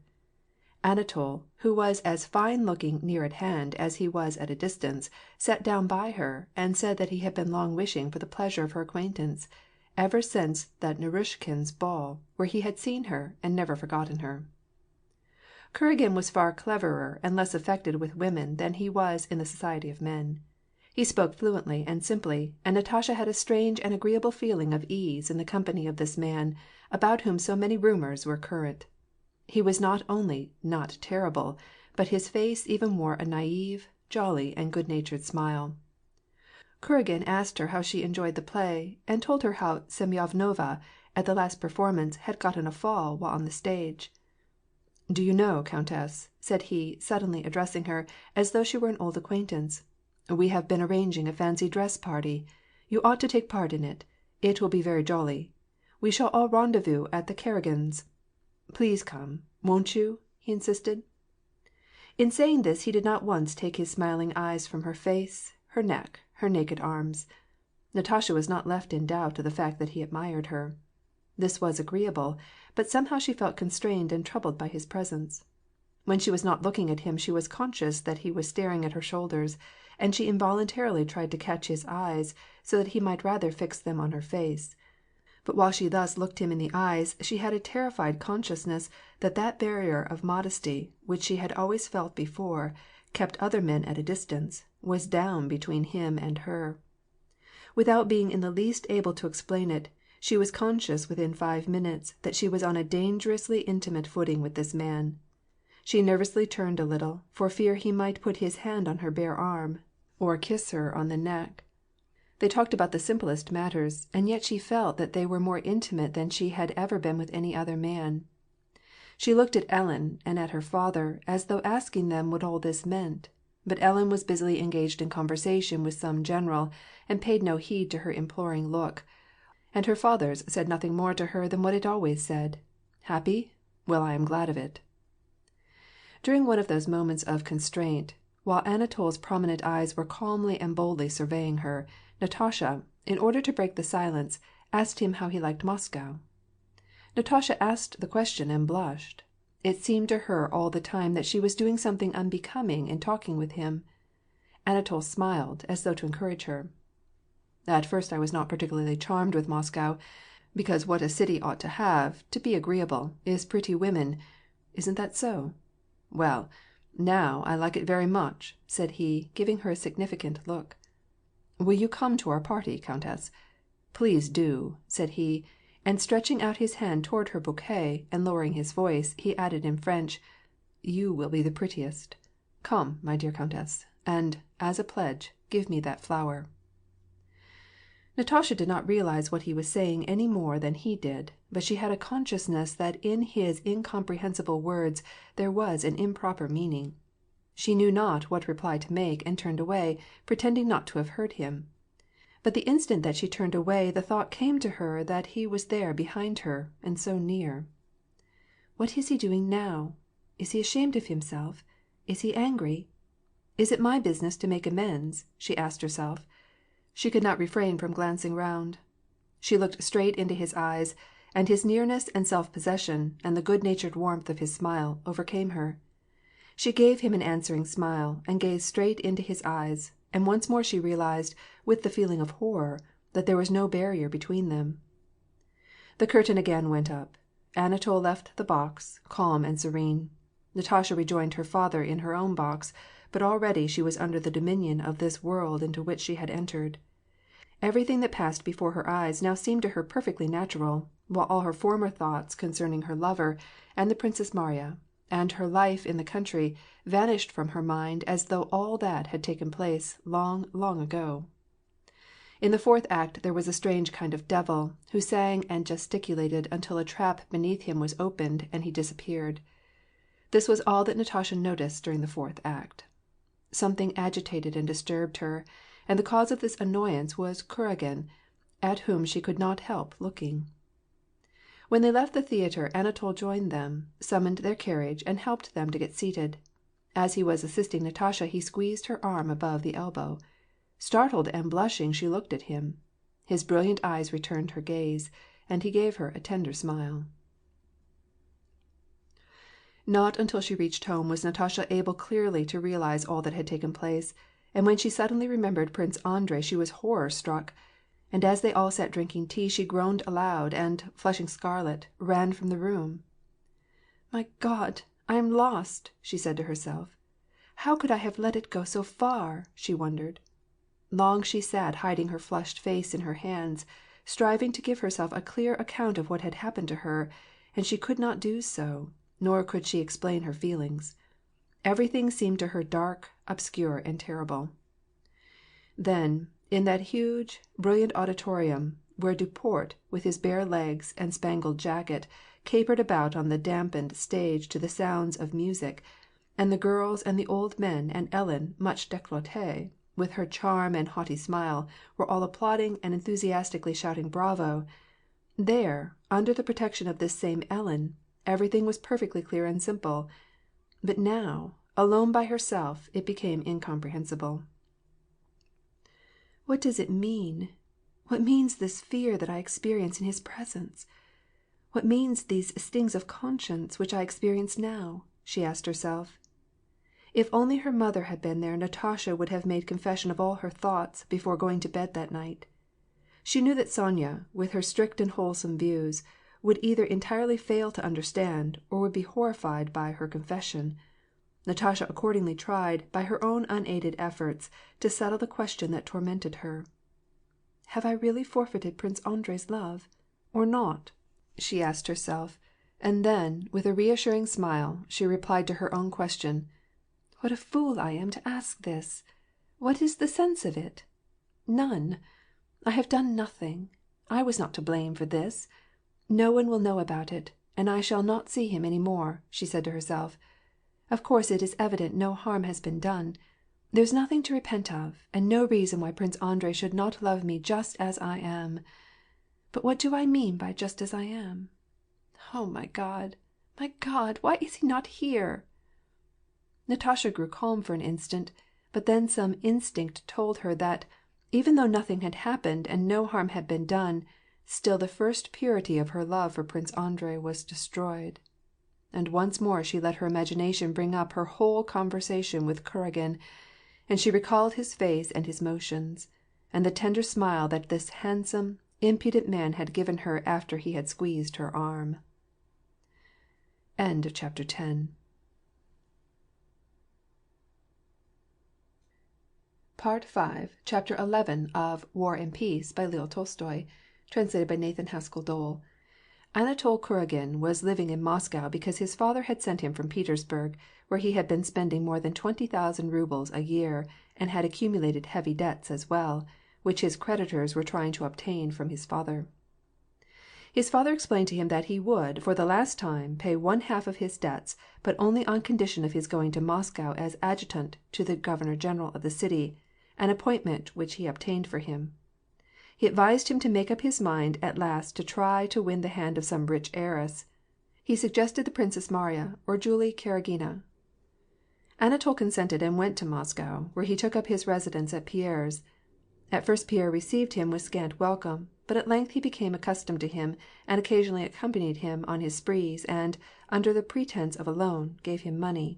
Anatole, who was as fine-looking near at hand as he was at a distance, sat down by her, and said that he had been long wishing for the pleasure of her acquaintance, ever since that Naruishkin's ball, where he had seen her and never forgotten her. Kuragin was far cleverer and less affected with women than he was in the society of men. He spoke fluently and simply, and Natasha had a strange and agreeable feeling of ease in the company of this man, about whom so many rumors were current. He was not only not terrible, but his face even wore a naive, jolly, and good-natured smile. Kuragin asked her how she enjoyed the play, and told her how Semyonova, at the last performance, had gotten a fall while on the stage. "Do you know, Countess," said he, suddenly addressing her, as though she were an old acquaintance, "we have been arranging a fancy dress party. You ought to take part in it. It will be very jolly. We shall all rendezvous at the Karagins'. Please come, won't you?" he insisted. In saying this he did not once take his smiling eyes from her face, her neck, her naked arms. Natasha was not left in doubt of the fact that he admired her. This was agreeable, but somehow she felt constrained and troubled by his presence. When she was not looking at him she was conscious that he was staring at her shoulders, and she involuntarily tried to catch his eyes, so that he might rather fix them on her face. But while she thus looked him in the eyes, she had a terrified consciousness that that barrier of modesty, which she had always felt before, kept other men at a distance, was down between him and her. Without being in the least able to explain it, she was conscious within 5 minutes that she was on a dangerously intimate footing with this man. She nervously turned a little, for fear he might put his hand on her bare arm, or kiss her on the neck. They talked about the simplest matters, and yet she felt that they were more intimate than she had ever been with any other man. She looked at Ellen and at her father, as though asking them what all this meant, but Ellen was busily engaged in conversation with some general, and paid no heed to her imploring look, and her father's said nothing more to her than what it always said, "Happy? Well, I am glad of it." During one of those moments of constraint, while Anatole's prominent eyes were calmly and boldly surveying her, Natasha, in order to break the silence, asked him how he liked Moscow. Natasha asked the question and blushed. It seemed to her all the time that she was doing something unbecoming in talking with him. Anatole smiled, as though to encourage her. "At first I was not particularly charmed with Moscow, because what a city ought to have, to be agreeable, is pretty women. Isn't that so? Well, now I like it very much," said he, giving her a significant look. "Will you come to our party, Countess? Please do," said he, and stretching out his hand toward her bouquet, and lowering his voice, he added in French, "You will be the prettiest. Come, my dear Countess, and, as a pledge, give me that flower." Natasha did not realize what he was saying any more than he did, but she had a consciousness that in his incomprehensible words there was an improper meaning. She knew not what reply to make, and turned away, pretending not to have heard him. But the instant that she turned away the thought came to her that he was there behind her, and so near. "What is he doing now? Is he ashamed of himself? Is he angry? Is it my business to make amends?" she asked herself. She could not refrain from glancing round. She looked straight into his eyes, and his nearness and self-possession, and the good-natured warmth of his smile, overcame her. She gave him an answering smile, and gazed straight into his eyes, and once more she realized, with the feeling of horror, that there was no barrier between them. The curtain again went up. Anatole left the box, calm and serene. Natasha rejoined her father in her own box, but already she was under the dominion of this world into which she had entered. Everything that passed before her eyes now seemed to her perfectly natural, while all her former thoughts concerning her lover, and the Princess Mariya, and her life in the country, vanished from her mind as though all that had taken place long, long ago. In the fourth act there was a strange kind of devil, who sang and gesticulated until a trap beneath him was opened, and he disappeared. This was all that Natasha noticed during the fourth act. Something agitated and disturbed her, and the cause of this annoyance was Kuragin, at whom she could not help looking. When they left the theatre Anatole joined them, summoned their carriage, and helped them to get seated. As he was assisting Natasha he squeezed her arm above the elbow. Startled and blushing she looked at him. His brilliant eyes returned her gaze, and he gave her a tender smile. Not until she reached home was Natasha able clearly to realize all that had taken place, and when she suddenly remembered Prince Andrei she was horror-struck, and as they all sat drinking tea she groaned aloud, and, flushing scarlet, ran from the room. "My God, I am lost!" she said to herself. "How could I have let it go so far?" she wondered. Long she sat hiding her flushed face in her hands, striving to give herself a clear account of what had happened to her, and she could not do so, nor could she explain her feelings. Everything seemed to her dark, obscure, and terrible. Then, in that huge, brilliant auditorium, where Duport, with his bare legs and spangled jacket, capered about on the dampened stage to the sounds of music, and the girls and the old men and Ellen, much décolletée, with her charm and haughty smile, were all applauding and enthusiastically shouting bravo, there, under the protection of this same Ellen, everything was perfectly clear and simple. But now, alone by herself, it became incomprehensible. "What does it mean? What means this fear that I experience in his presence? What means these stings of conscience which I experience now?" she asked herself. If only her mother had been there Natasha would have made confession of all her thoughts before going to bed that night. She knew that Sonya, with her strict and wholesome views, would either entirely fail to understand, or would be horrified by her confession. Natasha accordingly tried, by her own unaided efforts, to settle the question that tormented her. "Have I really forfeited Prince Andrei's love, or not?" she asked herself, and then, with a reassuring smile, she replied to her own question. "What a fool I am to ask this! What is the sense of it? None. I have done nothing. I was not to blame for this. No one will know about it, and I shall not see him any more," she said to herself. "Of course it is evident no harm has been done. There is nothing to repent of, and no reason why Prince Andrei should not love me just as I am. But what do I mean by just as I am? Oh, my God, why is he not here?" Natasha grew calm for an instant, but then some instinct told her that, even though nothing had happened and no harm had been done, still the first purity of her love for Prince Andrei was destroyed. And once more she let her imagination bring up her whole conversation with Kuragin, and she recalled his face and his motions, and the tender smile that this handsome, impudent man had given her after he had squeezed her arm. End of chapter 10. Part 5, Chapter 11 of War and Peace by Leo Tolstoy, translated by Nathan Haskell Dole. Anatol Kuragin was living in Moscow because his father had sent him from Petersburg, where he had been spending more than 20,000 rubles a year and had accumulated heavy debts as well, which his creditors were trying to obtain from his father. His father explained to him that he would, for the last time, pay one half of his debts, but only on condition of his going to Moscow as adjutant to the Governor-General of the city, an appointment which he obtained for him. He advised him to make up his mind at last to try to win the hand of some rich heiress. He suggested the Princess Maria or Julie Karagina. Anatol consented and went to Moscow, where he took up his residence at Pierre's. At first Pierre received him with scant welcome, but at length he became accustomed to him, and occasionally accompanied him on his sprees, and, under the pretence of a loan, gave him money.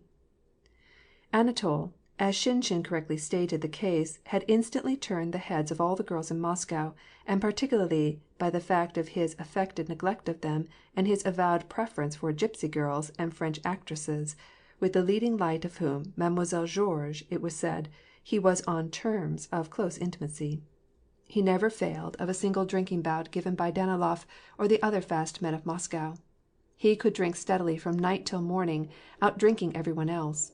Anatol, as Shinshin correctly stated the case, had instantly turned the heads of all the girls in Moscow, and particularly by the fact of his affected neglect of them, and his avowed preference for gypsy girls and French actresses, with the leading light of whom, Mademoiselle Georges, it was said, he was on terms of close intimacy. He never failed of a single drinking bout given by Danilov or the other fast men of Moscow. He could drink steadily from night till morning, outdrinking everyone else.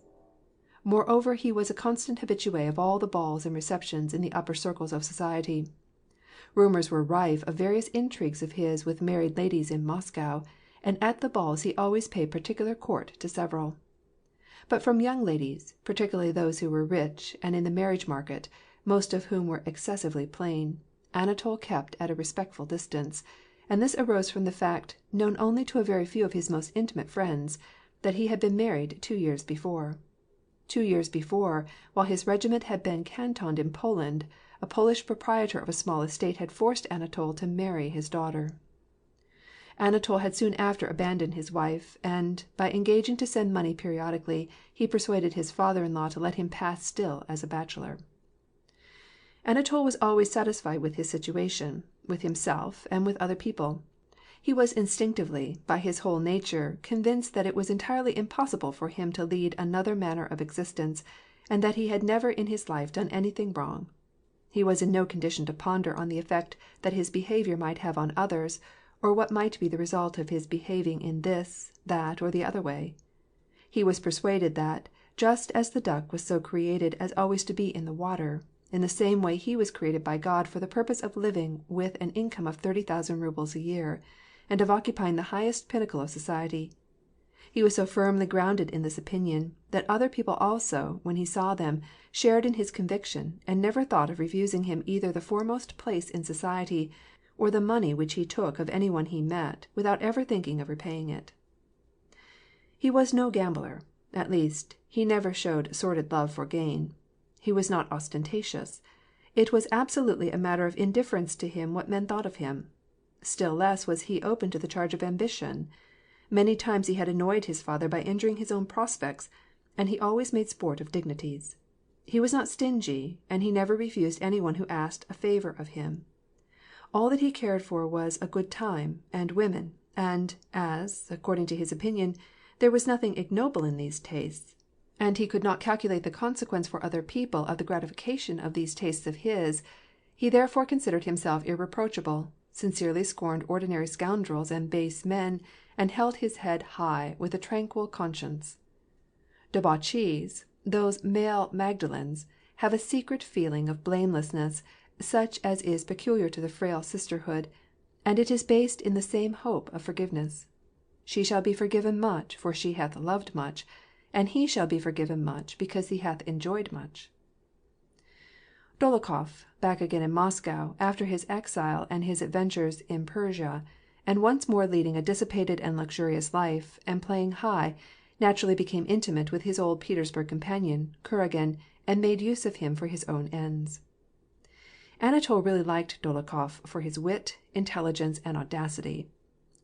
Moreover, he was a constant habitué of all the balls and receptions in the upper circles of society. Rumors were rife of various intrigues of his with married ladies in Moscow, and at the balls he always paid particular court to several. But from young ladies, particularly those who were rich and in the marriage market, most of whom were excessively plain, Anatol kept at a respectful distance, and this arose from the fact, known only to a very few of his most intimate friends, that he had been married 2 years before. 2 years before, while his regiment had been cantoned in Poland, a Polish proprietor of a small estate had forced Anatol to marry his daughter. Anatol had soon after abandoned his wife, and, by engaging to send money periodically, he persuaded his father-in-law to let him pass still as a bachelor. Anatol was always satisfied with his situation, with himself, and with other people. He was instinctively, by his whole nature, convinced that it was entirely impossible for him to lead another manner of existence, and that he had never in his life done anything wrong. He was in no condition to ponder on the effect that his behavior might have on others, or what might be the result of his behaving in this, that, or the other way. He was persuaded that, just as the duck was so created as always to be in the water, in the same way he was created by God for the purpose of living with an income of 30,000 rubles a year, and of occupying the highest pinnacle of society. He was so firmly grounded in this opinion, that other people also, when he saw them, shared in his conviction, and never thought of refusing him either the foremost place in society, or the money which he took of any one he met, without ever thinking of repaying it. He was no gambler; at least, he never showed sordid love for gain. He was not ostentatious. It was absolutely a matter of indifference to him what men thought of him. Still less was he open to the charge of ambition. Many times he had annoyed his father by injuring his own prospects, and he always made sport of dignities. He was not stingy, and he never refused any one who asked a favor of him. All that he cared for was a good time and women, and as, according to his opinion, there was nothing ignoble in these tastes, and he could not calculate the consequence for other people of the gratification of these tastes of his, he therefore considered himself irreproachable, sincerely scorned ordinary scoundrels and base men, and held his head high with a tranquil conscience. Debauchees, those male Magdalens, have a secret feeling of blamelessness, such as is peculiar to the frail sisterhood, and it is based in the same hope of forgiveness. She shall be forgiven much, for she hath loved much, and he shall be forgiven much, because he hath enjoyed much. Dolokhov, back again in Moscow, after his exile and his adventures in Persia, and once more leading a dissipated and luxurious life, and playing high, naturally became intimate with his old Petersburg companion, Kuragin, and made use of him for his own ends. Anatol really liked Dolokhov for his wit, intelligence, and audacity.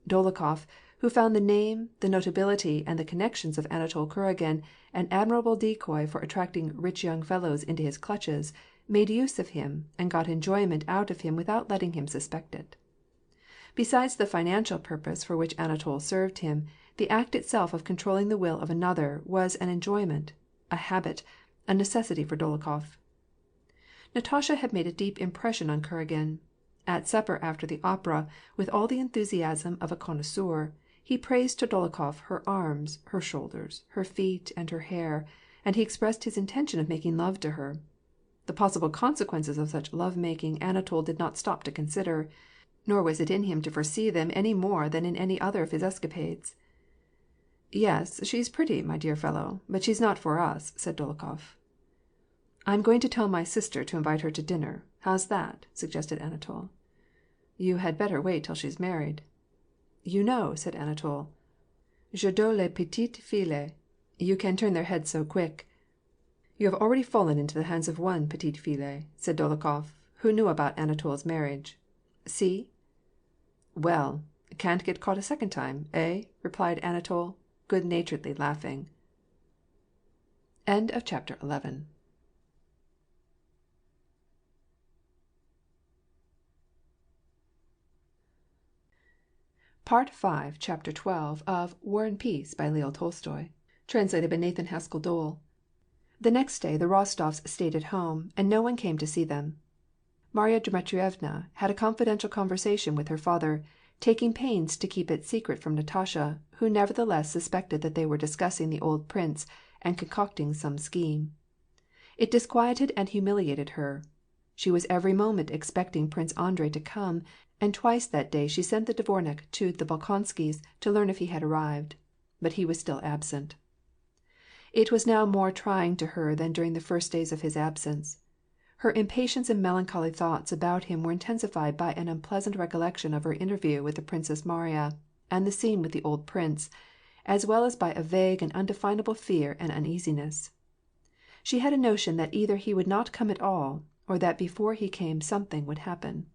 Dolokhov, who found the name, the notability, and the connections of Anatol Kuragin an admirable decoy for attracting rich young fellows into his clutches, made use of him, and got enjoyment out of him without letting him suspect it. Besides the financial purpose for which Anatol served him, the act itself of controlling the will of another was an enjoyment, a habit, a necessity for Dolokhov. Natasha had made a deep impression on Kuragin. At supper after the opera, with all the enthusiasm of a connoisseur, he praised to Dolokhof her arms, her shoulders, her feet, and her hair, and he expressed his intention of making love to her. The possible consequences of such love-making Anatol did not stop to consider, nor was it in him to foresee them any more than in any other of his escapades. "Yes, she's pretty, my dear fellow, but she's not for us," said Dolokhof. "I'm going to tell my sister to invite her to dinner. How's that?" suggested Anatol. "You had better wait till she's married." "You know," said Anatol, "j'adore les petites filles. You can turn their heads so quick." "You have already fallen into the hands of one petite fille," said Dolokhof, who knew about Anatol's marriage. "See?" "Well, can't get caught a second time, eh?" replied Anatol, good-naturedly laughing. End of chapter 11. Part 5, Chapter 12 of War and Peace by Leo Tolstoy. Translated by Nathan Haskell Dole. The next day the Rostovs stayed at home, and no one came to see them. Marya Dmitrievna had a confidential conversation with her father, taking pains to keep it secret from Natasha, who nevertheless suspected that they were discussing the old prince and concocting some scheme. It disquieted and humiliated her. She was every moment expecting Prince Andrei to come, and twice that day she sent the dvornik to the Bolkonskys to learn if he had arrived. But he was still absent. It was now more trying to her than during the first days of his absence. Her impatience and melancholy thoughts about him were intensified by an unpleasant recollection of her interview with the Princess Mariya, and the scene with the old prince, as well as by a vague and undefinable fear and uneasiness. She had a notion that either he would not come at all, or that before he came something would happen.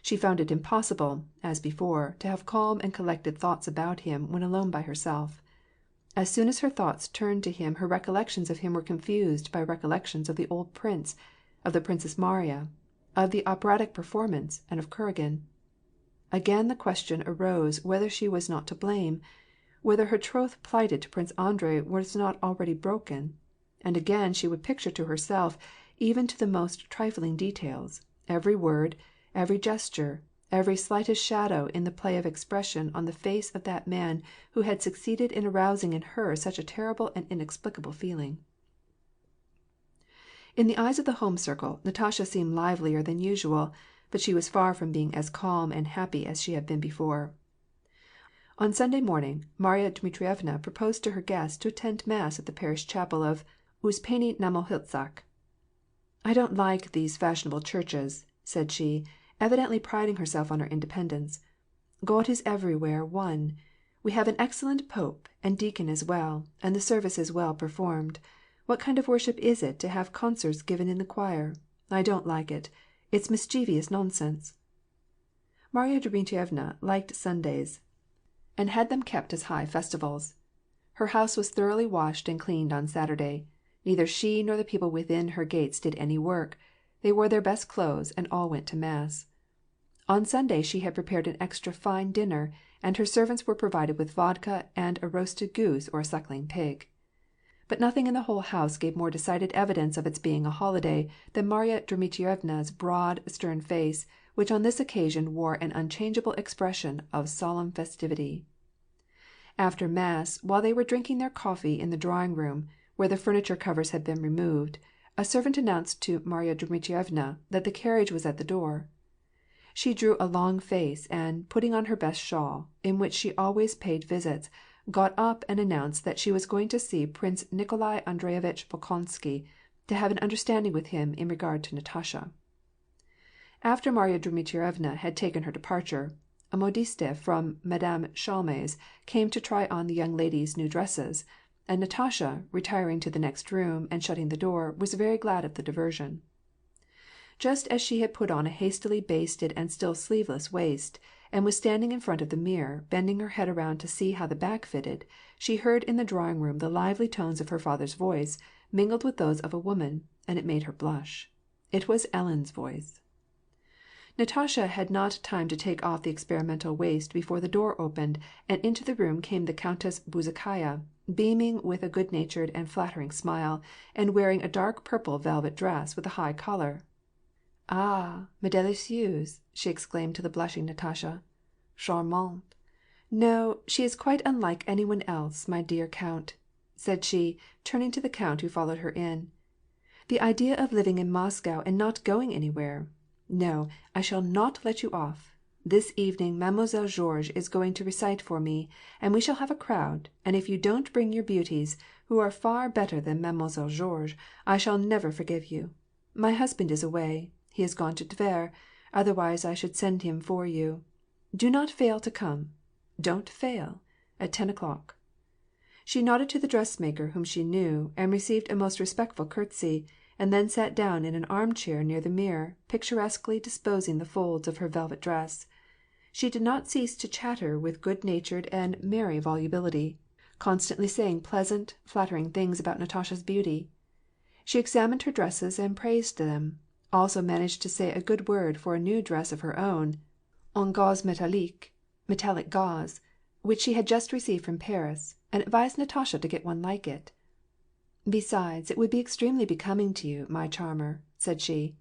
She found it impossible, as before, to have calm and collected thoughts about him when alone by herself. As soon as her thoughts turned to him her recollections of him were confused by recollections of the old prince, of the Princess Mariya, of the operatic performance, and of Kuragin. Again the question arose whether she was not to blame, whether her troth plighted to Prince Andrei was not already broken, and again she would picture to herself, even to the most trifling details, every word, every gesture, every slightest shadow in the play of expression on the face of that man who had succeeded in arousing in her such a terrible and inexplicable feeling. In the eyes of the home circle, Natasha seemed livelier than usual, but she was far from being as calm and happy as she had been before. On Sunday morning, Marya Dmitrievna proposed to her guests to attend mass at the parish chapel of Uspeni na Mohiltsak. "I don't like these fashionable churches," said she, evidently priding herself on her independence. "God is everywhere one. We have an excellent pope and deacon as well, and the service is well performed. What kind of worship is it to have concerts given in the choir? I don't like it. It's mischievous nonsense." Marya Dmitrievna liked Sundays, and had them kept as high festivals. Her house was thoroughly washed and cleaned on Saturday. Neither she nor the people within her gates did any work. They wore their best clothes, and all went to mass. On Sunday she had prepared an extra fine dinner, and her servants were provided with vodka and a roasted goose or a suckling pig. But nothing in the whole house gave more decided evidence of its being a holiday than Marya Dmitrievna's broad, stern face, which on this occasion wore an unchangeable expression of solemn festivity. After mass, while they were drinking their coffee in the drawing-room, where the furniture covers had been removed, a servant announced to Marya Dmitrievna that the carriage was at the door. She drew a long face, and, putting on her best shawl, in which she always paid visits, got up and announced that she was going to see Prince Nikolai Andreyevitch Bolkonsky, to have an understanding with him in regard to Natasha. After Marya Dmitrievna had taken her departure, a modiste from Madame Chalmers came to try on the young ladies' new dresses, and Natasha, retiring to the next room and shutting the door, was very glad of the diversion. Just as she had put on a hastily basted and still sleeveless waist, and was standing in front of the mirror, bending her head around to see how the back fitted, she heard in the drawing-room the lively tones of her father's voice, mingled with those of a woman, and it made her blush. It was Ellen's voice. Natasha had not time to take off the experimental waist before the door opened, and into the room came the Countess Bezukhaya, beaming with a good-natured and flattering smile, and wearing a dark purple velvet dress with a high collar. "Ah, mais délicieuse!" she exclaimed to the blushing Natasha. "Charmante! No, she is quite unlike any one else, my dear Count," said she, turning to the Count who followed her in. "The idea of living in Moscow and not going anywhere! No, I shall not let you off. This evening Mademoiselle Georges is going to recite for me, and we shall have a crowd, and if you don't bring your beauties, who are far better than Mademoiselle Georges, I shall never forgive you. My husband is away. He has gone to Tver, otherwise I should send him for you. Do not fail to come. Don't fail. At 10 o'clock." She nodded to the dressmaker whom she knew, and received a most respectful curtsy, and then sat down in an armchair near the mirror, picturesquely disposing the folds of her velvet dress. She did not cease to chatter with good-natured and merry volubility, constantly saying pleasant, flattering things about Natasha's beauty. She examined her dresses and praised them, also managed to say a good word for a new dress of her own, en gauze métallique, metallic gauze, which she had just received from Paris, and advised Natasha to get one like it. "Besides, it would be extremely becoming to you, my charmer," said she.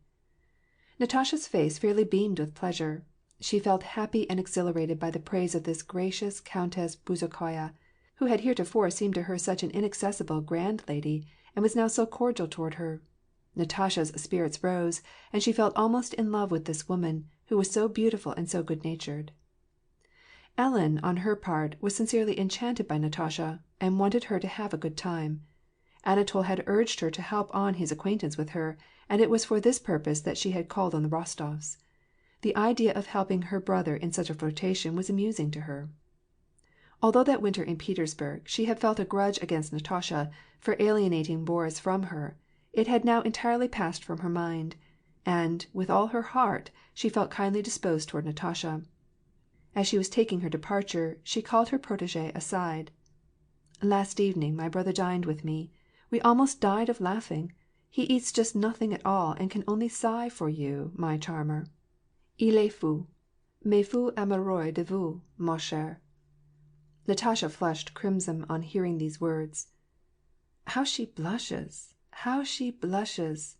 Natasha's face fairly beamed with pleasure. She felt happy and exhilarated by the praise of this gracious Countess Bezukhaya, who had heretofore seemed to her such an inaccessible grand lady, and was now so cordial toward her. Natasha's spirits rose, and she felt almost in love with this woman, who was so beautiful and so good-natured. Ellen, on her part, was sincerely enchanted by Natasha, and wanted her to have a good time. Anatol had urged her to help on his acquaintance with her, and it was for this purpose that she had called on the Rostofs. The idea of helping her brother in such a flirtation was amusing to her. Although that winter in Petersburg she had felt a grudge against Natasha for alienating Boris from her, it had now entirely passed from her mind, and, with all her heart, she felt kindly disposed toward Natasha. As she was taking her departure, she called her protégée aside. "Last evening my brother dined with me. We almost died of laughing. He eats just nothing at all, and can only sigh for you, my charmer. Il est fou, mais fou amoureux de vous, ma chère." Natasha flushed crimson on hearing these words. "How she blushes! How she blushes!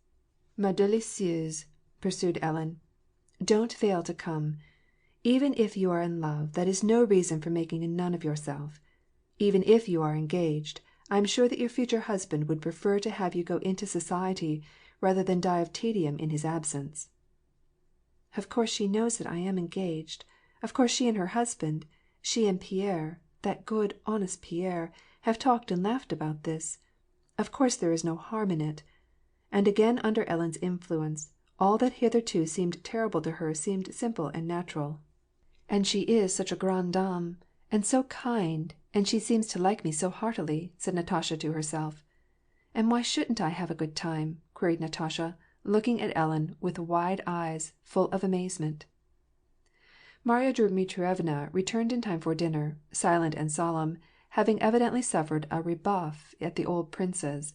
Ma délicieuse," pursued Ellen. "Don't fail to come. Even if you are in love, that is no reason for making a nun of yourself. Even if you are engaged, I am sure that your future husband would prefer to have you go into society rather than die of tedium in his absence." "Of course she knows that I am engaged. Of course she and her husband, she and Pierre, that good, honest Pierre, have talked and laughed about this. Of course there is no harm in it." And again under Ellen's influence, all that hitherto seemed terrible to her seemed simple and natural. "And she is such a grande dame, and so kind, and she seems to like me so heartily," said Natasha to herself. "And why shouldn't I have a good time?" queried Natasha, looking at Ellen with wide eyes full of amazement. Marya Dmitrievna returned in time for dinner, silent and solemn, having evidently suffered a rebuff at the old prince's.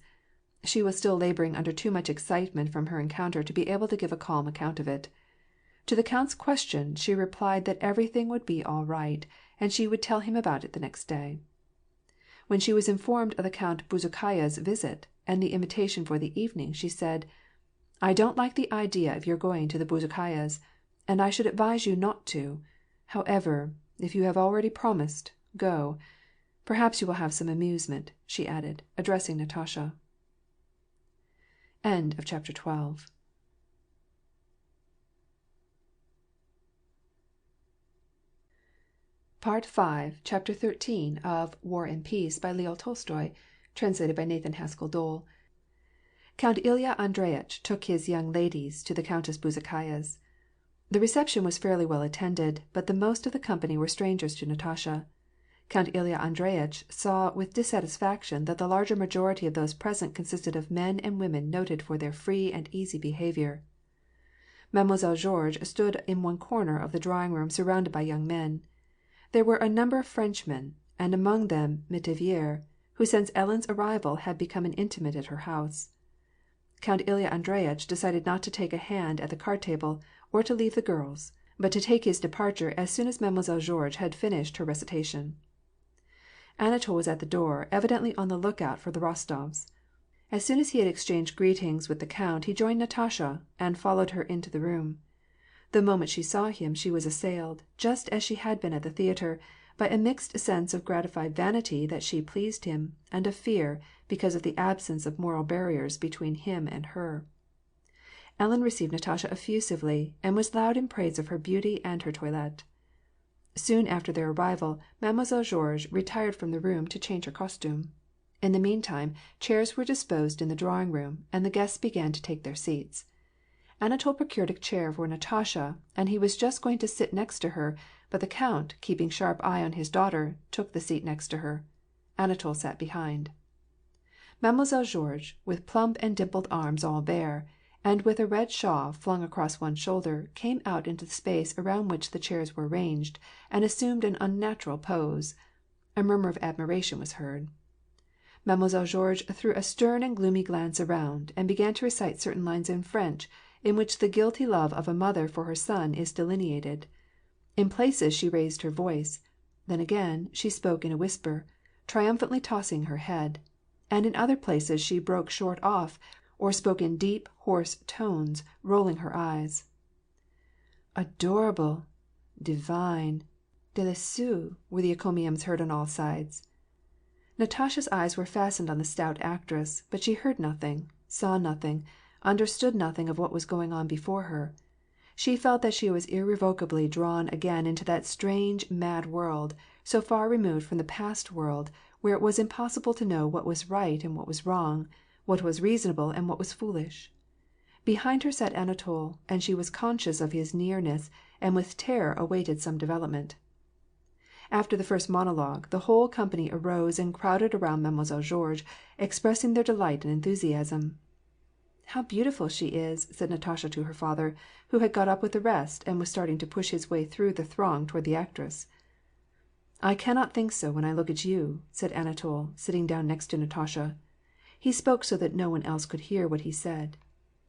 She was still laboring under too much excitement from her encounter to be able to give a calm account of it. To the Count's question she replied that everything would be all right, and she would tell him about it the next day. When she was informed of the Count Bezukhaya's visit, and the invitation for the evening, she said, "I don't like the idea of your going to the Bezukhayas, and I should advise you not to. However, if you have already promised, go. Perhaps you will have some amusement," she added, addressing Natasha. End of chapter 12. Part 5, Chapter 13 of War and Peace by Leo Tolstoy, translated by Nathan Haskell Dole. Count Ilya Andreyitch took his young ladies to the Countess Bezukhaya's. The reception was fairly well attended, but the most of the company were strangers to Natasha. Count Ilya Andreyitch saw with dissatisfaction that the larger majority of those present consisted of men and women noted for their free and easy behavior. Mademoiselle Georges stood in one corner of the drawing-room surrounded by young men. There were a number of Frenchmen, and among them Metivier, who since Ellen's arrival had become an intimate at her house. Count Ilya Andreyitch decided not to take a hand at the card table, or to leave the girls, but to take his departure as soon as Mademoiselle Georges had finished her recitation. Anatol was at the door, evidently on the lookout for the Rostovs. As soon as he had exchanged greetings with the count, he joined Natasha, and followed her into the room. The moment she saw him she was assailed, just as she had been at the theatre, by a mixed sense of gratified vanity that she pleased him, and of fear, because of the absence of moral barriers between him and her. Ellen received Natasha effusively, and was loud in praise of her beauty and her toilette. Soon after their arrival, Mademoiselle Georges retired from the room to change her costume. In the meantime, chairs were disposed in the drawing-room, and the guests began to take their seats. Anatol procured a chair for Natasha, and he was just going to sit next to her, but the count, keeping sharp eye on his daughter, took the seat next to her. Anatol sat behind. Mademoiselle Georges, with plump and dimpled arms all bare, and with a red shawl flung across one shoulder, came out into the space around which the chairs were ranged, and assumed an unnatural pose. A murmur of admiration was heard. Mademoiselle Georges threw a stern and gloomy glance around, and began to recite certain lines in French, in which the guilty love of a mother for her son is delineated. In places she raised her voice; then again she spoke in a whisper, triumphantly tossing her head; and in other places she broke short off, or spoke in deep, hoarse tones, rolling her eyes. Adorable! Divine! Délicieux! Were the encomiums heard on all sides. Natasha's eyes were fastened on the stout actress, but she heard nothing, saw nothing, understood nothing of what was going on before her. She felt that she was irrevocably drawn again into that strange, mad world, so far removed from the past world, where it was impossible to know what was right and what was wrong, what was reasonable and what was foolish. Behind her sat Anatol, and she was conscious of his nearness, and with terror awaited some development. After the first monologue, the whole company arose and crowded around Mademoiselle Georges, expressing their delight and enthusiasm. "How beautiful she is!" said Natasha to her father, who had got up with the rest, and was starting to push his way through the throng toward the actress. "I cannot think so when I look at you," said Anatol, sitting down next to Natasha. He spoke so that no one else could hear what he said.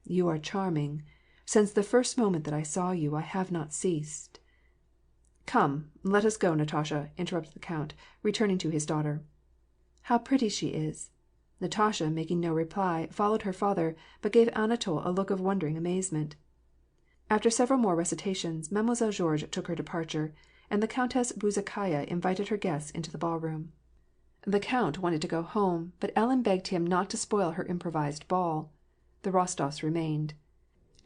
"You are charming. Since the first moment that I saw you, I have not ceased." "Come, let us go, Natasha," interrupted the count, returning to his daughter. "How pretty she is!" Natasha, making no reply, followed her father, but gave Anatol a look of wondering amazement. After several more recitations, Mademoiselle Georges took her departure, and the Countess Bezukhaya invited her guests into the ballroom. The count wanted to go home, but Ellen begged him not to spoil her improvised ball. The Rostovs remained.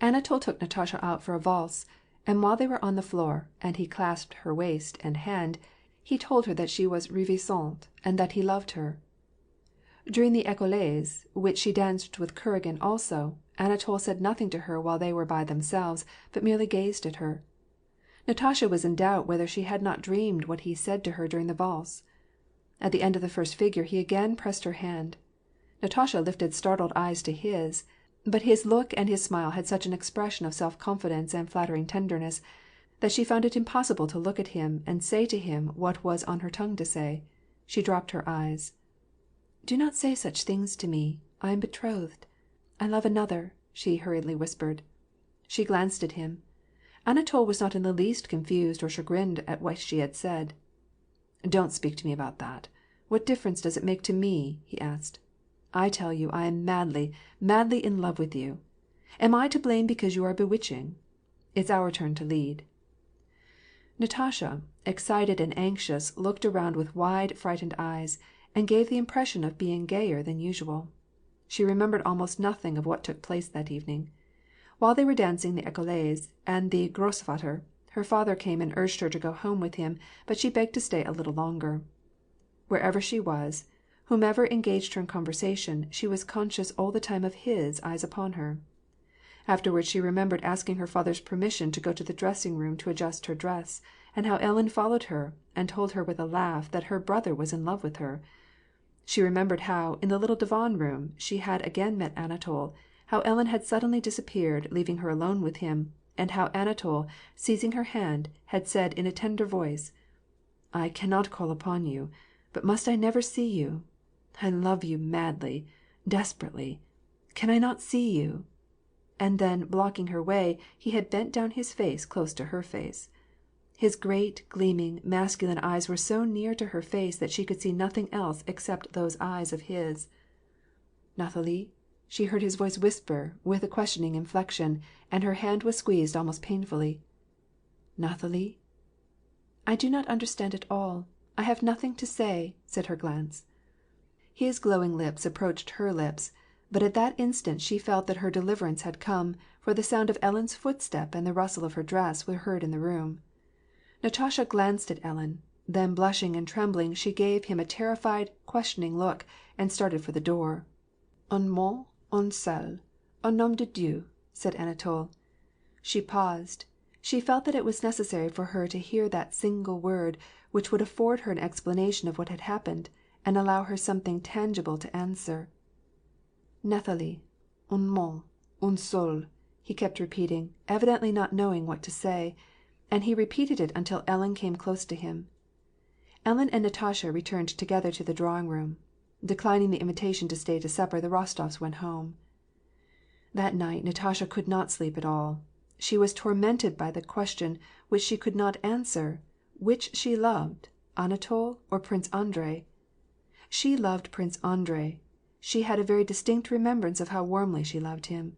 Anatol took Natasha out for a valse, and while they were on the floor, and he clasped her waist and hand, he told her that she was ravissante, and that he loved her. During the écossaise, which she danced with Kuragin also, Anatol said nothing to her while they were by themselves, but merely gazed at her. Natasha was in doubt whether she had not dreamed what he said to her during the valse. At the end of the first figure he again pressed her hand. Natasha lifted startled eyes to his, but his look and his smile had such an expression of self-confidence and flattering tenderness, that she found it impossible to look at him and say to him what was on her tongue to say. She dropped her eyes. "Do not say such things to me. I am betrothed. I love another," she hurriedly whispered. She glanced at him. Anatol was not in the least confused or chagrined at what she had said. "Don't speak to me about that. What difference does it make to me?" he asked. "I tell you I am madly, madly in love with you. Am I to blame because you are bewitching? It's our turn to lead." Natasha, excited and anxious, looked around with wide, frightened eyes, and gave the impression of being gayer than usual. She remembered almost nothing of what took place that evening. While they were dancing the écossaise and the Grossvater, her father came and urged her to go home with him, but she begged to stay a little longer. Wherever she was, whomever engaged her in conversation, she was conscious all the time of his eyes upon her. Afterwards she remembered asking her father's permission to go to the dressing-room to adjust her dress, and how Ellen followed her, and told her with a laugh that her brother was in love with her. She remembered how, in the little divan-room, she had again met Anatol, how Ellen had suddenly disappeared, leaving her alone with him, and how Anatol, seizing her hand, had said in a tender voice, "I cannot call upon you, but must I never see you? I love you madly, desperately. Can I not see you?" And then, blocking her way, he had bent down his face close to her face. His great, gleaming, masculine eyes were so near to her face that she could see nothing else except those eyes of his. "Nathalie?" she heard his voice whisper with a questioning inflection, and her hand was squeezed almost painfully. "Nathalie?" "I do not understand at all. I have nothing to say," said her glance. His glowing lips approached her lips, but at that instant she felt that her deliverance had come, for the sound of Ellen's footstep and the rustle of her dress were heard in the room. Natasha glanced at Ellen, then blushing and trembling she gave him a terrified, questioning look, and started for the door. "Un mot, un seul, au nom de Dieu," said Anatole. She paused. She felt that it was necessary for her to hear that single word, which would afford her an explanation of what had happened, and allow her something tangible to answer. "Nathalie, un mot, un seul," he kept repeating, evidently not knowing what to say, and he repeated it until Ellen came close to him. Ellen and Natasha returned together to the drawing-room. Declining the invitation to stay to supper, the Rostofs went home. That night Natasha could not sleep at all. She was tormented by the question which she could not answer, which she loved, Anatole or Prince Andrei. She loved Prince Andrei. She had a very distinct remembrance of how warmly she loved him.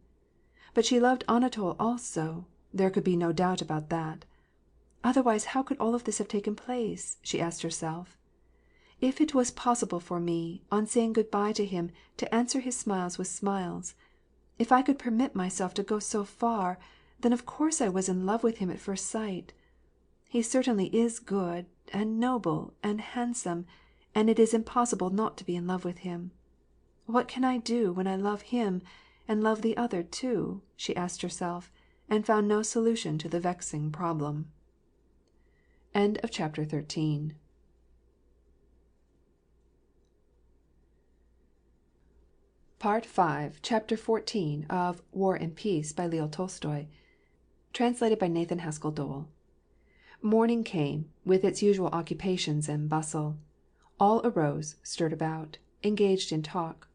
But she loved Anatole also, there could be no doubt about that. Otherwise how could all of this have taken place, she asked herself. If it was possible for me, on saying good-bye to him, to answer his smiles with smiles, if I could permit myself to go so far, then of course I was in love with him at first sight. He certainly is good, and noble, and handsome, and it is impossible not to be in love with him. What can I do when I love him, and love the other too, she asked herself, and found no solution to the vexing problem. End of chapter 13. Part 5, Chapter 14 of War and Peace by Leo Tolstoy. Translated by Nathan Haskell Dole. Morning came, with its usual occupations and bustle. All arose, stirred about, engaged in talk.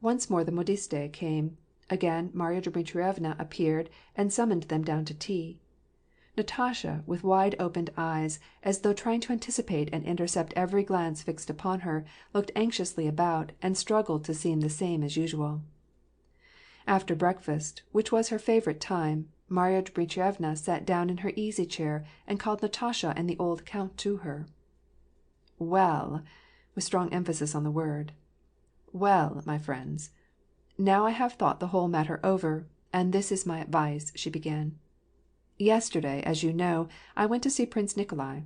Once more the modiste came. Again Marya Dmitrievna appeared and summoned them down to tea. Natasha, with wide-opened eyes, as though trying to anticipate and intercept every glance fixed upon her, looked anxiously about, and struggled to seem the same as usual. After breakfast, which was her favorite time, Marya Dmitrievna sat down in her easy-chair and called Natasha and the old count to her. "Well," with strong emphasis on the word, "well, my friends, now I have thought the whole matter over, and this is my advice," she began. "Yesterday, as you know, I went to see Prince Nikolai.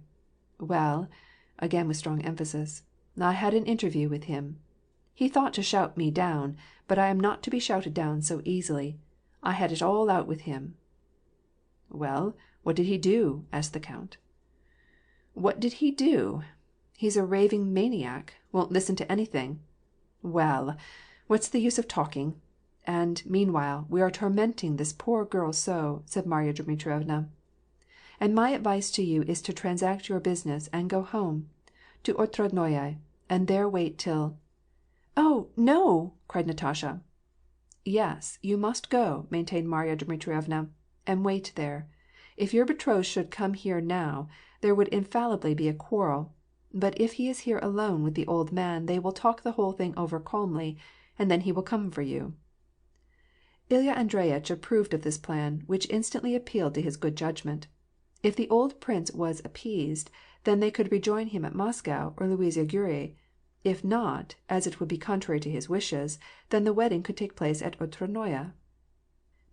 Well," again with strong emphasis, "I had an interview with him. He thought to shout me down, but I am not to be shouted down so easily. I had it all out with him." "Well, what did he do?" asked the count. "What did he do? He's a raving maniac, won't listen to anything. Well, what's the use of talking? And, meanwhile, we are tormenting this poor girl so," said Marya Dmitrievna. "And my advice to you is to transact your business and go home, to Otradnoye, and there wait till—" "Oh, no!" cried Natasha. "Yes, you must go," maintained Marya Dmitrievna, "and wait there. If your betrothed should come here now, there would infallibly be a quarrel. But if he is here alone with the old man they will talk the whole thing over calmly, and then he will come for you." Ilya Andreyitch approved of this plan, which instantly appealed to his good judgment. If the old prince was appeased, then they could rejoin him at Moscow or Louisier-Gorui. If not, as it would be contrary to his wishes, then the wedding could take place at Otradnoye.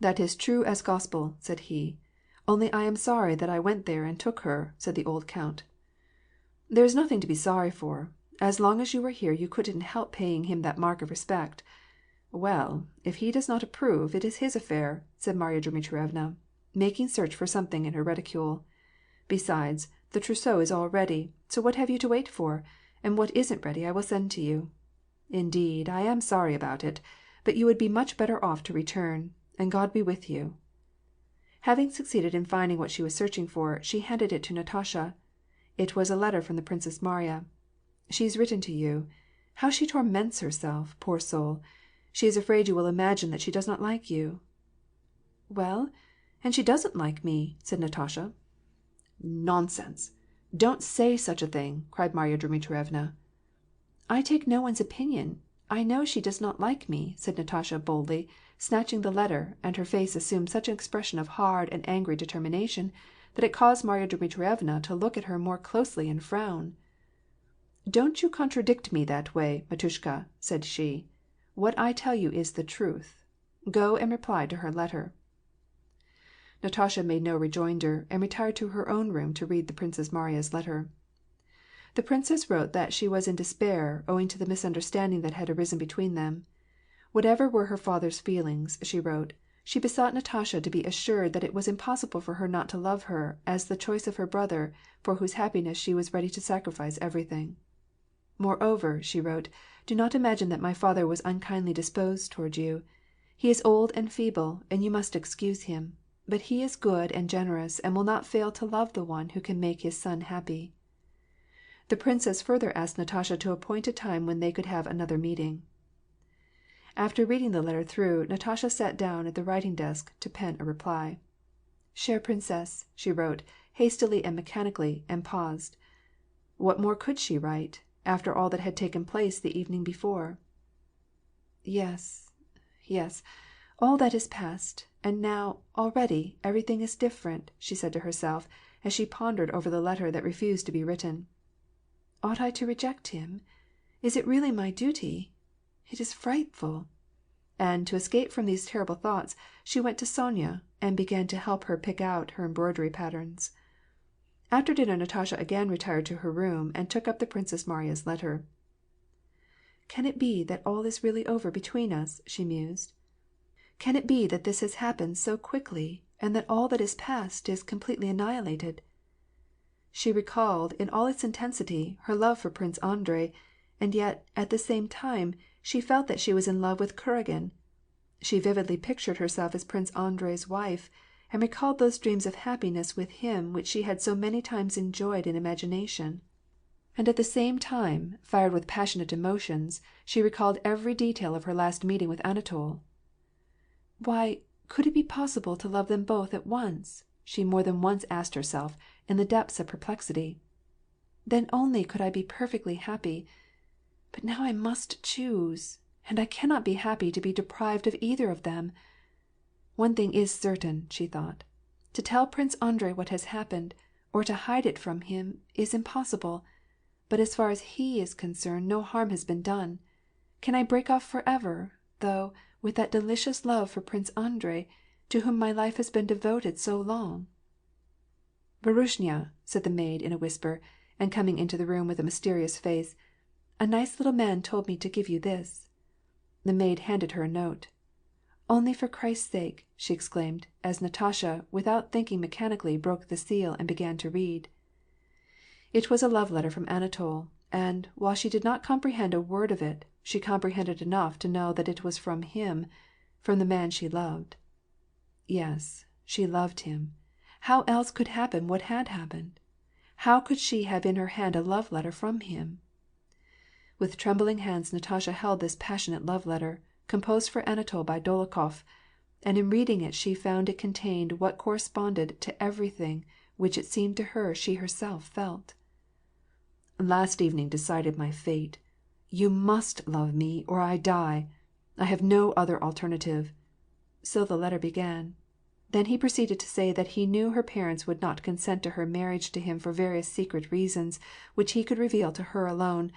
"That is true as gospel," said he. "Only I am sorry that I went there and took her," said the old count. "There is nothing to be sorry for. As long as you were here you couldn't help paying him that mark of respect. Well, if he does not approve, it is his affair," said Marya Dmitrievna, making search for something in her reticule. "Besides, the trousseau is all ready, so what have you to wait for? And what isn't ready I will send to you. Indeed, I am sorry about it, but you would be much better off to return, and God be with you." Having succeeded in finding what she was searching for, she handed it to Natasha. It was a letter from the Princess Marya. "She's written to you. How she torments herself, poor soul! She is afraid you will imagine that she does not like you." "Well, and she doesn't like me," said Natasha. Nonsense! Don't say such a thing!" cried Marya Dmitrievna. "I take no one's opinion. I know she does not like me," said Natasha boldly, snatching the letter, and her face assumed such an expression of hard and angry determination that it caused Marya Dmitrievna to look at her more closely and frown. "Don't you contradict me that way, Matushka," said she. "What I tell you is the truth. Go and reply to her letter." Natasha made no rejoinder, and retired to her own room to read the Princess Mariya's letter. The princess wrote that she was in despair, owing to the misunderstanding that had arisen between them. Whatever were her father's feelings, she wrote, she besought Natasha to be assured that it was impossible for her not to love her as the choice of her brother, for whose happiness she was ready to sacrifice everything. "Moreover," she wrote, "do not imagine that my father was unkindly disposed toward you. He is old and feeble, and you must excuse him. But he is good and generous, and will not fail to love the one who can make his son happy." The princess further asked Natasha to appoint a time when they could have another meeting. After reading the letter through, Natasha sat down at the writing desk to pen a reply. "Chère Princesse," she wrote, hastily and mechanically, and paused. What more could she write, after all that had taken place the evening before? "Yes, yes, all that is past, and now, already, everything is different," she said to herself, as she pondered over the letter that refused to be written. "Ought I to reject him? Is it really my duty? It is frightful!" And, to escape from these terrible thoughts, she went to Sonya, and began to help her pick out her embroidery patterns. After dinner Natasha again retired to her room, and took up the Princess Mariya's letter. "Can it be that all is really over between us?" she mused. "Can it be that this has happened so quickly, and that all that is past is completely annihilated?" She recalled, in all its intensity, her love for Prince Andrei, and yet, at the same time, she felt that she was in love with Kuragin. She vividly pictured herself as Prince Andrei's wife, and recalled those dreams of happiness with him which she had so many times enjoyed in imagination. And at the same time, fired with passionate emotions, she recalled every detail of her last meeting with Anatol. Why, could it be possible to love them both at once? She more than once asked herself, in the depths of perplexity. Then only could I be perfectly happy. But now I must choose, and I cannot be happy to be deprived of either of them. One thing is certain, she thought. To tell Prince Andrei what has happened, or to hide it from him, is impossible. But as far as he is concerned, no harm has been done. Can I break off forever, though, with that delicious love for Prince Andrei, to whom my life has been devoted so long? "Barushnya," said the maid in a whisper, and coming into the room with a mysterious face, "a nice little man told me to give you this." The maid handed her a note. "Only for Christ's sake," she exclaimed, as Natasha, without thinking mechanically, broke the seal and began to read. It was a love letter from Anatol, and, while she did not comprehend a word of it, she comprehended enough to know that it was from him, from the man she loved. Yes, she loved him. How else could happen what had happened? How could she have in her hand a love letter from him? With trembling hands Natasha held this passionate love letter, composed for Anatol by Dolokhof, and in reading it she found it contained what corresponded to everything which it seemed to her she herself felt. "Last evening decided my fate. You must love me, or I die. I have no other alternative." So the letter began. Then he proceeded to say that he knew her parents would not consent to her marriage to him for various secret reasons, which he could reveal to her alone,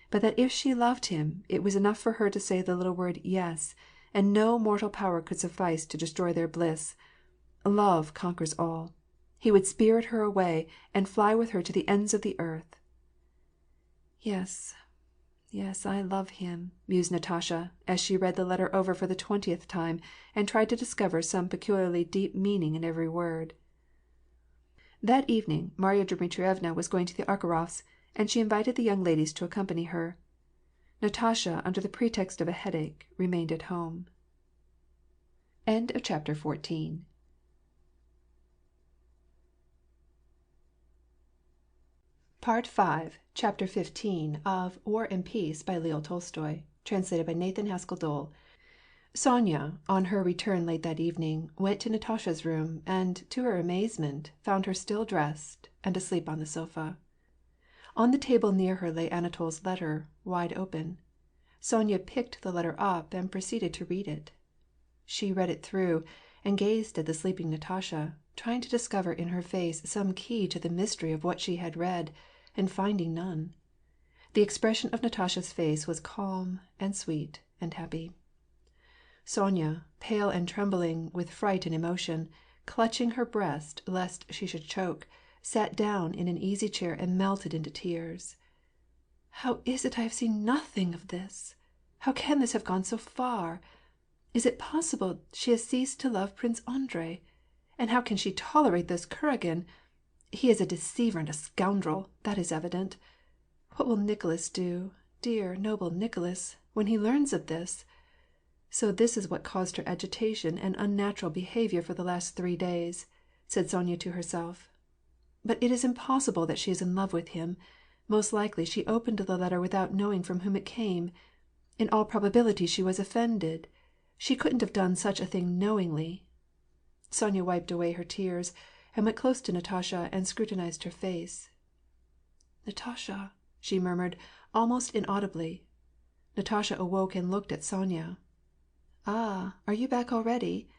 but that if she loved him, it was enough for her to say the little word "yes," and no mortal power could suffice to destroy their bliss. Love conquers all. He would spirit her away, and fly with her to the ends of the earth. "Yes, yes, I love him," mused Natasha, as she read the letter over for the 20th time, and tried to discover some peculiarly deep meaning in every word. That evening Marya Dmitrievna was going to the Arkharofs', and she invited the young ladies to accompany her. Natasha, under the pretext of a headache, remained at home. Chapter 15. Part 5, Chapter 15 of War and Peace by Leo Tolstoy, translated by Nathan Haskell Dole. Sonya, on her return late that evening, went to Natasha's room, and, to her amazement, found her still dressed, and asleep on the sofa. On the table near her lay Anatol's letter, wide open. Sonya picked the letter up and proceeded to read it. She read it through, and gazed at the sleeping Natasha, trying to discover in her face some key to the mystery of what she had read, and finding none. The expression of Natasha's face was calm and sweet and happy. Sonya, pale and trembling with fright and emotion, clutching her breast lest she should choke, sat down in an easy chair and melted into tears. "How is it I have seen nothing of this? How can this have gone so far? Is it possible she has ceased to love Prince Andrei? And how can she tolerate this Kuragin? He is a deceiver and a scoundrel, that is evident. What will Nicholas do, dear, noble Nicholas, when he learns of this? So this is what caused her agitation and unnatural behavior for the last 3 days," said Sonya to herself. "But it is impossible that she is in love with him. Most likely she opened the letter without knowing from whom it came. In all probability she was offended. She couldn't have done such a thing knowingly." Sonya wiped away her tears, and went close to Natasha and scrutinized her face. "Natasha," she murmured, almost inaudibly. Natasha awoke and looked at Sonya. "Ah, are you back already?"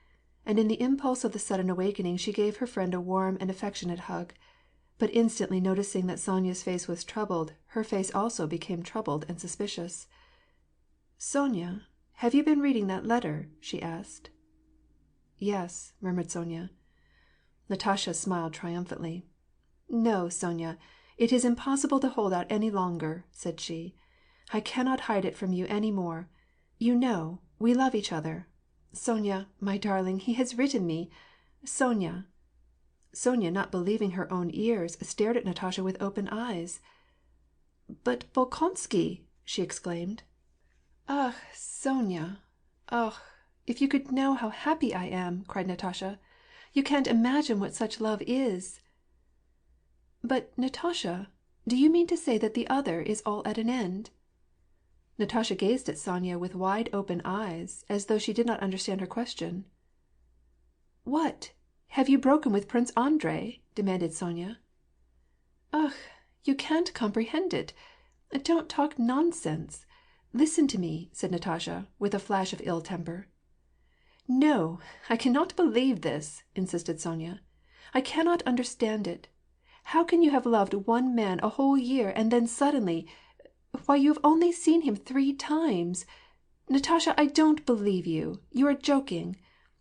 And in the impulse of the sudden awakening she gave her friend a warm and affectionate hug. But instantly noticing that Sonya's face was troubled, her face also became troubled and suspicious. "Sonya, have you been reading that letter?" she asked. "Yes," murmured Sonya. Natasha smiled triumphantly. "No, Sonya, it is impossible to hold out any longer," said she. "I cannot hide it from you any more. You know, we love each other. Sonya, my darling, he has written me. Sonya." Sonya, not believing her own ears, stared at Natasha with open eyes. "But Bolkonsky!" she exclaimed. "Ach, Sonya! Oh, if you could know how happy I am!" cried Natasha. "You can't imagine what such love is." "But, Natasha, do you mean to say that the other is all at an end?" Natasha gazed at Sonya with wide open eyes, as though she did not understand her question. "What? Have you broken with Prince Andrei?" demanded Sonya. "Ugh, you can't comprehend it. Don't talk nonsense. Listen to me," said Natasha, with a flash of ill temper. "No, I cannot believe this," insisted Sonya. "I cannot understand it. How can you have loved one man a whole year and then suddenly... Why, you have only seen him 3 times. Natasha, I don't believe you. You are joking.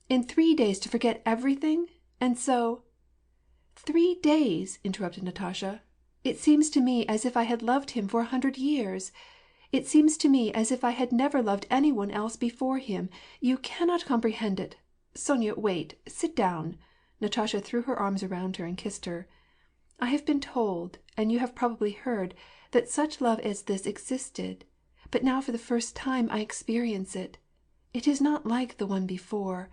In 3 days to forget everything? And so—" "3 days," interrupted Natasha. "It seems to me as if I had loved him for 100 years. It seems to me as if I had never loved any one else before him. You cannot comprehend it. Sonya, wait. Sit down." Natasha threw her arms around her and kissed her. "I have been told, and you have probably heard, that such love as this existed. But now for the first time I experience it. It is not like the one before.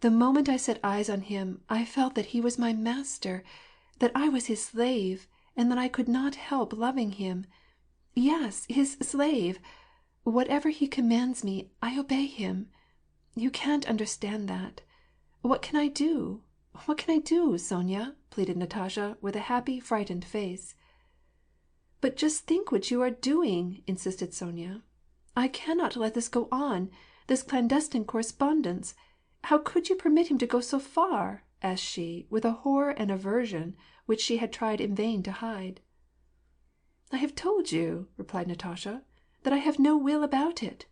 The moment I set eyes on him, I felt that he was my master, that I was his slave, and that I could not help loving him. Yes, his slave. Whatever he commands me, I obey him. You can't understand that. What can I do? What can I do, Sonya?" pleaded Natasha, with a happy, frightened face. "But just think what you are doing," insisted Sonya. "I cannot let this go on, this clandestine correspondence. How could you permit him to go so far?" asked she, with a horror and aversion which she had tried in vain to hide. "I have told you," replied Natasha, "that I have no will about it.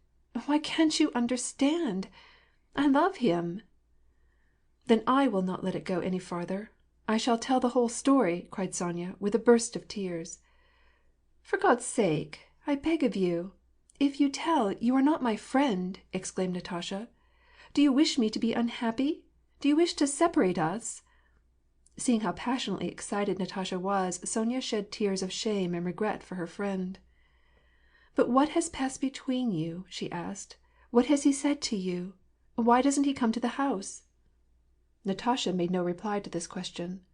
Why can't you understand? I love him." "Then I will not let it go any farther. I shall tell the whole story," cried Sonya, with a burst of tears. "For God's sake, I beg of you. If you tell, you are not my friend," exclaimed Natasha. "Do you wish me to be unhappy? Do you wish to separate us?" Seeing how passionately excited Natasha was, Sonya shed tears of shame and regret for her friend. "But what has passed between you?" she asked. "What has he said to you? Why doesn't he come to the house?" Natasha made no reply to this question.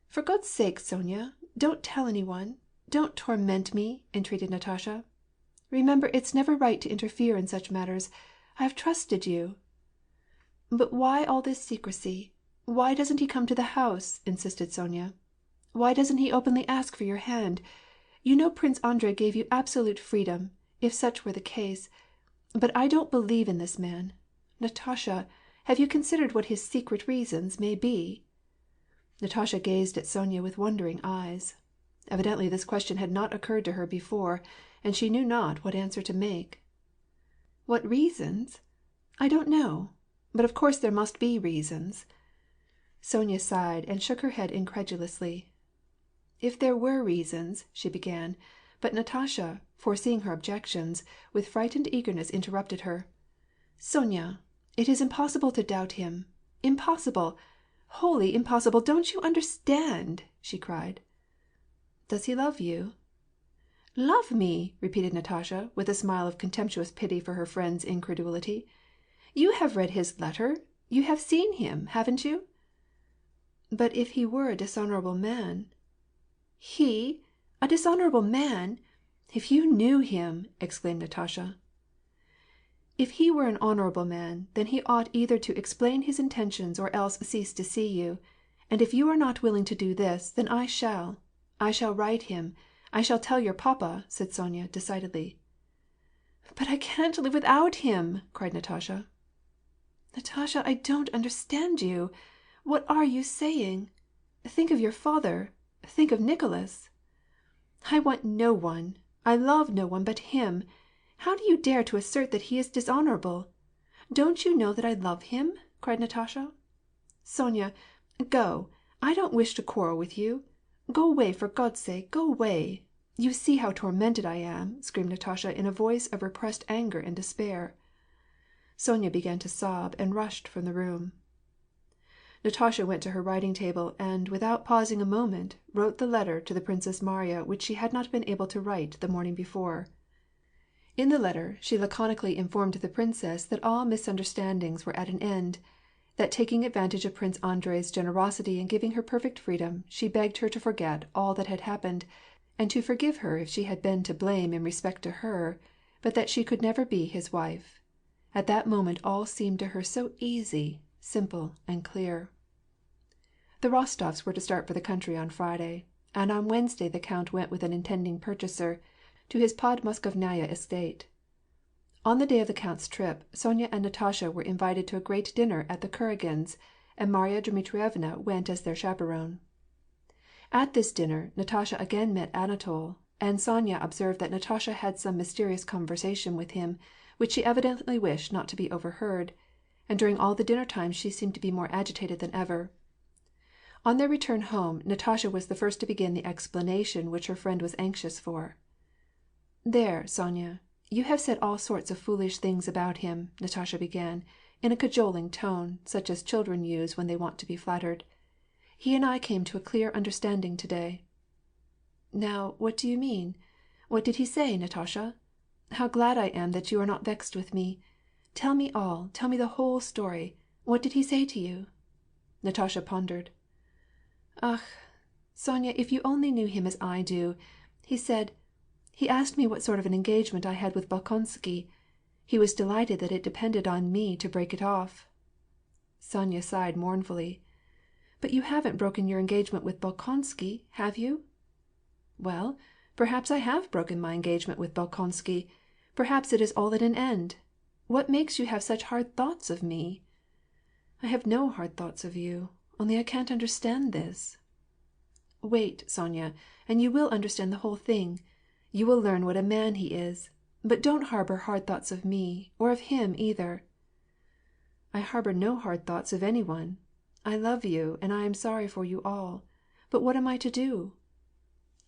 "For God's sake, Sonya, don't tell anyone. Don't torment me," entreated Natasha. "Remember, it's never right to interfere in such matters. I have trusted you." "But why all this secrecy? Why doesn't he come to the house?" insisted Sonya. "Why doesn't he openly ask for your hand? You know Prince Andrei gave you absolute freedom, if such were the case. But I don't believe in this man. Natasha, have you considered what his secret reasons may be?" Natasha gazed at Sonya with wondering eyes. Evidently this question had not occurred to her before, and she knew not what answer to make. "What reasons? I don't know. But of course there must be reasons." Sonya sighed and shook her head incredulously. "If there were reasons," she began, but Natasha, foreseeing her objections, with frightened eagerness interrupted her. "Sonya, it is impossible to doubt him. Impossible! Wholly impossible! Don't you understand?" she cried. "Does he love you?" "Love me!" repeated Natasha, with a smile of contemptuous pity for her friend's incredulity. "You have read his letter. You have seen him, haven't you?" "But if he were a dishonorable man—" "He? A dishonorable man? If you knew him!" exclaimed Natasha. "If he were an honorable man, then he ought either to explain his intentions or else cease to see you. And if you are not willing to do this, then I shall. I shall write him. I shall tell your papa," said Sonya decidedly. "But I can't live without him!" cried Natasha. "Natasha, I don't understand you. What are you saying? Think of your father. Think of Nicholas." "I want no one. I love no one but him. How do you dare to assert that he is dishonorable? Don't you know that I love him?" cried Natasha. "Sonya, go. I don't wish to quarrel with you. Go away, for God's sake, go away. You see how tormented I am," screamed Natasha in a voice of repressed anger and despair. Sonya began to sob and rushed from the room. Natasha went to her writing table and, without pausing a moment, wrote the letter to the Princess Mariya which she had not been able to write the morning before. In the letter she laconically informed the princess that all misunderstandings were at an end, that taking advantage of Prince Andrei's generosity in giving her perfect freedom, she begged her to forget all that had happened, and to forgive her if she had been to blame in respect to her, but that she could never be his wife. At that moment all seemed to her so easy, simple, and clear. The Rostofs were to start for the country on Friday, and on Wednesday the count went with an intending purchaser to his Podmoskovnaya estate. On the day of the count's trip, Sonya and Natasha were invited to a great dinner at the Kuragins, and Marya Dmitrievna went as their chaperone. At this dinner Natasha again met Anatol, and Sonya observed that Natasha had some mysterious conversation with him, which she evidently wished not to be overheard, and during all the dinner time she seemed to be more agitated than ever. On their return home, Natasha was the first to begin the explanation which her friend was anxious for. "There, Sonya, you have said all sorts of foolish things about him," Natasha began, in a cajoling tone, such as children use when they want to be flattered. "He and I came to a clear understanding today." "Now, what do you mean? What did he say, Natasha? How glad I am that you are not vexed with me. Tell me all, tell me the whole story. What did he say to you?" Natasha pondered. "Ach, Sonya, if you only knew him as I do. He asked me what sort of an engagement I had with Bolkonsky. He was delighted that it depended on me to break it off." Sonya sighed mournfully. "But you haven't broken your engagement with Bolkonsky, have you?" "Well, perhaps I have broken my engagement with Bolkonsky. Perhaps it is all at an end. What makes you have such hard thoughts of me?" "I have no hard thoughts of you. Only I can't understand this." "Wait, Sonya, and you will understand the whole thing. You will learn what a man he is. But don't harbor hard thoughts of me, or of him either." "I harbor no hard thoughts of any one. I love you, and I am sorry for you all. But what am I to do?"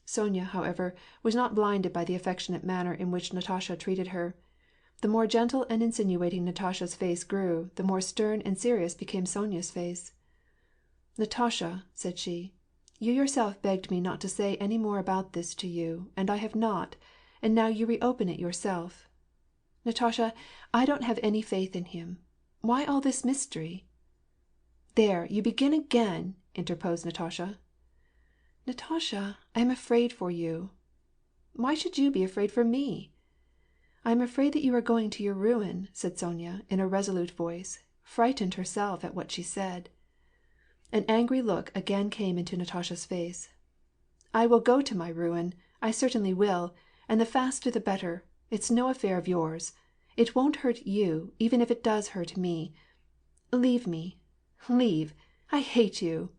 Sonya, however, was not blinded by the affectionate manner in which Natasha treated her. The more gentle and insinuating Natasha's face grew, the more stern and serious became Sonya's face. "Natasha," said she, "you yourself begged me not to say any more about this to you, and I have not, and now you reopen it yourself. Natasha, I don't have any faith in him. Why all this mystery?" "There, you begin again," interposed Natasha. "Natasha, I am afraid for you." "Why should you be afraid for me?" "I am afraid that you are going to your ruin," said Sonya, in a resolute voice, frightened herself at what she said. An angry look again came into Natasha's face. "I will go to my ruin. I certainly will, and the faster the better. It's no affair of yours. It won't hurt you, even if it does hurt me. Leave me. Leave. I hate you."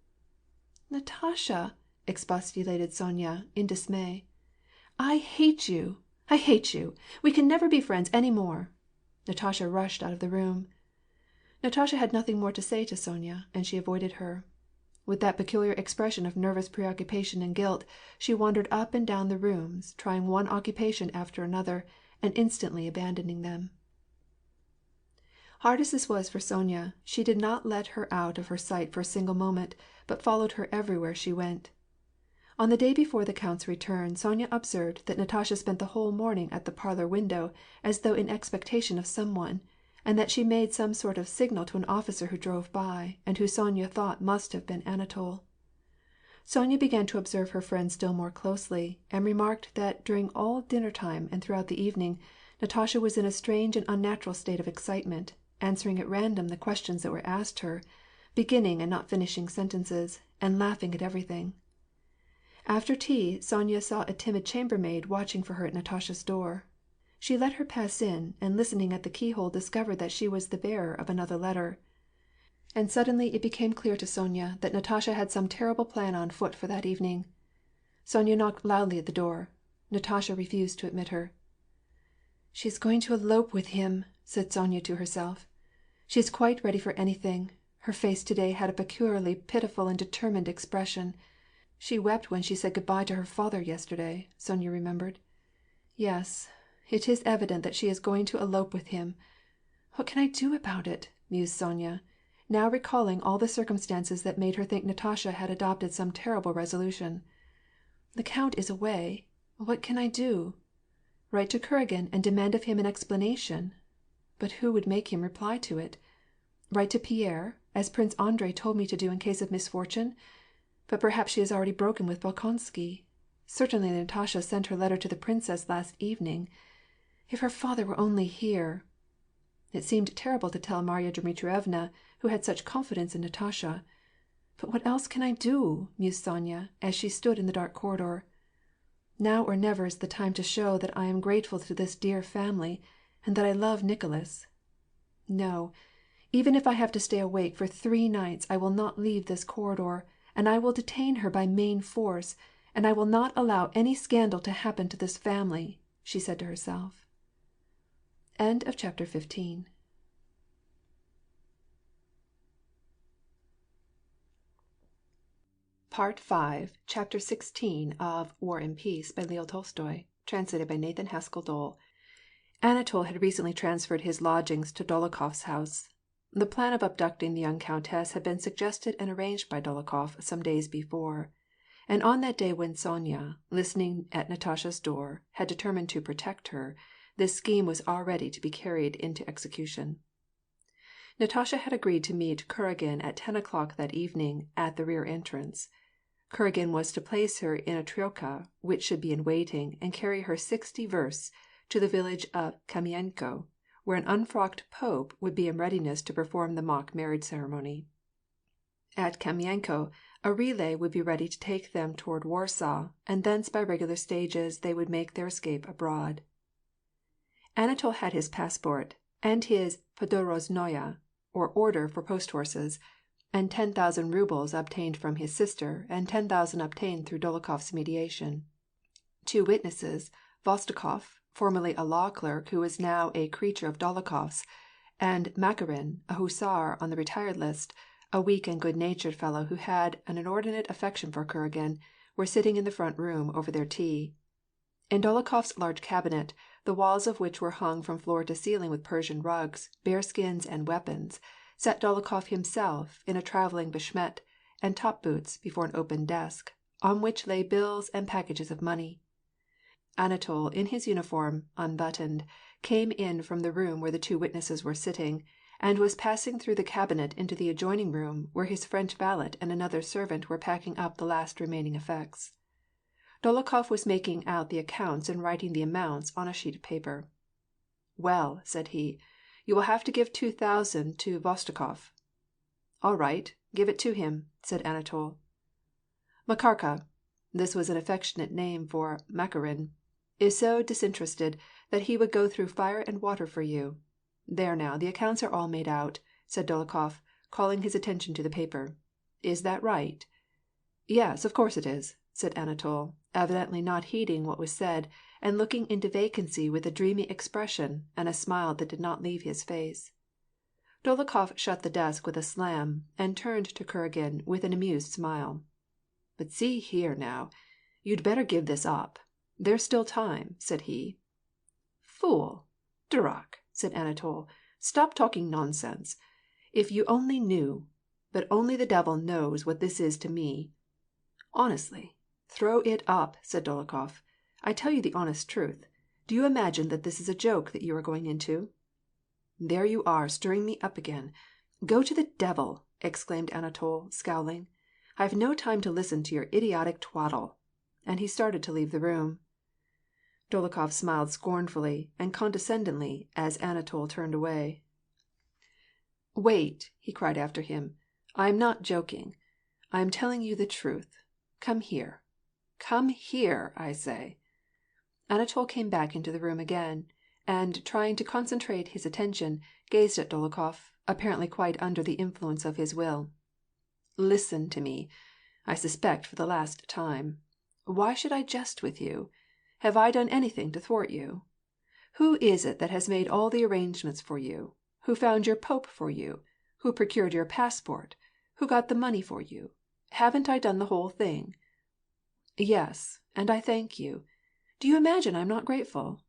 "Natasha," expostulated Sonya, in dismay. "I hate you. I hate you. We can never be friends any more." Natasha rushed out of the room. Natasha had nothing more to say to Sonya, and she avoided her. With that peculiar expression of nervous preoccupation and guilt, she wandered up and down the rooms, trying one occupation after another, and instantly abandoning them. Hard as this was for Sonya, she did not let her out of her sight for a single moment, but followed her everywhere she went. On the day before the Count's return, Sonya observed that Natasha spent the whole morning at the parlor window, as though in expectation of someone, and that she made some sort of signal to an officer who drove by, and who Sonya thought must have been Anatol. Sonya began to observe her friend still more closely, and remarked that during all dinner time and throughout the evening, Natasha was in a strange and unnatural state of excitement, answering at random the questions that were asked her, beginning and not finishing sentences, and laughing at everything. After tea, Sonya saw a timid chambermaid watching for her at Natasha's door. She let her pass in, and listening at the keyhole discovered that she was the bearer of another letter. And suddenly it became clear to Sonya that Natasha had some terrible plan on foot for that evening. Sonya knocked loudly at the door. Natasha refused to admit her. "She is going to elope with him," said Sonya to herself. "She is quite ready for anything. Her face today had a peculiarly pitiful and determined expression. She wept when she said good-bye to her father yesterday," Sonya remembered. "Yes, it is evident that she is going to elope with him. What can I do about it?" mused Sonya, now recalling all the circumstances that made her think Natasha had adopted some terrible resolution. "The Count is away. What can I do? Write to Kuragin and demand of him an explanation. But who would make him reply to it? Write to Pierre, as Prince Andrei told me to do in case of misfortune? But perhaps she has already broken with Bolkonsky. Certainly Natasha sent her letter to the princess last evening. If her father were only here!" It seemed terrible to tell Marya Dmitrievna, who had such confidence in Natasha. "But what else can I do?" mused Sonya, as she stood in the dark corridor. "Now or never is the time to show that I am grateful to this dear family, and that I love Nicholas. No, even if I have to stay awake for 3 nights, I will not leave this corridor, and I will detain her by main force, and I will not allow any scandal to happen to this family," she said to herself. End of chapter 15. Part 5, Chapter 16 of War and Peace by Leo Tolstoy, translated by Nathan Haskell Dole. Anatol had recently transferred his lodgings to Dólokhov's house. The plan of abducting the young countess had been suggested and arranged by Dólokhov some days before, and on that day when Sonya, listening at Natasha's door, had determined to protect her, this scheme was already to be carried into execution. Natasha had agreed to meet Kuragin at 10 o'clock that evening at the rear entrance. Kuragin was to place her in a troika, which should be in waiting, and carry her 60 versts to the village of Kamienko, where an unfrocked pope would be in readiness to perform the mock marriage ceremony. At Kamienko, a relay would be ready to take them toward Warsaw, and thence by regular stages they would make their escape abroad. Anatol had his passport, and his podorozhnoye, or order for post-horses, and 10,000 rubles obtained from his sister, and 10,000 obtained through Dolokhov's mediation. 2 witnesses, Vostokov, formerly a law clerk who was now a creature of Dolokhov's, and Makarin, a hussar on the retired list, a weak and good-natured fellow who had an inordinate affection for Kuragin, were sitting in the front room over their tea. In Dolokhov's large cabinet, the walls of which were hung from floor to ceiling with Persian rugs, bearskins, and weapons, sat Dolokhov himself in a travelling beshmet and top-boots before an open desk, on which lay bills and packages of money. Anatol, in his uniform, unbuttoned, came in from the room where the 2 witnesses were sitting, and was passing through the cabinet into the adjoining room where his French valet and another servant were packing up the last remaining effects. Dolokhov was making out the accounts and writing the amounts on a sheet of paper. "Well," said he, "you will have to give 2,000 to Vostokov." "All right, give it to him," said Anatol. Makarka (this was an affectionate name for Makarin) is so disinterested that he would go through fire and water for you. There now, the accounts are all made out," said Dolokhof, calling his attention to the paper. "Is that right?" "Yes, of course it is," said Anatol, evidently not heeding what was said, and looking into vacancy with a dreamy expression and a smile that did not leave his face. Dolokhof shut the desk with a slam, and turned to Kuragin with an amused smile. "But see here, now, you'd better give this up. There's still time," said he. "Fool! Durak!" said Anatol. "Stop talking nonsense. If you only knew, but only the devil knows what this is to me." "Honestly, throw it up," said Dolokhof. "I tell you the honest truth. Do you imagine that this is a joke that you are going into?" "There you are, stirring me up again. Go to the devil!" exclaimed Anatol, scowling. "I have no time to listen to your idiotic twaddle." And he started to leave the room. Dolokhof smiled scornfully and condescendingly as Anatol turned away. "Wait," he cried after him. "I am not joking. I am telling you the truth. Come here. Come here, I say." Anatol came back into the room again, and trying to concentrate his attention, gazed at Dolokhof, apparently quite under the influence of his will. "Listen to me, I suspect for the last time. Why should I jest with you? Have I done anything to thwart you? Who is it that has made all the arrangements for you? Who found your pope for you? Who procured your passport? Who got the money for you? Haven't I done the whole thing?" "Yes, and I thank you. Do you imagine I'm not grateful?"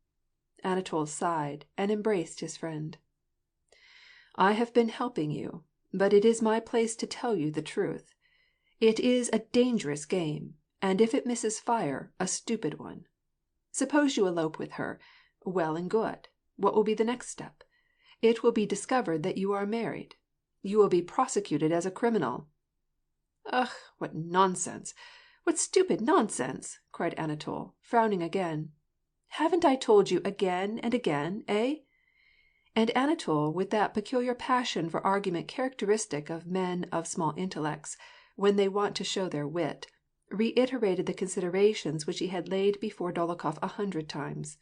Anatol sighed and embraced his friend. "I have been helping you, but it is my place to tell you the truth. It is a dangerous game, and if it misses fire, a stupid one. Suppose you elope with her. Well and good. What will be the next step? It will be discovered that you are married. You will be prosecuted as a criminal." "Ugh, what nonsense! What stupid nonsense!" cried Anatol, frowning again. "Haven't I told you again and again, eh?" And Anatol, with that peculiar passion for argument characteristic of men of small intellects, when they want to show their wit, reiterated the considerations which he had laid before Dolokhof 100 times.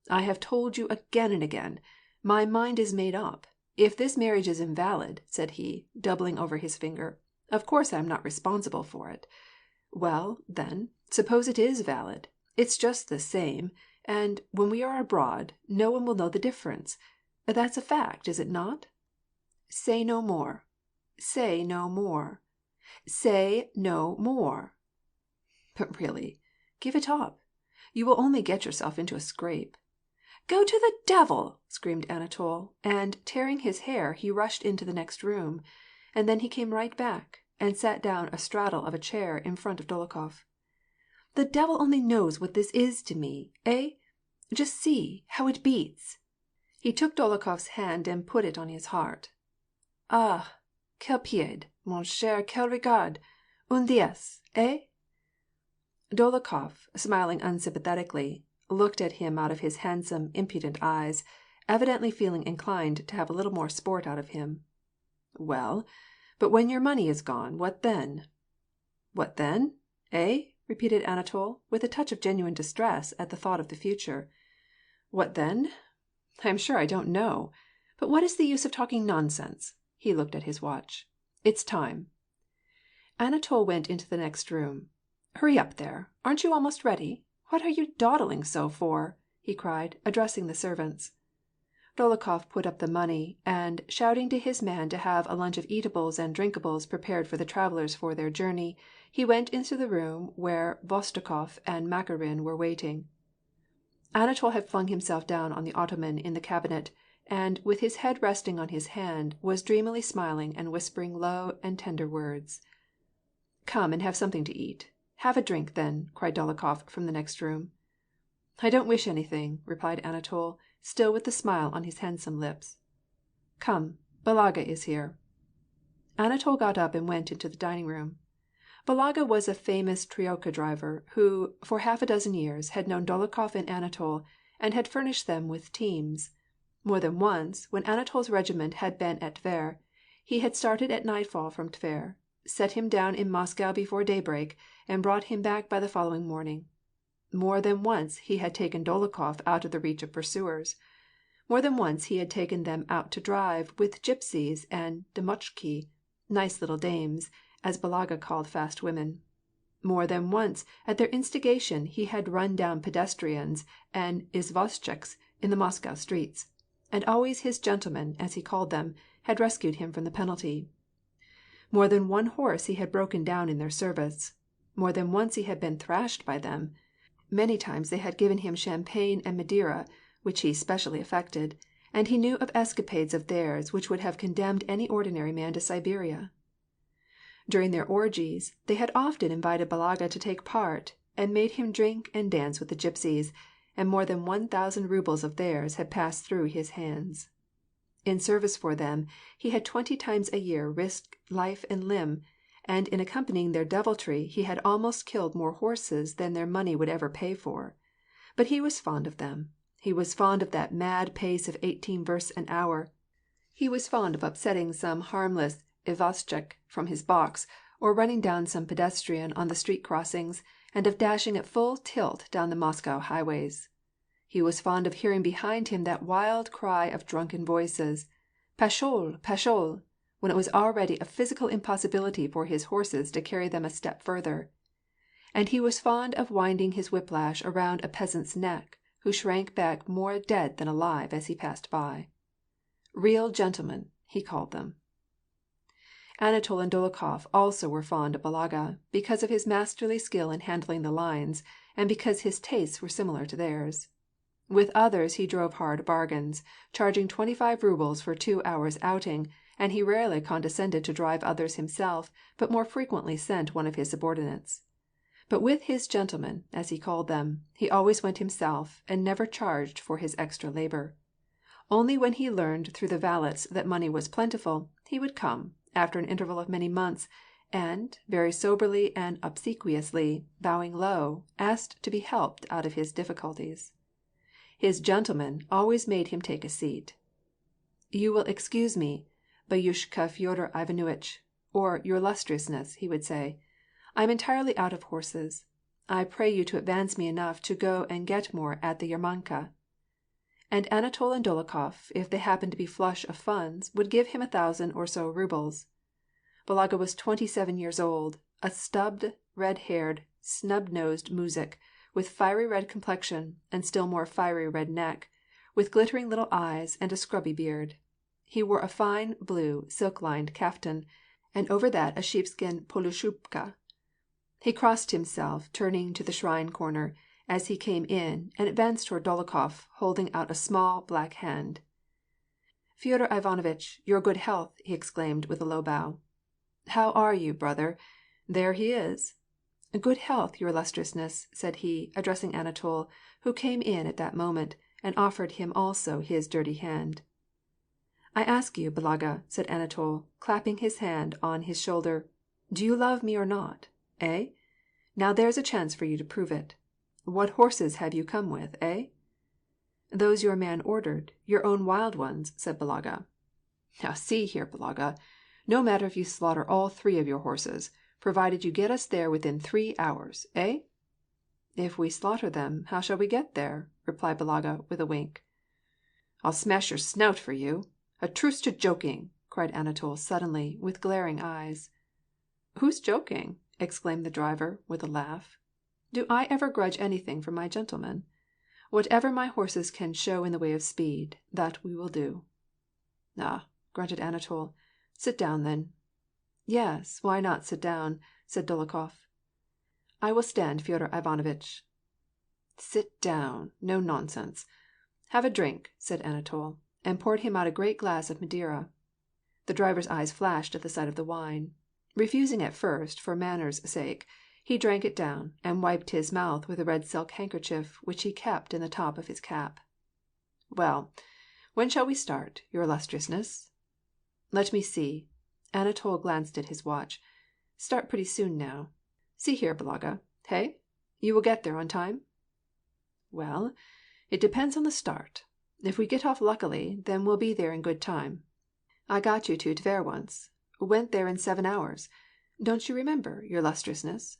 "I have told you again and again. My mind is made up. If this marriage is invalid," said he, doubling over his finger, "of course I am not responsible for it. Well, then, suppose it is valid. It's just the same, and, when we are abroad, no one will know the difference. That's a fact, is it not? Say no more. Say no more. Say no more." "But really, give it up. You will only get yourself into a scrape." "Go to the devil!" screamed Anatol, and, tearing his hair, he rushed into the next room. And then he came right back, and sat down astraddle of a chair in front of Dolokhof. "The devil only knows what this is to me, eh? Just see, how it beats!" He took Dolokhof's hand and put it on his heart. "Ah, quel pied, mon cher, quel regard! Un diez, eh?" Dolokhof, smiling unsympathetically, looked at him out of his handsome, impudent eyes, evidently feeling inclined to have a little more sport out of him. "Well, but when your money is gone, what then?" "What then? Eh?" repeated Anatol, with a touch of genuine distress at the thought of the future. "What then? I am sure I don't know. But what is the use of talking nonsense?" He looked at his watch. "It's time." Anatol went into the next room. "Hurry up there! Aren't you almost ready? What are you dawdling so for?" he cried, addressing the servants. Dolokhof put up the money, and, shouting to his man to have a lunch of eatables and drinkables prepared for the travelers for their journey, he went into the room where Vostokov and Makarin were waiting. Anatol had flung himself down on the ottoman in the cabinet, and, with his head resting on his hand, was dreamily smiling and whispering low and tender words. "Come and have something to eat. Have a drink, then," cried Dolokhof from the next room. "I don't wish anything," replied Anatol, still with the smile on his handsome lips. "Come, Balaga is here." Anatol got up and went into the dining room. Balaga was a famous troika driver, who, for half a dozen years, had known Dolokhof and Anatol, and had furnished them with teams. More than once, when Anatol's regiment had been at Tver, he had started at nightfall from Tver, set him down in Moscow before daybreak, and brought him back by the following morning. More than once he had taken Dolokhov out of the reach of pursuers. More than once he had taken them out to drive with gypsies and demochki, nice little dames, as Balaga called fast women. More than once, at their instigation, he had run down pedestrians and izvozchiks in the Moscow streets. And always his gentlemen, as he called them, had rescued him from the penalty. More than one horse he had broken down in their service. More than once he had been thrashed by them. Many times they had given him champagne and Madeira, which he specially affected, and he knew of escapades of theirs which would have condemned any ordinary man to Siberia. During their orgies, they had often invited Balaga to take part, and made him drink and dance with the gypsies, and more than 1,000 rubles of theirs had passed through his hands. In service for them, he had 20 times a year risked life and limb, and in accompanying their deviltry he had almost killed more horses than their money would ever pay for. But he was fond of them. He was fond of that mad pace of 18 versts an hour. He was fond of upsetting some harmless izvozchik from his box, or running down some pedestrian on the street crossings, and of dashing at full tilt down the Moscow highways. He was fond of hearing behind him that wild cry of drunken voices, "Pashol, pashol," when it was already a physical impossibility for his horses to carry them a step further. And he was fond of winding his whiplash around a peasant's neck, who shrank back more dead than alive as he passed by. Real gentlemen, he called them. Anatol and Dolokhov also were fond of Balaga, because of his masterly skill in handling the lines, and because his tastes were similar to theirs. With others he drove hard bargains, charging 25 rubles for 2 hours' outing, and he rarely condescended to drive others himself, but more frequently sent one of his subordinates. But with his gentlemen, as he called them, he always went himself, and never charged for his extra labor. Only when he learned through the valets that money was plentiful, he would come, after an interval of many months, and, very soberly and obsequiously, bowing low, asked to be helped out of his difficulties. His gentlemen always made him take a seat. "You will excuse me, Bayushka Fyodor Ivanovitch, or your illustriousness," he would say. "I am entirely out of horses. I pray you to advance me enough to go and get more at the Yarmanka." And Anatol and Dolokhov, if they happened to be flush of funds, would give him 1,000 or so rubles. Balaga was 27 years old, a stubbed, red-haired, snub-nosed muzhik, with fiery red complexion, and still more fiery red neck, with glittering little eyes and a scrubby beard. He wore a fine, blue, silk-lined kaftan, and over that a sheepskin polushubka. He crossed himself, turning to the shrine corner, as he came in, and advanced toward Dolokhov, holding out a small, black hand. "Fyodor Ivanovitch, your good health!" he exclaimed, with a low bow. "How are you, brother? There he is!" "Good health, your illustriousness," said he, addressing Anatol, who came in at that moment, and offered him also his dirty hand. "I ask you, Balaga," said Anatol, clapping his hand on his shoulder, "do you love me or not? Eh? Now there's a chance for you to prove it. What horses have you come with, eh?" "Those your man ordered, your own wild ones," said Balaga. "Now see here, Balaga, no matter if you slaughter all 3 of your horses, provided you get us there within 3 hours, eh?" "If we slaughter them, how shall we get there?" replied Balaga, with a wink. "I'll smash your snout for you! A truce to joking!" cried Anatol suddenly, with glaring eyes. "Who's joking?" exclaimed the driver, with a laugh. "Do I ever grudge anything from my gentlemen? Whatever my horses can show in the way of speed, that we will do." "Ah," grunted Anatol. "Sit down, then." "Yes, why not sit down?" said Dolokhov. "I will stand, Fyodor Ivanovitch." "Sit down! No nonsense! Have a drink," said Anatol, and poured him out a great glass of Madeira. The driver's eyes flashed at the sight of the wine. Refusing at first, for manners' sake, he drank it down, and wiped his mouth with a red silk handkerchief which he kept in the top of his cap. "Well, when shall we start, your illustriousness?" "Let me see." Anatol glanced at his watch. "Start pretty soon now. See here, Balaga, hey? You will get there on time?" "Well, it depends on the start. If we get off luckily, then we'll be there in good time. I got you to Tver once. Went there in 7 hours. Don't you remember, your illustriousness?"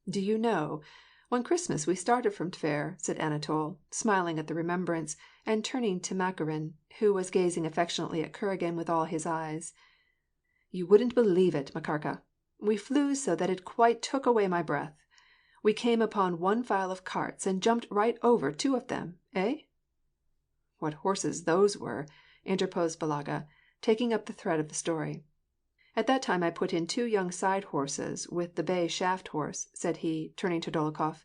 "Do you know, one Christmas we started from Tver," said Anatol, smiling at the remembrance, and turning to Makarin, who was gazing affectionately at Kuragin with all his eyes. "You wouldn't believe it, Makarka. We flew so that it quite took away my breath. We came upon one file of carts and jumped right over 2 of them, eh?" "What horses those were!" interposed Balaga, taking up the thread of the story. "At that time I put in 2 young side horses with the bay shaft horse," said he, turning to Dolokhof.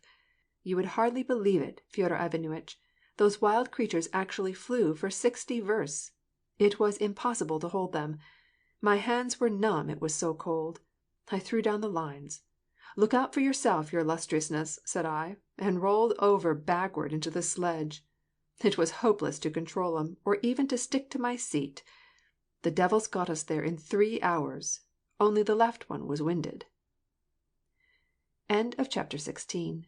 "You would hardly believe it, Fyodor Ivanovitch, those wild creatures actually flew for 60 versts. It was impossible to hold them. My hands were numb, it was so cold. I threw down the lines. 'Look out for yourself, your illustriousness,' said I, and rolled over backward into the sledge. It was hopeless to control 'em, or even to stick to my seat. The devils got us there in 3 hours. Only the left one was winded." End of chapter 16.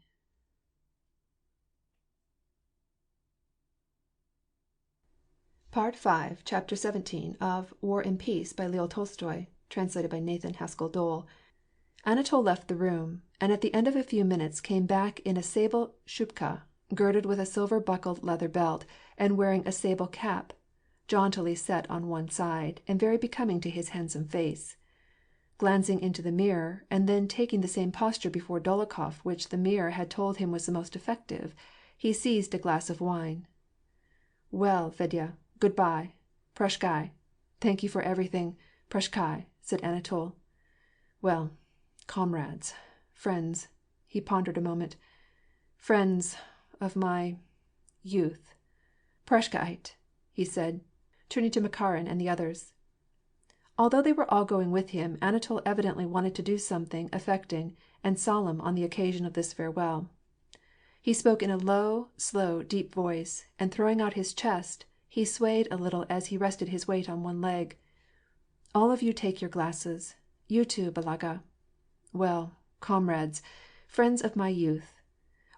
Part 5, Chapter 17 of War and Peace by Leo Tolstoy, translated by Nathan Haskell Dole. Anatol left the room, and at the end of a few minutes came back in a sable shubka, girded with a silver-buckled leather belt, and wearing a sable cap, jauntily set on one side, and very becoming to his handsome face. Glancing into the mirror, and then taking the same posture before Dolokhof which the mirror had told him was the most effective, he seized a glass of wine. "Well, Fedya, good-bye. Prashchai. Thank you for everything. Prashchai," said Anatol. "Well, comrades, friends," he pondered a moment, "friends of my youth. Prashchait," he said, turning to Makarin and the others. Although they were all going with him, Anatol evidently wanted to do something affecting and solemn on the occasion of this farewell. He spoke in a low, slow, deep voice, and throwing out his chest, he swayed a little as he rested his weight on one leg. "All of you take your glasses. You too, Balaga. Well, comrades, friends of my youth.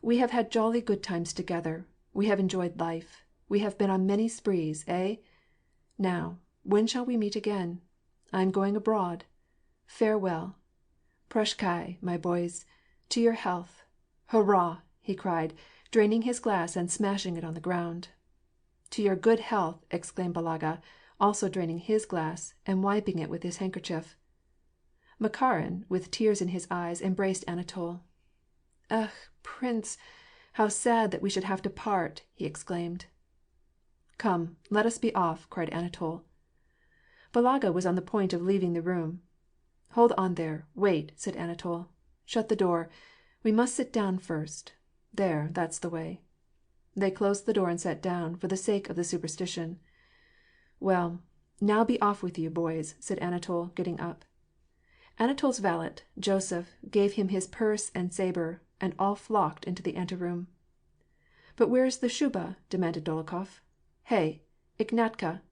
We have had jolly good times together. We have enjoyed life. We have been on many sprees, eh? Now, when shall we meet again? I am going abroad. Farewell. Prashchai, my boys. To your health. Hurrah!" he cried, draining his glass and smashing it on the ground. "To your good health!" exclaimed Balaga, also draining his glass, and wiping it with his handkerchief. Makarin, with tears in his eyes, embraced Anatol. "Ugh, Prince, how sad that we should have to part!" he exclaimed. "Come, let us be off," cried Anatol. Balaga was on the point of leaving the room. "Hold on there, wait," said Anatol. "Shut the door. We must sit down first. There, that's the way." They closed the door and sat down, for the sake of the superstition. "Well, now be off with you, boys," said Anatol, getting up. Anatol's valet, Joseph, gave him his purse and sabre, and all flocked into the anteroom. "But where is the shuba?" demanded Dolokhof. "Hey, Ignatka,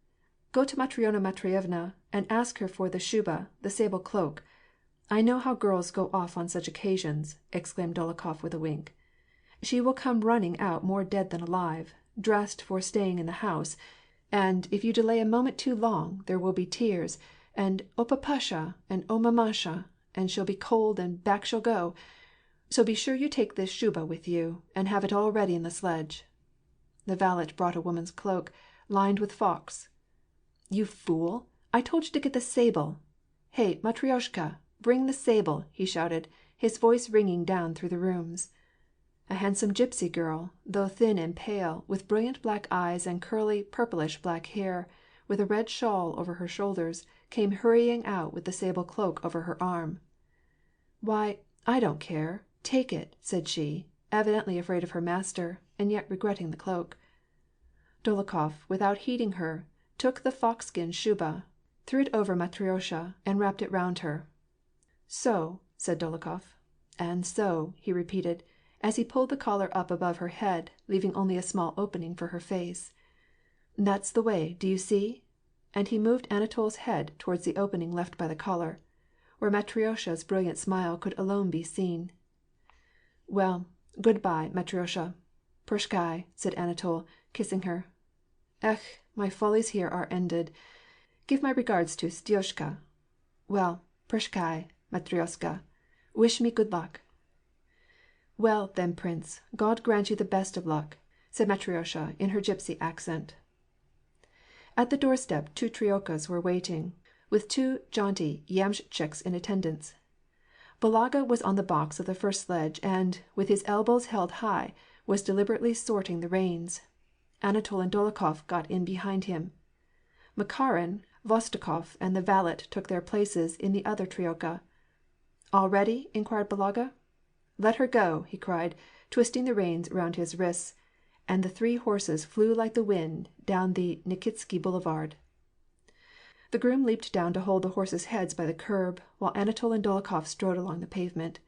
go to Matriona Matveyevna and ask her for the shuba, the sable cloak. I know how girls go off on such occasions," exclaimed Dolokhof with a wink. "She will come running out more dead than alive, dressed for staying in the house, and if you delay a moment too long, there will be tears, and 'O papasha' and 'O mamasha,' and she'll be cold and back she'll go. So be sure you take this shuba with you, and have it all ready in the sledge." The valet brought a woman's cloak, lined with fox. "You fool! I told you to get the sable. Hey, Matryoshka, bring the sable," he shouted, his voice ringing down through the rooms. A handsome gypsy girl, though thin and pale, with brilliant black eyes and curly, purplish black hair, with a red shawl over her shoulders, came hurrying out with the sable cloak over her arm. "Why, I don't care. Take it," said she, evidently afraid of her master, and yet regretting the cloak. Dolokhof, without heeding her, took the fox-skin shuba, threw it over Matriosha, and wrapped it round her. "So," said Dolokhof. "And so," he repeated, as he pulled the collar up above her head, leaving only a small opening for her face. "That's the way, do you see?" And he moved Anatol's head towards the opening left by the collar, where Matriosha's brilliant smile could alone be seen. "Well, good-bye, Matriosha. Prashchai," said Anatol, kissing her. My follies here are ended. Give my regards to Stioshka. Well, Prashkai, Matryoshka, wish me good luck." "Well, then, Prince, God grant you the best of luck," said Matryoshka in her gypsy accent. At the doorstep 2 triokas were waiting, with 2 jaunty yamschchiks in attendance. Balaga was on the box of the first sledge and, with his elbows held high, was deliberately sorting the reins. Anatol and Dolokhov got in behind him. Makarin, Vostokov, and the valet took their places in the other trioka. "All ready?" inquired Balaga. "Let her go!" he cried, twisting the reins round his wrists, and the 3 horses flew like the wind down the Nikitsky Boulevard. The groom leaped down to hold the horses' heads by the curb, while Anatol and Dolokhov strode along the pavement.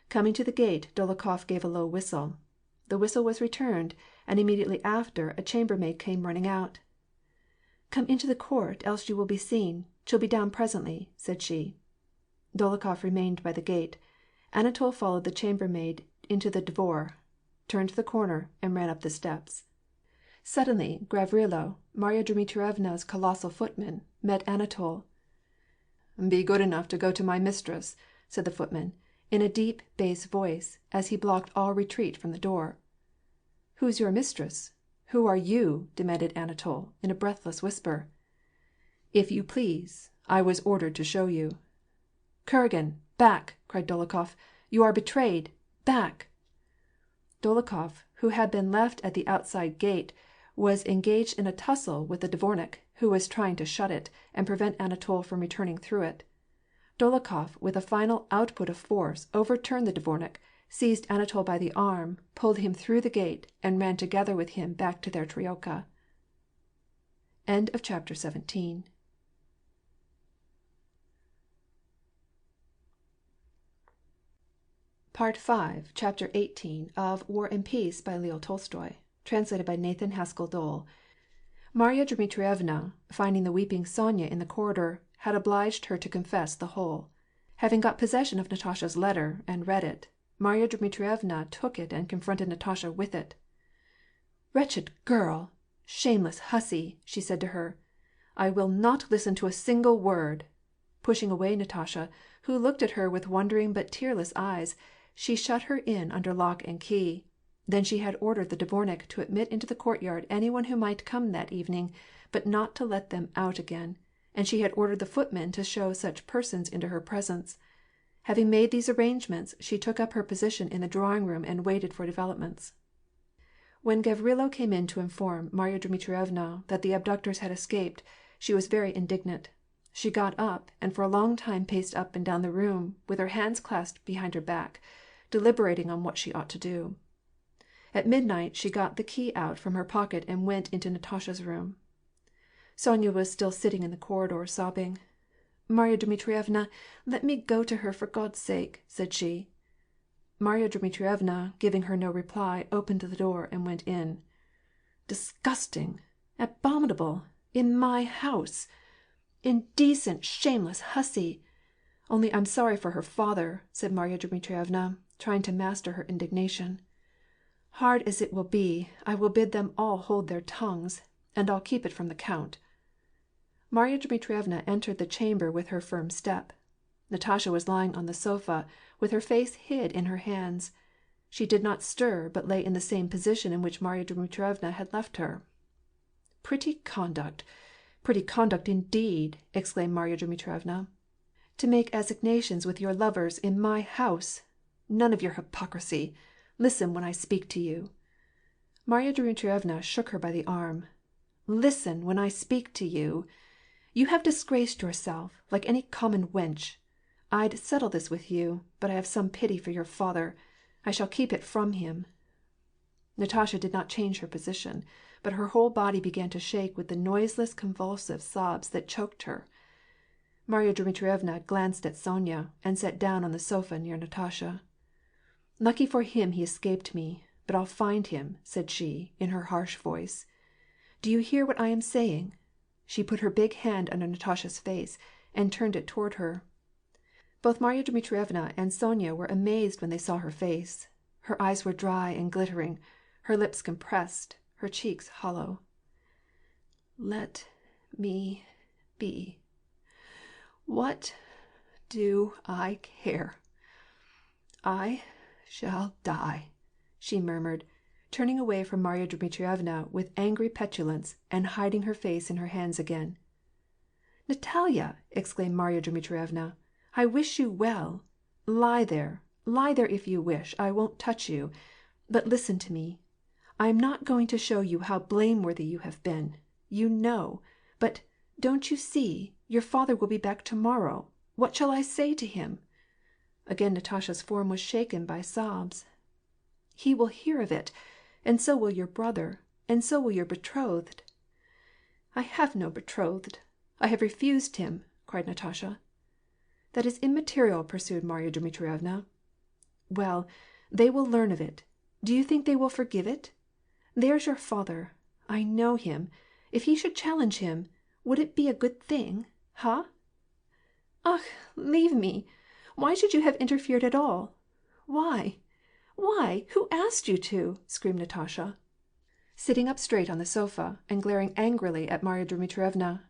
Coming to the gate, Dolokhov gave a low whistle. The whistle was returned, and immediately after a chambermaid came running out. "Come into the court, else you will be seen. She'll be down presently," said she. Dolokhov remained by the gate. Anatol followed the chambermaid into the dvor, turned the corner, and ran up the steps. Suddenly Gavrilo, Marya Dmitrievna's colossal footman, met Anatol. "Be good enough to go to my mistress," said the footman, in a deep bass voice, as he blocked all retreat from the door. "Who's your mistress? Who are you?" demanded Anatol, in a breathless whisper. "If you please, I was ordered to show you." "Kuragin, back!" cried Dolokhov. "You are betrayed! Back!" Dolokhov, who had been left at the outside gate, was engaged in a tussle with the dvornik, who was trying to shut it, and prevent Anatol from returning through it. Dolokhov, with a final output of force, overturned the dvornik, seized Anatol by the arm, pulled him through the gate, and ran together with him back to their trioka. End of chapter 17. Part 5, Chapter 18 of War and Peace by Leo Tolstoy, translated by Nathan Haskell Dole. Marya Dmitrievna, finding the weeping Sonya in the corridor, had obliged her to confess the whole. Having got possession of Natasha's letter and read it, Marya Dmitrievna took it and confronted Natasha with it. "Wretched girl! Shameless hussy!" she said to her. "I will not listen to a single word." Pushing away Natasha, who looked at her with wondering but tearless eyes, she shut her in under lock and key. Then she had ordered the dvornik to admit into the courtyard anyone who might come that evening, but not to let them out again, and she had ordered the footman to show such persons into her presence. Having made these arrangements, she took up her position in the drawing-room and waited for developments. When Gavrilo came in to inform Marya Dmitrievna that the abductors had escaped, she was very indignant. She got up, and for a long time paced up and down the room, with her hands clasped behind her back, deliberating on what she ought to do. At midnight she got the key out from her pocket and went into Natasha's room. Sonya was still sitting in the corridor, sobbing. "Marya Dmitrievna, let me go to her for God's sake," said she. Marya Dmitrievna, giving her no reply, opened the door and went in. "Disgusting! Abominable! In my house! Indecent, shameless hussy! Only I'm sorry for her father," said Marya Dmitrievna, trying to master her indignation. "Hard as it will be, I will bid them all hold their tongues, and I'll keep it from the count." Marya Dmitrievna entered the chamber with her firm step. Natasha was lying on the sofa, with her face hid in her hands. She did not stir, but lay in the same position in which Marya Dmitrievna had left her. Pretty conduct indeed!" exclaimed Marya Dmitrievna. "To make assignations with your lovers in my house! None of your hypocrisy! Listen when I speak to you." Marya Dmitrievna shook her by the arm. "Listen when I speak to you. You have disgraced yourself, like any common wench. I'd settle this with you, but I have some pity for your father. I shall keep it from him." Natasha did not change her position, but her whole body began to shake with the noiseless convulsive sobs that choked her. Marya Dmitrievna glanced at Sonya, and sat down on the sofa near Natasha. "Lucky for him he escaped me, but I'll find him," said she, in her harsh voice. "Do you hear what I am saying?" She put her big hand under Natasha's face, and turned it toward her. Both Marya Dmitrievna and Sonya were amazed when they saw her face. Her eyes were dry and glittering, her lips compressed, her cheeks hollow. "Let me be. What do I care? I shall die," she murmured, turning away from Marya Dmitrievna with angry petulance and hiding her face in her hands again. "Natalia!" exclaimed Marya Dmitrievna, "I wish you well. Lie there if you wish, I won't touch you. But listen to me. I am not going to show you how blameworthy you have been. You know. But, don't you see, your father will be back to-morrow. What shall I say to him?" Again Natasha's form was shaken by sobs. "He will hear of it, and so will your brother, and so will your betrothed." "I have no betrothed. I have refused him," cried Natasha. "That is immaterial," pursued Marya Dmitrievna. "Well, they will learn of it. Do you think they will forgive it? There's your father. I know him. If he should challenge him, would it be a good thing? Huh?" "Ach, leave me. Why should you have interfered at all? Why? Why? Who asked you to?" screamed Natasha, sitting up straight on the sofa and glaring angrily at Marya Dmitrievna.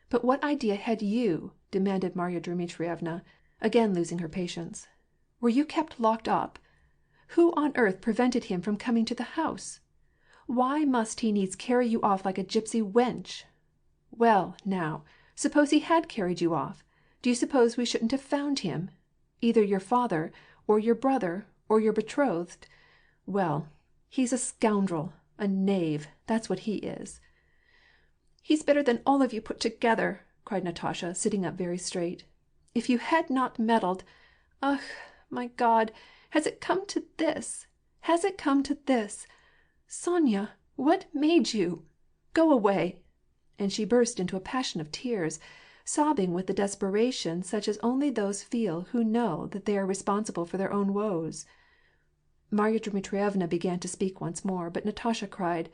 "But what idea had you?" demanded Marya Dmitrievna, again losing her patience. "Were you kept locked up? Who on earth prevented him from coming to the house? Why must he needs carry you off like a gypsy wench? Well, now, suppose he had carried you off, do you suppose we shouldn't have found him? Either your father, or your brother, or your betrothed? Well, he's a scoundrel, a knave, that's what he is." "He's better than all of you put together," cried Natasha, sitting up very straight. "If you had not meddled. Ugh, my God, has it come to this? Has it come to this? Sonya, what made you? Go away!" And she burst into a passion of tears, sobbing with the desperation such as only those feel who know that they are responsible for their own woes. Marya Dmitrievna began to speak once more, but Natasha cried,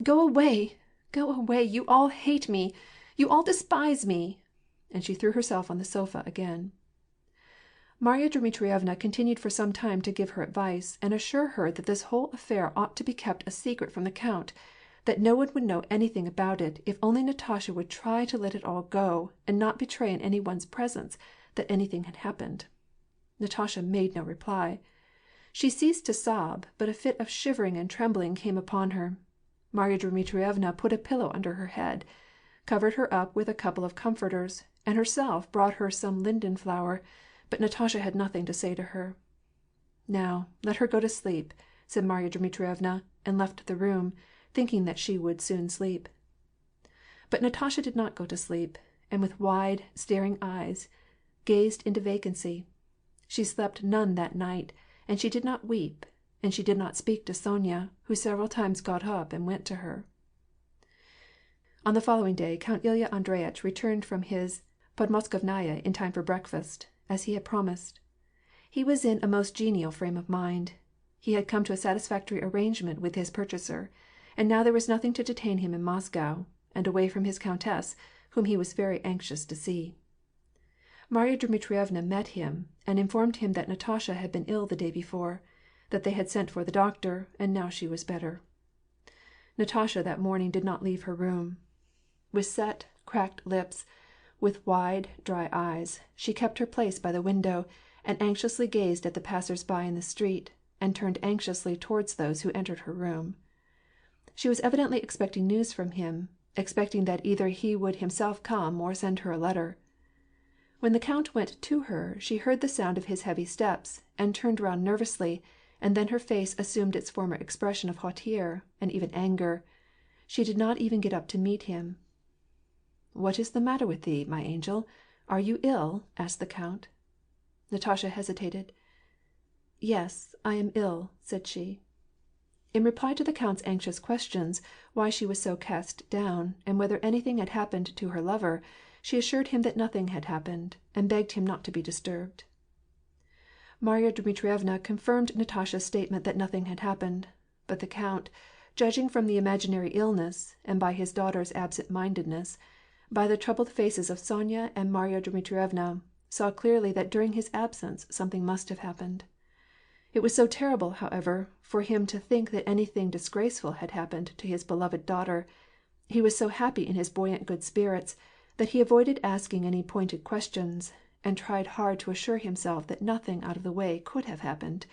"Go away! Go away! You all hate me! You all despise me!" And she threw herself on the sofa again. Marya Dmitrievna continued for some time to give her advice, and assure her that this whole affair ought to be kept a secret from the count, that no one would know anything about it, if only Natasha would try to let it all go, and not betray in any one's presence that anything had happened. Natasha made no reply. She ceased to sob, but a fit of shivering and trembling came upon her. Marya Dmitrievna put a pillow under her head, covered her up with a couple of comforters, and herself brought her some linden flower, but Natasha had nothing to say to her. "Now, let her go to sleep," said Marya Dmitrievna, and left the room, thinking that she would soon sleep. But Natasha did not go to sleep, and with wide, staring eyes, gazed into vacancy. She slept none that night, and she did not weep, and she did not speak to Sonya, who several times got up and went to her. On the following day Count Ilya Andreyitch returned from his Podmoskovnaya in time for breakfast, as he had promised. He was in a most genial frame of mind. He had come to a satisfactory arrangement with his purchaser, and now there was nothing to detain him in Moscow, and away from his countess, whom he was very anxious to see. Marya Dmitrievna met him, and informed him that Natasha had been ill the day before, that they had sent for the doctor, and now she was better. Natasha that morning did not leave her room. With set, cracked lips, with wide, dry eyes, she kept her place by the window, and anxiously gazed at the passers-by in the street, and turned anxiously towards those who entered her room. She was evidently expecting news from him, expecting that either he would himself come or send her a letter. When the count went to her, she heard the sound of his heavy steps, and turned round nervously, and then her face assumed its former expression of hauteur, and even anger. She did not even get up to meet him. "What is the matter with thee, my angel? Are you ill?" asked the count. Natasha hesitated. "Yes, I am ill," said she. In reply to the count's anxious questions why she was so cast down, and whether anything had happened to her lover, she assured him that nothing had happened, and begged him not to be disturbed. Marya Dmitrievna confirmed Natasha's statement that nothing had happened, but the count, judging from the imaginary illness, and by his daughter's absent-mindedness, by the troubled faces of Sonya and Marya Dmitrievna, saw clearly that during his absence something must have happened. It was so terrible, however, for him to think that anything disgraceful had happened to his beloved daughter. He was so happy in his buoyant good spirits that he avoided asking any pointed questions, and tried hard to assure himself that nothing out of the way could have happened.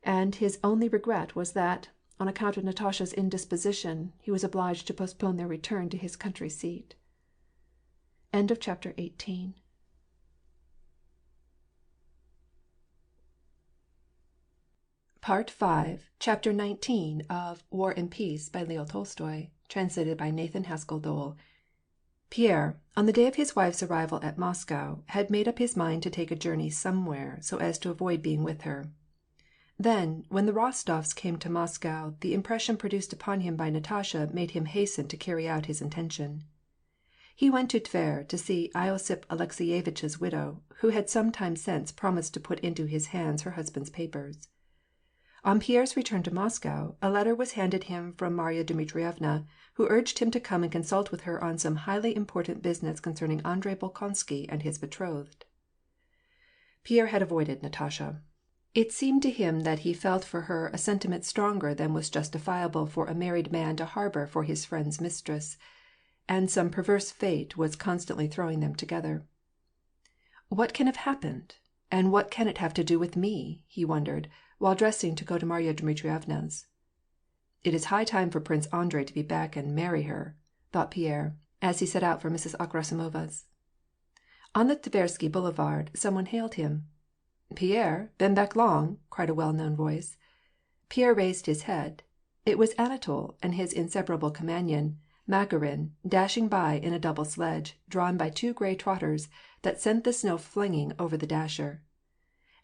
And his only regret was that, on account of Natasha's indisposition, he was obliged to postpone their return to his country seat. End of chapter 18. Part 5, Chapter 19 of War and Peace by Leo Tolstoy, translated by Nathan Haskell Dole. Pierre, on the day of his wife's arrival at Moscow, had made up his mind to take a journey somewhere so as to avoid being with her. Then, when the Rostovs came to Moscow, the impression produced upon him by Natasha made him hasten to carry out his intention. He went to Tver to see Iosip Alexeyevitch's widow, who had some time since promised to put into his hands her husband's papers. On Pierre's return to Moscow, a letter was handed him from Marya Dmitrievna, who urged him to come and consult with her on some highly important business concerning Andrei Bolkonsky and his betrothed. Pierre had avoided Natasha. It seemed to him that he felt for her a sentiment stronger than was justifiable for a married man to harbor for his friend's mistress, and some perverse fate was constantly throwing them together. What can have happened, and what can it have to do with me? He wondered, while dressing to go to Marya Dmitrievna's. It is high time for Prince Andrei to be back and marry her, thought Pierre, as he set out for Mrs. Akrasimova's. On the Tversky Boulevard, someone hailed him. "Pierre, been back long?" cried a well-known voice. Pierre raised his head. It was Anatol and his inseparable companion, Makarin, dashing by in a double sledge, drawn by 2 gray trotters that sent the snow flinging over the dasher.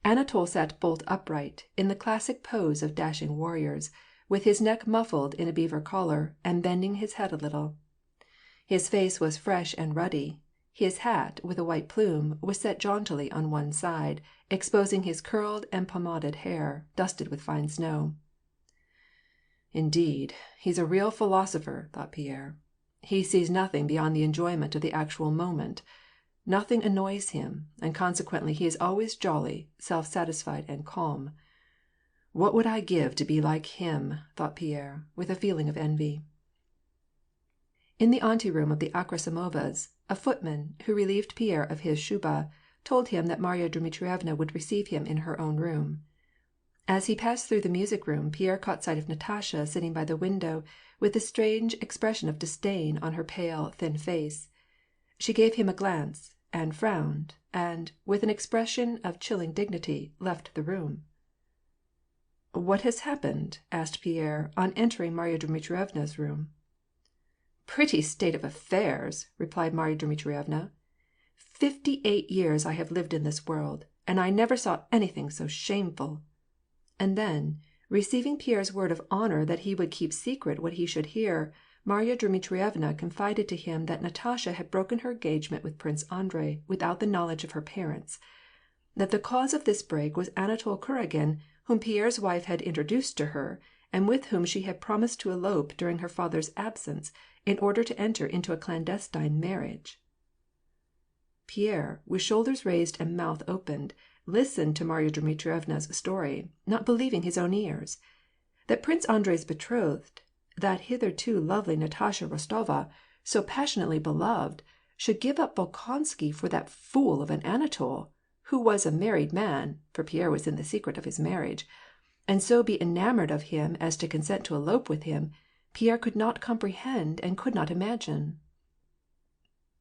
Anatol sat bolt upright, in the classic pose of dashing warriors, with his neck muffled in a beaver collar, and bending his head a little. His face was fresh and ruddy. His hat, with a white plume, was set jauntily on one side, exposing his curled and pomaded hair, dusted with fine snow. "Indeed, he's a real philosopher," thought Pierre. "He sees nothing beyond the enjoyment of the actual moment. Nothing annoys him, and consequently he is always jolly, self-satisfied, and calm. What would I give to be like him?" thought Pierre, with a feeling of envy. In the anteroom of the Akrasimovas, a footman, who relieved Pierre of his shuba, told him that Marya Dmitrievna would receive him in her own room. As he passed through the music-room, Pierre caught sight of Natasha sitting by the window, with a strange expression of disdain on her pale, thin face. She gave him a glance, and frowned, and, with an expression of chilling dignity, left the room. "What has happened?" asked Pierre, on entering Marya Dmitrievna's room. "Pretty state of affairs!" replied Marya Dmitrievna. 58 years I have lived in this world, and I never saw anything so shameful." And then, receiving Pierre's word of honor that he would keep secret what he should hear, Marya Dmitrievna confided to him that Natasha had broken her engagement with Prince Andrei without the knowledge of her parents; that the cause of this break was Anatol Kuragin, whom Pierre's wife had introduced to her, and with whom she had promised to elope during her father's absence, in order to enter into a clandestine marriage. Pierre, with shoulders raised and mouth opened, listened to Marya Dmitrievna's story, not believing his own ears. That Prince Andrei's betrothed, that hitherto lovely Natasha Rostova, so passionately beloved, should give up Bolkonsky for that fool of an Anatol, who was a married man, for Pierre was in the secret of his marriage, and so be enamored of him as to consent to elope with him, Pierre could not comprehend and could not imagine.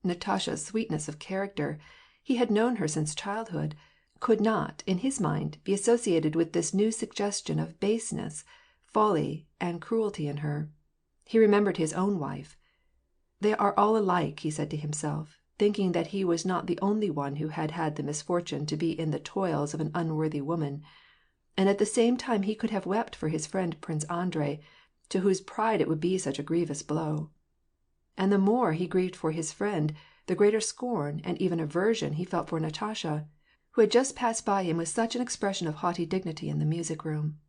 Natasha's sweetness of character, he had known her since childhood, could not, in his mind, be associated with this new suggestion of baseness, folly, and cruelty in her. He remembered his own wife. "They are all alike," he said to himself, thinking that he was not the only one who had had the misfortune to be in the toils of an unworthy woman. And at the same time he could have wept for his friend Prince Andrei, to whose pride it would be such a grievous blow. And the more he grieved for his friend, the greater scorn and even aversion he felt for Natasha, who had just passed by him with such an expression of haughty dignity in the music-room.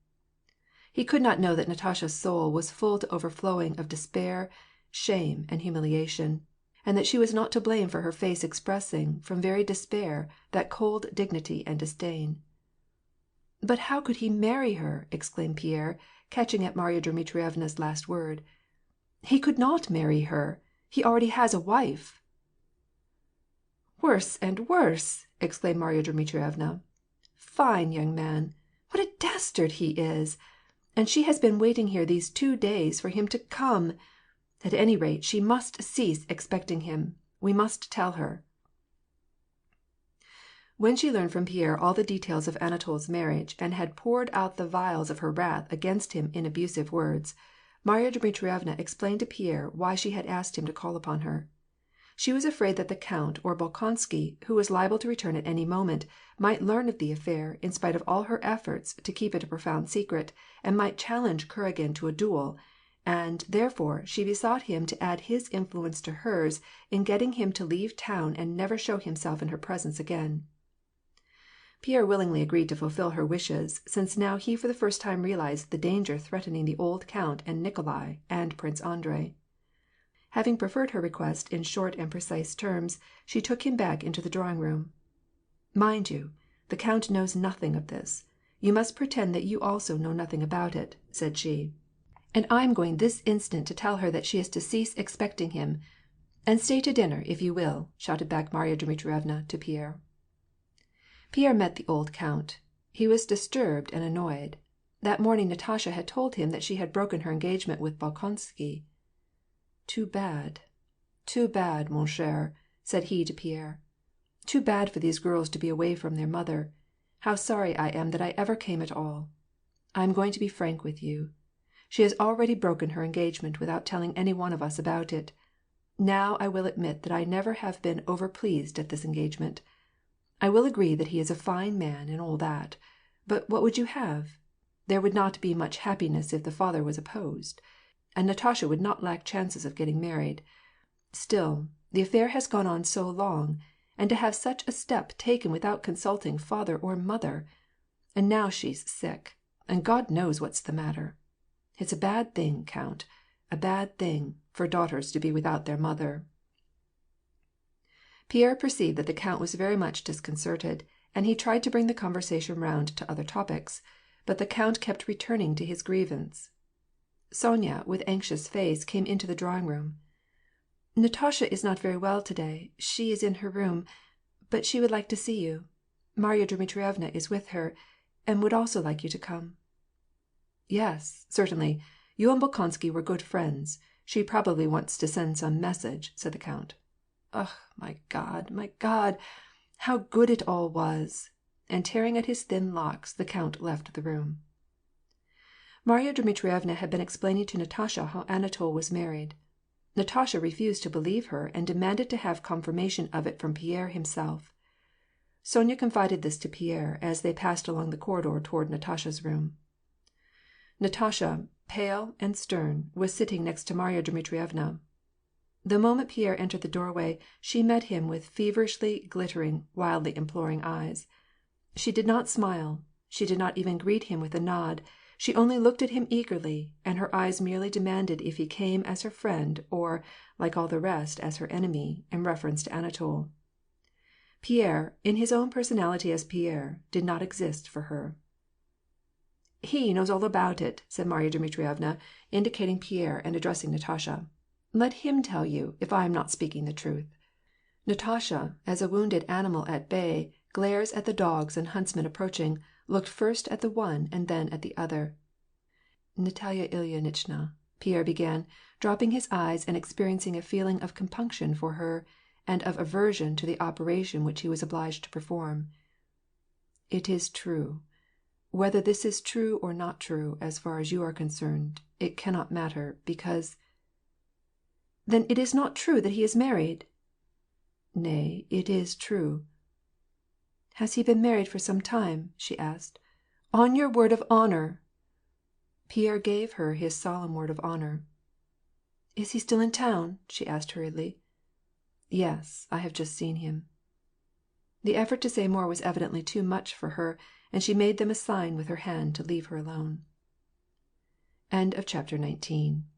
He could not know that Natasha's soul was full to overflowing of despair, shame, and humiliation, and that she was not to blame for her face expressing, from very despair, that cold dignity and disdain. But how could he marry her? Exclaimed Pierre, catching at Marya Dmitrievna's last word. He could not marry her. He already has a wife. Worse and worse! Exclaimed Marya Dmitrievna. Fine young man! What a dastard he is! And she has been waiting here these 2 days for him to come. At any rate, she must cease expecting him. We must tell her. When she learned from Pierre all the details of Anatol's marriage, and had poured out the vials of her wrath against him in abusive words, Marya Dmitrievna explained to Pierre why she had asked him to call upon her. She was afraid that the count or Bolkonsky, who was liable to return at any moment, might learn of the affair in spite of all her efforts to keep it a profound secret, and might challenge Kuragin to a duel, and, therefore, she besought him to add his influence to hers in getting him to leave town and never show himself in her presence again. Pierre willingly agreed to fulfill her wishes, since now he for the first time realized the danger threatening the old count and Nikolai and Prince Andrei. Having preferred her request in short and precise terms, she took him back into the drawing-room. "Mind you, the count knows nothing of this. You must pretend that you also know nothing about it," said she. "And I am going this instant to tell her that she is to cease expecting him. And stay to dinner, if you will," shouted back Marya Dmitrievna to Pierre. Pierre met the old count. He was disturbed and annoyed. That morning Natasha had told him that she had broken her engagement with Bolkonsky. Too bad, mon cher," said he to Pierre. "Too bad for these girls to be away from their mother. How sorry I am that I ever came at all. I am going to be frank with you. She has already broken her engagement without telling any one of us about it. Now I will admit that I never have been overpleased at this engagement. I will agree that he is a fine man and all that. But what would you have? There would not be much happiness if the father was opposed. And Natasha would not lack chances of getting married. Still, the affair has gone on so long, and to have such a step taken without consulting father or mother! And now she's sick, and God knows what's the matter. It's a bad thing, Count, a bad thing, for daughters to be without their mother." Pierre perceived that the count was very much disconcerted, and he tried to bring the conversation round to other topics, but the count kept returning to his grievance. Sonya, with anxious face, came into the drawing-room. "Natasha is not very well today. She is in her room, but she would like to see you. Marya Dmitrievna is with her, and would also like you to come." "Yes, certainly. You and Bolkonsky were good friends. She probably wants to send some message," said the count. "Ugh, my God, how good it all was!" And tearing at his thin locks, the count left the room. Marya Dmitrievna had been explaining to Natasha how Anatol was married. Natasha refused to believe her and demanded to have confirmation of it from Pierre himself. Sonya confided this to Pierre as they passed along the corridor toward Natasha's room. Natasha, pale and stern, was sitting next to Marya Dmitrievna. The moment Pierre entered the doorway, she met him with feverishly glittering, wildly imploring eyes. She did not smile, she did not even greet him with a nod, she only looked at him eagerly, and her eyes merely demanded if he came as her friend or, like all the rest, as her enemy, in reference to Anatol. Pierre, in his own personality as Pierre, did not exist for her. "He knows all about it," said Marya Dmitrievna, indicating Pierre and addressing Natasha. "Let him tell you, if I am not speaking the truth." Natasha, as a wounded animal at bay glares at the dogs and huntsmen approaching, looked first at the one and then at the other. "Natalia Ilyinichna," Pierre began, dropping his eyes and experiencing a feeling of compunction for her, and of aversion to the operation which he was obliged to perform. "It is true. Whether this is true or not true, as far as you are concerned, it cannot matter, because—" "Then it is not true that he is married?" "Nay, it is true." "Has he been married for some time?" she asked. "On your word of honor!" Pierre gave her his solemn word of honor. "Is he still in town?" she asked hurriedly. "Yes, I have just seen him." The effort to say more was evidently too much for her, and she made them a sign with her hand to leave her alone. End of chapter 19.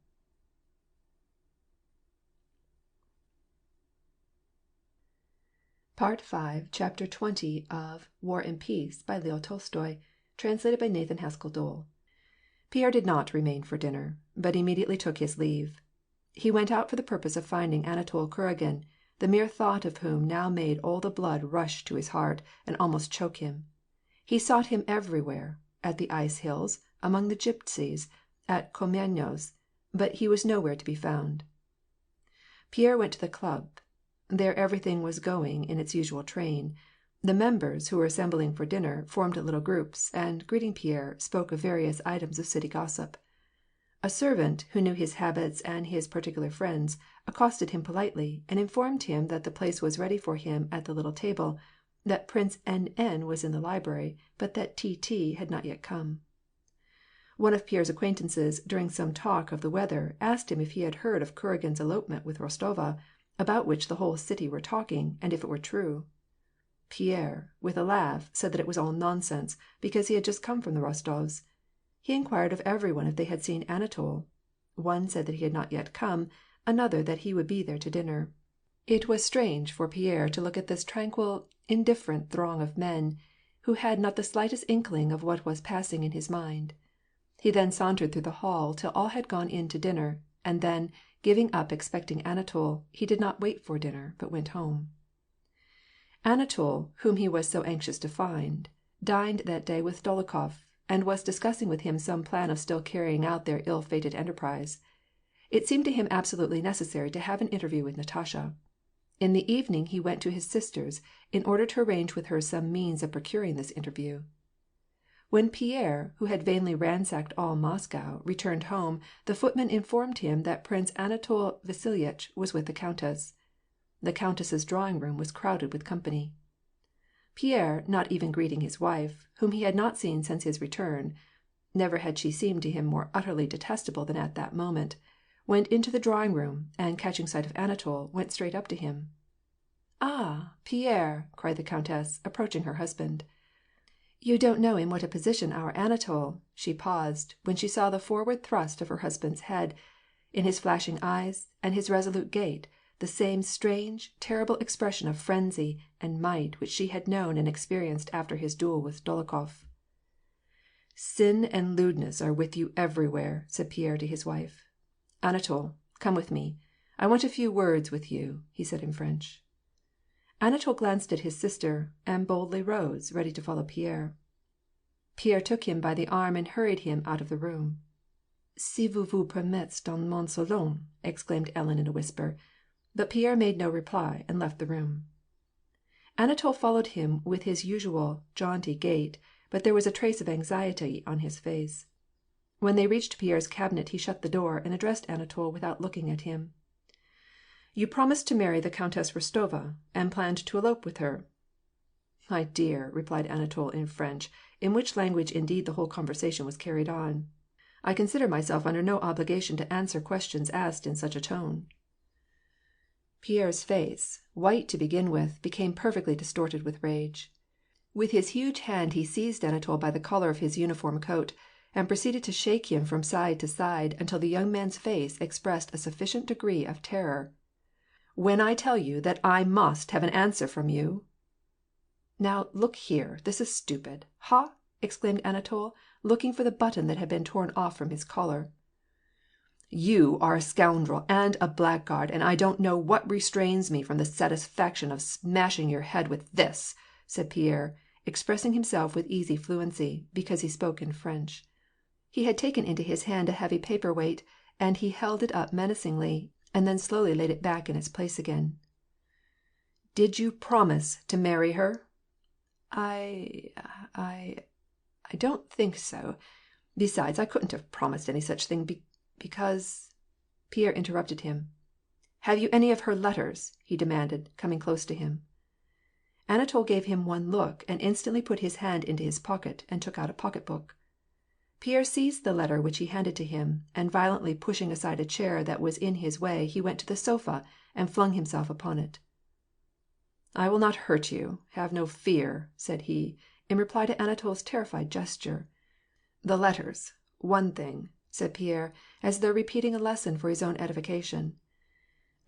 Part 5, Chapter 20 of War and Peace by Leo Tolstoy, translated by Nathan Haskell Dole. Pierre did not remain for dinner, but immediately took his leave. He went out for the purpose of finding Anatol Kuragin, the mere thought of whom now made all the blood rush to his heart and almost choke him. He sought him everywhere, at the ice hills, among the gypsies, at Komyanos, but he was nowhere to be found. Pierre went to the club. There everything was going in its usual train. The members, who were assembling for dinner, formed little groups, and, greeting Pierre, spoke of various items of city gossip. A servant, who knew his habits and his particular friends, accosted him politely, and informed him that the place was ready for him at the little table, that Prince N. was in the library, but that T. had not yet come. One of Pierre's acquaintances, during some talk of the weather, asked him if he had heard of Kuragin's elopement with Rostova, about which the whole city were talking, and if it were true. Pierre, with a laugh, said that it was all nonsense, because he had just come from the Rostovs. He inquired of everyone if they had seen Anatol. One said that he had not yet come, another that he would be there to dinner. It was strange for Pierre to look at this tranquil, indifferent throng of men, who had not the slightest inkling of what was passing in his mind. He then sauntered through the hall till all had gone in to dinner, and then, giving up expecting Anatol, he did not wait for dinner, but went home. Anatol, whom he was so anxious to find, dined that day with Dolokhof, and was discussing with him some plan of still carrying out their ill-fated enterprise. It seemed to him absolutely necessary to have an interview with Natasha. In the evening he went to his sister's, in order to arrange with her some means of procuring this interview. When Pierre, who had vainly ransacked all Moscow, returned home, the footman informed him that Prince Anatol Vasilievitch was with the countess. The countess's drawing-room was crowded with company. Pierre, not even greeting his wife, whom he had not seen since his return, never had she seemed to him more utterly detestable than at that moment, went into the drawing-room, and catching sight of Anatol, went straight up to him. "Ah, Pierre!" cried the countess, approaching her husband. "You don't know in what a position our Anatol—" She paused, when she saw the forward thrust of her husband's head, in his flashing eyes, and his resolute gait, the same strange, terrible expression of frenzy and might which she had known and experienced after his duel with Dolokhof. "Sin and lewdness are with you everywhere," said Pierre to his wife. "Anatol, come with me. I want a few words with you," he said in French. Anatol glanced at his sister, and boldly rose, ready to follow Pierre. Pierre took him by the arm and hurried him out of the room. "Si vous vous permettez dans mon salon," exclaimed Ellen in a whisper, but Pierre made no reply, and left the room. Anatol followed him with his usual jaunty gait, but there was a trace of anxiety on his face. When they reached Pierre's cabinet he shut the door, and addressed Anatol without looking at him. "You promised to marry the Countess Rostova, and planned to elope with her." "My dear," replied Anatol in French, in which language indeed the whole conversation was carried on, "I consider myself under no obligation to answer questions asked in such a tone." Pierre's face, white to begin with, became perfectly distorted with rage. With his huge hand he seized Anatol by the collar of his uniform coat, and proceeded to shake him from side to side until the young man's face expressed a sufficient degree of terror. "When I tell you that I must have an answer from you—" "Now, look here, this is stupid. Ha?" exclaimed Anatol, looking for the button that had been torn off from his collar. "You are a scoundrel and a blackguard, and I don't know what restrains me from the satisfaction of smashing your head with this," said Pierre, expressing himself with easy fluency, because he spoke in French. He had taken into his hand a heavy paper-weight, and he held it up menacingly, and then slowly laid it back in its place again. "Did you promise to marry her?" I don't think so. Besides, I couldn't have promised any such thing because—" Pierre interrupted him. "Have you any of her letters?" he demanded, coming close to him. Anatol gave him one look, and instantly put his hand into his pocket, and took out a pocket-book. Pierre seized the letter which he handed to him, and violently pushing aside a chair that was in his way, he went to the sofa, and flung himself upon it. "I will not hurt you, have no fear," said he, in reply to Anatol's terrified gesture. "The letters, one thing," said Pierre, as though repeating a lesson for his own edification.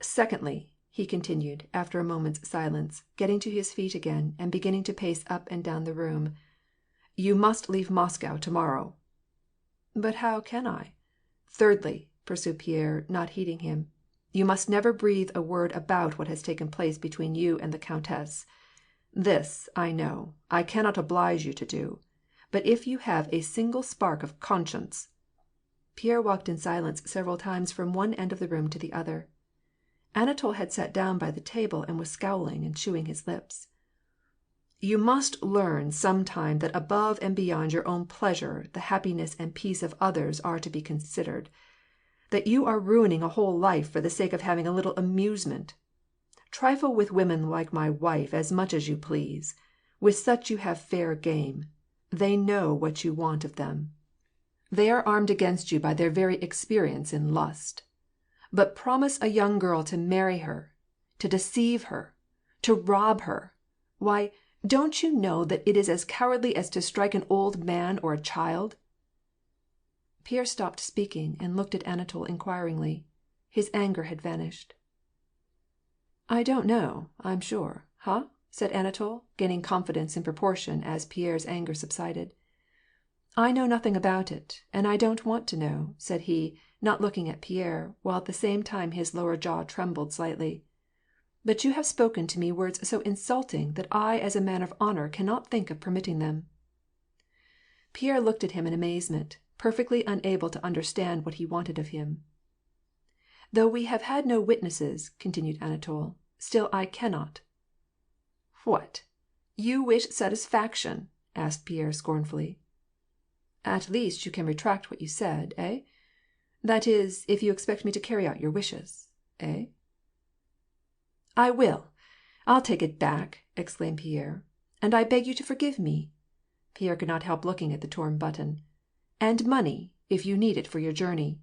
"Secondly," he continued, after a moment's silence, getting to his feet again, and beginning to pace up and down the room, You must leave Moscow tomorrow." "But how can I?" "Thirdly," pursued Pierre, not heeding him, "you must never breathe a word about what has taken place between you and the countess. This, I know, I cannot oblige you to do. But if you have a single spark of conscience—" Pierre walked in silence several times from one end of the room to the other. Anatol had sat down by the table and was scowling and chewing his lips. "You must learn some time that above and beyond your own pleasure the happiness and peace of others are to be considered; that you are ruining a whole life for the sake of having a little amusement. Trifle with women like my wife as much as you please. With such you have fair game. They know what you want of them. They are armed against you by their very experience in lust. But promise a young girl to marry her, to deceive her, to rob her! Why, don't you know that it is as cowardly as to strike an old man or a child?" Pierre stopped speaking and looked at Anatol inquiringly. His anger had vanished. "I don't know, I'm sure, huh?" said Anatol, gaining confidence in proportion as Pierre's anger subsided. "I know nothing about it, and I don't want to know," said he, not looking at Pierre, while at the same time his lower jaw trembled slightly. "But you have spoken to me words so insulting that I as a man of honor cannot think of permitting them." Pierre looked at him in amazement, perfectly unable to understand what he wanted of him. "Though we have had no witnesses," continued Anatol, "still I cannot." "What! You wish satisfaction?" asked Pierre scornfully. "At least you can retract what you said, eh? That is, if you expect me to carry out your wishes, eh?" "I will! I'll take it back!" exclaimed Pierre. "And I beg you to forgive me." Pierre could not help looking at the torn button. "And money, if you need it for your journey."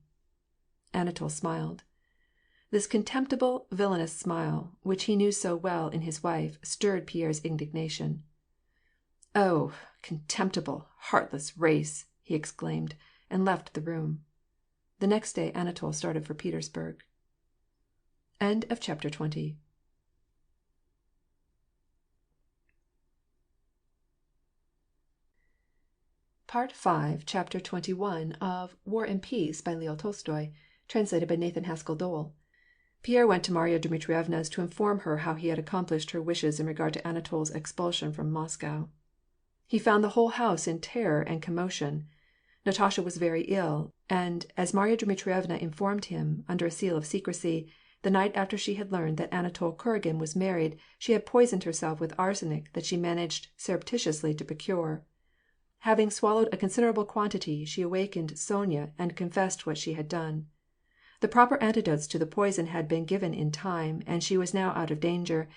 Anatol smiled. This contemptible, villainous smile, which he knew so well in his wife, stirred Pierre's indignation. "Oh, contemptible, heartless race!" he exclaimed, and left the room. The next day Anatol started for Petersburg. End of chapter 20. Part 5, Chapter 21 of War and Peace by Leo Tolstoy, translated by Nathan Haskell Dole. Pierre went to Marya Dmitrievna's to inform her how he had accomplished her wishes in regard to Anatol's expulsion from Moscow. He found the whole house in terror and commotion. Natasha was very ill, and, as Marya Dmitrievna informed him, under a seal of secrecy, the night after she had learned that Anatol Kuragin was married, she had poisoned herself with arsenic that she managed surreptitiously to procure. Having swallowed a considerable quantity, she awakened Sonya and confessed what she had done. The proper antidotes to the poison had been given in time, and she was now out of danger,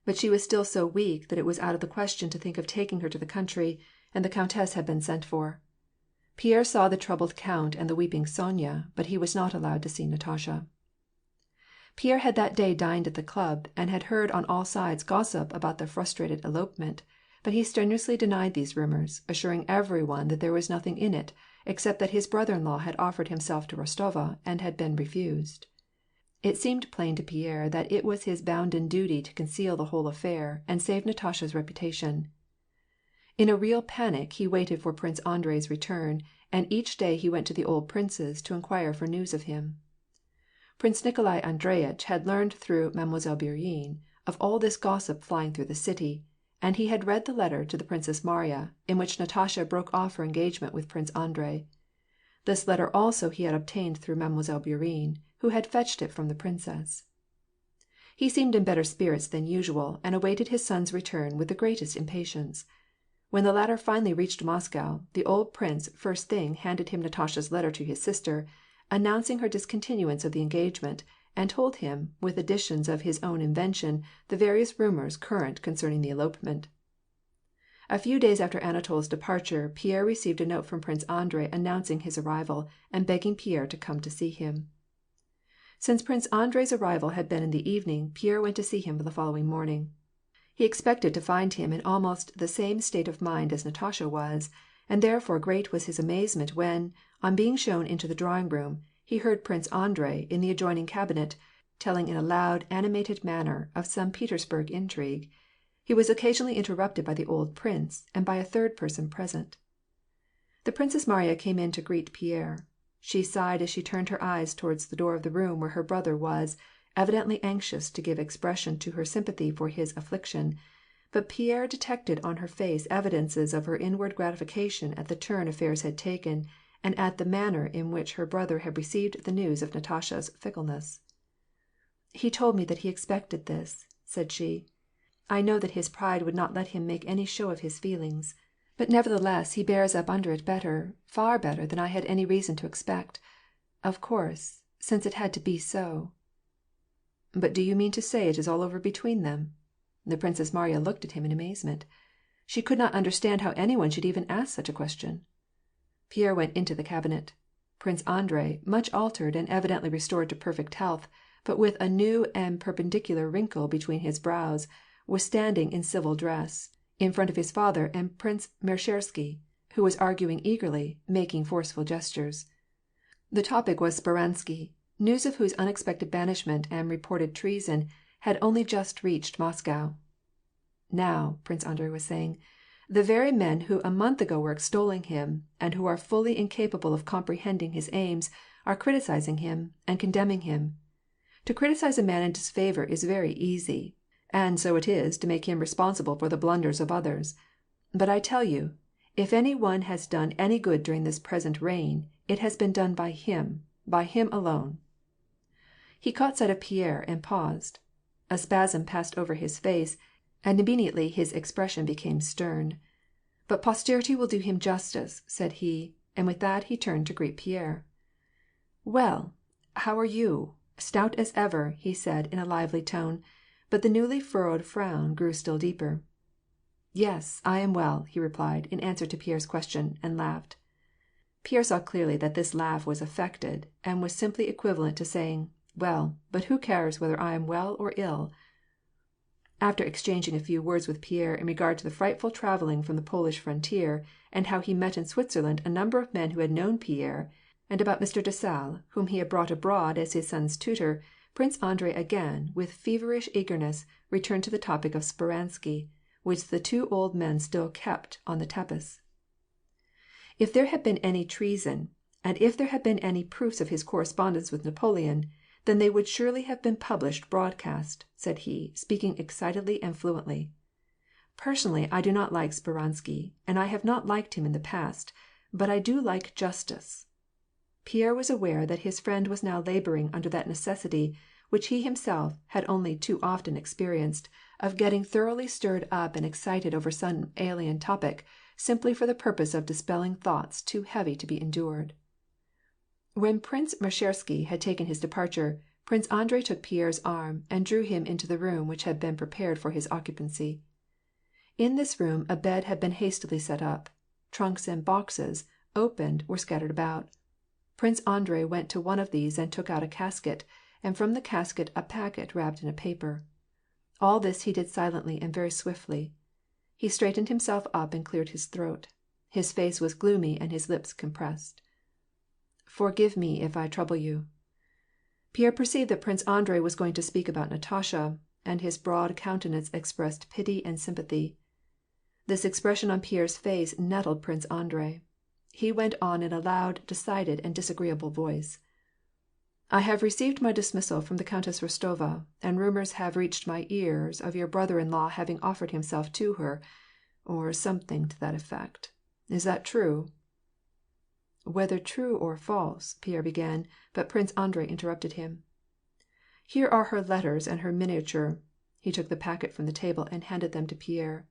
but she was still so weak that it was out of the question to think of taking her to the country, and the countess had been sent for. Pierre saw the troubled count and the weeping Sonya, but he was not allowed to see Natasha. Pierre had that day dined at the club, and had heard on all sides gossip about the frustrated elopement, but he strenuously denied these rumors, assuring everyone that there was nothing in it, except that his brother-in-law had offered himself to Rostova and had been refused. It seemed plain to Pierre that it was his bounden duty to conceal the whole affair and save Natasha's reputation. In a real panic he waited for Prince Andrei's return, and each day he went to the old prince's to inquire for news of him. Prince Nikolai Andreitch had learned through Mademoiselle Bourienne of all this gossip flying through the city, and he had read the letter to the Princess Mariya, in which Natasha broke off her engagement with Prince Andrei. This letter also he had obtained through Mademoiselle Bourienne, who had fetched it from the princess. He seemed in better spirits than usual, and awaited his son's return with the greatest impatience. When the latter finally reached Moscow, the old prince first thing handed him Natasha's letter to his sister, announcing her discontinuance of the engagement, and told him, with additions of his own invention, the various rumors current concerning the elopement. A few days after Anatol's departure, Pierre received a note from Prince Andrei announcing his arrival, and begging Pierre to come to see him. Since Prince Andrei's arrival had been in the evening, Pierre went to see him the following morning. He expected to find him in almost the same state of mind as Natasha was, and therefore great was his amazement when, on being shown into the drawing-room, he heard Prince Andrei, in the adjoining cabinet, telling in a loud, animated manner of some Petersburg intrigue. He was occasionally interrupted by the old prince, and by a third person present. The Princess Mariya came in to greet Pierre. She sighed as she turned her eyes towards the door of the room where her brother was, evidently anxious to give expression to her sympathy for his affliction, but Pierre detected on her face evidences of her inward gratification at the turn affairs had taken, and at the manner in which her brother had received the news of Natasha's fickleness. "He told me that he expected this," said she. "I know that his pride would not let him make any show of his feelings. But nevertheless he bears up under it better, far better than I had any reason to expect. Of course, since it had to be so." "But do you mean to say it is all over between them?" The Princess Mariya looked at him in amazement. She could not understand how anyone should even ask such a question. Pierre went into the cabinet. Prince Andrei, much altered and evidently restored to perfect health, but with a new and perpendicular wrinkle between his brows, was standing in civil dress, in front of his father and Prince Meshchersky, who was arguing eagerly, making forceful gestures. The topic was Speransky, news of whose unexpected banishment and reported treason had only just reached Moscow. "Now," Prince Andrei was saying, "the very men who a month ago were extolling him, and who are fully incapable of comprehending his aims, are criticizing him and condemning him. To criticize a man in disfavor is very easy, and so it is to make him responsible for the blunders of others. But I tell you, if any one has done any good during this present reign, it has been done by him alone." He caught sight of Pierre and paused. A spasm passed over his face, and immediately his expression became stern. "But posterity will do him justice," said he, and with that he turned to greet Pierre. "Well, how are you? Stout as ever," he said in a lively tone, but the newly furrowed frown grew still deeper. "Yes, I am well," he replied, in answer to Pierre's question, and laughed. Pierre saw clearly that this laugh was affected, and was simply equivalent to saying, "Well, but who cares whether I am well or ill?" After exchanging a few words with Pierre in regard to the frightful travelling from the Polish frontier, and how he met in Switzerland a number of men who had known Pierre, and about Mr. Dessalles, whom he had brought abroad as his son's tutor, Prince Andrei again, with feverish eagerness, returned to the topic of Speransky, which the two old men still kept on the tapis. "If there had been any treason, and if there had been any proofs of his correspondence with Napoleon, then they would surely have been published broadcast," said he, speaking excitedly and fluently. "Personally, I do not like Speransky, and I have not liked him in the past, but I do like justice." Pierre was aware that his friend was now laboring under that necessity, which he himself had only too often experienced, of getting thoroughly stirred up and excited over some alien topic, simply for the purpose of dispelling thoughts too heavy to be endured. When Prince Meshchersky had taken his departure, Prince Andrei took Pierre's arm and drew him into the room which had been prepared for his occupancy. In this room a bed had been hastily set up. Trunks and boxes, opened, were scattered about. Prince Andrei went to one of these and took out a casket, and from the casket a packet wrapped in a paper. All this he did silently and very swiftly. He straightened himself up and cleared his throat. His face was gloomy and his lips compressed. "Forgive me if I trouble you." Pierre perceived that Prince Andrei was going to speak about Natasha, and his broad countenance expressed pity and sympathy. This expression on Pierre's face nettled Prince Andrei. He went on in a loud, decided, and disagreeable voice. "I have received my dismissal from the Countess Rostova, and rumors have reached my ears of your brother-in-law having offered himself to her, or something to that effect. Is that true?" "Whether true or false," Pierre began, but Prince Andrei interrupted him. "Here are her letters and her miniature." He took the packet from the table and handed them to Pierre.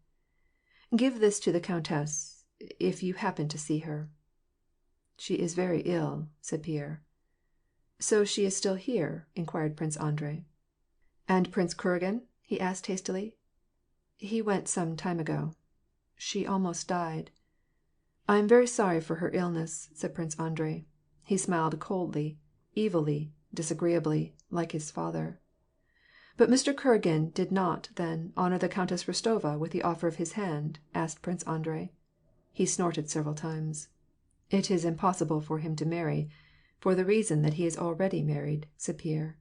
"Give this to the countess, if you happen to see her." "She is very ill," said Pierre. "So she is still here?" inquired Prince Andrei. "And Prince Kuragin?" he asked hastily. "He went some time ago. She almost died." "I am very sorry for her illness," said Prince Andrei. He smiled coldly, evilly, disagreeably, like his father. "But Mr. Kuragin did not, then, honor the Countess Rostova with the offer of his hand?" asked Prince Andrei. He snorted several times. "It is impossible for him to marry, for the reason that he is already married," said Pierre.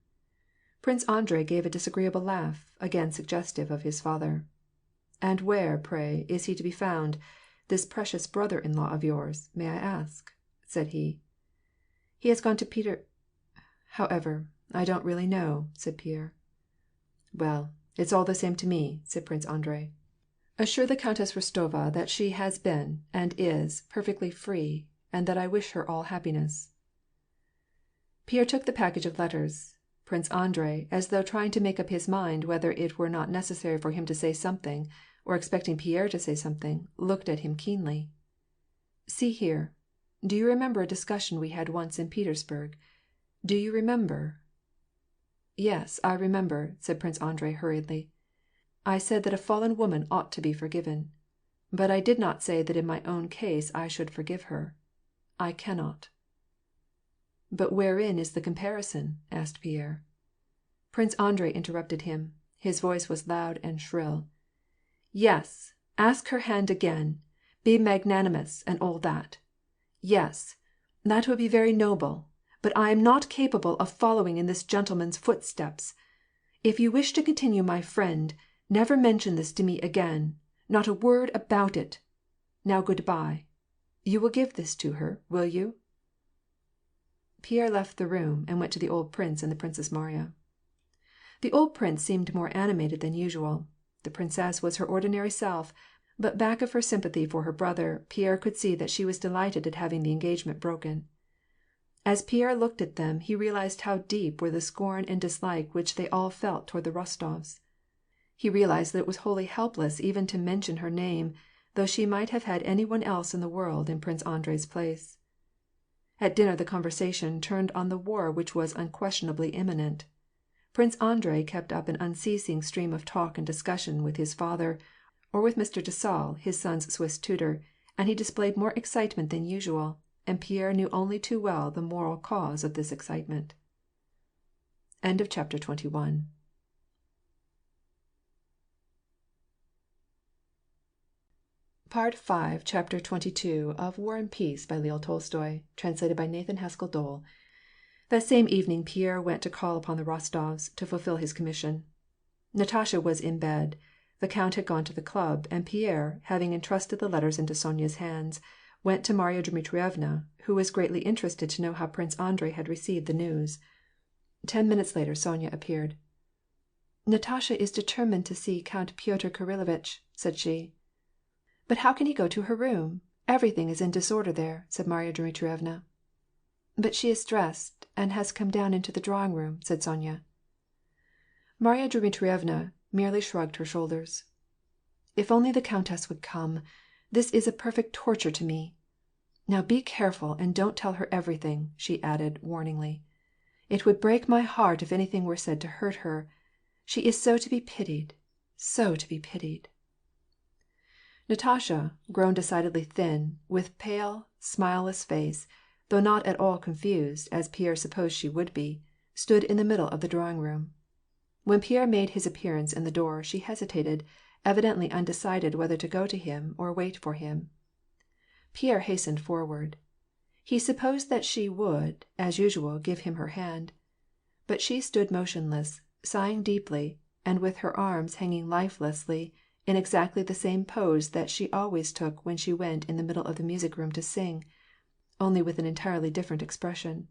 Prince Andrei gave a disagreeable laugh, again suggestive of his father. "And where, pray, is he to be found? this precious brother-in-law of yours, may I ask?" said he. "He has gone to Peter However, I don't really know," said Pierre. "Well, it's all the same to me," said Prince Andrei. "Assure the Countess Rostova that she has been, and is, perfectly free, and that I wish her all happiness." Pierre took the package of letters. Prince Andrei, as though trying to make up his mind whether it were not necessary for him to say something, or expecting Pierre to say something, looked at him keenly. "See here. Do you remember a discussion we had once in Petersburg? Do you remember?" "Yes, I remember," said Prince Andrei hurriedly. "I said that a fallen woman ought to be forgiven. But I did not say that in my own case I should forgive her. I cannot." "But wherein is the comparison?" asked Pierre. Prince Andrei interrupted him. His voice was loud and shrill. "Yes, ask her hand again. Be magnanimous, and all that. Yes, that would be very noble, but I am not capable of following in this gentleman's footsteps. If you wish to continue my friend, never mention this to me again, not a word about it. Now good-bye. You will give this to her, will you?" Pierre left the room, and went to the old prince and the Princess Mariya. The old prince seemed more animated than usual. The princess was her ordinary self, but back of her sympathy for her brother, Pierre could see that she was delighted at having the engagement broken. As Pierre looked at them, he realized how deep were the scorn and dislike which they all felt toward the Rostovs. He realized that it was wholly helpless even to mention her name, though she might have had any one else in the world in Prince Andrei's place. At dinner the conversation turned on the war which was unquestionably imminent. Prince Andrei kept up an unceasing stream of talk and discussion with his father, or with Mr. Dessalles, his son's Swiss tutor, and he displayed more excitement than usual, and Pierre knew only too well the moral cause of this excitement. Chapter 22. Part 5, Chapter 22 of War and Peace by Leo Tolstoy, translated by Nathan Haskell Dole. That same evening Pierre went to call upon the Rostovs to fulfill his commission. Natasha was in bed. The count had gone to the club, and Pierre, having entrusted the letters into Sonya's hands, went to Marya Dmitrievna, who was greatly interested to know how Prince Andrei had received the news. 10 minutes later Sonya appeared. "Natasha is determined to see Count Pyotr Kirillovitch," said she. "But how can he go to her room? Everything is in disorder there," said Marya Dmitrievna. "But she is dressed, and has come down into the drawing-room," said Sonya. Marya Dmitrievna merely shrugged her shoulders. "If only the countess would come! This is a perfect torture to me. Now be careful, and don't tell her everything," she added, warningly. "It would break my heart if anything were said to hurt her. She is so to be pitied, so to be pitied." Natasha, grown decidedly thin, with pale, smileless face, though not at all confused, as Pierre supposed she would be, stood in the middle of the drawing-room. When Pierre made his appearance in the door, she hesitated, evidently undecided whether to go to him or wait for him. Pierre hastened forward. He supposed that she would, as usual, give him her hand. But she stood motionless, sighing deeply, and with her arms hanging lifelessly in exactly the same pose that she always took when she went in the middle of the music-room to sing, only with an entirely different expression.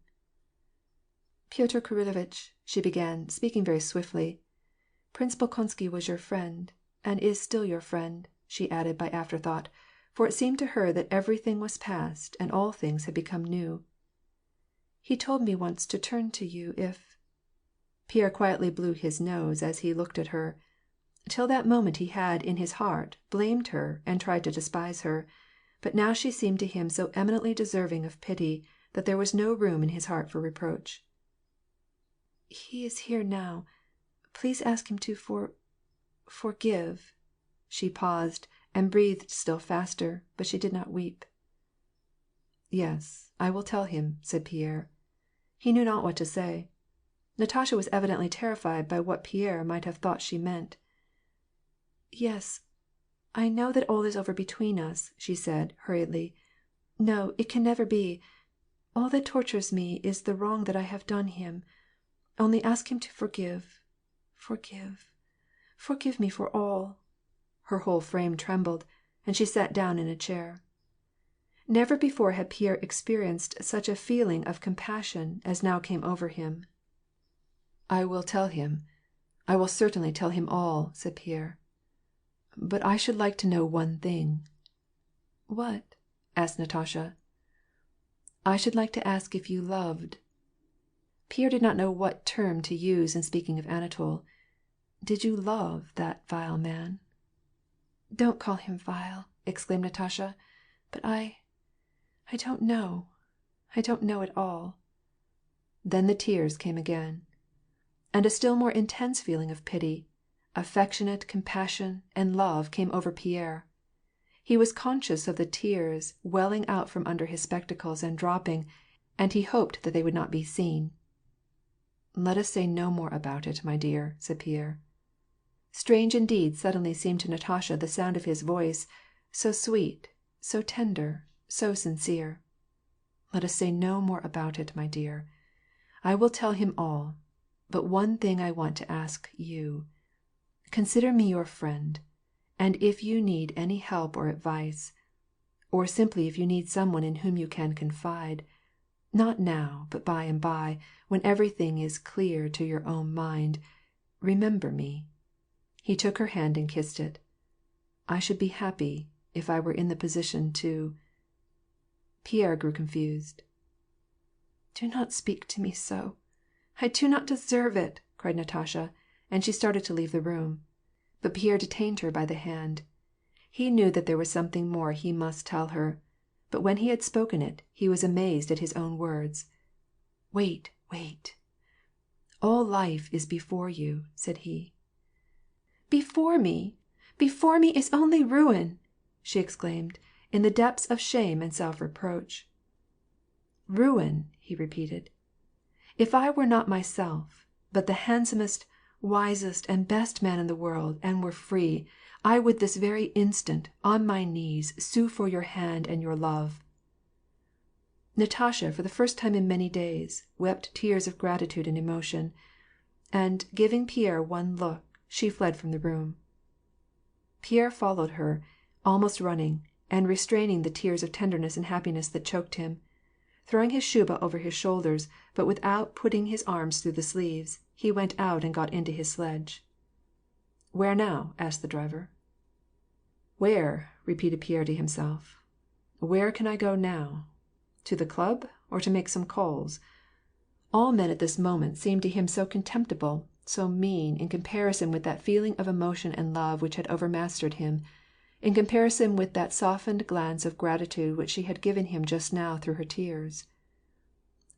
"Pyotr Kirillovitch," she began, speaking very swiftly, "Prince Bolkonsky was your friend, and is still your friend," she added by afterthought, for it seemed to her that everything was past and all things had become new. "He told me once to turn to you if—" Pierre quietly blew his nose as he looked at her. Till that moment he had, in his heart, blamed her and tried to despise her, but now she seemed to him so eminently deserving of pity that there was no room in his heart for reproach. "He is here now. Please ask him to forgive." She paused, and breathed still faster, but she did not weep. "Yes, I will tell him," said Pierre. He knew not what to say. Natasha was evidently terrified by what Pierre might have thought she meant. "Yes, I know that all is over between us," she said, hurriedly. "No, it can never be. All that tortures me is the wrong that I have done him. Only ask him to forgive me for all." Her whole frame trembled. and she sat down in a chair. Never before had Pierre experienced such a feeling of compassion as now came over him. "I will tell him. I will certainly tell him all," said Pierre. "But I should like to know one thing." "What?" asked Natasha. "I should like to ask if you loved." Pierre did not know what term to use in speaking of Anatole. "Did you love that vile man?" "Don't call him vile," exclaimed Natasha. "But I don't know. I don't know at all." Then the tears came again. And a still more intense feeling of pity, affectionate compassion and love came over Pierre. He was conscious of the tears welling out from under his spectacles and dropping, and he hoped that they would not be seen. "Let us say no more about it, my dear," said Pierre. Strange indeed suddenly seemed to Natasha the sound of his voice, so sweet, so tender, so sincere. "Let us say no more about it, my dear. I will tell him all, but one thing I want to ask you. Consider me your friend, and if you need any help or advice, or simply if you need someone in whom you can confide, not now, but by and by, when everything is clear to your own mind, remember me." He took her hand and kissed it. "I should be happy if I were in the position to—" Pierre grew confused. "Do not speak to me so. I do not deserve it," cried Natasha, and she started to leave the room. But Pierre detained her by the hand. He knew that there was something more he must tell her, but when he had spoken it, he was amazed at his own words. "Wait, wait. All life is before you," said he. "Before me is only ruin!" she exclaimed, in the depths of shame and self-reproach. "Ruin," he repeated. "If I were not myself, but the handsomest, wisest, and best man in the world, and were free, I would this very instant, on my knees, sue for your hand and your love." Natasha, for the first time in many days, wept tears of gratitude and emotion, and, giving Pierre one look, she fled from the room. Pierre followed her, almost running, and restraining the tears of tenderness and happiness that choked him. Throwing his shuba over his shoulders, but without putting his arms through the sleeves, he went out and got into his sledge. "Where now?" asked the driver. "Where?" repeated Pierre to himself. "Where can I go now? To the club, or to make some calls?" All men at this moment seemed to him so contemptible, so mean in comparison with that feeling of emotion and love which had overmastered him, in comparison with that softened glance of gratitude which she had given him just now through her tears.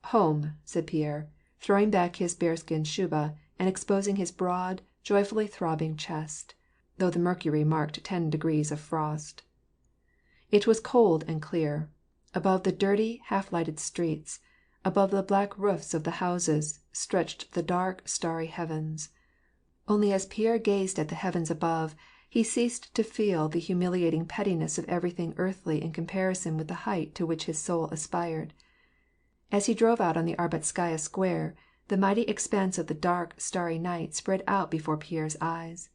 "Home," said Pierre, throwing back his bearskin shuba, and exposing his broad, joyfully throbbing chest, though the mercury marked 10 degrees of frost. It was cold and clear. Above the dirty, half-lighted streets, above the black roofs of the houses, stretched the dark, starry heavens. Only as Pierre gazed at the heavens above, he ceased to feel the humiliating pettiness of everything earthly in comparison with the height to which his soul aspired. As he drove out on the Arbatskaya Square, the mighty expanse of the dark, starry night spread out before Pierre's eyes.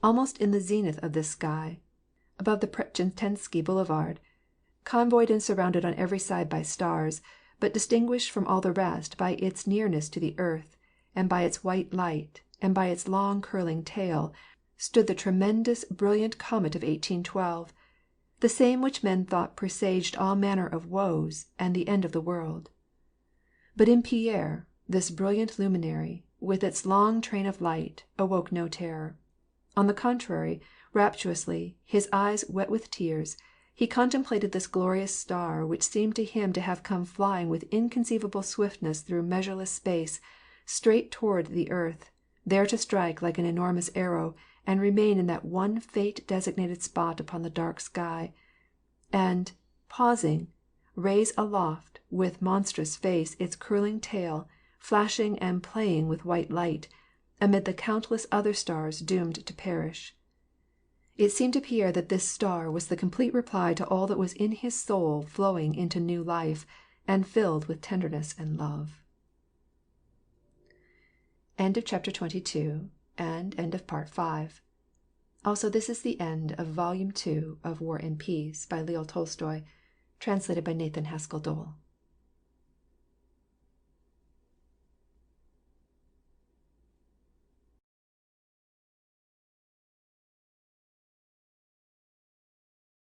Almost in the zenith of this sky, above the Pretchistensky Boulevard, convoyed and surrounded on every side by stars, but distinguished from all the rest by its nearness to the earth, and by its white light, and by its long curling tail, stood the tremendous, brilliant comet of 1812, the same which men thought presaged all manner of woes and the end of the world. But in Pierre, this brilliant luminary, with its long train of light, awoke no terror. On the contrary, rapturously, his eyes wet with tears, he contemplated this glorious star which seemed to him to have come flying with inconceivable swiftness through measureless space, straight toward the earth, there to strike like an enormous arrow, and remain in that one fate-designated spot upon the dark sky, and, pausing, raise aloft with monstrous face its curling tail, flashing and playing with white light, amid the countless other stars doomed to perish. It seemed to Pierre that this star was the complete reply to all that was in his soul flowing into new life, and filled with tenderness and love. End of chapter 22, and end of part 5. Also, this is the end of Volume 2 of War and Peace by Leo Tolstoy, translated by Nathan Haskell Dole.